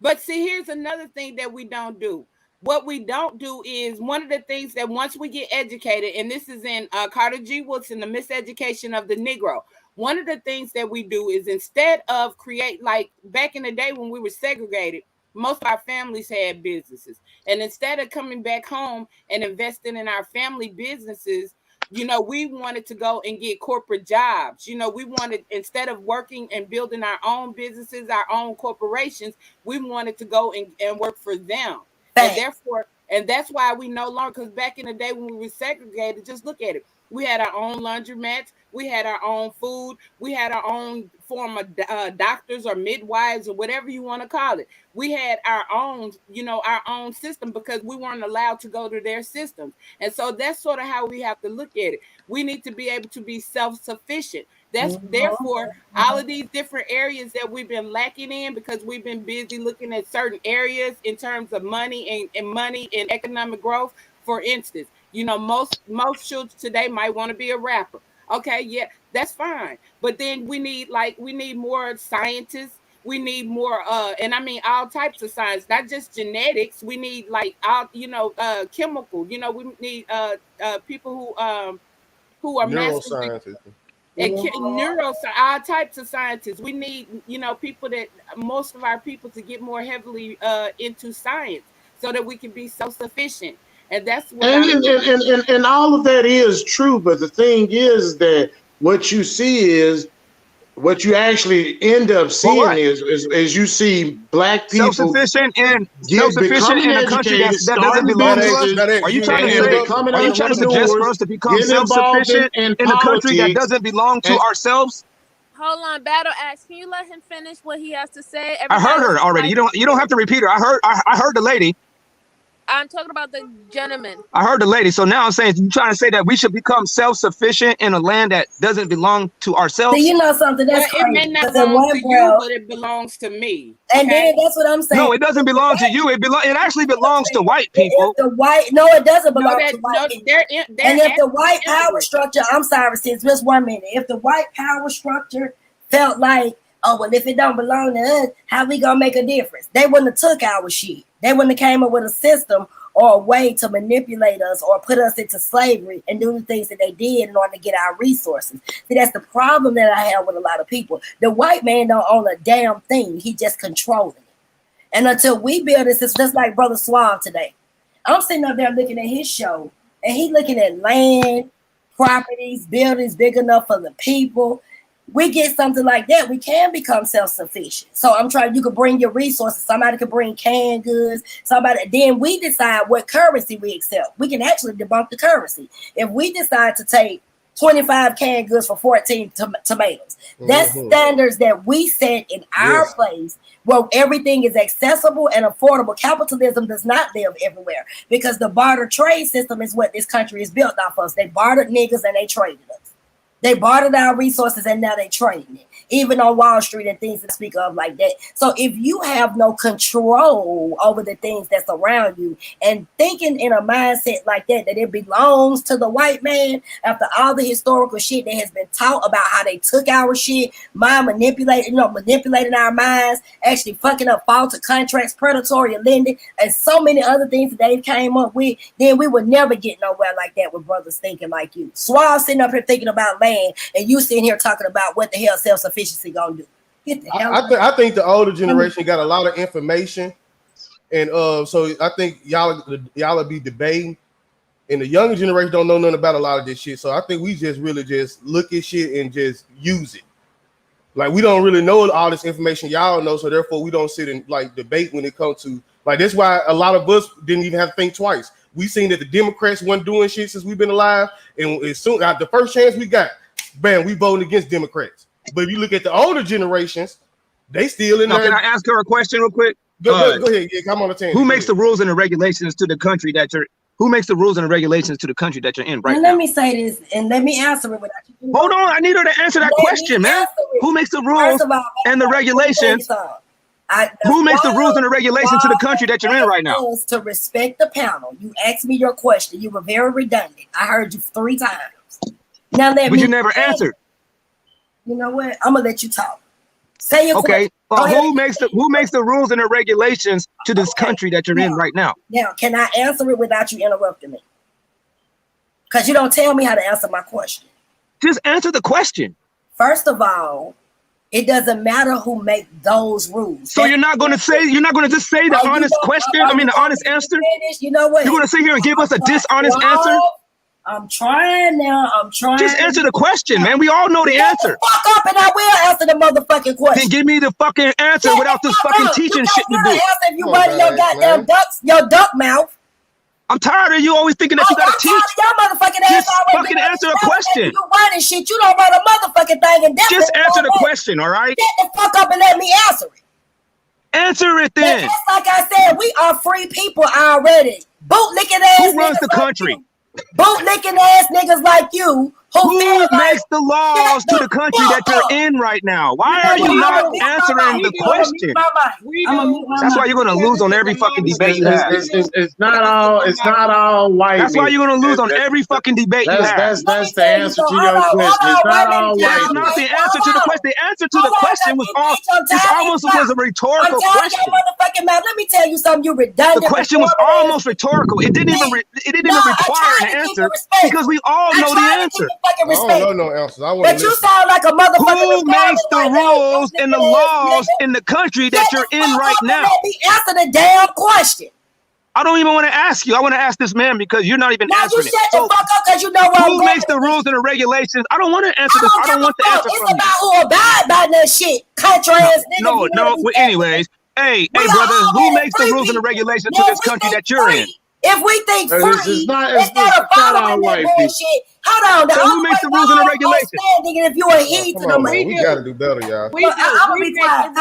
But see, here's another thing that we don't do. What we don't do is one of the things that once we get educated, and this is in Carter G. Woodson, The Miseducation of the Negro. One of the things that we do is instead of create, like back in the day when we were segregated, most of our families had businesses. And instead of coming back home and investing in our family businesses, you know, we wanted to go and get corporate jobs. You know, we wanted, instead of working and building our own businesses, our own corporations, we wanted to go and work for them. And therefore, and that's why we no longer, because back in the day when we were segregated, just look at it. We had our own laundromats. We had our own food. We had our own form of doctors or midwives or whatever you want to call it. We had our own, you know, our own system because we weren't allowed to go to their systems. And so that's sort of how we have to look at it. We need to be able to be self-sufficient. That's therefore all of these different areas that we've been lacking in because we've been busy looking at certain areas in terms of money and money and economic growth. For instance, you know, most children today might want to be a rapper. Okay, yeah, that's fine. But then we need more scientists. We need more, and I mean all types of science, not just genetics. We need like all, chemical. We need people who are neuroscientists. and all types of scientists. We need, people that most of our people to get more heavily into science so that we can be self-sufficient. And that's what and all of that is true, but the thing is that what you see is what you actually end up seeing is you see black people self-sufficient in a country that doesn't belong to us. Are you trying to suggest for us to become self-sufficient in a country that doesn't belong to ourselves? Hold on, Battle Axe. Can you let him finish what he has to say? I heard her already. You don't have to repeat her. I heard the lady. I'm talking about the gentleman. I heard the lady. So now I'm saying, you trying to say that we should become self-sufficient in a land that doesn't belong to ourselves? So you know something, that's it may not belong to you, but it belongs to me. And then that's what I'm saying. No, it doesn't belong to you. It actually belongs to white people. No, it doesn't belong to white people. And if the white power structure, I'm sorry, sis, just 1 minute. If the white power structure felt like, oh, well, if it don't belong to us, how we gonna make a difference? They wouldn't have took our shit. They wouldn't have came up with a system or a way to manipulate us or put us into slavery and do the things that they did in order to get our resources. See, that's the problem that I have with a lot of people. The white man don't own a damn thing. He just controlling it. And until we build this, it's just like Brother Suave today. I'm sitting up there looking at his show, and he looking at land, properties, buildings big enough for the people. We get something like that, we can become self-sufficient. So I'm trying, you could bring your resources. Somebody could bring canned goods. Then we decide what currency we accept. We can actually debunk the currency. If we decide to take 25 canned goods for 14 tomatoes, that's standards that we set in our place where everything is accessible and affordable. Capitalism does not live everywhere because the barter trade system is what this country is built off of. They bartered niggas and they traded us. They bartered our resources and now they trading it, even on Wall Street and things to speak of like that. So if you have no control over the things that's around you and thinking in a mindset like that, that it belongs to the white man after all the historical shit that has been taught about how they took our shit, manipulating our minds, actually fucking up false contracts, predatory lending, and so many other things that they came up with, then we would never get nowhere like that with brothers thinking like you. Suave sitting up here thinking about land, and you sitting here talking about what the hell self-sufficiency gonna do. Get the hell I think the older generation got a lot of information, and so I think y'all will be debating, and the younger generation don't know nothing about a lot of this shit. So I think we just really just look at shit and just use it. Like we don't really know all this information y'all know, so therefore we don't sit and like debate when it comes to like that's why a lot of us didn't even have to think twice. We seen that the Democrats weren't doing shit since we've been alive, and as soon as the first chance we got, bam, we voting against Democrats. But if you look at the older generations, they still in there. Can I ask her a question real quick? Go ahead. Yeah, come on the team. Who makes the rules and the regulations to the country that you're? Who makes the rules and the regulations to the country that you're in right now? Let me say this, and let me answer it without you. Hold on, I need her to answer that question, man. Who makes the rules and the regulations? Who makes the rules and the regulations to the country that you're in right now? To respect the panel. You asked me your question. You were very redundant. I heard you 3 times. Now but you never answered. You know what? I'm gonna let you talk. Say your question. Who makes the rules and the regulations to this country that you're in right now? Now, can I answer it without you interrupting me? Because you don't tell me how to answer my question. Just answer the question. First of all, it doesn't matter who make those rules. So you're not going to just say the honest question? The honest answer? You know what? You're going to sit here and give us a dishonest answer? I'm trying now. Just answer the question, man. We all know the answer. Fuck up and I will answer the motherfucking question. Then give me the fucking answer without this fucking teaching shit you do. If you running your goddamn ducks, your duck mouth. I'm tired of you always thinking that you gotta teach. Y'all motherfucking ass just fucking answer a question. You running shit. You don't run a motherfucking thing. And just answer the question, all right? Get the fuck up and let me answer it. Answer it then. Just like I said, we are free people already. Bootlicking ass. Who runs the country? Bootlicking ass niggas like you Who makes the laws to the country that you're in right now? Why are you not answering the question? That's why you're going to lose on every fucking debate you have. It's not all white. That's why you're going to lose on every fucking debate you have. That's the answer to your question. It's not all white. That's not the answer to the question. The answer to the question was almost a rhetorical question. Let me tell you something. You redundant. The question was almost rhetorical. It didn't even require an answer because we all know the answer. I don't know no answers. But you sound like a motherfucker. Who makes the rules and the laws in the country that you're in right now? Let me answer the damn question. I don't even want to ask you. I want to ask this man because you're not even answering it. Now you shut the fuck up because you know what. Who makes the rules and the regulations? I don't want to answer this. I don't want the answer from you. It's about who abide by that shit. Country ass niggas. No. Well, anyways, hey, brother, who makes the rules and the regulations to this country that you're in? If we think free, it's not all white people. Hold on. So who makes the rules and the regulations? If you a heat to the we got to do better, y'all.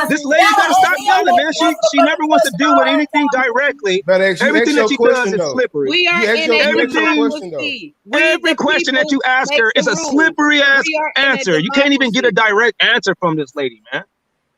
This lady got to stop yelling, man. She never wants to deal with anything directly. Everything that she does is slippery. We are in a democracy. Every question that you ask her is a slippery ass answer. You can't even get a direct answer from this lady, man.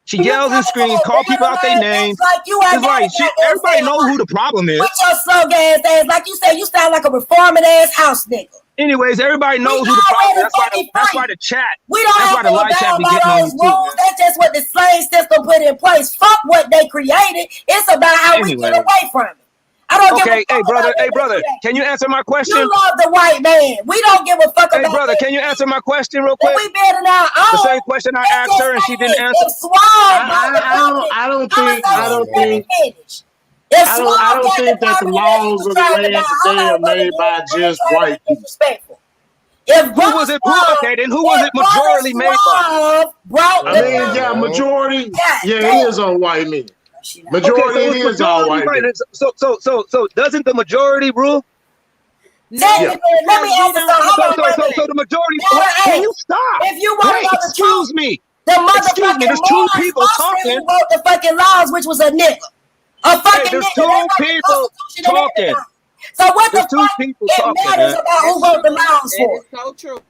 She yells and screams, call people out their names. It's like shit. Everybody knows who the problem is. What's your slogan ass? Like you said, you sound like a reforming ass house nigga. Anyways, everybody knows who the problem is. That's why the chat. We don't have to live chat abide be by getting on those you rules. That's just what the slave system put in place. Fuck what they created. It's about how we get away from it. I don't give a fuck. Hey brother, can you answer my question? You love the white man. We don't give a fuck about Hey brother, can you answer my question real quick? We building our own. The same question I asked her and she didn't answer. I don't think that the laws of the land today are made by just white people. Who was it? Who was it majority made by? Majority. Yeah, it is on white men. Majority is all white men. So doesn't the majority rule? Let me answer something. So the majority. Can you stop? If you want to excuse me. Excuse me. There's two people talking. Who wrote the fucking laws, which was a nigga. A fucking there's nigga. Two people talking. So what the fuck? It matters about who wrote the laws for? That is so true.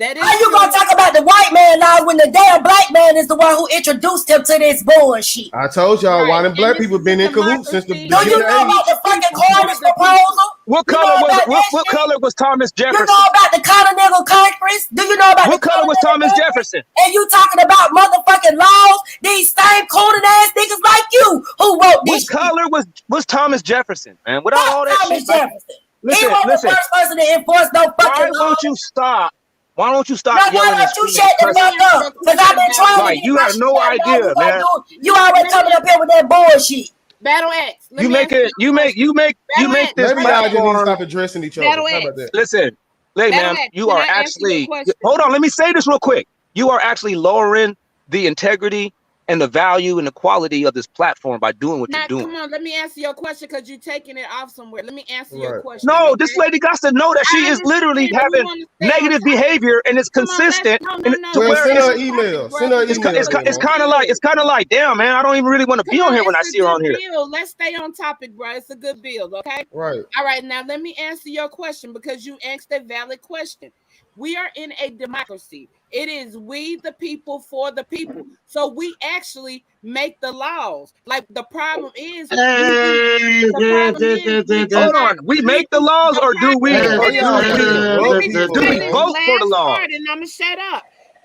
That is How you gonna talk about the white man laws when the damn black man is the one who introduced him to this bullshit? I told y'all white and black people been in cahoots since the beginning. Do you know about the fucking Cornish proposal? What color was Thomas Jefferson? You know about the Continental Conference? Do you know about what color was Thomas Jefferson? And you talking about motherfucking laws? These same cooling ass niggas like you who wrote this. What color was Thomas Jefferson, man? Without all that Thomas shit. Jefferson. Listen. He was the first person to enforce no fucking laws. Why don't you stop yelling? Why don't you shut the fuck up? Because I've been trying to. You have no idea, man. You always coming up here with that bullshit. Battle X. You make this. Maybe y'all just need to stop addressing each other. Battle How about that? Listen, man, you are actually. Hold on, let me say this real quick. You are actually lowering the integrity and the value and the quality of this platform by doing what you're doing. Come on, let me answer your question because you're taking it off somewhere. Let me answer your question. No, this lady got to know that she is literally having negative behavior and it's consistent. Send her an email. It's kind of like, damn, man, I don't even really want to be on here when I see her on here. Let's stay on topic, bro. It's a good build, okay? Right. All right, now let me answer your question because you asked a valid question. We are in a democracy. It is we the people for the people. So we actually make the laws. Like the problem is, hold on. We make the laws, or do we? Do we vote for the law? And I'm gonna shut up.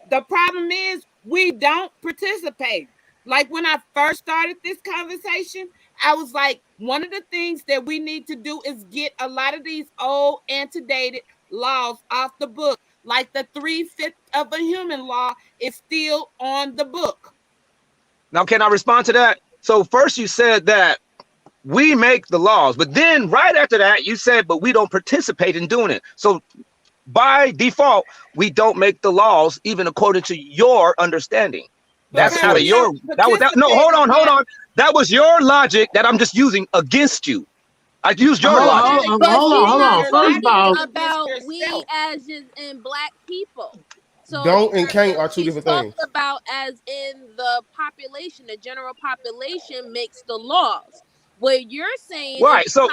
The problem is we don't participate. Like when I first started this conversation, I was like, one of the things that we need to do is get a lot of these old antedated laws off the book. Like the 3/5 of a human law is still on the book. Now, can I respond to that? So first you said that we make the laws, but then right after that you said, but we don't participate in doing it. So by default, we don't make the laws, even according to your understanding. That's out of your. No, hold on. That was your logic that I'm just using against you. I used your logic. Hold on. First of all, about we as just in black people. So don't and can't are two different things. About as in the population, the general population makes the laws. What you're saying, right? So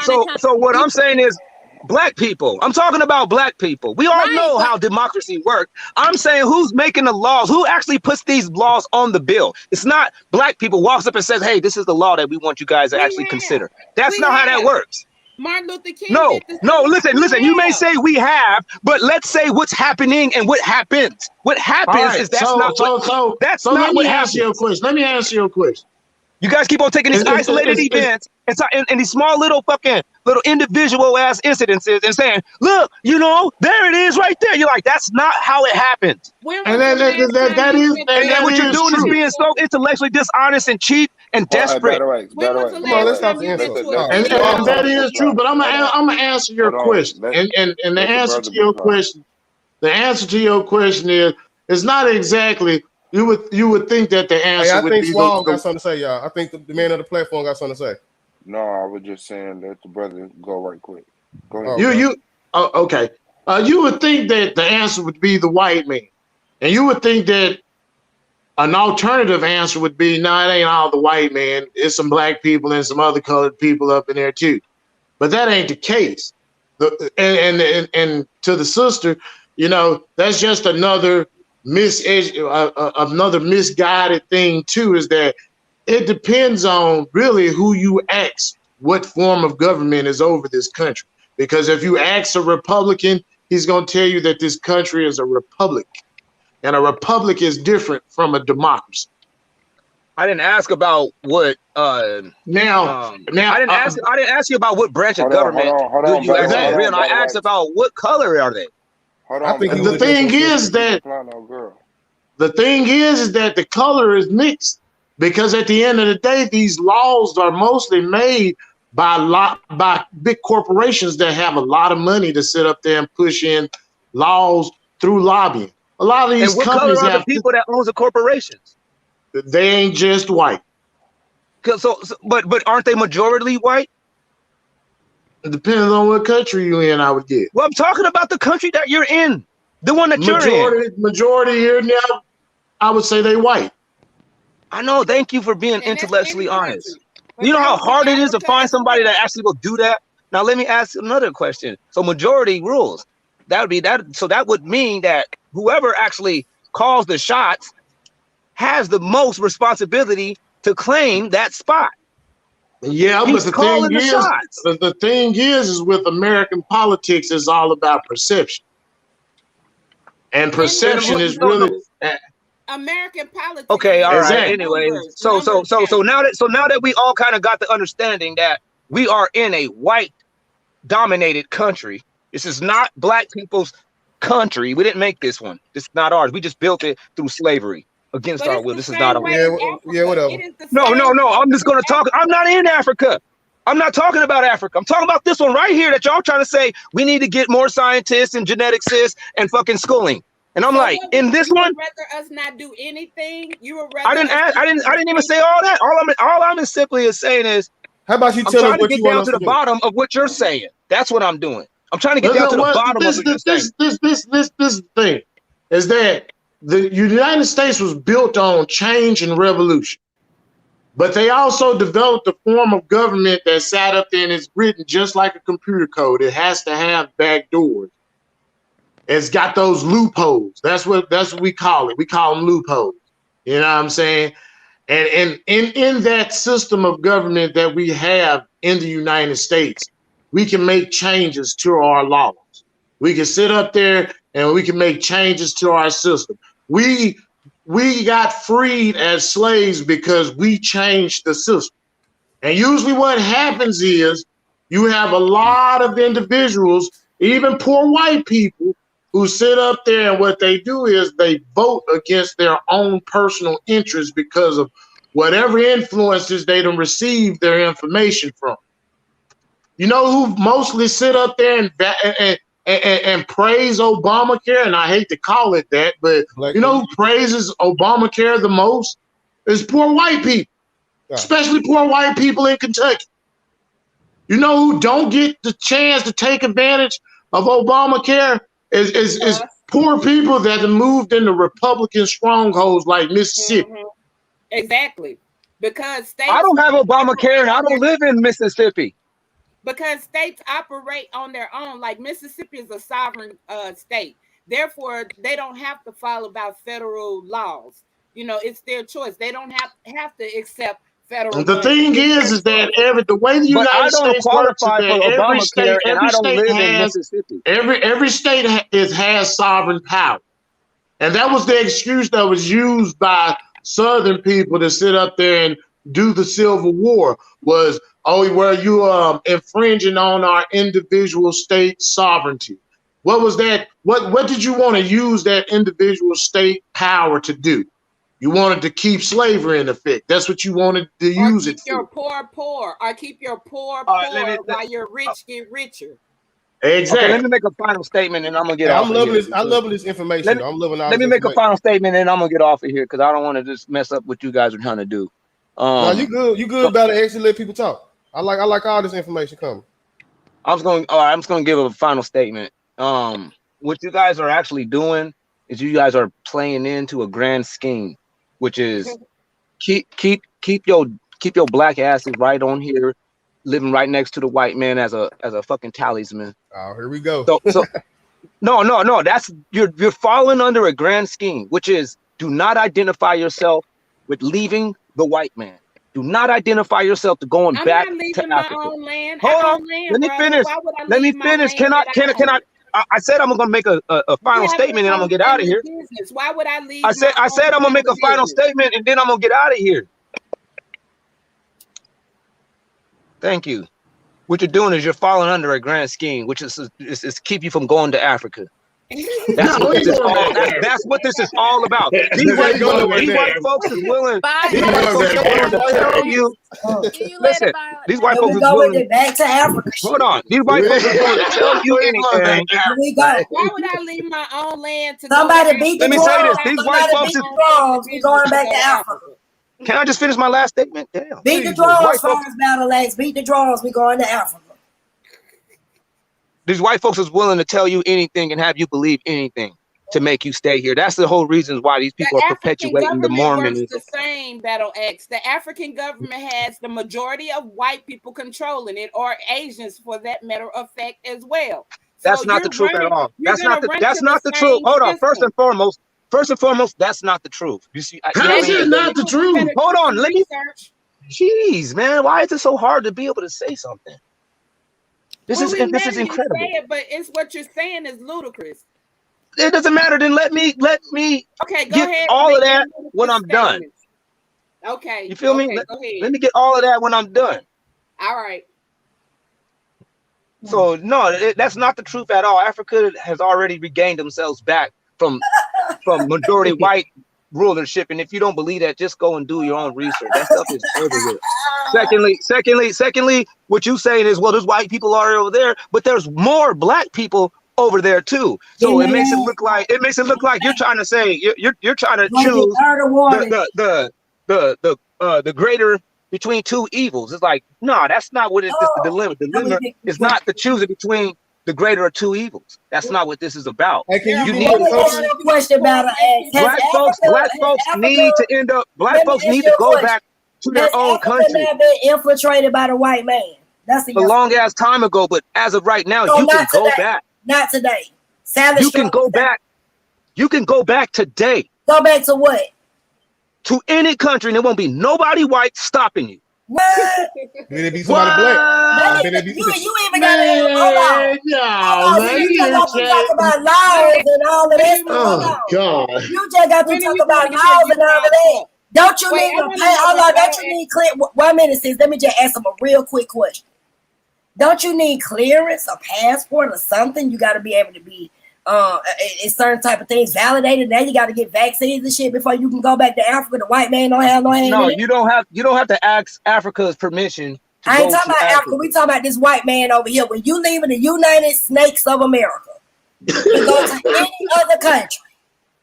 what I'm saying is, Black people. I'm talking about black people. We all know how democracy works. I'm saying who's making the laws? Who actually puts these laws on the bill? It's not black people walks up and says, hey, this is the law that we want you guys to actually consider. That's not how that works. Martin Luther King No, did this. no, listen. You may say we have, but let's say what's happening and what happens. What happens is that's not what happens. Your question. Let me answer your question. You guys keep on taking these isolated events and these small little individual ass incidences and saying, look, you know, there it is right there. You're like, that's not how it happens. And what you're doing is being so intellectually dishonest and cheap and desperate. And that is true, but I'm gonna answer your question. And the answer to your question, is it's not exactly you would think that the answer would be. I think Swall got something to say, y'all. I think the man of the platform got something to say. No, I was just saying let the brother go right quick. Go ahead. Okay. You would think that the answer would be the white man, and you would think that an alternative answer would be, no, it ain't all the white man. It's some black people and some other colored people up in there too. But that ain't the case. And to the sister, you know, that's just another misguided thing too, is that it depends on really who you ask what form of government is over this country. Because if you ask a Republican, he's going to tell you that this country is a republic, and a republic is different from a democracy. I didn't ask about what I didn't ask you about what branch of government do you guys live in. I asked about what color are they. The thing is that the color is mixed, because at the end of the day, these laws are mostly made by big corporations that have a lot of money to sit up there and push in laws through lobbying. A lot of these companies color are the people that owns the corporations. They ain't just white. But aren't they majority white? It depends on what country you're in, I would get. Well, I'm talking about the country that you're in, the one that you're in. Majority here now, I would say they white. I know. Thank you for being intellectually honest. You know how hard it is to find somebody that actually will do that? Now, let me ask another question. So majority rules. That would be that. So that would mean that whoever actually calls the shots has the most responsibility to claim that spot. Yeah, but the thing is with American politics is all about perception. And perception is really American politics. Okay, all right. Anyways, so now that we all kind of got the understanding that we are in a white dominated country. This is not black people's country. We didn't make this one. This is not ours. We just built it through slavery against our will. This is not ours. Yeah, whatever. No. I'm just gonna talk. I'm not in Africa. I'm not talking about Africa. I'm talking about this one right here that y'all trying to say we need to get more scientists and geneticists and fucking schooling. And I'm like, in this one, rather us not do anything. You would rather I didn't even say all that. All I'm simply saying is, how about you tell us what you want us to do? I'm trying to get down to the bottom of what you're saying. That's what I'm doing. I'm trying to get down to the bottom of what you're saying. This thing is that the United States was built on change and revolution, but they also developed a form of government that sat up there and it's written just like a computer code. It has to have back doors. It's got those loopholes. That's what we call it. We call them loopholes. You know what I'm saying? And in that system of government that we have in the United States, we can make changes to our laws. We can sit up there and we can make changes to our system. We got freed as slaves because we changed the system. And usually what happens is you have a lot of individuals, even poor white people, who sit up there and what they do is they vote against their own personal interests because of whatever influences they done received their information from. You know who mostly sit up there and praise Obamacare, and I hate to call it that, but you know who praises Obamacare the most? Is poor white people, especially poor white people in Kentucky. You know who don't get the chance to take advantage of Obamacare is poor people that have moved into Republican strongholds like Mississippi. Mm-hmm. Exactly. Because I don't have Obamacare and I don't live in Mississippi. because states operate on their own. Like Mississippi is a sovereign state. Therefore, they don't have to follow about federal laws. You know, it's their choice. They don't have to accept federal The money. thing is that the way the But I United don't States works is qualify for that Obamacare, and I don't live in has Mississippi. every state has sovereign power, and that was the excuse that was used by Southern people to sit up there and do the Civil War. Was, oh, well, you infringing on our individual state sovereignty. What was that? What did you want to use that individual state power to do? You wanted to keep slavery in effect. That's what you wanted to use it for. Or keep your poor while your rich get richer. Exactly. Okay, let me make a final statement, and I'm gonna get Hey, off. I'm loving this information. I'm loving all Let me this make a information. final statement, and I'm gonna get off of here because I don't want to just mess up what you guys are trying to do. No, you good. You good about it. Actually, let people talk. I like all this information coming. I'm just gonna give a final statement. What you guys are actually doing is you guys are playing into a grand scheme, which is keep your black asses right on here, living right next to the white man as a fucking talisman. Oh, here we go. So no, that's you're falling under a grand scheme, which is do not identify yourself with leaving the white man. Do not identify yourself to going back to Africa. Hold on, let me finish. Let me finish. Can I? I said I'm gonna make a final statement and I'm gonna get out of here. Why would I leave? I said I'm gonna make a final statement and then I'm gonna get out of here. Thank you. What you're doing is you're falling under a grand scheme, which is keep you from going to Africa. That's what this is all about. These white folks is willing. To tell you. Listen, these white folks is willing back to Africa. Hold on, these white folks is willing to tell you anything. Why would I leave my own land to somebody beat the drums? Let me say this: these white folks is we going back to Africa. Can I just finish my last statement? Damn. Beat the drums, first battle axe. Beat the drums. We going to Africa. These white folks is willing to tell you anything and have you believe anything to make you stay here. That's the whole reason why these people are perpetuating the Mormonism. The same battle X. The African government has the majority of white people controlling it, or Asians for that matter of fact as well. That's not the truth at all. That's not the truth. Hold on. First and foremost, that's not the truth. You see, how's it not the truth? Hold on, let me. Jeez, man, why is it so hard to be able to say something? This is incredible. But it's what you're saying is ludicrous. It doesn't matter. Then let me okay, go get ahead, all of that when I'm done. Okay. You feel me? Let me get all of that when I'm done. All right. So no, that's not the truth at all. Africa has already regained themselves back from majority white rulership, and if you don't believe that, just go and do your own research. That stuff is over with. Secondly, what you saying is, well, there's white people are over there, but there's more black people over there too. So it makes it look like you're trying to say you're trying to choose the greater between two evils. It's like, no, that's not what it's the dilemma. The dilemma is not to choose it between the greater of two evils. That's not what this is about. Hey, you need a question about black folks need to end up. Black folks need to go back to their own country. Have been infiltrated by the white man. That's a long ass time ago, but as of right now, you can go back. Not today. You can go back. You can go back today. Go back to what? To any country, and there won't be nobody white stopping you. What? Maybe be somebody black. You even got to hold on. You just got to talk about laws and all of this. Oh God! You just got to talk about laws and all of that. Don't you need to pay? Hold on. Don't you need clear? 1 minute, sis. Let me just ask them a real quick question. Don't you need clearance, a passport, or something? You got to be able to be in certain type of things validated. Now you got to get vaccines and shit before you can go back to Africa. The white man don't have no hand. No, you don't have to ask Africa's permission. I ain't talking about Africa. We talking about this white man over here. When you leave in the United Snakes of America to go to any other country,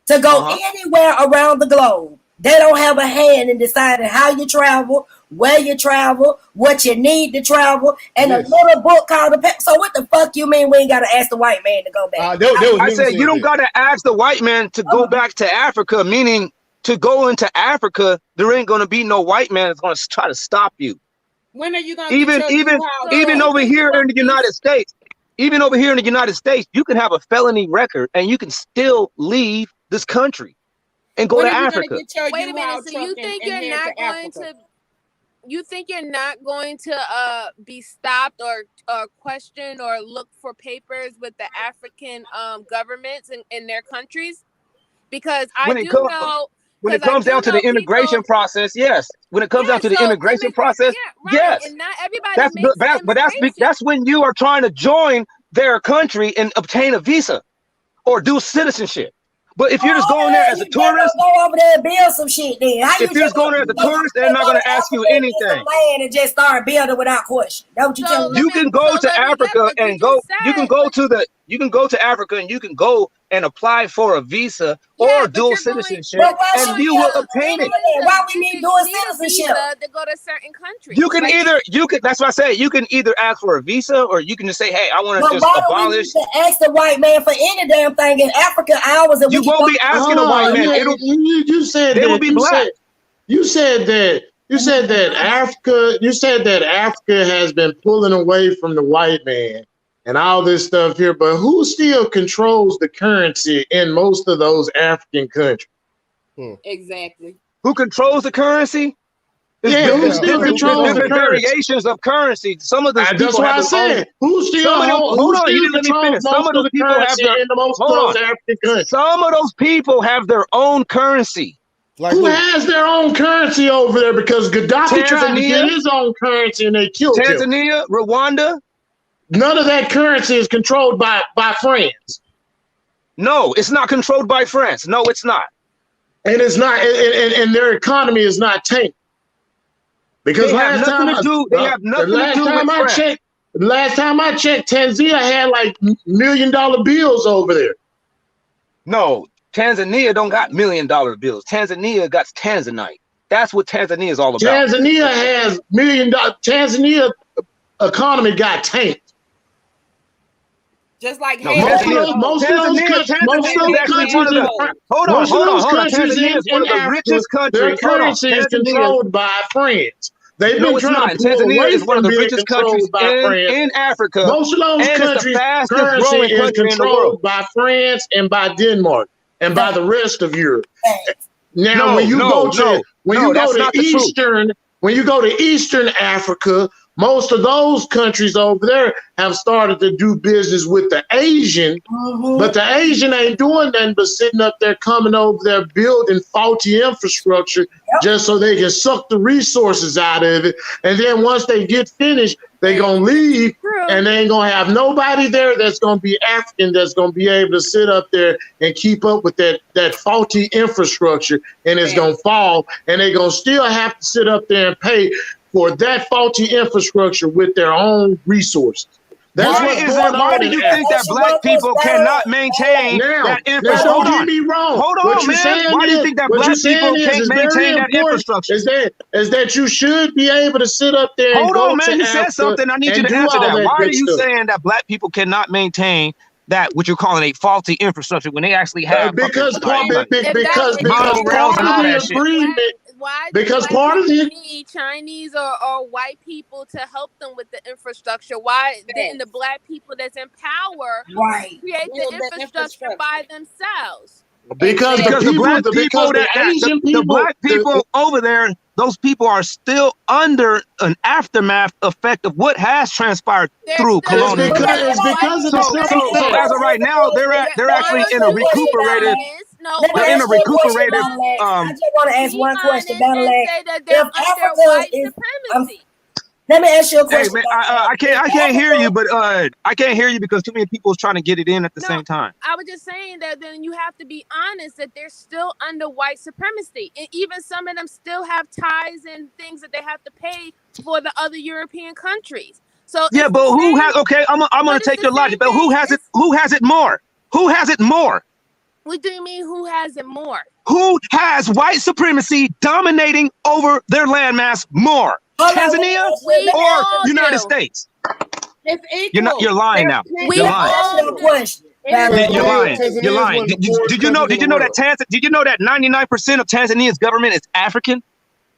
to go anywhere around the globe, they don't have a hand in deciding how you travel, where you travel, what you need to travel, and a little book called the. So what the fuck you mean we ain't got to ask the white man to go back? I said you don't got to ask the white man to go back to Africa, meaning to go into Africa, there ain't going to be no white man that's going to try to stop you. When are you gonna get your even over here in the United States, you can have a felony record and you can still leave this country and go to Africa. Wait a minute. So you think you're not going to? You think you're not going to be stopped or questioned or look for papers with the African governments in their countries? Because When it comes down to the immigration process, yes. When it comes down to the immigration process, yes. And not everybody that's when you are trying to join their country and obtain a visa or do citizenship. But if you're just going there as a tourist, go over there and build some shit. Then if you're just going there as a tourist, they're not going to ask you anything. Land and just start building without question. That's what you tell me. You can go to Africa and go. You can go to Africa and you can go and apply for a visa or dual citizenship, and you will obtain it. Why we need dual citizenship to go to certain countries? You can that's what I say. You can either ask for a visa or you can just say, "Hey, I want to just abolish." We need to ask the white man for any damn thing in Africa. Hours and you won't be asking a white man. You said they will be black. You said that Africa has been pulling away from the white man and all this stuff here, but who still controls the currency in most of those African countries? Exactly. Who controls the currency? Who still controls the different variations of currency? Some of those people. That's what I said. Who still controls some of those people have their in the most of those African countries? Some of those people have their own currency. Like who has their own currency over there? Because Gaddafi tried to get his own currency and they killed him. Tanzania, Rwanda. None of that currency is controlled by France. No, it's not controlled by France. No, it's not. And it's not, and their economy is not tanked. Because last time I checked, Tanzania had like $1 million bills over there. No, Tanzania don't got $1 million bills. Tanzania got Tanzanite. That's what Tanzania is all about. Tanzania has $1 million. Tanzania economy got tanked. Just like most of those countries in Africa, their currency is controlled by France. They've been trying to pull away from being controlled by France. In Africa. Most of those countries' currency is controlled by France and by Denmark and by the rest of Europe. Now, when you go to Eastern Africa, most of those countries over there have started to do business with the Asian, but the Asian ain't doing nothing but sitting up there, coming over there, building faulty infrastructure just so they can suck the resources out of it. And then once they get finished, they gonna leave and they ain't gonna have nobody there that's gonna be African that's gonna be able to sit up there and keep up with that faulty infrastructure, and it's gonna fall, and they gonna still have to sit up there and pay for that faulty infrastructure with their own resources. That's what's going on. Why do you think that black people cannot maintain that infrastructure? Don't get me wrong. Hold on, man. Why do you think that black people can't maintain that infrastructure? Is that you should be able to sit up there and go man. You said something. I need you to answer that. Why are you saying that black people cannot maintain that what you're calling a faulty infrastructure when they actually have because part of the agreement. Why because part of the need Chinese or white people to help them with the infrastructure? Why didn't the black people that's in power create the infrastructure by themselves? Because the black people over there, those people are still under an aftermath effect of what has transpired through colonialism. It's because of the so as of right now, they're actually in a recuperative. They're in a recuperative. I just want to ask one question, Battleaxe. If Africa is, let me ask you a question. Hey, man, I can't hear you, but I can't hear you because too many people is trying to get it in at the same time. I was just saying that then you have to be honest that they're still under white supremacy, and even some of them still have ties and things that they have to pay for the other European countries. So yeah, but who has? Okay, I'm gonna take your logic, but who has it? Who has it more? Who has it more? What do you mean? Who has it more? Who has white supremacy dominating over their landmass more? Tanzania or United States? It's equal. You're lying now. You're lying. You're lying. You're lying. Did you know that 99% of Tanzania's government is African?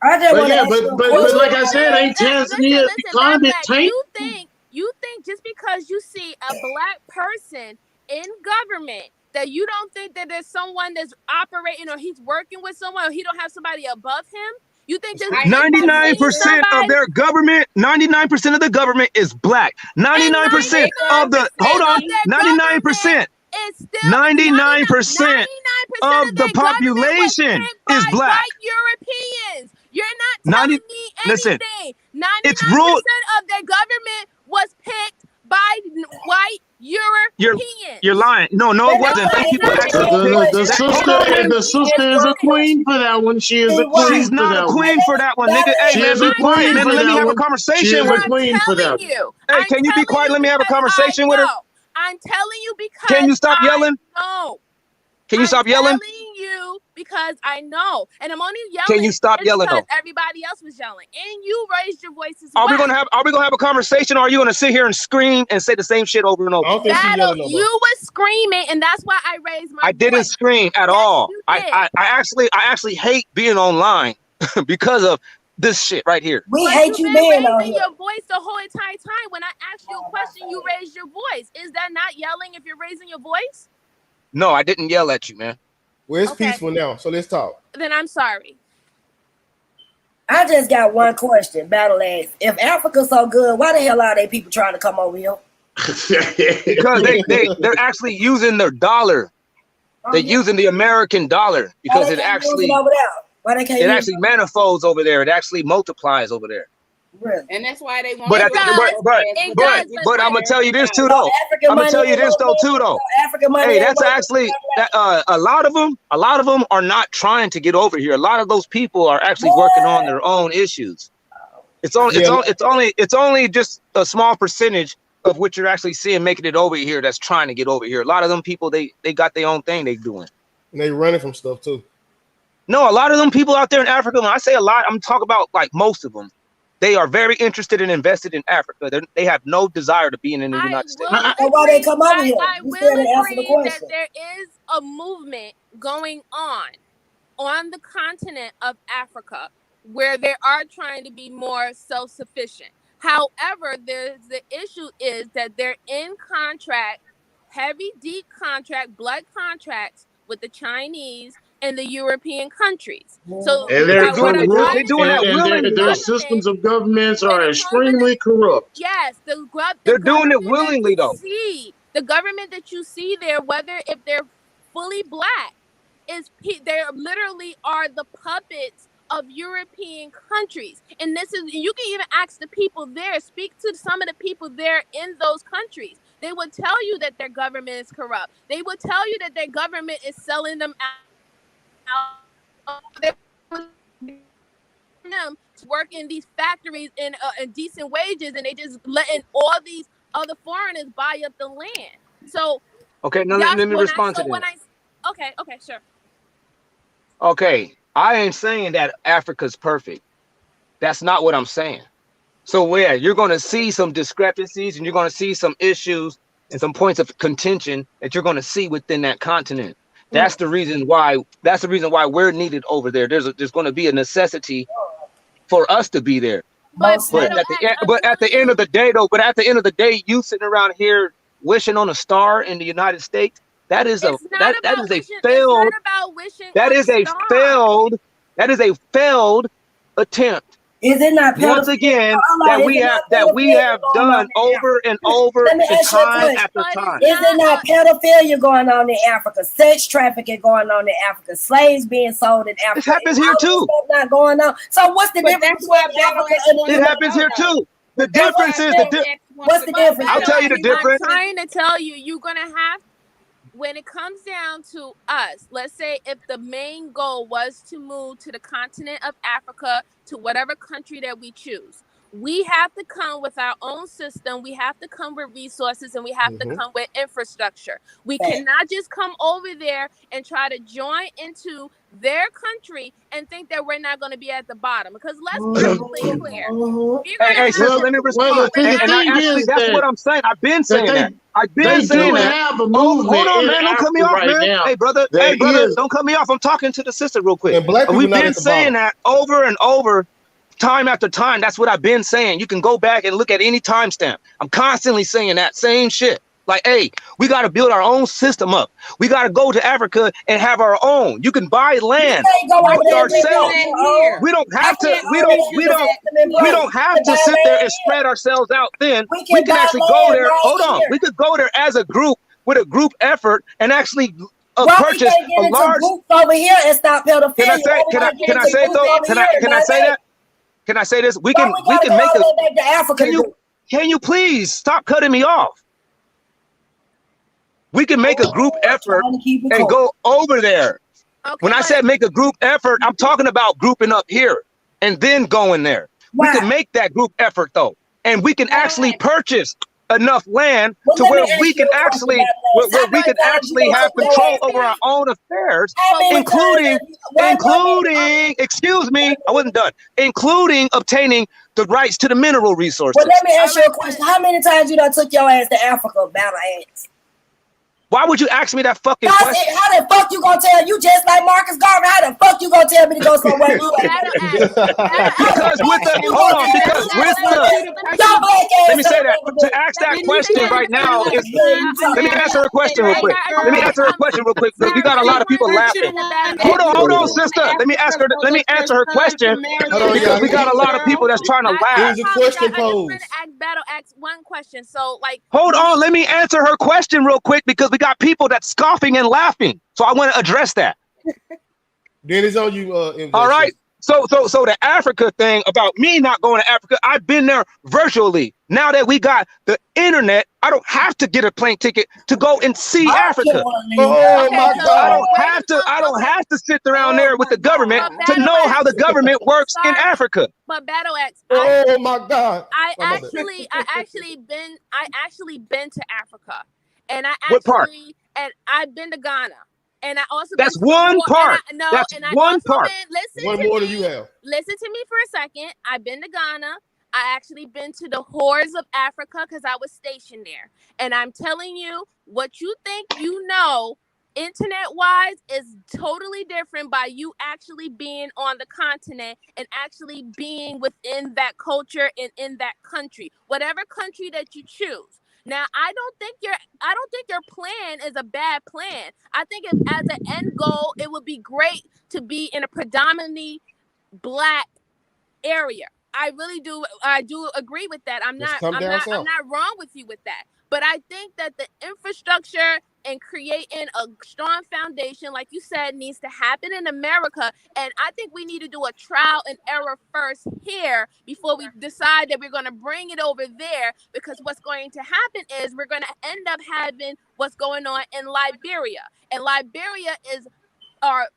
I just But want to yeah, ask you a but question. like I said, ain't Tanzania economy tank? You think just because you see a black person in government that you don't think that there's someone that's operating or he's working with someone or he don't have somebody above him? You think there's 99% of their government, 99% of the government is black. 99% of the, hold on, 99%. It's still 99% of the population is black. white Europeans. You're not 90, telling me listen, anything. it's 99% ruled. of their government was picked by white Europeans. You're lying. No, it wasn't. Black people actually picked. The sister is a queen for that one. She is a queen. She's not a queen for that one, nigga. Hey, She man, is be a quiet, queen man. for Let me that have a one. conversation She is with a her. queen for that one. Hey, can you be quiet? Let me have a conversation with her. I'm telling you because Can you stop yelling? No. Can you stop yelling? I'm telling you because I know. And I'm only yelling Can you stop yelling because though? everybody else was yelling. And you raised your voice as Are well. we gonna have a conversation, or are you gonna sit here and scream and say the same shit over and over? You was screaming, and that's why I raised my voice. I didn't scream at all. You I actually hate being online because of this shit right here. We hate you being on raising here. your voice the whole entire time. When I asked you a question, you raised your voice. Is that not yelling if you're raising your voice? No, I didn't yell at you, man. Well, it's peaceful now, so let's talk. Then I'm sorry. I just got one question, Battle Axe. If Africa's so good, why the hell are they people trying to come over here? Because they're actually using their dollar. They're using the American dollar because it actually manifolds over there. It actually multiplies over there. Really? And that's why they want. But I'm gonna tell you this too, though. I'm gonna tell you this though too, though. Hey, that's actually a lot of them are not trying to get over here. A lot of those people are actually working on their own issues. It's only just a small percentage of what you're actually seeing making it over here that's trying to get over here. A lot of them people they got their own thing they doing. And they running from stuff too. No, a lot of them people out there in Africa. When I say a lot, I'm talking about like most of them. They are very interested and invested in Africa. They have no desire to be in the United States. Why they come over here? I will agree that there is a movement going on the continent of Africa where they are trying to be more self-sufficient. However, the issue is that they're in contract, heavy, deep contract, blood contracts with the Chinese and the European countries. So and they're doing that willingly. Their systems of governments are extremely corrupt. Yes, they're doing it willingly though. The government that you see there, whether if they're fully black, they literally are the puppets of European countries. And you can even ask the people there, speak to some of the people there in those countries. They will tell you that their government is corrupt. They will tell you that their government is selling them out. Them to work in these factories in decent wages, and they just letting all these other foreigners buy up the land. So okay, now let me respond to that. Okay, sure. Okay, I ain't saying that Africa's perfect. That's not what I'm saying. So yeah, you're going to see some discrepancies, and you're going to see some issues and some points of contention that you're going to see within that continent. That's the reason why. That's the reason why we're needed over there. There's going to be a necessity for us to be there. But at the end of the day, though, you sitting around here wishing on a star in the United States. That is a failed attempt. Is it not once again that we have done over and over and time after time? Is it not pedophilia going on in Africa? Sex trafficking going on in Africa? Slaves being sold in Africa? This happens here too. Not going on. So what's the difference between Africa and it happens here too? The difference is what's the difference? I'll tell you the difference. I'm trying to tell you, you're gonna have. When it comes down to us, let's say if the main goal was to move to the continent of Africa, to whatever country that we choose, we have to come with our own system. We have to come with resources, and we have to come with infrastructure. We cannot just come over there and try to join into their country and think that we're not going to be at the bottom. Because let's be really clear. Hey, sister, let me respond. And I actually, that's what I'm saying. I've been saying that. I've been saying that. Have a Hold movement on, in man. Don't cut me Africa off, right man. now. Hey, brother. There Hey, brother. is. Don't cut me off. I'm talking to the sister real quick. And black people We've not been at the saying bottom. that over and over, time after time. That's what I've been saying. You can go back and look at any timestamp. I'm constantly saying that same shit. Like, hey, we got to build our own system up. We got to go to Africa and have our own. You can buy land yourself. We don't have to. We don't have to sit there and spread ourselves out. Then we can actually go there. Hold on. We could go there as a group with a group effort and actually purchase a large. Over here and stop pedophilia. Can I say? Can I say it though? Can I say that? Can I say this? We can make a. Can you please stop cutting me off? We can make a group effort and go over there. Okay, when I said make a group effort, I'm talking about grouping up here and then going there. We can make that group effort though, and we can actually purchase enough land to where we can actually have control over our own affairs, including excuse me, I wasn't done, including obtaining the rights to the mineral resources. Well, let me ask you a question. How many times you done took your ass to Africa, battle ass? Why would you ask me that fucking question? How the fuck you gonna tell you just like Marcus Garvey? How the fuck you gonna tell me to go somewhere you Because with the hold on, because with the let me say that to ask that question right now is let me answer her question real quick. Let me answer her question real quick because we got a lot of people laughing. Hold on, sister. Let me answer her question because we got a lot of people that's trying to laugh. There's a question posed. Battle ask one question. So like hold on, let me answer her question real quick because we got people that's scoffing and laughing. So I want to address that. Then it's on you. All right. So the Africa thing about me not going to Africa, I've been there virtually. Now that we got the internet, I don't have to get a plane ticket to go and see Africa. Oh my God! I don't have to sit around there with the government to know how the government works in Africa. But Battle X, oh my God! I actually been to Africa, and what part? And I've been to Ghana. And I also that's one part. That's one part. One more than you have. Listen to me for a second. I've been to Ghana. I actually been to the hordes of Africa because I was stationed there. And I'm telling you, what you think you know, internet-wise, is totally different by you actually being on the continent and actually being within that culture and in that country, whatever country that you choose. Now, I don't think your plan is a bad plan. I think if, as an end goal, it would be great to be in a predominantly Black area. I really do. I do agree with that. I'm not wrong with you with that. But I think that the infrastructure and creating a strong foundation, like you said, needs to happen in America. And I think we need to do a trial and error first here before we decide that we're going to bring it over there. Because what's going to happen is we're going to end up having what's going on in Liberia. And Liberia is are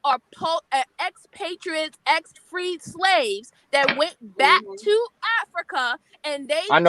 expatriates, ex-freed slaves that went back to Africa, and they and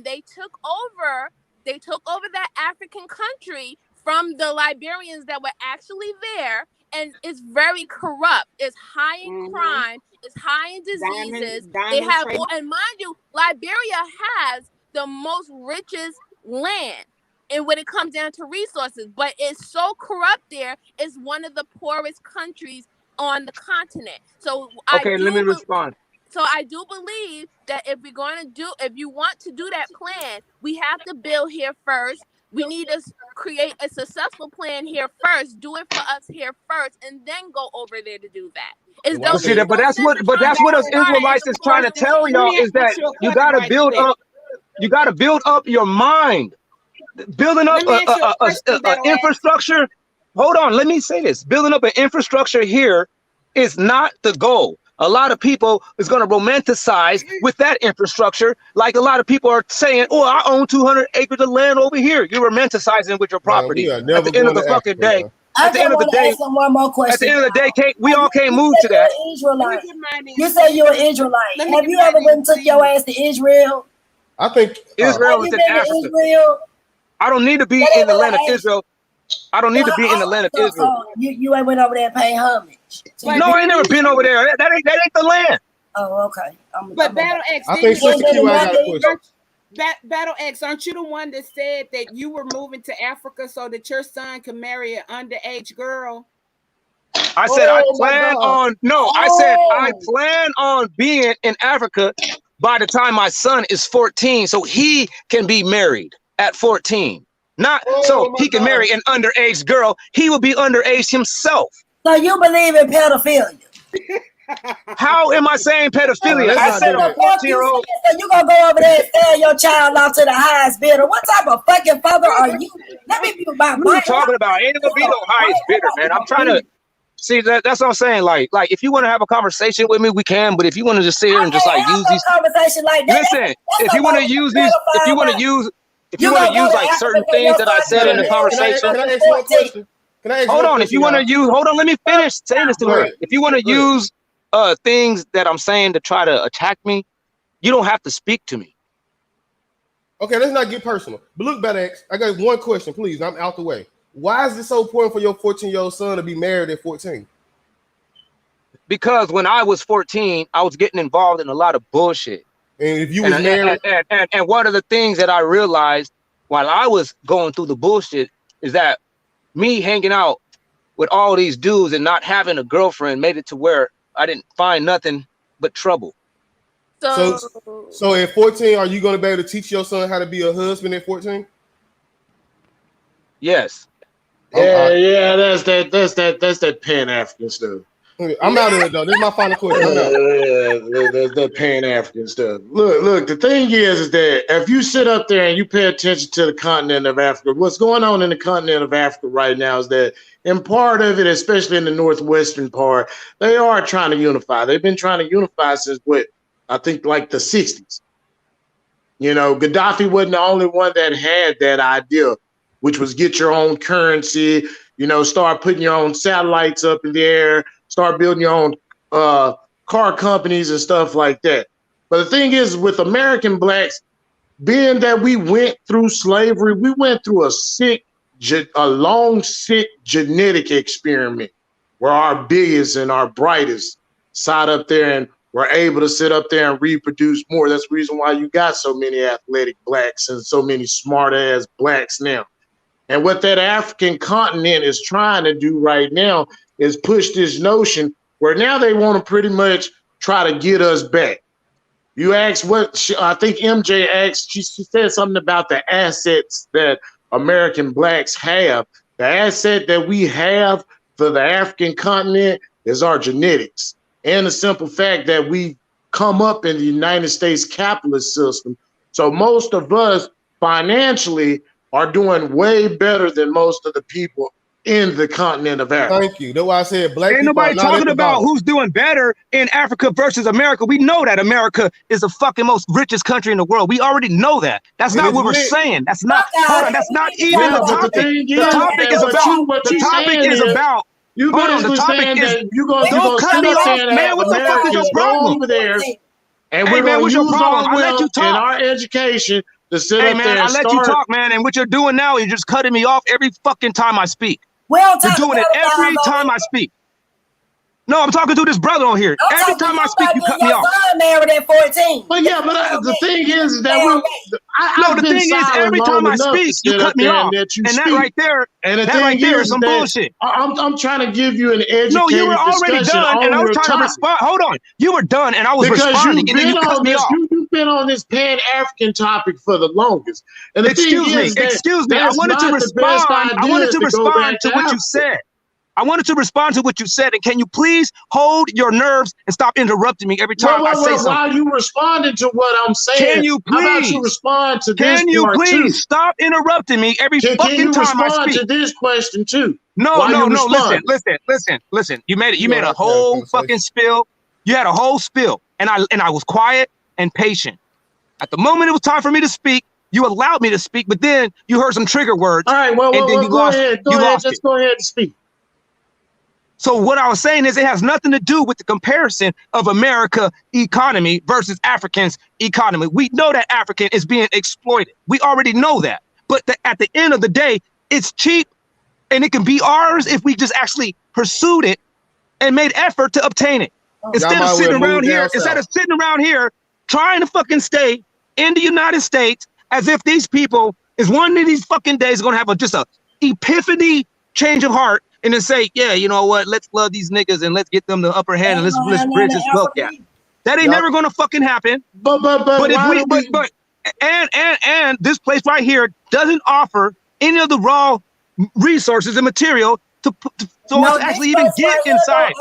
they took over that African country from the Liberians that were actually there, and it's very corrupt. It's high in crime. It's high in diseases. They have, and mind you, Liberia has the most richest land. And when it comes down to resources, but it's so corrupt there, it's one of the poorest countries on the continent. So let me respond. So I do believe that if you want to do that plan, we have to build here first. We need to create a successful plan here first, do it for us here first, and then go over there to do that. But that's what us Israelites is trying to tell y'all is that you got to build up your mind. Building up an infrastructure. Hold on, let me say this. Building up an infrastructure here is not the goal. A lot of people is going to romanticize with that infrastructure. Like a lot of people are saying, oh, I own 200 acres of land over here. You're romanticizing with your property. At the end of the fucking day. At the end of the day, one more question. At the end of the day, we all can't move to that. You say you're an Israelite. Have you ever went and took your ass to Israel? I think Israel is in Africa. I don't need to be in the land of Israel I don't need to be in the land of Israel. So you ain't went over there and paid homage. No, I ain't never been over there. That ain't the land. Oh, okay. But Battle X, I think Sister Q got a question. Battle X, aren't you the one that said that you were moving to Africa so that your son could marry an underage girl? I said I plan on being in Africa by the time my son is 14, so he can be married at 14. Not so he can marry an underage girl. He will be underage himself. So you believe in pedophilia? How am I saying pedophilia? I said a 14-year-old. So you gonna go over there and sell your child off to the highest bidder? What type of fucking father are you? Let me be about. What are you talking about? Ain't gonna be no highest bidder, man. I'm trying to see that's what I'm saying. Like if you want to have a conversation with me, we can. But if you want to just sit here and just like use these conversation like that, listen, if you want to use these, if you want to use like certain things that I said in the conversation. Can I ask one question? Hold on, if you want to use, let me finish saying this to her. If you want to use things that I'm saying to try to attack me, you don't have to speak to me. Okay, let's not get personal. But look, Battle X, I got one question, please. I'm out the way. Why is it so important for your 14-year-old son to be married at 14? Because when I was 14, I was getting involved in a lot of bullshit. And if you was married, and one of the things that I realized while I was going through the bullshit is that me hanging out with all these dudes and not having a girlfriend made it to where I didn't find nothing but trouble. So at 14, are you going to be able to teach your son how to be a husband at 14? Yes. Yeah, that's that Pan-African stuff. I'm out of it though. This is my final question. That's that Pan-African stuff. Look. The thing is that if you sit up there and you pay attention to the continent of Africa, what's going on in the continent of Africa right now is that in part of it, especially in the northwestern part, they are trying to unify. They've been trying to unify since I think like the 60s. You know, Gaddafi wasn't the only one that had that idea, which was get your own currency, start putting your own satellites up in the air, start building your own car companies and stuff like that. But the thing is, with American blacks, being that we went through slavery, we went through a long, sick genetic experiment where our biggest and our brightest sat up there and were able to sit up there and reproduce more. That's the reason why you got so many athletic blacks and so many smart ass blacks now. And what that African continent is trying to do right now is push this notion where now they want to pretty much try to get us back. You asked I think MJ asked, she said something about the assets that American blacks have. The asset that we have for the African continent is our genetics and the simple fact that we come up in the United States capitalist system. So most of us financially are doing way better than most of the people in the continent of Africa. Thank you. That's why I said black Ain't people nobody are not talking about who's doing better in Africa versus America. We know that America is the fucking most richest country in the world. We already know that. That's not what we're saying. That's not. Hold on. That's not even the topic. The topic is about. The topic is about. You basically saying that you're going to sit up there and have Americans go over there, and we're going to use our wealth and our education to sit up there and I let you talk, man. And what you're doing now, you're just cutting me off every fucking time I speak. You're doing it every time I speak. No, I'm talking to this brother on here. Every time I speak, you cut me off. Married at 14. But yeah, the thing is that the thing is every time I speak, you cut me off, and that right there is some bullshit. I'm trying to give you an educated No, you were already done, and I was trying to respond. Hold on, you were done, and I was responding, and then you cut me off. You've been on this Pan-African topic for the longest. And excuse me. I wanted to respond. I wanted to respond to what you said. I wanted to respond to what you said, and can you please hold your nerves and stop interrupting me every time I say something? While you responding to what I'm saying, can you please? How about you respond to this? Can you please stop interrupting me every fucking time I speak? Can you respond to this question too? No. Listen. You made a whole fucking spill. You had a whole spill, and I was quiet and patient. At the moment it was time for me to speak, you allowed me to speak, but then you heard some trigger words. All right, well, go ahead. Just go ahead and speak. So what I was saying is it has nothing to do with the comparison of America economy versus African's economy. We know that African is being exploited. We already know that. But at the end of the day, it's cheap and it can be ours if we just actually pursued it and made effort to obtain it. Instead of sitting around here trying to fucking stay in the United States as if these people is one of these fucking days going to have just a epiphany change of heart and then say, yeah, you know what, let's love these niggas and let's get them the upper hand and let's bridge this wealth gap. That ain't never going to fucking happen. But this place right here doesn't offer any of the raw resources and material to actually even get inside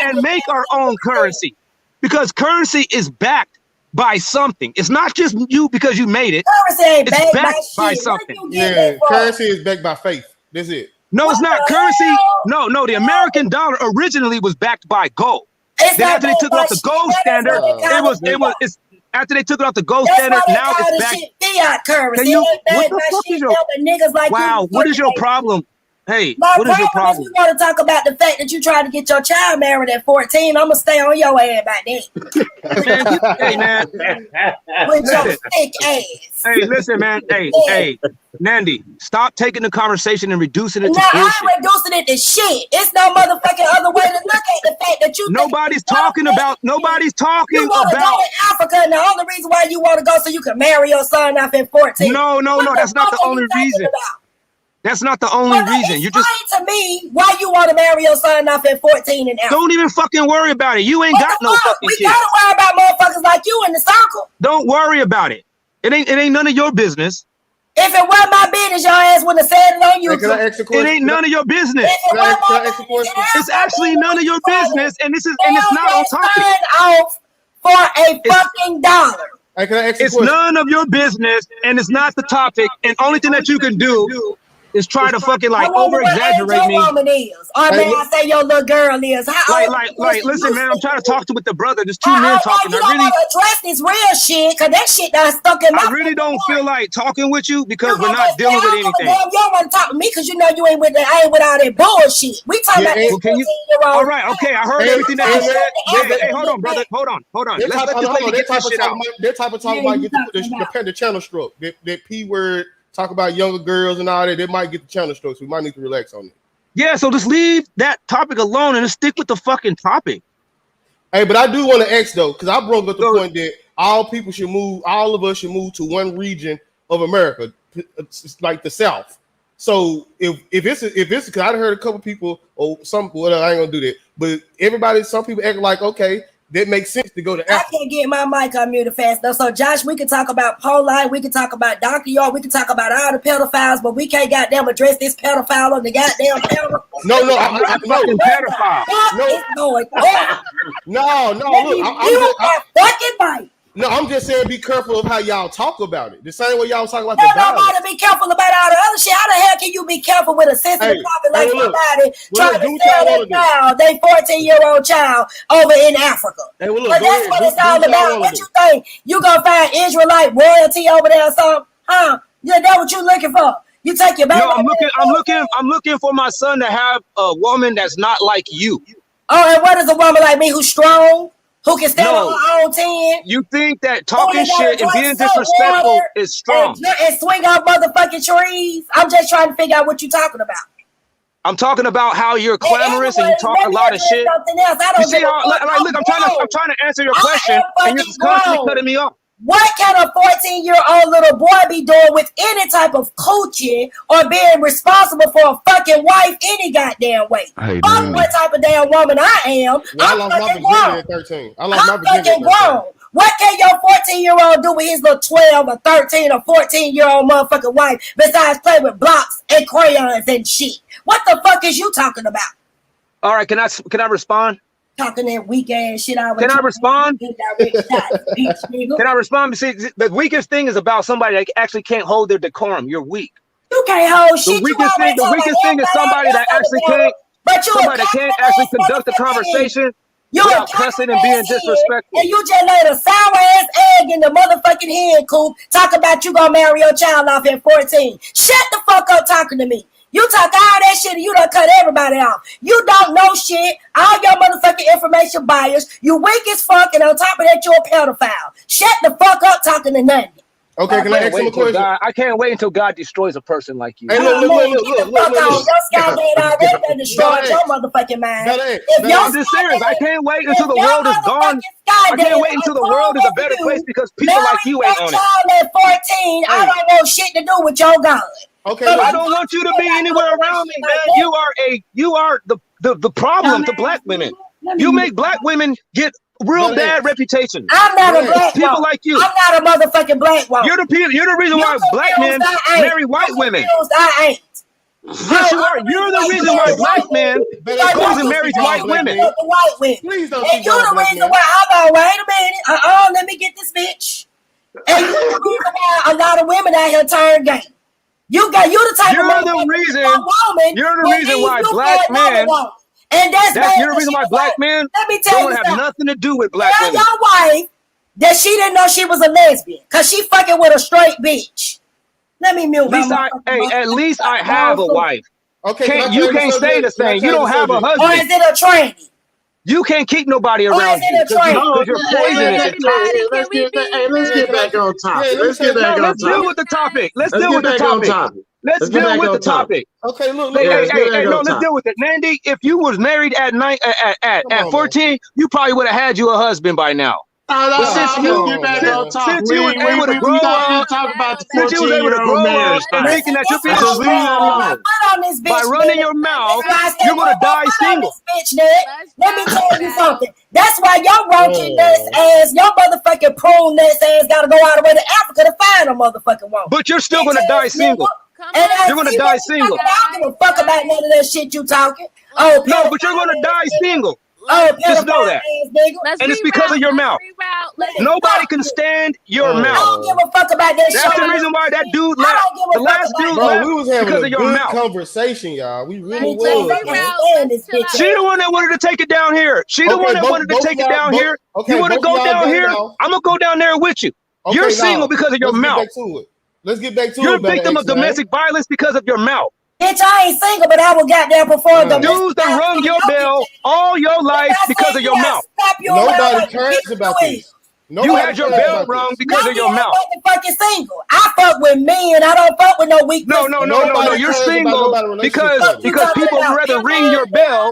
and make our own currency, because currency is backed by something. It's not just you because you made it. It's backed by something. Yeah, currency is backed by faith. That's it. No, it's not. Currency. No, the American dollar originally was backed by gold. Then after they took it off the gold standard, after they took it off the gold standard, now it's back. Fiat currency. What the fuck is your niggas like wow? What is your problem? Hey, what is your problem? You want to talk about the fact that you tried to get your child married at 14? I'm gonna stay on your ass about that. Hey, man. With your thick ass. Hey, listen, man. Hey, Nandy, stop taking the conversation and reducing it to bullshit. I'm reducing it to shit. It's no motherfucking other way to look at the fact that you. Nobody's talking about. You want to go to Africa, and the only reason why you want to go so you can marry your son off at 14. No. That's not the only reason. That's not the only reason. You just explain to me why you want to marry your son off at 14 and out. Don't even fucking worry about it. You ain't got no fucking kids. We gotta worry about motherfuckers like you in the circle. Don't worry about it. It ain't none of your business. If it wasn't my business, your ass wouldn't have said it on you. It ain't none of your business. It's actually none of your business, and it's not on topic. Off for a fucking dollar. It's none of your business, and it's not the topic. And only thing that you can do is try to fucking like over exaggerate me. Or may I say your little girl is? Like, listen, man, I'm trying to talk with the brother. There's two men talking. You don't want to address this real shit, because that shit done stuck in my. I really don't feel like talking with you because we're not dealing with anything. You don't want to talk to me because you know you ain't with I ain't with all that bullshit. We talking about this 14-year-old. All right, okay, I heard everything that you said. Hey, hold on, brother. Hold on. Let's let this lady get this shit out. That type of talk might get the channel stroke. That P word. Talk about younger girls and all that. They might get the channel strokes. We might need to relax on it. Yeah, so just leave that topic alone and just stick with the fucking topic. Hey, but I do want to ask though, because I brought up the point that all of us should move to one region of America, like the South. So if it's because I heard a couple people I ain't gonna do that, but some people act like okay. That makes sense to go to Africa. I can't get my mic unmuted fast enough. So, Josh, we can talk about Polite, we can talk about Dr. York, we can talk about all the pedophiles, but we can't goddamn address this pedophile on the goddamn camera. No, I'm not fucking pedophile. No, look, I'm fucking bite. No, I'm just saying be careful of how y'all talk about it. The same way y'all talk about the violence. Be careful about all the other shit. How the hell can you be careful with a sensitive topic like somebody trying to sell their child, their 14-year-old child over in Africa? But that's what it's all about. What you think? You gonna find Israelite royalty over there or something? Huh? Yeah, that's what you looking for. You take your baby. No, I'm looking for my son to have a woman that's not like you. Oh, and what is a woman like me who's strong? Who can stand on her own 10? You think that talking shit and being disrespectful is strong? And swing out motherfucking trees? I'm just trying to figure out what you're talking about. I'm talking about how you're clamorous and you talk a lot of shit. You see how, look, I'm trying to answer your question and you're just constantly cutting me off. What can a 14-year-old little boy be doing with any type of coaching or being responsible for a fucking wife any goddamn way? Fuck what type of damn woman I am. I lost my virginity at 13. I lost my virginity at 13. What can your 14-year-old do with his little 12 or 13 or 14-year-old motherfucking wife besides play with blocks and crayons and shit? What the fuck is you talking about? All right, can I respond? Talking that weak ass shit. Can I respond? Can I respond? See, the weakest thing is about somebody that actually can't hold their decorum. You're weak. You can't hold shit. The weakest thing is somebody that actually can't actually conduct a conversation without cussing and being disrespectful. And you just laid a sour ass egg in the motherfucking head coop. Talk about you gonna marry your child off at 14. Shut the fuck up talking to me. You talk all that shit and you done cut everybody off. You don't know shit. All your motherfucking information biased. You weak as fuck, and on top of that, you're a pedophile. Shut the fuck up talking to nothing. Okay, can I ask him a question? I can't wait until God destroys a person like you. Hey, look. Your Sky Dad already been destroyed your motherfucking mind. I'm just serious. I can't wait until the world is gone. I can't wait until the world is a better place because people like you ain't on it. At 14, I don't want shit to do with your God. Okay, I don't want you to be anywhere around me, man. You are the problem to black women. You make black women get real bad reputation. I'm not a black people woman. like you. I'm not a motherfucking black woman. You're the reason why black men marry white women. I ain't. Yes, you are. You're the reason why black men goes and marries white women. Please don't. And you're the reason why. Hold on, wait a minute. Let me get this bitch. And you're the reason why a lot of women out here turn gay. You the type of woman. You're the reason why black men. And you're the reason why black men don't have nothing to do with black women. Your wife that she didn't know she was a lesbian because she fucking with a straight bitch. Let me mute. At least I have a wife. Okay, you can't say the same. You don't have a husband. Or is it a tranny? You can't keep nobody around you because you're poisonous. Let's get back on topic. Let's deal with the topic. Let's deal with the topic. Let's deal with the topic. Okay, look. Let's deal with it. Nandy, if you was married at 14, you probably would have had you a husband by now. Since you get back on topic, since you was able to grow up, talk about the since you was able to grow up and thinking that you're being strong by running your mouth, you're gonna die single. Let me tell you something. That's why your roach nuts ass, your motherfucking prune nuts ass gotta go all the way to Africa to find a motherfucking woman. But you're still gonna die single. You're gonna die single. I don't give a fuck about none of that shit you talking. No, but you're gonna die single. Just know that. And it's because of your mouth. Nobody can stand your mouth. I don't give a fuck about that shit. That's the reason why that dude left. The last dude left we was having because a of your good mouth. conversation, y'all. We really was. She the one that wanted to take it down here. She the one that wanted to take it down here. You want to go down here? I'm gonna go down there with you. You're single because of your mouth. Let's get back to it. You're a victim of domestic violence because of your mouth. Bitch, I ain't single, but I will get there before the dudes that rung your bell all your life because of your mouth. Nobody cares about this. You had your bell rung because of your mouth. Fucking single. I fuck with men. I don't fuck with no weak. No. You're single because people would rather ring your bell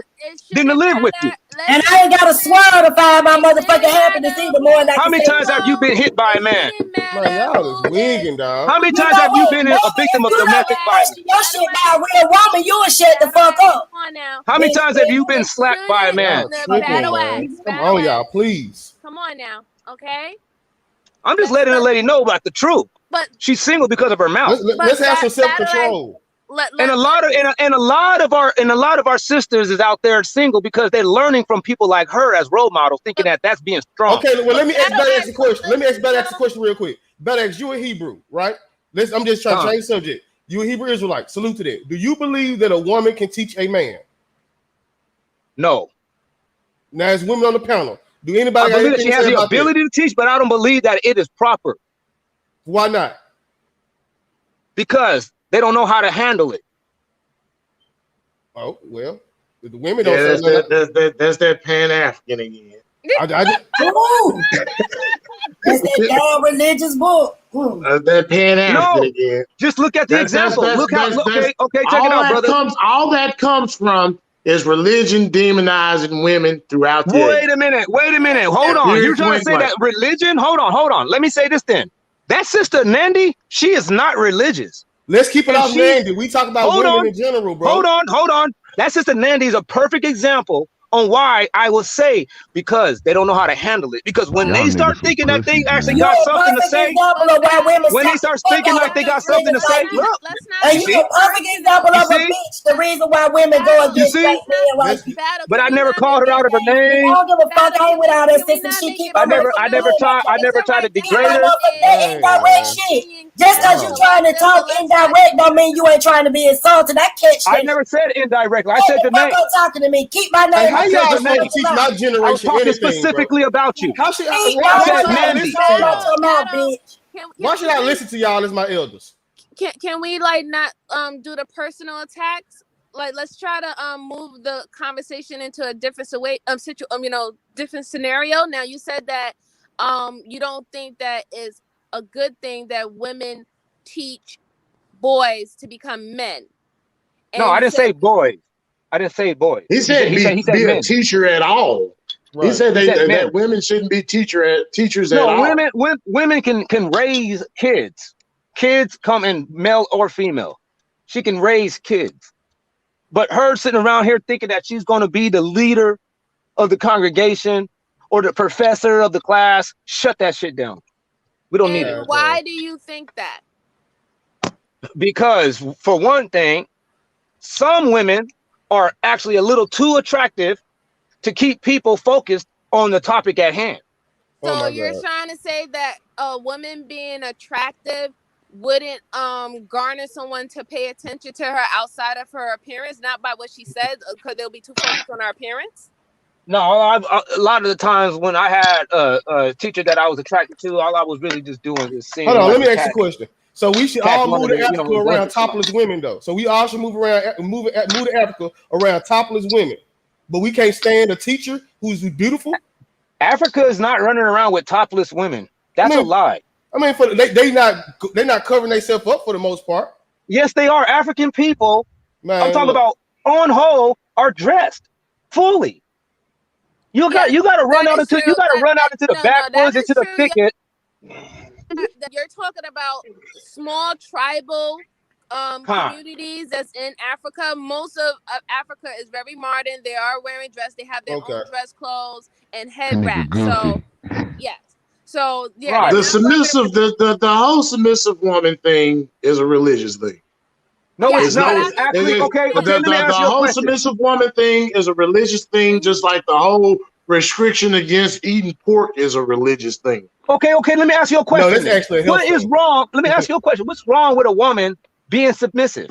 than to live with you. And I ain't got to swear to find my motherfucking happiness either more than How many times have you been hit by a man? Man, y'all is wigging, dog. How many times have you been a victim of domestic violence? Your shit by a real woman, you would shut the fuck up. How many times have you been slapped by a man? Come on, y'all, please. Come on now, okay? I'm just letting the lady know about the truth. But she's single because of her mouth. Let's have some self-control. And a lot of our sisters is out there single because they're learning from people like her as role models, thinking that that's being strong. Okay, well let me ask the question. Let me ask the question real quick. Better you a Hebrew, right? I'm just trying to change subject. You a Hebrew Israelite. Salute to that. Do you believe that a woman can teach a man? No. Now, as women on the panel, do anybody? I believe that she has the ability to teach, but I don't believe that it is proper. Why not? Because they don't know how to handle it. Oh, well, the women don't say that's that Pan-African again. That's that religious book. That's that Pan-African again. Just look at the example. Okay, check it out, brother. All that comes from is religion demonizing women throughout the Wait a minute. Hold on. You're trying to say that religion? Hold on. Let me say this then. That sister Nandy, she is not religious. Let's keep it off Nandy. We talk about women in general, bro. Hold on. That sister Nandy is a perfect example on why I will say because they don't know how to handle it. Because when they start thinking that they actually got something to say, when they start thinking like they got something to say, look. And you're a perfect example of a bitch. The reason why women go against black men like but I never called her out of her name. I don't give a fuck. I ain't with all that sister shit. I never tried to degrade her. That indirect shit. Just because you're trying to talk indirect don't mean you ain't trying to be insulted. I catch that. I never said indirect. I said the name. Talking to me. Keep my name. How y'all supposed to teach my generation I was talking anything, specifically about you. How should Why should I listen to y'all as my elders? Can we like not do the personal attacks? Like let's try to move the conversation into a different different scenario. Now you said that you don't think that is a good thing that women teach boys to become men. No, I didn't say boys. I didn't say boys. He said he said be a men. teacher at all. Right. He said He said that women shouldn't be teachers at No, all. women can raise kids. Kids come in male or female. She can raise kids. But her sitting around here thinking that she's going to be the leader of the congregation or the professor of the class, shut that shit down. We don't need it. Why do you think that? Because for one thing, some women are actually a little too attractive to keep people focused on the topic at hand. So you're trying to say that a woman being attractive wouldn't garner someone to pay attention to her outside of her appearance, not by what she said, because they'll be too focused on her appearance? No, a lot of the times when I had a teacher that I was attracted to, all I was really just doing is seeing. Hold on, like let me ask you a question. So we should all move to Africa around topless women, though. So we all should move to Africa around topless women, but we can't stand a teacher who's beautiful. Africa is not running around with topless women. That's a lie. I mean, they're not covering themselves up for the most part. Yes, they are. African people. Man, I'm talking about on whole are dressed fully. You got to run out into the backwoods, into the thicket. You're talking about small tribal communities that's in Africa. Most of Africa is very modern. They are wearing dress. They have their own dress clothes and head wrap. So yes. So yeah, right. The whole submissive woman thing is a religious thing. No, it's not. It's actually okay. The whole submissive woman thing is a religious thing, just like the whole restriction against eating pork is a religious thing. Okay. Let me ask you a question. No, that's actually what is wrong? Let me ask you a question. What's wrong with a woman being submissive?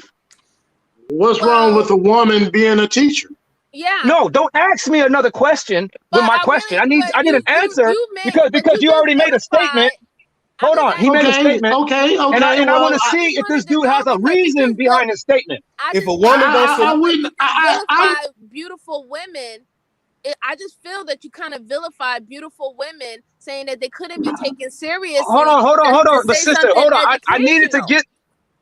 What's wrong with a woman being a teacher? Yeah. No, don't ask me another question with my question. Really, I need an answer because you already made a statement. Hold on, he made a statement. Okay. And I want to see if this dude has a reason behind his statement. If a woman vilify beautiful women, I just feel that you kind of vilify beautiful women, saying that they couldn't be taken seriously. Hold on. But sister, hold on. I needed to get.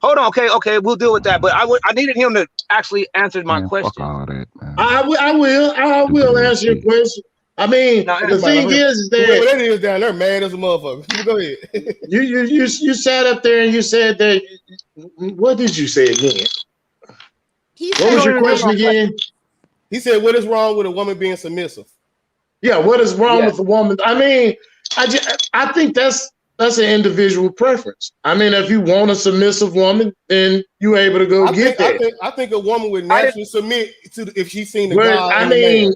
Hold on. Okay. We'll deal with that. But I needed him to actually answer my question. Fuck all that, man. I will answer your question. I mean, the thing is that whoever that is down there mad as a motherfucker. Go ahead. you sat up there and you said that. What did you say again? What was your question again? He said, "What is wrong with a woman being submissive?" Yeah, what is wrong with a woman? I mean, I think that's an individual preference. I mean, if you want a submissive woman, then you're able to go get that. I think a woman would naturally submit to if she's seen the God. I mean,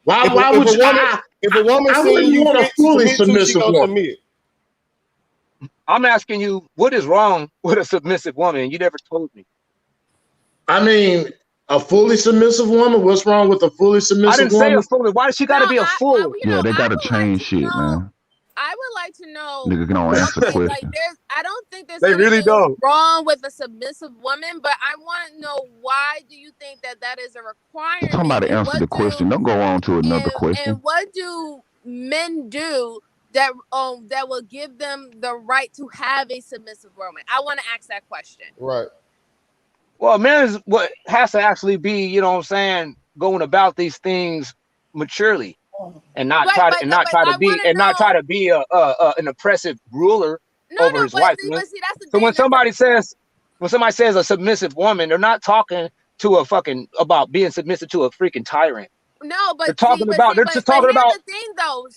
why would you? If a woman seen you want a fully submissive woman. I'm asking you, what is wrong with a submissive woman? You never told me. I mean, a fully submissive woman. What's wrong with a fully submissive woman? I didn't say a fully. Why does she got to be a fool? Yeah, they got to change shit, man. I would like to know. Nigga can only answer the question. I don't think there's anything wrong with a submissive woman, but I want to know, why do you think that is a requirement? Somebody answer the question. Don't go on to another question. And what do men do that will give them the right to have a submissive woman? I want to ask that question. Right. Well, man is what has to actually be, you know what I'm saying, going about these things maturely. And not try to be an oppressive ruler over his wife. So when somebody says a submissive woman, they're not talking to about being submissive to a freaking tyrant. No, but they're talking about. Here's the thing, though.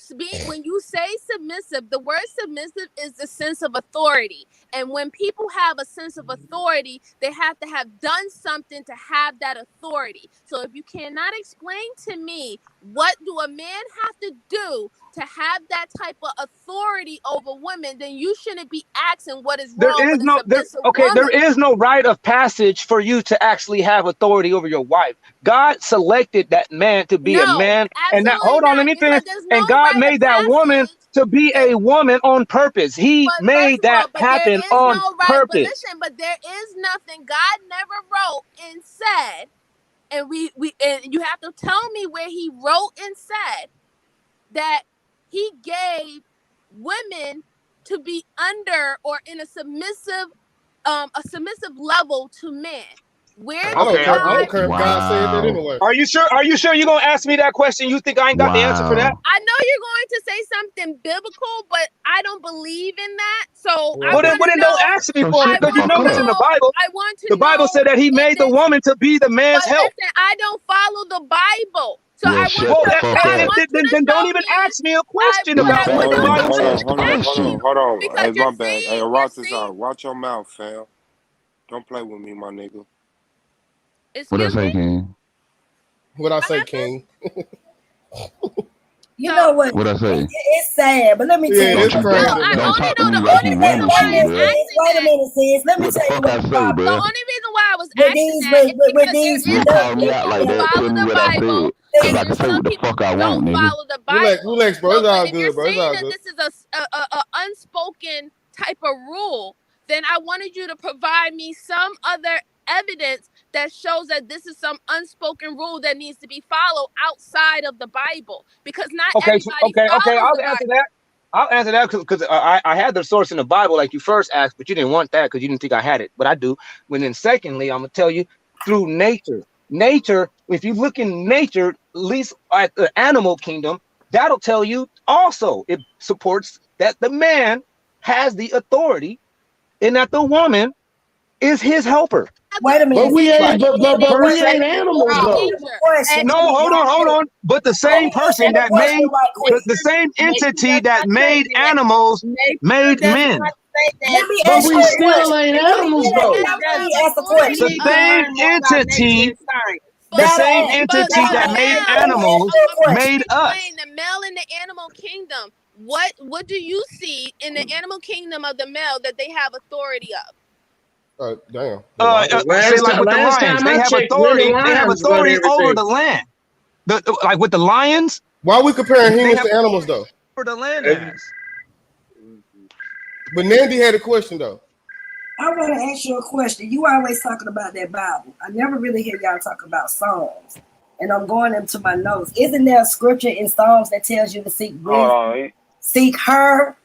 When you say submissive, the word submissive is the sense of authority. And when people have a sense of authority, they have to have done something to have that authority. So if you cannot explain to me what do a man have to do to have that type of authority over women, then you shouldn't be asking what is wrong with a submissive woman. There is no rite of passage for you to actually have authority over your wife. God selected that man to be a man, and that let me finish. And God made that woman to be a woman on purpose. He made that happen on purpose. But there is nothing God never wrote and said, and you have to tell me where He wrote and said that He gave women to be under or in a submissive level to man. Where I don't did care. I God? don't care if God said that anyway. Are you sure? Are you sure you're gonna ask me that question? You think I ain't got the answer for that? I know you're going to say something biblical, but I don't believe in that. So I Well, want to then know. don't ask me for it, I because you want know to this in the know. Bible. I want to The Bible said that He made the woman to be the man's But help. listen, I don't follow the Bible, so Well, I want shut you the to. fuck I up. want you to Then don't show even me. ask me a question What I about what want the you to Bible do says. is ask you Hold on. because Hey, you're my bad. Hey, saying. watch this out. Watch your mouth, fam. Don't play with me, my nigga. What I Excuse say, me. King? What I say, King? You know what? What I say? It's sad, but let me tell Yeah, you. it's crazy, No, I man. Don't only talk to know me the like only you reason running why I shit, was bro. asking Wait a that. minute, sis. Let me What the tell you fuck what I the say, problem. The bro? only reason why I was With asking these, that is with because these, You there don't is some call me out people like who that. Tell follow me the what I Bible, said. Cause and I can there's say some what the people fuck who I want, don't nigga. follow the Relax, Bible. bro. So, It's but all if you're good, bro. It's saying all that good. this is a unspoken type of rule, then I wanted you to provide me some other evidence that shows that this is some unspoken rule that needs to be followed outside of the Bible, because not Okay, everybody okay. follows I'll the answer Bible. that. I'll answer that because I had the source in the Bible like you first asked, but you didn't want that because you didn't think I had it. But I do. And then secondly, I'm gonna tell you through nature. Nature, if you look in nature, at least at the animal kingdom, that'll tell you also it supports that the man has the authority and that the woman is his helper. Wait a But minute. we ain't, but Per we se. ain't animals though. No, hold on. But the same person that made the same entity that made animals made men. Let me But ask we you a still question. ain't Let me animals though. ask a question. The same entity, the Battle same ass. entity Battle that ass. made Let me ask animals you a question. made us. Explain the male in the animal kingdom. What do you see in the animal kingdom of the male that they have authority of? Damn. Say like with the Last lions, time they I have checked, we're the authority. They have lions run authority over everything. the land. Like with the lions. Why are we comparing They humans have to animals though? over the land has. But Nandy had a question though. I want to ask you a question. You always talking about that Bible. I never really hear y'all talk about Psalms. And I'm going into my notes. Isn't there a scripture in Psalms that tells you to seek wisdom? Seek her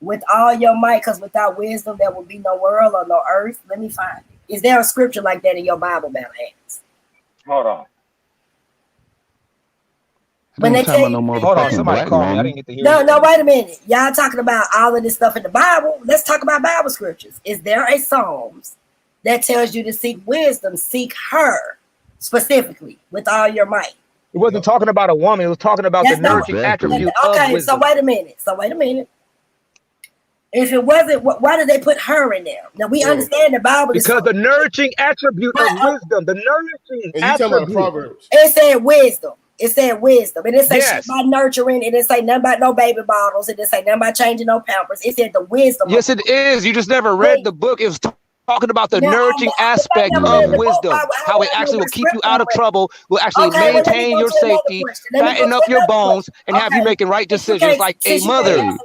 with all your might, because without wisdom there will be no world or no earth. Let me find it. Is there a scripture like that in your Bible, Balance? Hold on. When they tell you, hold on, somebody called me. I didn't get to hear. No, wait a minute. Y'all talking about all of this stuff in the Bible. Let's talk about Bible scriptures. Is there a Psalms that tells you to seek wisdom, seek her specifically with all your might? It wasn't talking about a woman. It was talking about the nurturing attribute of wisdom. So wait a minute. If it wasn't, why did they put her in there? Now we understand the Bible is because the nurturing attribute of wisdom, the nurturing attribute. It said wisdom. It said wisdom. It didn't say shit about nurturing. It didn't say nothing about no baby bottles. It didn't say nothing about changing no pampers. It said the wisdom. Yes, it is. You just never read the book. It was talking about the nurturing aspect of wisdom, how it actually will keep you out of trouble, will actually maintain your safety, fatten up your bones, and have you making right decisions like a mother.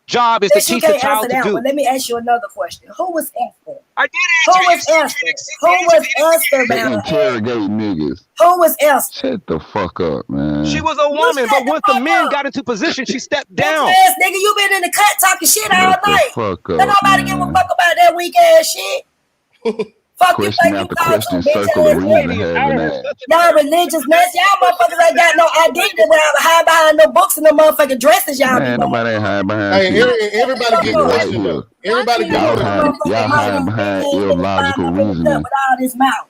Job is to teach the child to do. Let me ask you another question. Who was Esther? I did Who was Esther? Who was Esther? They interrogate niggas. Who was Esther? Shut the fuck up, man. She was a woman, but once the men got into position, she stepped down. Ass nigga, you been in the cut talking shit all night. Fuck Let up, nobody give a fuck about that weak ass shit. Fuck you question think you after talk to, question, bitch circle ass of nigga. reason having that. Y'all religious mess. Y'all motherfuckers ain't got no identity without hide behind no books and no motherfucking dresses y'all Man, be nobody ain't hiding behind shit. Everybody get a question though. Everybody get a question. Y'all hiding behind illogical reasoning. With all this mouth.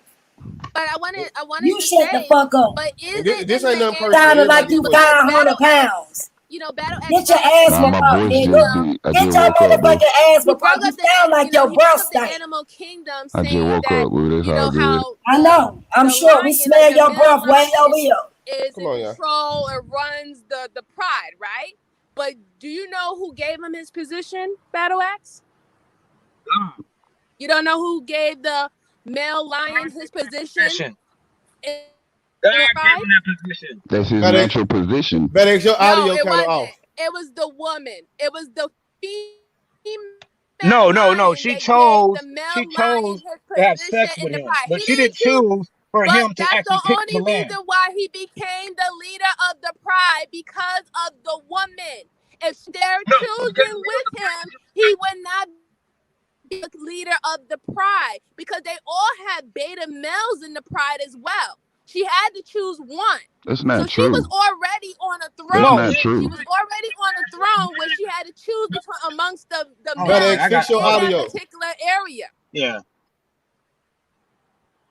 But I wanted you to shut say, the fuck up. But is this it ain't nothing personal. Sounding like you 500 pounds. You know, Battle Get your ass Nah, whooped my up, voice nigga. just beat. I Get just your woke up, bro. motherfucking ass whooped up. You sound like your he breath brought up the stink. animal kingdom, I just saying woke that up, bro. That's you know all good. how I know. I'm sure we smell your breath way over here. Is in control and runs the pride, right? But do you know who gave him his position, Battle Axe? You don't know who gave the male lion his position? God gave him that position. That's his natural position. But your audio it kind of wasn't. off. It was the woman. It was the female. No. She chose to have sex with him, but she didn't choose for him to actually pick the land. Reason why he became the leader of the pride, because of the woman. If there are children with him, he would not be the leader of the pride, because they all had beta males in the pride as well. She had to choose one. That's not So she true. was already on a That's throne. not true. She was already on a throne where she had to choose between amongst the Better men fix your in that audio. particular area. Yeah.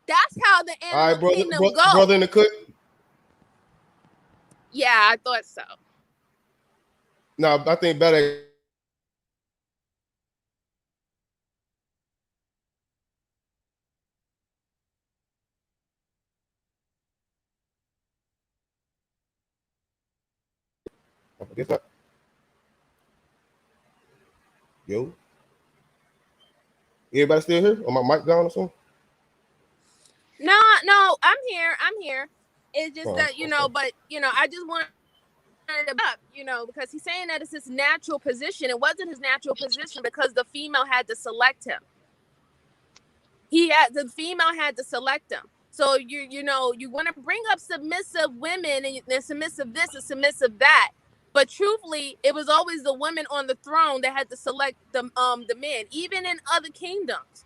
That's how the All right, animal kingdom goes. brother in the cut. Yeah, I thought so. No, I think better. I guess not. Yo. Everybody still here? Or my mic down or something? No, I'm here. It's just that, but I just wanted to up, because he's saying that it's his natural position. It wasn't his natural position because the female had to select him. The female had to select him. So you want to bring up submissive women and submissive this and submissive that. But truthfully, it was always the women on the throne that had to select the men, even in other kingdoms.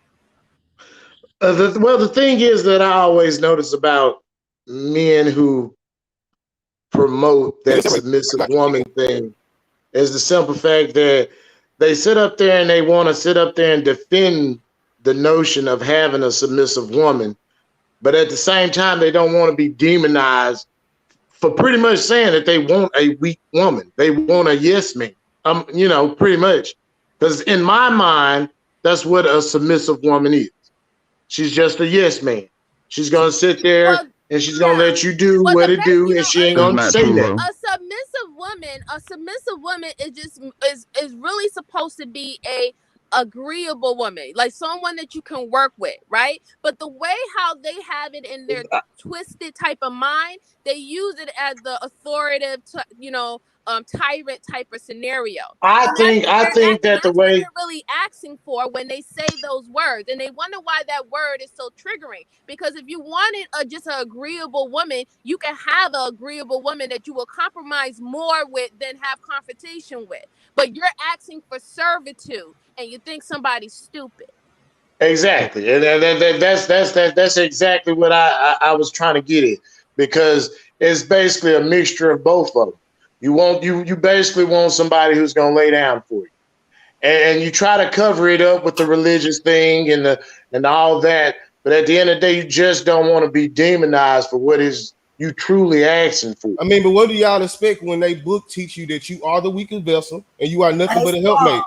The thing is that I always notice about men who promote that submissive woman thing is the simple fact that they sit up there and they want to sit up there and defend the notion of having a submissive woman, but at the same time, they don't want to be demonized for pretty much saying that they want a weak woman. They want a yes man, pretty much. Because in my mind, that's what a submissive woman is. She's just a yes man. She's gonna sit there and she's gonna let you do what it do, and she ain't gonna say that. A submissive woman is really supposed to be a agreeable woman, like someone that you can work with, right? But the way how they have it in their twisted type of mind, they use it as the authoritative, tyrant type of scenario. I think that the way they're really asking for when they say those words, and they wonder why that word is so triggering. Because if you wanted just an agreeable woman, you can have an agreeable woman that you will compromise more with than have confrontation with. But you're asking for servitude, and you think somebody's stupid. Exactly, and that's exactly what I was trying to get at, because it's basically a mixture of both of them. You basically want somebody who's gonna lay down for you, and you try to cover it up with the religious thing and all that. But at the end of the day, you just don't want to be demonized for what is you truly asking for. I mean, but what do y'all expect when they book teach you that you are the weakest vessel and you are nothing but a helpmate?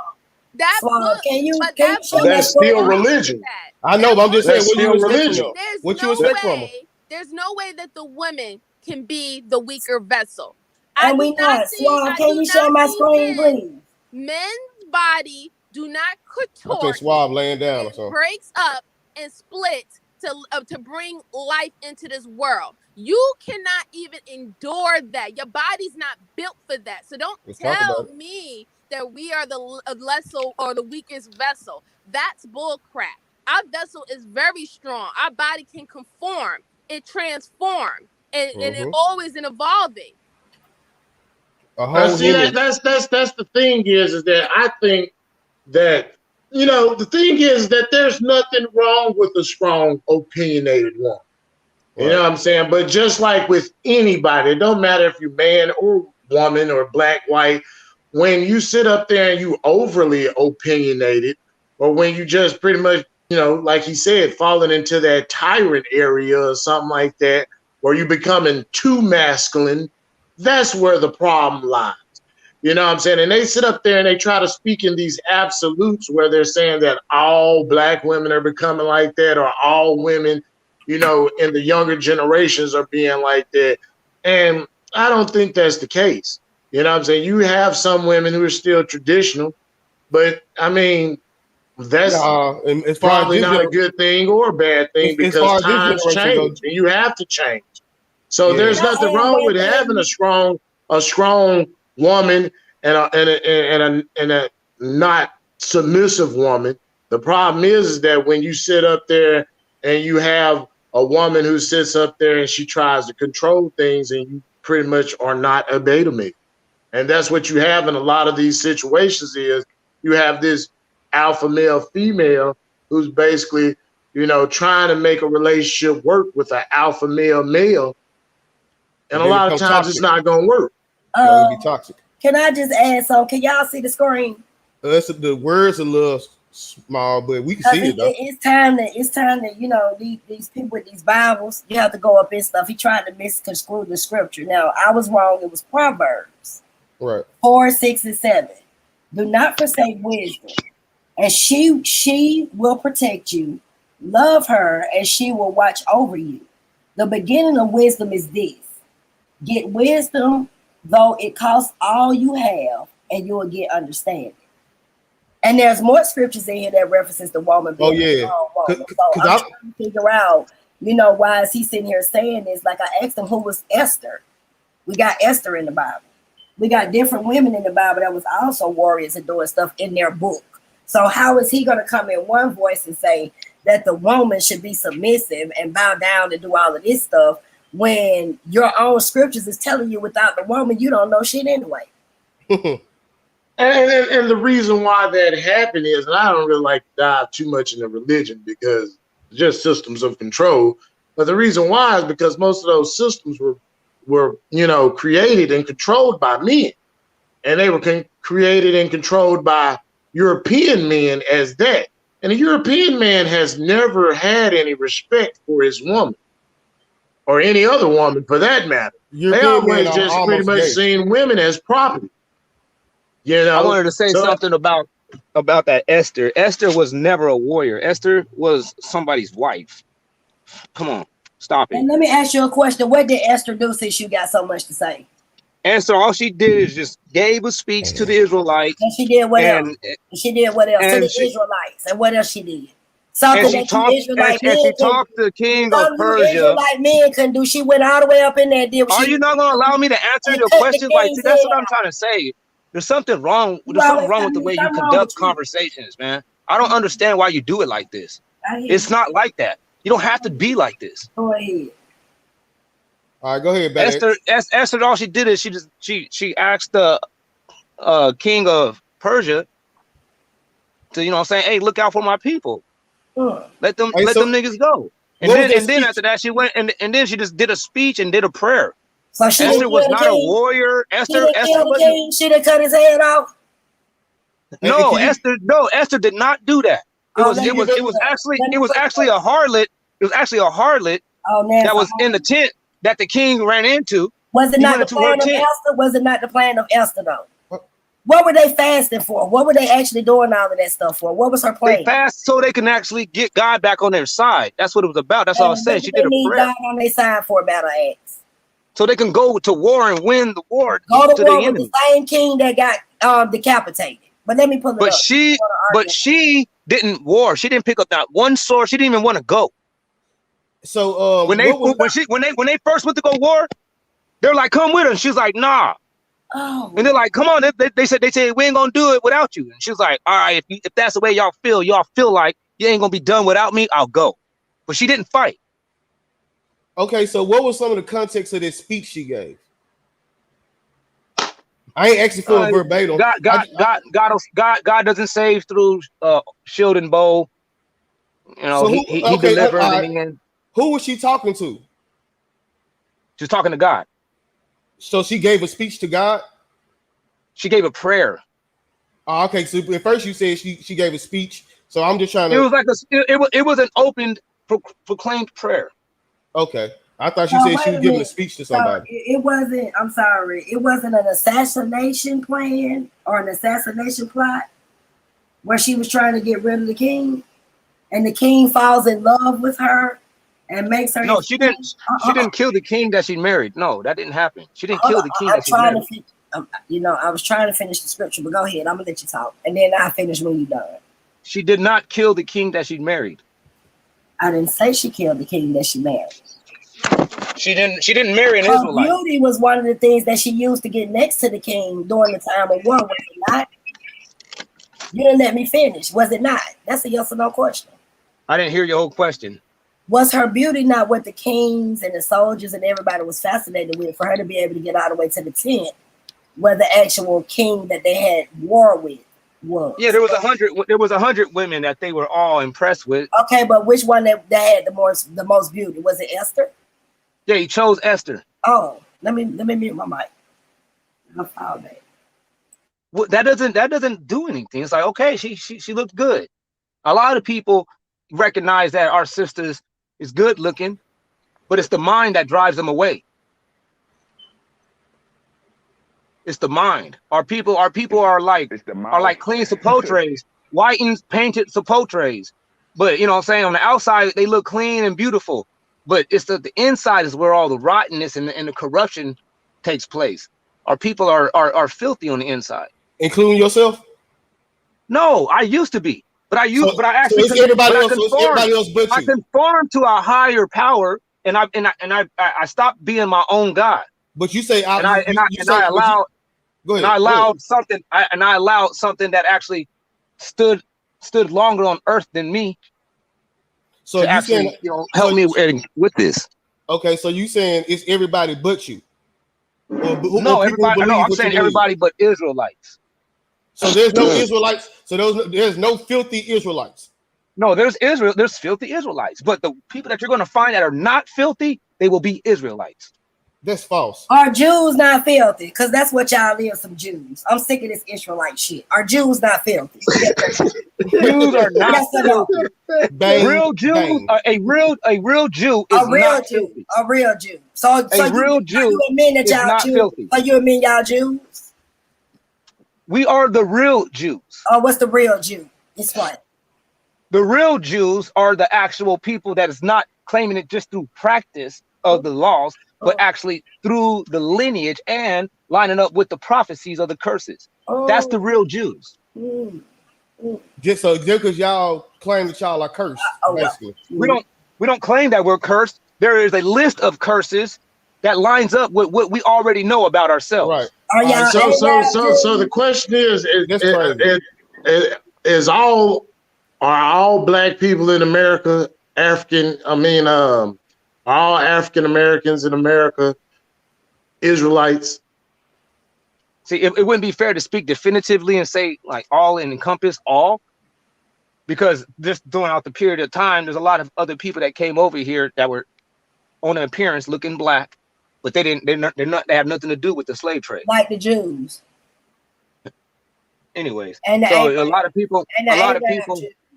That's still religion. I know, but I'm just saying, what you expect from them? What you expect from them? There's no way that the woman can be the weaker vessel. And we not. Suave, can you share my screen, please? Men's body do not contort. I think Suave laying down or something. Breaks up and splits to bring life into this world. You cannot even endure that. Your body's not built for that. So don't tell me that we are the lesser or the weakest vessel. That's bull crap. Our vessel is very strong. Our body can conform. It transforms. And it always in evolving. See, that's the thing is that I think that, the thing is that there's nothing wrong with a strong, opinionated woman. Right. You know what I'm saying? But just like with anybody, it don't matter if you're man or woman or black, white, when you sit up there and you overly opinionated, or when you just pretty much, like he said, falling into that tyrant area or something like that, or you becoming too masculine, that's where the problem lies. You know what I'm saying? And they sit up there and they try to speak in these absolutes where they're saying that all black women are becoming like that, or all women, in the younger generations are being like that. And I don't think that's the case. You know what I'm saying? You have some women who are still traditional, but I mean, that's probably not a good thing or a bad thing, because times change and you have to change. So there's nothing wrong with having a strong woman and a not submissive woman. The problem is that when you sit up there and you have a woman who sits up there and she tries to control things, and you pretty much are not a beta male. And that's what you have in a lot of these situations is you have this alpha male female who's basically, you know, trying to make a relationship work with an alpha male male. And a lot of times it's not going to work. It'll be toxic. Can I just add something? Can y'all see the screen? The words a little small, but we can see it though. It's time to, you know, these people with these Bibles, you have to go up and stuff. He tried to misconstrue the scripture. Now, I was wrong. It was Proverbs. Right. 4, 6, and 7. Do not forsake wisdom, and she will protect you. Love her, and she will watch over you. The beginning of wisdom is this: get wisdom, though it costs all you have, and you will get understanding. And there's more scriptures in here that references the woman being a strong woman. So I'm trying to figure out, you know, why is he sitting here saying this? Like I asked him, who was Esther? We got Esther in the Bible. We got different women in the Bible that was also warriors and doing stuff in their book. So how is he going to come in one voice and say that the woman should be submissive and bow down and do all of this stuff when your own scriptures is telling you without the woman, you don't know shit anyway? And the reason why that happened is, and I don't really like to dive too much into religion because it's just systems of control. But the reason why is because most of those systems were you know, created and controlled by men, and they were created and controlled by European men as that. And a European man has never had any respect for his woman or any other woman for that matter. They always just pretty much seen women as property. You know, I wanted to say something about that Esther. Esther was never a warrior. Esther was somebody's wife. Come on, stop it. And let me ask you a question. What did Esther do since you got so much to say? Esther, all she did is just gave a speech to the Israelites. And she did what else? She did what else? To the Israelites. And what else she did? Something that you Israelite men she talked to the king of Persia. Israelite men couldn't do. She went all the way up in there. Are you not going to allow me to answer your questions? Like, that's what I'm trying to say. There's something wrong. There's something wrong with the way you conduct conversations, man. I don't understand why you do it like this. It's not like that. You don't have to be like this. Go ahead. All right, go ahead, Esther, all she did is she asked the king of Persia to, you know what I'm saying, hey, look out for my people. Let them niggas go. And then after that she went and then she just did a speech and did a prayer. So Esther was not a warrior. Esther she done cut his head off. No, Esther did not do that. It was actually a harlot. It was actually a harlot that was in the tent that the king ran into. Was it not the plan of Esther? Was it not the plan of Esther though? What were they fasting for? What were they actually doing all of that stuff for? What was her plan? They fast so they can actually get God back on their side. That's what it was about. That's all I was saying. She did a prayer. God on their side for about her ass. So they can go to war and win the war. Go to war with the same king that got decapitated. But let me pull it up. But she didn't war. She didn't pick up that one sword. She didn't even want to go. So when they first went to go war, they're like, "Come with us." She's like, "Nah." Oh. And they're like, "Come on." They said we ain't gonna do it without you. And she was like, "All right, if that's the way y'all feel like you ain't gonna be done without me, I'll go." But she didn't fight. Okay, so what was some of the context of this speech she gave? I ain't actually feeling verbatim. God doesn't save through shield and bow. You know, so he delivered in the end. Who was she talking to? She's talking to God. So she gave a speech to God? She gave a prayer. Oh, okay, so at first you said she gave a speech. So I'm just trying to. It was like it was an open proclaimed prayer. Okay. I thought she said she was giving a speech to somebody. It wasn't, I'm sorry, it wasn't an assassination plan or an assassination plot where she was trying to get rid of the king and the king falls in love with her and makes her. No, she didn't. She didn't kill the king that she married. No, that didn't happen. She didn't kill the king that she married. You know, I was trying to finish the scripture, but go ahead. I'm gonna let you talk, and then I'll finish when you're done. She did not kill the king that she married. I didn't say she killed the king that she married. She didn't marry an Israelite. Beauty was one of the things that she used to get next to the king during the time of war, was it not? You didn't let me finish, was it not? That's a yes or no question. I didn't hear your whole question. Was her beauty not what the kings and the soldiers and everybody was fascinated with, for her to be able to get all the way to the tent where the actual king that they had war with was. Yeah, there was 100 women that they were all impressed with. Okay, but which one that had the most beauty? Was it Esther? Yeah, he chose Esther. Oh, let me mute my mic. I found that. Well, that doesn't do anything. It's like, okay, she looked good. A lot of people recognize that our sisters is good looking, but it's the mind that drives them away. It's the mind. Our people are like clean sepulchres, whitened, painted sepulchres. But you know what I'm saying, on the outside they look clean and beautiful. But it's the inside is where all the rottenness and the corruption takes place. Our people are filthy on the inside. Including yourself? No, I used to be. But I actually so it's everybody else but you. I conform to a higher power, and I stopped being my own God. But you say I allowed something that actually stood longer on earth than me. So to actually help me with this. Okay, so you saying it's everybody but you? No, everybody. No, I'm saying everybody but Israelites. So there's no Israelites. So there's no filthy Israelites. No, there's filthy Israelites, but the people that you're going to find that are not filthy, they will be Israelites. That's false. Are Jews not filthy? Because that's what y'all is, some Jews. I'm sick of this Israelite shit. Are Jews not filthy? Jews are not filthy. Real Jews, a real Jew is not filthy. A real Jew. So real Jew you admit that is y'all not Jews? filthy. So you admit y'all Jews? We are the real Jews. Oh, what's the real Jew? It's what? The real Jews are the actual people that is not claiming it just through practice of the laws, but actually through the lineage and lining up with the prophecies of the curses. That's the real Jews. Just because y'all claim that y'all are cursed. Basically. We don't claim that we're cursed. There is a list of curses that lines up with what we already know about ourselves. Right. So the question are all black people in America are all African Americans in America Israelites? See, it wouldn't be fair to speak definitively and say like all and encompass all, because just throughout the period of time, there's a lot of other people that came over here that were on an appearance looking black, but they have nothing to do with the slave trade. Like the Jews. Anyways, and so a lot of people,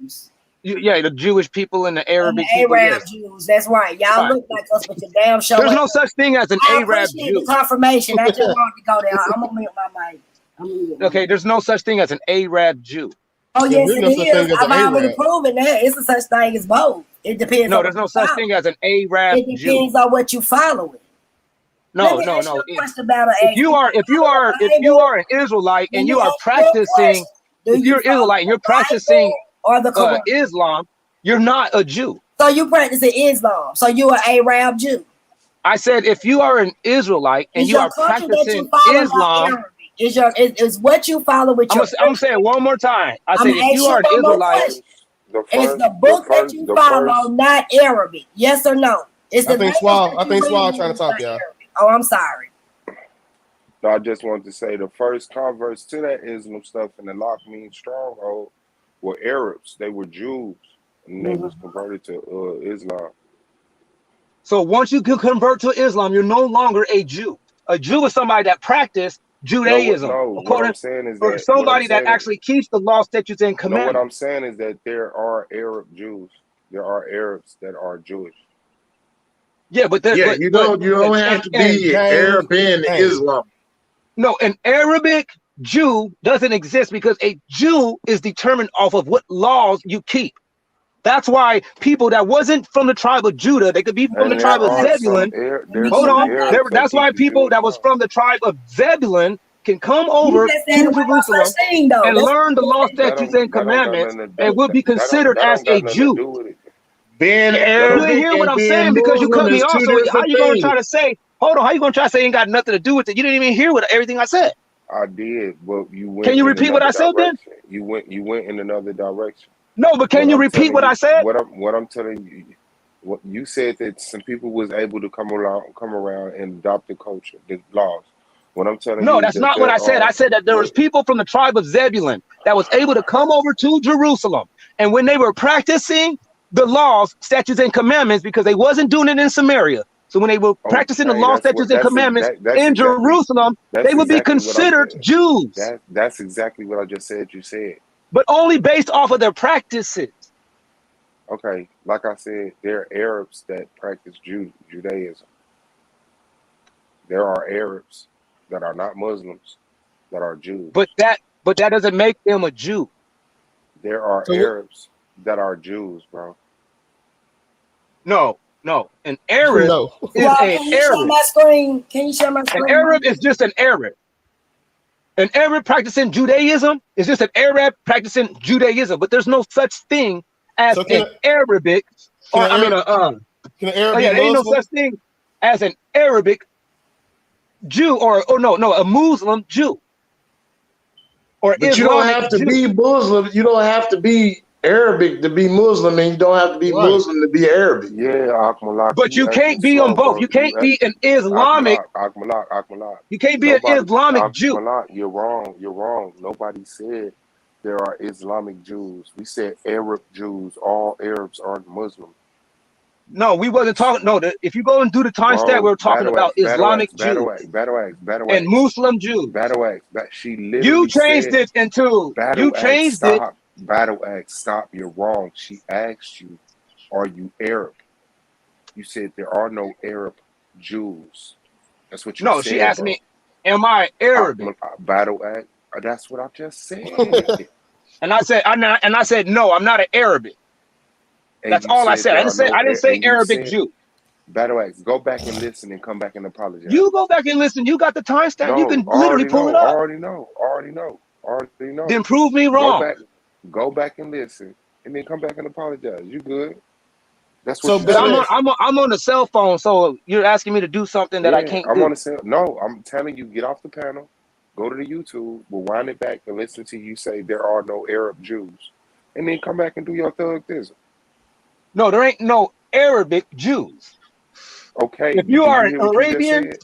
Jews. The Jewish people and the Arabic and the Arab people, Jews. That's right. Y'all look like us, but your damn show. There's no such thing as an Arab Jew. The confirmation. I just want to go there. I'm gonna mute my mic. Okay, there's no such thing as an Arab Jew. Oh yes, it is. I've already proven that. It's a such thing as both. It depends. No, there's no such thing as an Arab Jew. It depends on what you follow. No. If you are an Israelite and you are practicing, if you're Israelite and you're practicing Islam, you're not a Jew. So you practicing Islam. So you're an Arab Jew. I said if you are an Israelite and you are practicing Islam, is what you follow with your. I'm saying it one more time. I said if you are an Israelite, it's the book that you follow, not Arabic. Yes or no? I think Swall trying to talk, y'all. Oh, I'm sorry. No, I just wanted to say the first converts to that Islam stuff in the Lock Mean stronghold were Arabs. They were Jews, and they was converted to Islam. So once you can convert to Islam, you're no longer a Jew. A Jew is somebody that practiced Judaism. What I'm saying is that somebody that actually keeps the law, statutes, and commandments. What I'm saying is that there are Arab Jews. There are Arabs that are Jewish. Yeah, but you don't have to be Arab in Islam. No, an Arabic Jew doesn't exist because a Jew is determined off of what laws you keep. That's why people that wasn't from the tribe of Judah, they could be from the tribe of Zebulun. Hold on. That's why people that was from the tribe of Zebulun can come over to Jerusalem and learn the law, statutes, and commandments and will be considered as a Jew. Being Arabic, you didn't hear what I'm saying because you cut me off. So how you gonna try to say? Hold on. How you gonna try to say it ain't got nothing to do with it? You didn't even hear everything I said. I did, but you went. Can you repeat what I said then? You went in another direction. No, but can you repeat what I said? What I'm telling you, what you said that some people was able to come around and adopt the culture, the laws. What I'm telling No, you that's that not what there I said. I are said that there was people from the tribe of Zebulun that was able to come over to Jerusalem. And when they were practicing the laws, statutes, and commandments, because they wasn't doing it in Samaria. So when they were practicing the okay, law, statutes, and commandments in Jerusalem, they would be exactly what I considered said. Jews. That's exactly what I just said. You said. But only based off of their practices. Okay, like I said, there are Arabs that practice Judaism. There are Arabs that are not Muslims that are Jews. But that doesn't make them a Jew. There are Arabs that are Jews, bro. No. An Arab is Rob, an can you share Arab. my screen? Can you share my screen? An Arab is just an Arab. An Arab practicing Judaism is just an Arab practicing Judaism, but there's no such thing as an Arabic, or I mean, can an Arab be there ain't no Muslim? such thing as an Arabic Jew, or no, a Muslim Jew, or But you don't Islamic have to Jew. be Muslim. You don't have to be Arabic to be Muslim, and you don't have to be Muslim to be Arabic. Yeah, Akmalak. But you can't be on both. You can't be an Islamic. Akmalak. You can't be an Islamic Jew. Akmalak, you're wrong. Nobody said there are Islamic Jews. We said Arab Jews. All Arabs aren't Muslim. No, we wasn't talking. No, if you go and do the time stat, we were talking about Islamic Jews and Muslim Jews. Battle Axe. She literally You changed it into. You changed it. Battle Axe, stop. You're wrong. She asked you, "Are you Arab?" You said there are no Arab Jews. That's what you said. No, she asked me, "Am I Arabic?" Battle Axe. That's what I just said. And I said, "No, I'm not an Arabic." That's all I said. I didn't say Arabic Jew. Battle Axe, go back and listen and come back and apologize. You go back and listen. You got the timestamp. No, you can literally pull it up. Already know. Then prove me wrong. Go back and listen, and then come back and apologize. You good? That's So, what. but I'm on the cell phone, so you're asking me to do something that I can't do. I'm on the cell. No, I'm telling you, get off the panel, go to the YouTube, rewind it back, and listen to you say there are no Arab Jews, and then come back and do your thug-ism. No, there ain't no Arabic Jews. Okay. If you are an Arabian, listen.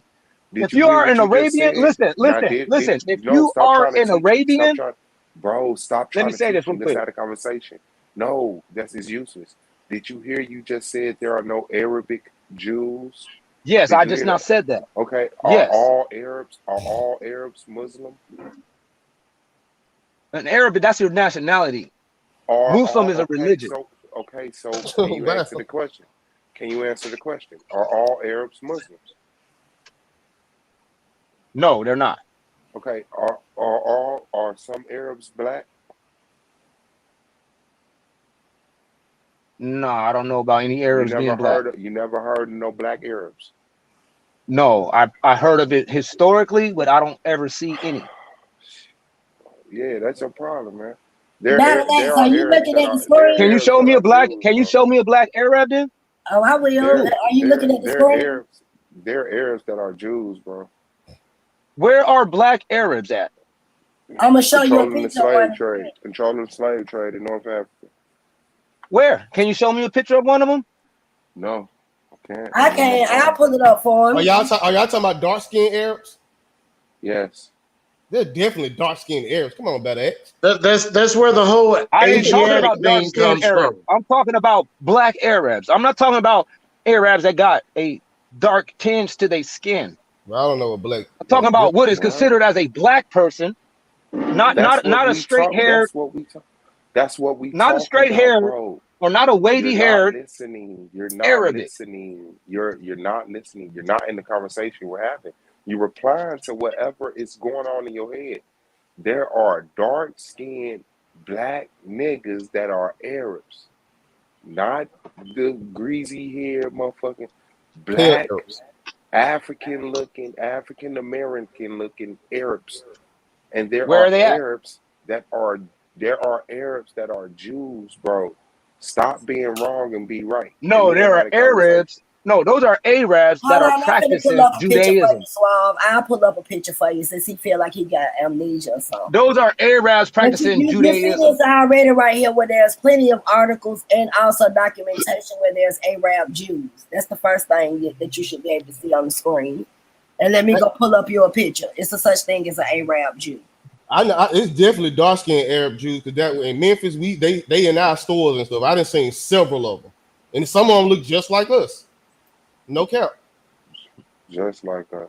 If you are an Arabian, bro, stop trying let me say this real quick. Out of conversation. No, this is useless. Did you hear you just said there are no Arabic Jews? Yes, I just now said that. Okay. Yes. Are all Arabs Muslim? An Arab, that's your nationality. Muslim is a religion. So can you answer the question? Are all Arabs Muslims? No, they're not. Okay. Are some Arabs black? No, I don't know about any Arabs being black. You never heard of no black Arabs? No, I heard of it historically, but I don't ever see any. Yeah, that's your problem, man. Can you show me a black? Can you show me a black Arab then? Oh, I will. Are you looking at the screen? They're Arabs that are Jews, bro. Where are black Arabs at? I'm gonna show you a picture. Controlling the slave trade in North Africa. Where? Can you show me a picture of one of them? No, I can't. I can. I'll pull it up for him. Are y'all talking about dark-skinned Arabs? Yes. They're definitely dark-skinned Arabs. Come on, Better X. That's where the whole Asiatic thing comes from. I'm talking about black Arabs. I'm not talking about Arabs that got a dark tinge to their skin. Well, I don't know what black. I'm talking about what is considered as a black person, not a straight haired. That's what we. Not a straight haired or not a wavy haired. You're not Arabic. listening. You're not listening. You're not in the conversation we're having. You're replying to whatever is going on in your head. There are dark-skinned black niggas that are Arabs, not the greasy hair motherfucking black African-looking, African-American-looking Arabs. And there are Arabs that are Arabs that are Jews, bro. Stop being wrong and be right. No, there are Arabs. No, those are Arabs that are practicing Judaism. I'll pull up a picture for you since he feel like he got amnesia or something. Those are Arabs practicing Judaism. You see this already right here where there's plenty of articles and also documentation where there's Arab Jews. That's the first thing that you should be able to see on the screen. And let me go pull up your picture. It's a such thing as an Arab Jew. I know it's definitely dark skinned Arab Jews because that in Memphis they in our stores and stuff. I done seen several of them, and some of them look just like us. No cap. Just like us.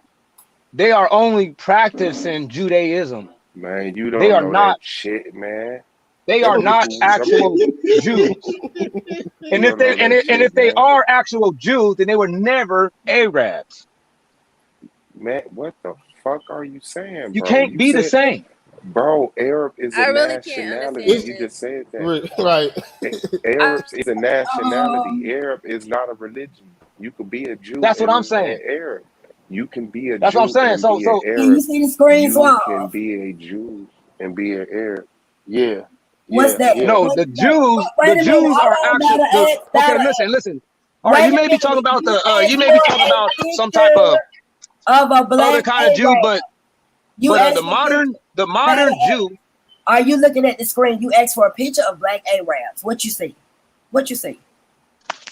They are only practicing Judaism. Man, you don't They are know not that shit, man. They Them are not people- actual Jews. And You if they don't know and that if, and shit, if they man. are actual Jews, then they were never Arabs. Man, what the fuck are you saying, You bro? can't You be the said, same. bro, Arab is a I really can't nationality. understand You this. just said that. Right. Arab is a nationality. Arab is not a religion. You could be a Jew That's what I'm and saying. Arab. You can be a That's what I'm Jew saying. and be an Can Arab. you see the screen You swap? can be a Jew and be an Arab. Yeah. What's that? No, What the is that? Jews, Wait the a minute. Jews Hold are on, actual. Okay, listen. All right, Wait you a may be minute. talking about You you may be asked talking for a about some type picture of a black other kind of Jew, Arab. You but asked the for a picture. modern Jew. Are you looking at the screen? You asked for a picture of black Arabs. What you see? What you see?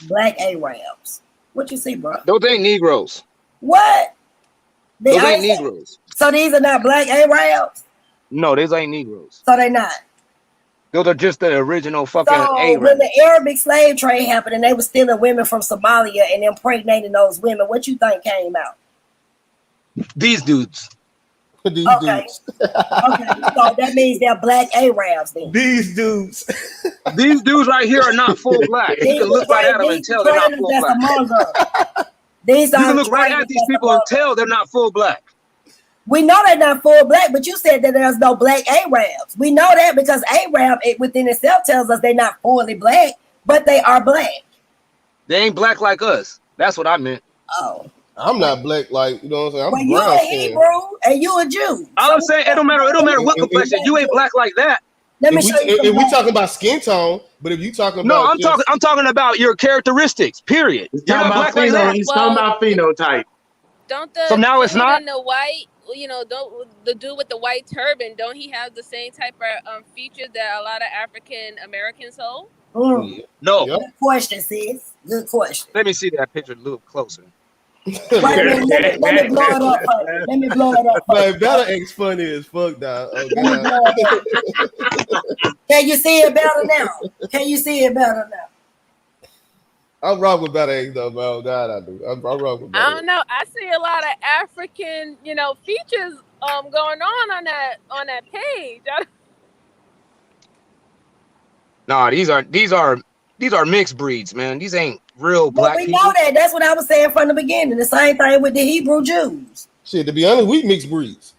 Black Arabs. What you see, bro? Those ain't Negroes. What? Those ain't Negroes. So these are not black Arabs? No, those ain't Negroes. So they not. Those are just the original fucking So Arabs. when the Arabic slave trade happened and they were stealing women from Somalia and impregnating those women, what you think came out? These dudes. These dudes. Okay, so that means they're black Arabs then. These dudes. These dudes right here are not full black. You can look right at them and tell they're not full black. These you are can look right traitors at these that's people and tell they're not full black. We know they're not full black, but you said that there's no black Arabs. We know that because Arab within itself tells us they're not fully black, but they are black. They ain't black like us. That's what I meant. Oh. I'm not black, like, you know what I'm saying? I'm Well, brown you a skin. Hebrew and you a Jew. All I'm saying, it don't matter what complexion. You ain't black like that. Let me show you. If we talking about skin tone, but if you talking No, about I'm talking about your characteristics. Period. You're not black like that. He's talking about phenotype. Don't the So now it's dude not? in the white, don't the dude with the white turban, don't he have the same type of features that a lot of African Americans hold? No. Good question, sis. Good question. Let me see that picture a little closer. Let me blow it up for you. Let me blow it up for you. Man, Bella X funny as fuck, dog. Oh, God. Can you see it better now? Can you see it better now? I'm wrong with Bella X, though, bro. God, I do. I'm wrong with Bella I don't know. I see a lot of African, features going on that page. Nah, these are mixed breeds, man. These ain't real black we people. know that. That's what I was saying from the beginning. The same thing with the Hebrew Jews. Shit, to be honest, we mixed breeds.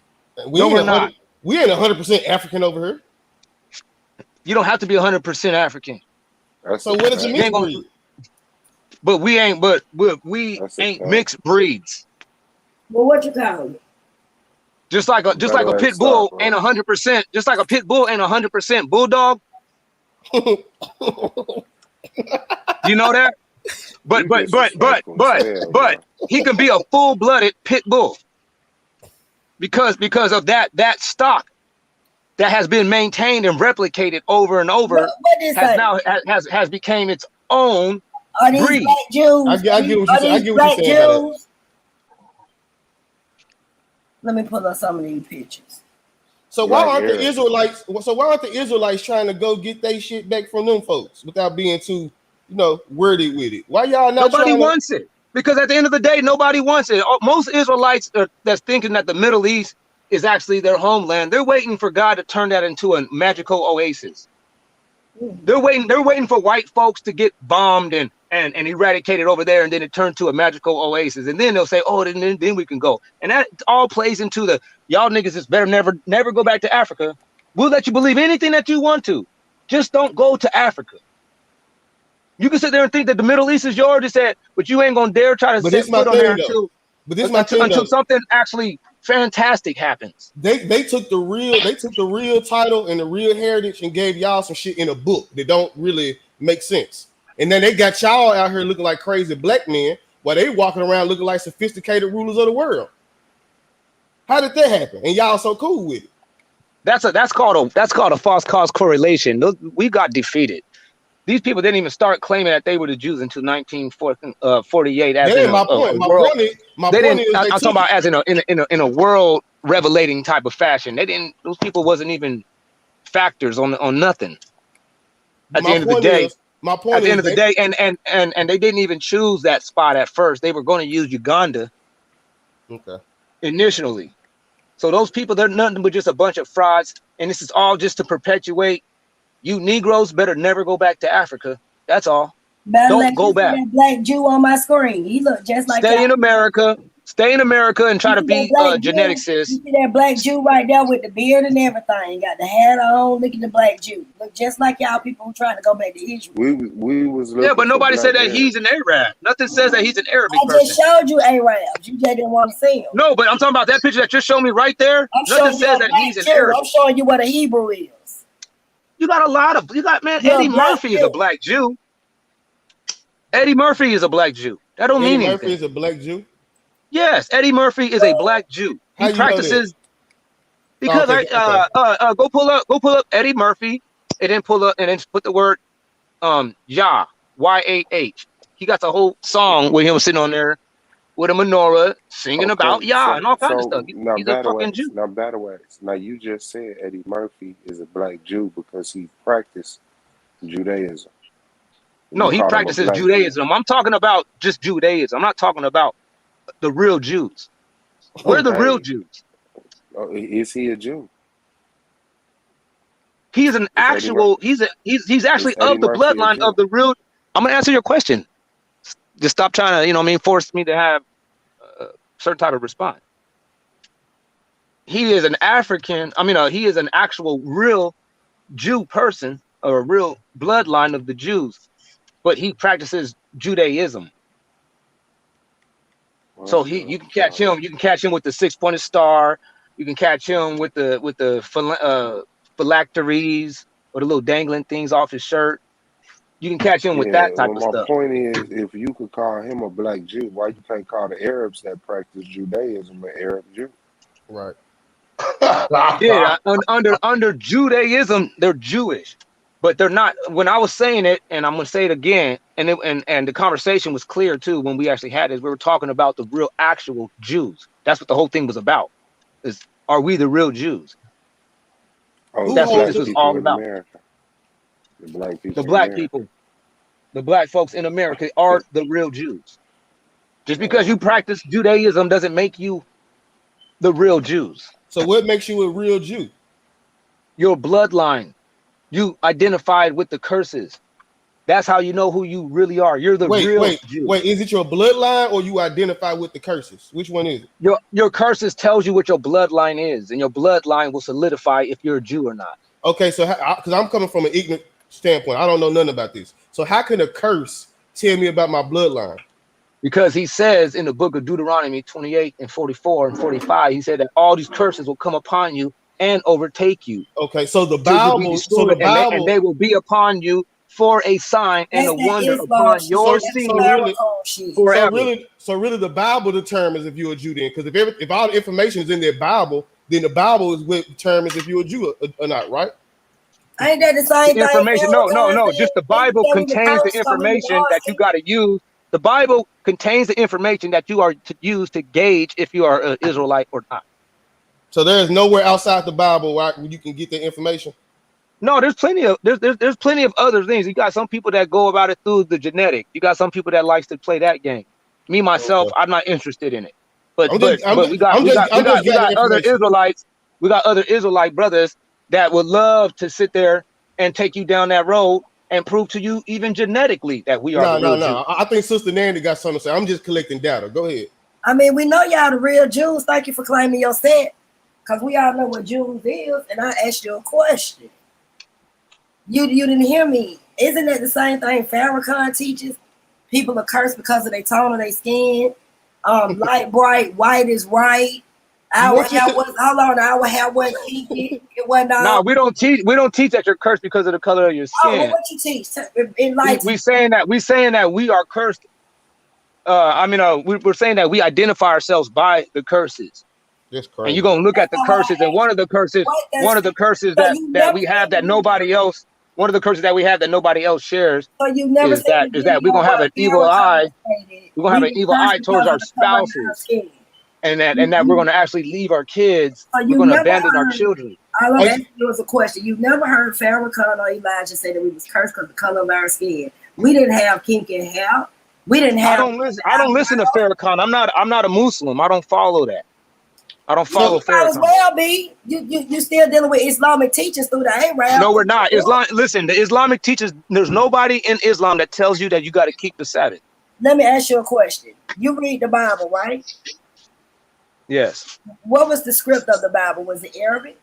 We're not. We ain't 100% African over here. You don't have to be 100% African. So what is a mixed breed? But we ain't mixed breeds. Well, what you call it? Just like a pit bull ain't 100%. Just like a pit bull ain't 100% bulldog. You know that? But he can be a full-blooded pit bull because of that stock that has been maintained and replicated over and over has became its own breed. Black Jews? I get what you're saying. Let me pull up some of these pictures. So why aren't the Israelites? So why aren't the Israelites trying to go get their shit back from them folks without being too, wordy with it? Why y'all not? Nobody wants it because at the end of the day, nobody wants it. Most Israelites that's thinking that the Middle East is actually their homeland. They're waiting for God to turn that into a magical oasis. They're waiting for white folks to get bombed and eradicated over there, and then it turned to a magical oasis. And then they'll say, oh, then we can go. And that all plays into the y'all niggas is better never go back to Africa. We'll let you believe anything that you want to. Just don't go to Africa. You can sit there and think that the Middle East is yours, but you ain't gonna dare try to set foot on there until something actually fantastic happens. They took the real title and the real heritage and gave y'all some shit in a book that don't really make sense. And then they got y'all out here looking like crazy black men while they walking around looking like sophisticated rulers of the world. How did that happen? And y'all so cool with it. That's called a false cause correlation. We got defeated. these people didn't even start claiming that they were the Jews until 1948. As Then in my a point. My world, point is, they didn't. I'm they talking took about it. as in a world revelating type of fashion. They didn't. Those people wasn't even factors on nothing. But At the end of the day, my at point the end is of the they. day, and they didn't even choose that spot at first. They were going to use Uganda Okay. initially. So those people, they're nothing but just a bunch of frauds, and this is all just to perpetuate. You Negroes better never go back to Africa. That's all. Better Don't let go you see back. that black Jew on my screen. He look just like Stay y'all. in America. Stay in America and try You to see that be black Jew? geneticist. You see that black Jew right there with the beard and everything? Got the hat on. Look at the black Jew. Look just like y'all people who trying to go back to Israel. We was Yeah, looking but for nobody black said that Arabs. he's an Arab. Nothing says that he's an Arabic I person. just showed you Arabs. You just didn't want to see them. No, but I'm talking about that picture that you're showing me right there. I'm Nothing showing you says a that he's black an Jew. Arab. I'm showing you what a Hebrew is. You got a lot of, man, You're a Eddie black Murphy is Jew. a black Jew. Eddie Murphy is a black Jew. That don't Eddie mean Murphy anything. is a black Jew. Yes, Eddie Murphy is a black Jew. How He you know that? practices because Okay. go pull up Eddie Murphy and then put the word Yah, Y-A-H. He got the whole song where he was sitting on there with a menorah singing about Okay, Yah and all kinds of so stuff. now He's a fucking Jew. battle wax. Now you just said Eddie Murphy is a black Jew because he practiced Judaism. No, You he called him a practices black Jew. Judaism. I'm talking about just Judaism. I'm not talking about the real Jews. We're the real Hey, Jews. is he a Jew? He's an Is Eddie Mur- actual. He's actually is Eddie of the Murphy a bloodline of Jew? the real. I'm gonna answer your question. Just stop trying to, force me to have a certain type of response. He is an African. He is an actual real Jew person or a real bloodline of the Jews, but he practices Judaism. So you can catch him. You can catch him with the 6-pointed star. You can catch him with the phylacteries or the little dangling things off his shirt. You can catch him with Yeah, that type well, of my stuff. point is, if you could call him a black Jew, why you can't call the Arabs that practice Judaism an Arab Jew? Right. Yeah, under Judaism, they're Jewish, but they're not. When I was saying it, and I'm gonna say it again, and the conversation was clear too when we actually had it. We were talking about the real, actual Jews. That's what the whole thing was about. Is are we the real Jews? Oh, the That's what black this was people all in about. America. The black The people in black America. people, the black folks in America are the real Jews. Just because you practice Judaism doesn't make you the real Jews. So what makes you a real Jew? Your bloodline. You identified with the curses. That's how you know who you really are. You're the real Jew. Wait. Is it your bloodline or you identify with the curses? Which one is it? Your curses tells you what your bloodline is, and your bloodline will solidify if you're a Jew or not. Okay, so because I'm coming from an ignorant standpoint, I don't know nothing about this. So how can a curse tell me about my bloodline? Because he says in the book of Deuteronomy 28 and 44 and 45, he said that all these curses will come upon you and overtake you. Okay, so the Till you be Bible, destroyed, and they will be upon you for a sign and a wonder upon your seed forever. So really, the Bible determines if you're a Jew. Then, because if all the information is in their Bible, then the Bible is what determines if you're a Jew or not, right? Ain't that the same The information? thing? No. Just the Bible contains the information that you got to use. The Bible contains the information that you are to use to gauge if you are an Israelite or not. So there is nowhere outside the Bible where you can get the information. No, there's plenty of there's plenty of other things. You got some people that go about it through the genetic. You got some people that likes to play that game. Me myself, I'm not interested in it. But we got other Israelites. We got other Israelite brothers that would love to sit there and take you down that road and prove to you even genetically that we are the real Jews. I think Sister Nandy got something to say. I'm just collecting data. Go ahead. I mean, we know y'all the real Jews. Thank you for claiming your stand, because we all know what Jews is. And I asked you a question. You didn't hear me. Isn't that the same thing Farrakhan teaches? People are cursed because of their tone of their skin. Light bright, white is right. Our hair wasn't kinky. It wasn't. No, we don't teach that you're cursed because of the color of your skin. Oh, well, what you teach? We saying that we are cursed. We're saying that we identify ourselves by the curses. That's crazy. And you're gonna look at the curses, and one of the curses that we have that nobody else one of the curses that we have that nobody else shares So you never is seen that the video we're gonna have where an evil eye. Farrakhan stated, We're gonna have we an were evil cursed eye towards because of our the color of our spouses, skin. and that we're gonna actually leave our kids. So We're you gonna never abandon our heard, children. all I'm asking you is a question. You've never heard Farrakhan or Elijah say that we was cursed because of the color of our skin. We didn't have kinky hair. We didn't have. I don't listen to Farrakhan. I'm not a Muslim. I don't follow that. I don't follow Might as Farrakhan. well be. You still dealing with Islamic teachers through the Arab. No, we're not. Listen, the Islamic teachers. There's nobody in Islam that tells you that you got to keep the Sabbath. Let me ask you a question. You read the Bible, right? Yes. What was the script of the Bible? Was it Arabic?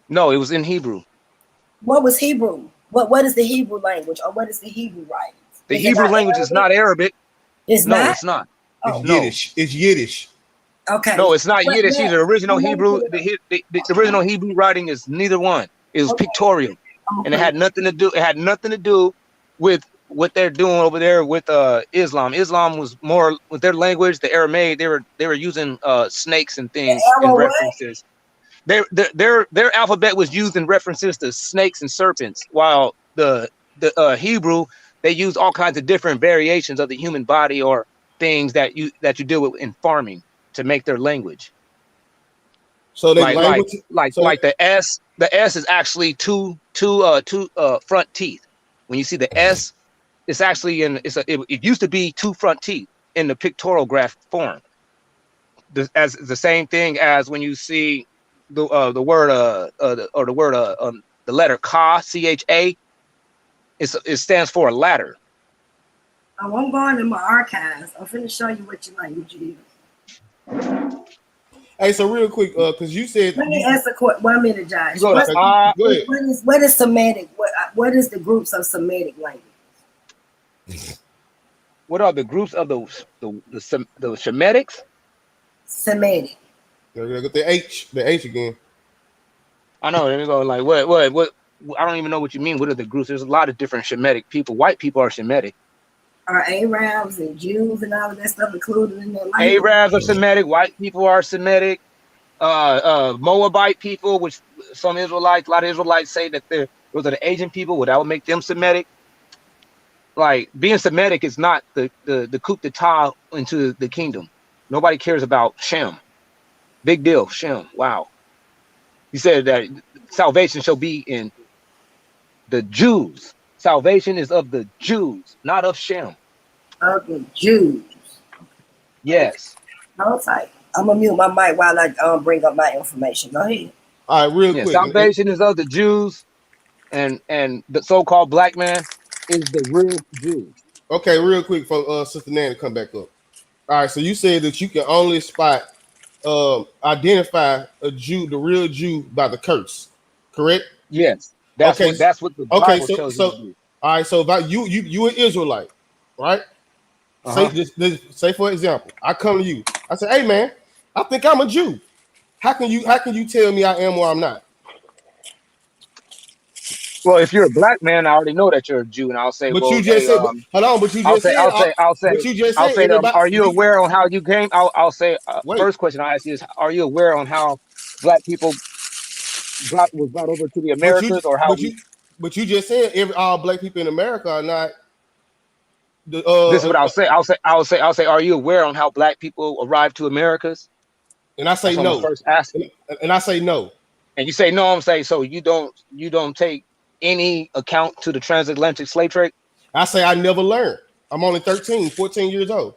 No, it was in Hebrew. What was Hebrew? What is the Hebrew language, or what is the Hebrew writing? The Hebrew language is not Arabic. It's no, not? it's not. Oh. No. Yiddish. It's Yiddish. Okay. No, it's not Yiddish either. The original Hebrew, the original Hebrew writing is neither one. It was pictorial, and it had nothing to do. It had nothing to do with what they're doing over there with Islam. Islam was more with their language, the Aramaic. They were using snakes and things in references. Their alphabet was used in references to snakes and serpents, while the Hebrew, they use all kinds of different variations of the human body or things that you deal with in farming to make their language. So they like the S is actually two front teeth. When you see the S, it's actually it used to be two front teeth in the pictorial graph form. As the same thing as when you see the letter Ka, CHA, it stands for a ladder. Oh, I'm going in my archives. I'm finna show you what your language is. Hey, so real quick, because you said. Let me ask a question. 1 minute, Josh. Go ahead. What is Semitic? What is the groups of Semitic language? What are the groups of the Shemitics? Semitic. The H again. I know. They're going like what? I don't even know what you mean. What are the groups? There's a lot of different Shemitic people. White people are Shemitic. Are Arabs and Jews and all of that stuff included in their language? Arabs are Semitic. White people are Semitic. Moabite people, which some Israelites, a lot of Israelites say that those are the Asian people. Well, that would make them Semitic. Like being Semitic is not the coup d'etat into the kingdom. Nobody cares about Shem. Big deal, Shem. Wow. He said that salvation shall be in the Jews. Salvation is of the Jews, not of Shem. Of the Jews. Yes. No, it's like, I'm gonna mute my mic while I bring up my information. Go ahead. All right, real quick. Salvation is of the Jews, and the so-called black man is the real Jew. Okay, real quick for Sister Nanny to come back up. All right, so you said that you can only identify a Jew, the real Jew, by the curse, correct? Yes, that's what the Bible tells you to do. All right, so if you an Israelite, right? Say for example, I come to you, I say, hey man, I think I'm a Jew. How can you tell me I am or I'm not? Well, if you're a black man, I already know that you're a Jew, and I'll say, but you just said, hold on, but you just said, are you aware on how you came? I'll say, first question I ask you is, are you aware on how black people was brought over to the Americas, or how? But you just said all black people in America are not. This is what I'll say. I'll say, are you aware on how black people arrived to Americas? And I say no. First asking. And I say no. And you say no. I'm saying, so you don't take any account to the transatlantic slave trade? I say I never learned. I'm only 13, 14 years old.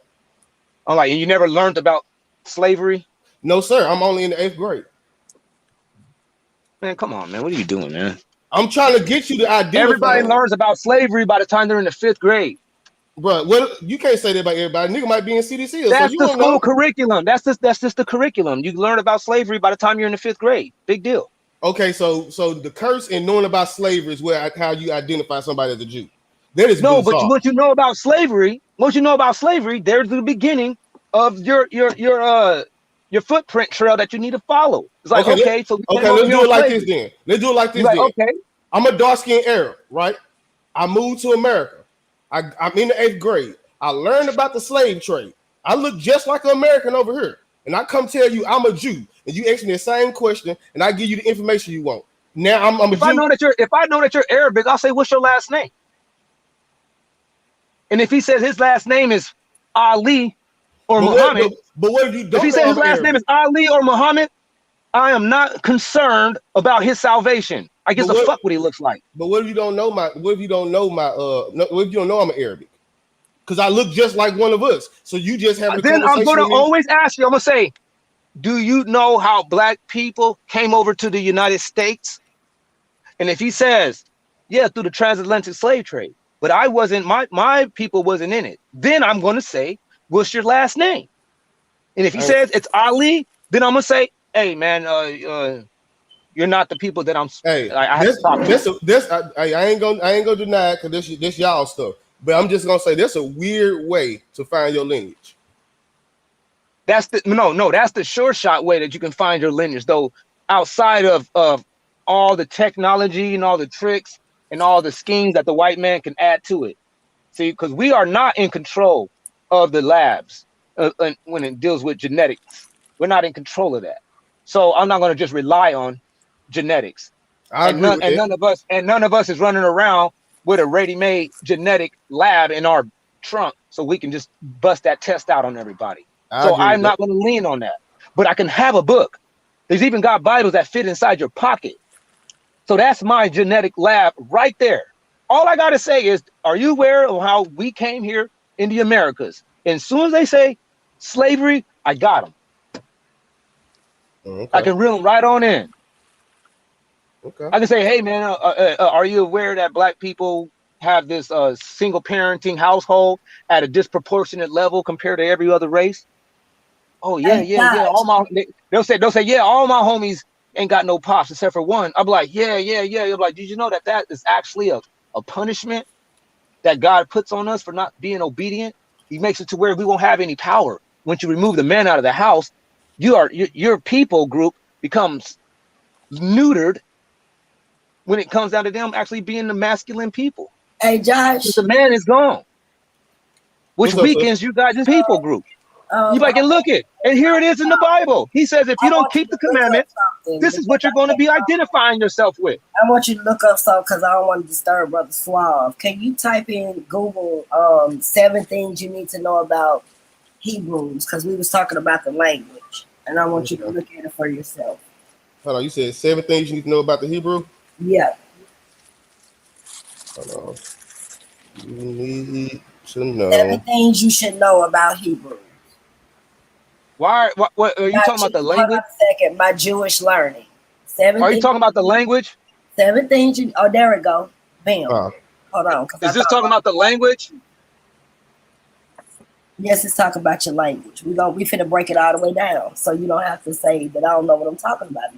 I'm like, and you never learned about slavery? No, sir. I'm only in the 8th grade. Man, come on, man. What are you doing, man? I'm trying to get you to identify. Everybody learns about slavery by the time they're in the 5th grade. Bro, well, you can't say that about everybody. Nigga might be in CDC. That's the school curriculum. That's just the curriculum. You learn about slavery by the time you're in the 5th grade. Big deal. Okay, so the curse and knowing about slavery is how you identify somebody as a Jew. That is no, bizarre. but what you know about slavery, there's the beginning of your footprint trail that you need to follow. It's like, let's do it like this then. Let's do it like this then. Okay. I'm a dark-skinned Arab, right? I moved to America. I'm in the 8th grade. I learned about the slave trade. I look just like an American over here. And I come tell you I'm a Jew. And you ask me the same question, and I give you the information you want. Now I'm if I know that you're Arabic, I'll say, what's your last name? And if he says his last name is Ali or Muhammad, but what if you don't if he know says I'm his last name Arabic? is Ali or Muhammad, I am not concerned about his salvation. I guess the fuck what he looks like. But what if you don't know my? What if you don't know my? What if you don't know I'm Arabic? Because I look just like one of us. So you just having a Then I'm conversation going to with me. always ask you. I'm going to say, do you know how black people came over to the United States? And if he says, yeah, through the transatlantic slave trade, but I wasn't, my people wasn't in it, then I'm going to say, what's your last name? And if he says it's Ali, then I'm going to say, hey, man, you're not the people that I have to talk to. I ain't gonna deny it because this y'all stuff. But I'm just gonna say that's a weird way to find your lineage. That's the sure shot way that you can find your lineage, though, outside of all the technology and all the tricks and all the schemes that the white man can add to it. See, because we are not in control of the labs when it deals with genetics. We're not in control of that. So I'm not going to just rely on genetics. None of us is running around with a ready-made genetic lab in our trunk so we can just bust that test out on everybody. So I'm not going to lean on that. But I can have a book. There's even got Bibles that fit inside your pocket. So that's my genetic lab right there. All I got to say is, are you aware of how we came here in the Americas? And as soon as they say slavery, I got them. Okay. I can reel them right on in. Okay. I can say, hey, man, are you aware that black people have this single parenting household at a disproportionate level compared to every other race? Oh, yeah. They'll say, yeah, all my homies ain't got no pops except for one. I'm like, yeah. I'm like, did you know that is actually a punishment that God puts on us for not being obedient? He makes it to where we won't have any power. Once you remove the man out of the house, your people group becomes neutered when it comes down to them actually being the masculine people. Hey, Josh. The man is gone, which weakens you guys' people group. You can look it, and here it is in the Bible. He says, if you don't keep the commandment, this is what you're going to be identifying yourself with. I want you to look up something because I don't want to disturb Brother Suave. Can you type in Google 7 things you need to know about Hebrews? Because we was talking about the language, and I want you to look at it for yourself. Hold on, you said 7 things you need to know about the Hebrew? Yeah. Hold on. You need to know 7 things you should know about Hebrew. Why? What are you talking about? The language? Hold on a second. My Jewish learning. 7. Are you talking about the language? 7 things you. Oh, there we go. Bam. Hold on. Is this talking about the language? Yes, it's talking about your language. We finna break it all the way down, so you don't have to say that I don't know what I'm talking about.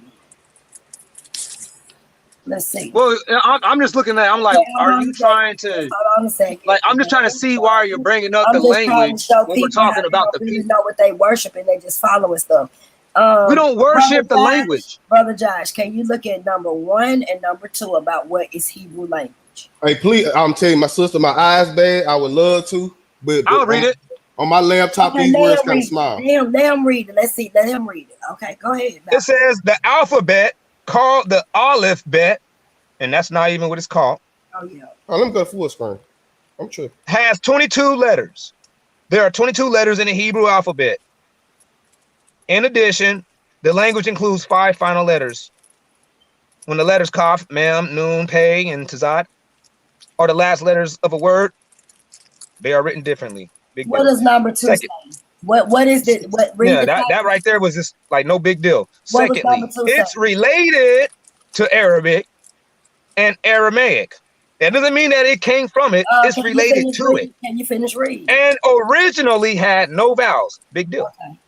Let's see. Well, I'm just looking at. I'm like, are you trying to? Hold on a second. Like, I'm just trying to see why you're bringing up the language when we're talking about the people. Really know what they worship and they just following stuff. We don't worship the language. Brother Josh, can you look at number 1 and number 2 about what is Hebrew language? Hey, please, I'm telling you, my sister, my eyes bad. I would love to, but I'll read it. On my laptop, these words kind of small. Let him read it. Let's see. Let him read it. Okay, go ahead. It says the alphabet called the Aleph bet, and that's not even what it's called. Oh, yeah. Oh, let me go full screen. I'm tripping. Has 22 letters. There are 22 letters in the Hebrew alphabet. In addition, the language includes 5 final letters. When the letters Kaf, Mem, Nun, Pei, and Tazat are the last letters of a word, they are written differently. What does number 2 say? What is it? That right there was just like no big deal. Secondly, it's related to Arabic and Aramaic. That doesn't mean that it came from it. It's related to it. Can you finish reading? And originally had no vowels. Big deal. Okay.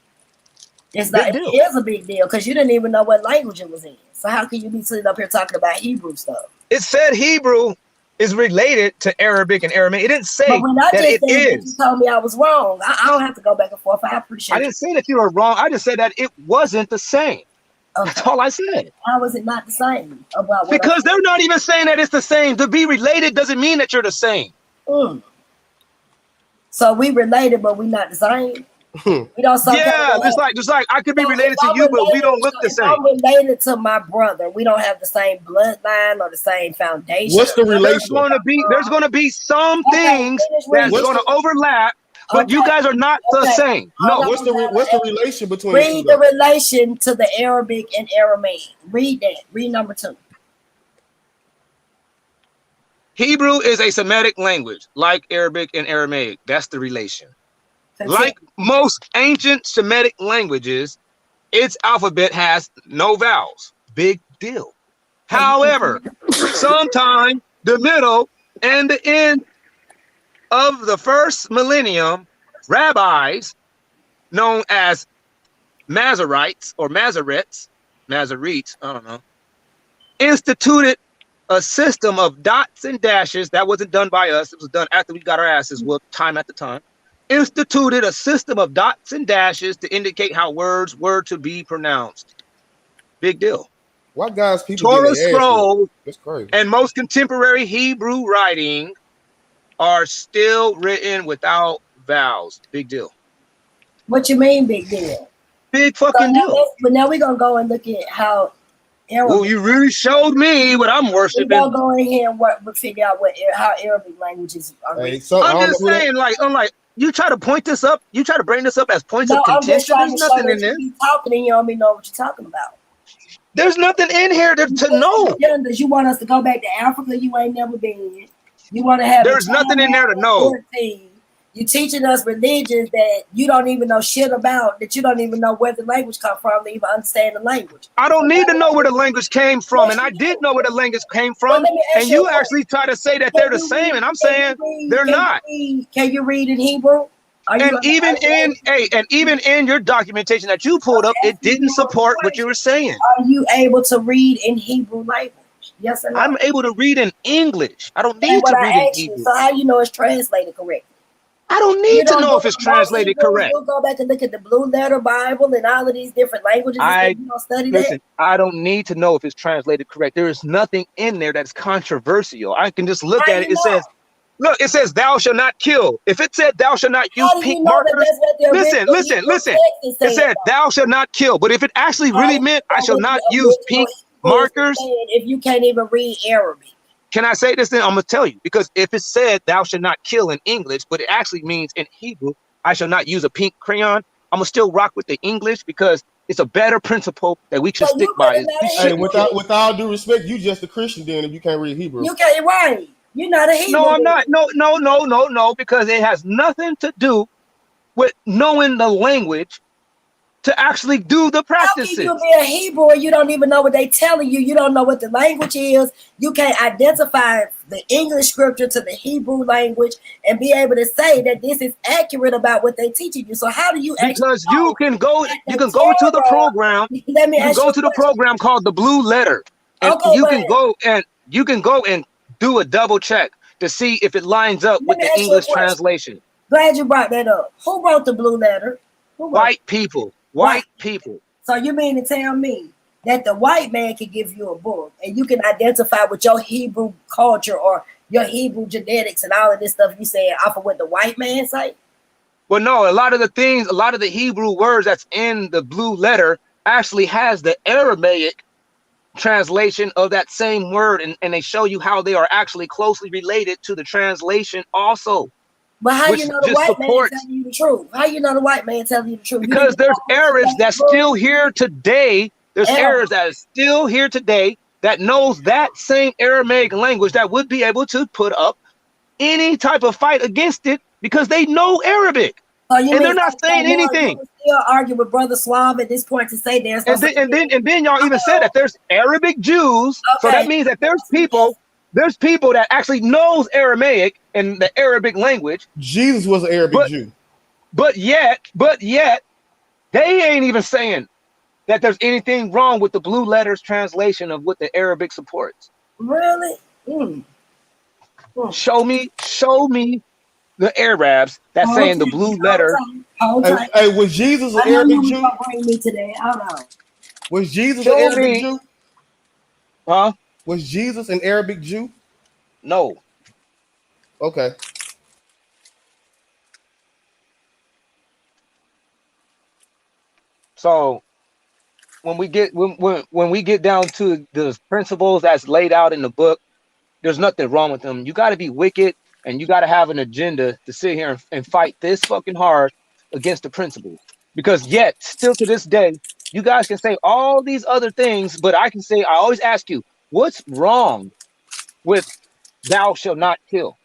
It is a big deal because you didn't even know what language it was in. So how can you be sitting up here talking about Hebrew stuff? It said Hebrew is related to Arabic and Aramaic. It didn't say that it is. You told me I was wrong. I don't have to go back and forth. I appreciate it. I didn't say that you were wrong. I just said that it wasn't the same. Okay. That's all I said. How is it not the same? Because they're not even saying that it's the same. To be related doesn't mean that you're the same. So we related, but we not the same. We don't Yeah, just like I could be related to you, but we don't look the same. I'm related to my brother. We don't have the same bloodline or the same foundation. What's the relation? There's gonna be some things that's gonna overlap, but you guys are not the same. No. What's the relation between read the relation to the Arabic and Aramaic? Read that. Read number 2. Hebrew is a Semitic language, like Arabic and Aramaic. That's the relation. Like most ancient Semitic languages, its alphabet has no vowels. Big deal. However, sometime the middle and the end of the first millennium, rabbis known as Masoretes or Masoretes, I don't know, instituted a system of dots and dashes. That wasn't done by us. It was done after we got our asses whooped time after time. Instituted a system of dots and dashes to indicate how words were to be pronounced. Big deal. Why guys people Torah scrolls That's crazy. and most contemporary Hebrew writing are still written without vowels. Big deal. What you mean, big deal? Big fucking deal. But now we're gonna go and look at how Arabic. Well, you really showed me what I'm worshiping. We're gonna go in here and figure out how Arabic languages are written. I'm just saying, like, you try to point this up, you try to bring this up as points of I'm just contention. trying There's to nothing show in there. you be talking and you don't even know what you're talking about. There's nothing in here to know. You want us to go back to Africa you ain't never been. You want to have. There's nothing in there to know. 14. You teaching us religions that you don't even know shit about, that you don't even know where the language come from to even understand the language. I don't need to know where the language came from, and I did know where the language came from, and you actually try to say that they're the same, and I'm saying they're not. Can you read in Hebrew? And even in your documentation that you pulled up, it didn't support what you were saying. Are you able to read in Hebrew language? Yes or no? I'm able to read in English. I don't need to read in Hebrew. So how you know it's translated correctly? I don't need to know if it's translated correct. You'll go back and look at the Blue Letter Bible and all of these different languages. You don't study that. I don't need to know if it's translated correct. There is nothing in there that's controversial. I can just look at it. It says, look, it says thou shalt not kill. If it said thou shalt not use pink markers, listen. It said thou shalt not kill. But if it actually really meant I shall not use pink markers. If you can't even read Arabic. Can I say this then? I'm going to tell you. Because if it said thou shalt not kill in English, but it actually means in Hebrew, I shall not use a pink crayon, I'm going to still rock with the English because it's a better principle that we should stick by. Hey, with all due respect, you just a Christian then if you can't read Hebrew. You can't, right. You're not a Hebrew. No, I'm not. No, because it has nothing to do with knowing the language to actually do the practices. How can you be a Hebrew and you don't even know what they're telling you? You don't know what the language is. You can't identify the English scripture to the Hebrew language and be able to say that this is accurate about what they're teaching you. So how do you because you can go to the program. Let me go to the program called the Blue Letter. And you can go and do a double check to see if it lines up with the English translation. Glad you brought that up. Who wrote the Blue Letter? White people. White people. So you mean to tell me that the white man can give you a book and you can identify with your Hebrew culture or your Hebrew genetics and all of this stuff you saying off of what the white man say? Well, no, a lot of the Hebrew words that's in the Blue Letter actually has the Aramaic translation of that same word, and they show you how they are actually closely related to the translation also. But how you know the white man telling you the truth? How you know the white man telling you the truth? Because there's Arabs that's still here today. There's Arabs that is still here today that knows that same Aramaic language that would be able to put up any type of fight against it because they know Arabic. And they're not saying anything. Still argue with Brother Slav at this point to say there's and then y'all even said that there's Arabic Jews. So that means that there's people that actually knows Aramaic and the Arabic language. Jesus was an Arabic Jew. But yet, they ain't even saying that there's anything wrong with the Blue Letters translation of what the Arabic supports. Really? Show me the Arabs that's saying the Blue Letter. Hey, was Jesus an Arabic Jew? Bring me today. Hold on. Was Jesus an Arabic Jew? Huh? Was Jesus an Arabic Jew? No. Okay. So when we get down to the principles that's laid out in the book, there's nothing wrong with them. You got to be wicked and you got to have an agenda to sit here and fight this fucking hard against the principles. Because yet, still to this day, you guys can say all these other things, but I always ask you, what's wrong with thou shall not kill?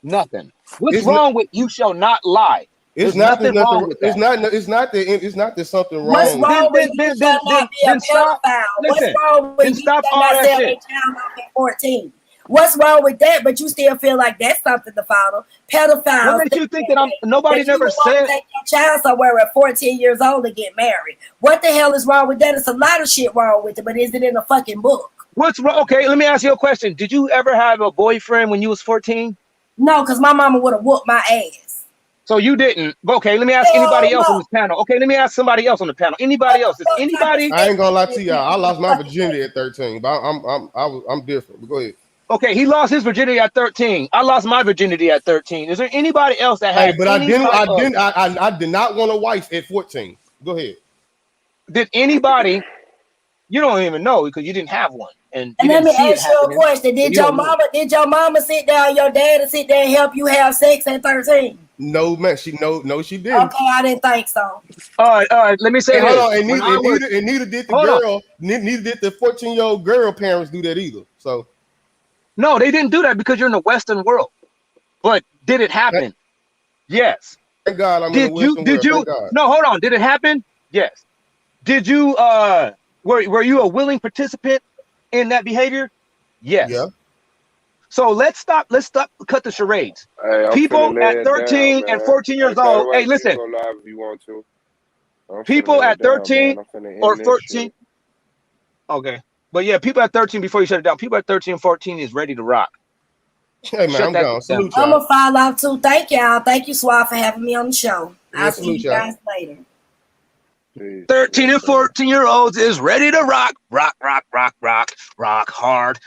Nothing. What's wrong with you shall not lie? There's nothing wrong with that. It's not that something wrong. What's wrong with you shall not be a pedophile? What's wrong with you shall not sell a child off at 14? What's wrong with that? But you still feel like that's something to follow. Pedophiles. What makes you think that nobody never said take your child somewhere at 14 years old and get married? What the hell is wrong with that? It's a lot of shit wrong with it, but is it in a fucking book? What's wrong? Okay, let me ask you a question. Did you ever have a boyfriend when you was 14? No, because my mama would have whooped my ass. So you didn't. Okay, let me ask anybody else on this panel. Okay, let me ask somebody else on the panel. Anybody else? Is anybody? I ain't gonna lie to y'all. I lost my virginity at 13, but I'm different. But go ahead. Okay, he lost his virginity at 13. I lost my virginity at 13. Is there anybody else that had? Hey, but I did not want a wife at 14. Go ahead. Did anybody? You don't even know because you didn't have one. And let me ask you a question. Did your mama sit down, your dad sit there and help you have sex at 13? No, man. She didn't. Okay, I didn't think so. All right. Let me say this. Hold on, neither did the girl. Neither did the 14-year-old girl parents do that either. So, no, they didn't do that because you're in the Western world. But did it happen? Yes. Thank God I'm in the Western world. Did you? No, hold on. Did it happen? Yes. Did you? Were you a willing participant in that behavior? Yes. Yeah. So let's stop. Cut the charades. Hey, people at 13 and 14 years old. Hey, listen. If you want to. People at 13 or 14. Okay. But yeah, people at 13 before you shut it down. People at 13 and 14 is ready to rock. Hey man, I'm gone. Salute y'all. I'm gonna file off too. Thank y'all. Thank you, Swab, for having me on the show. I'll see you guys later. 13 and 14-year-olds is ready to rock hard,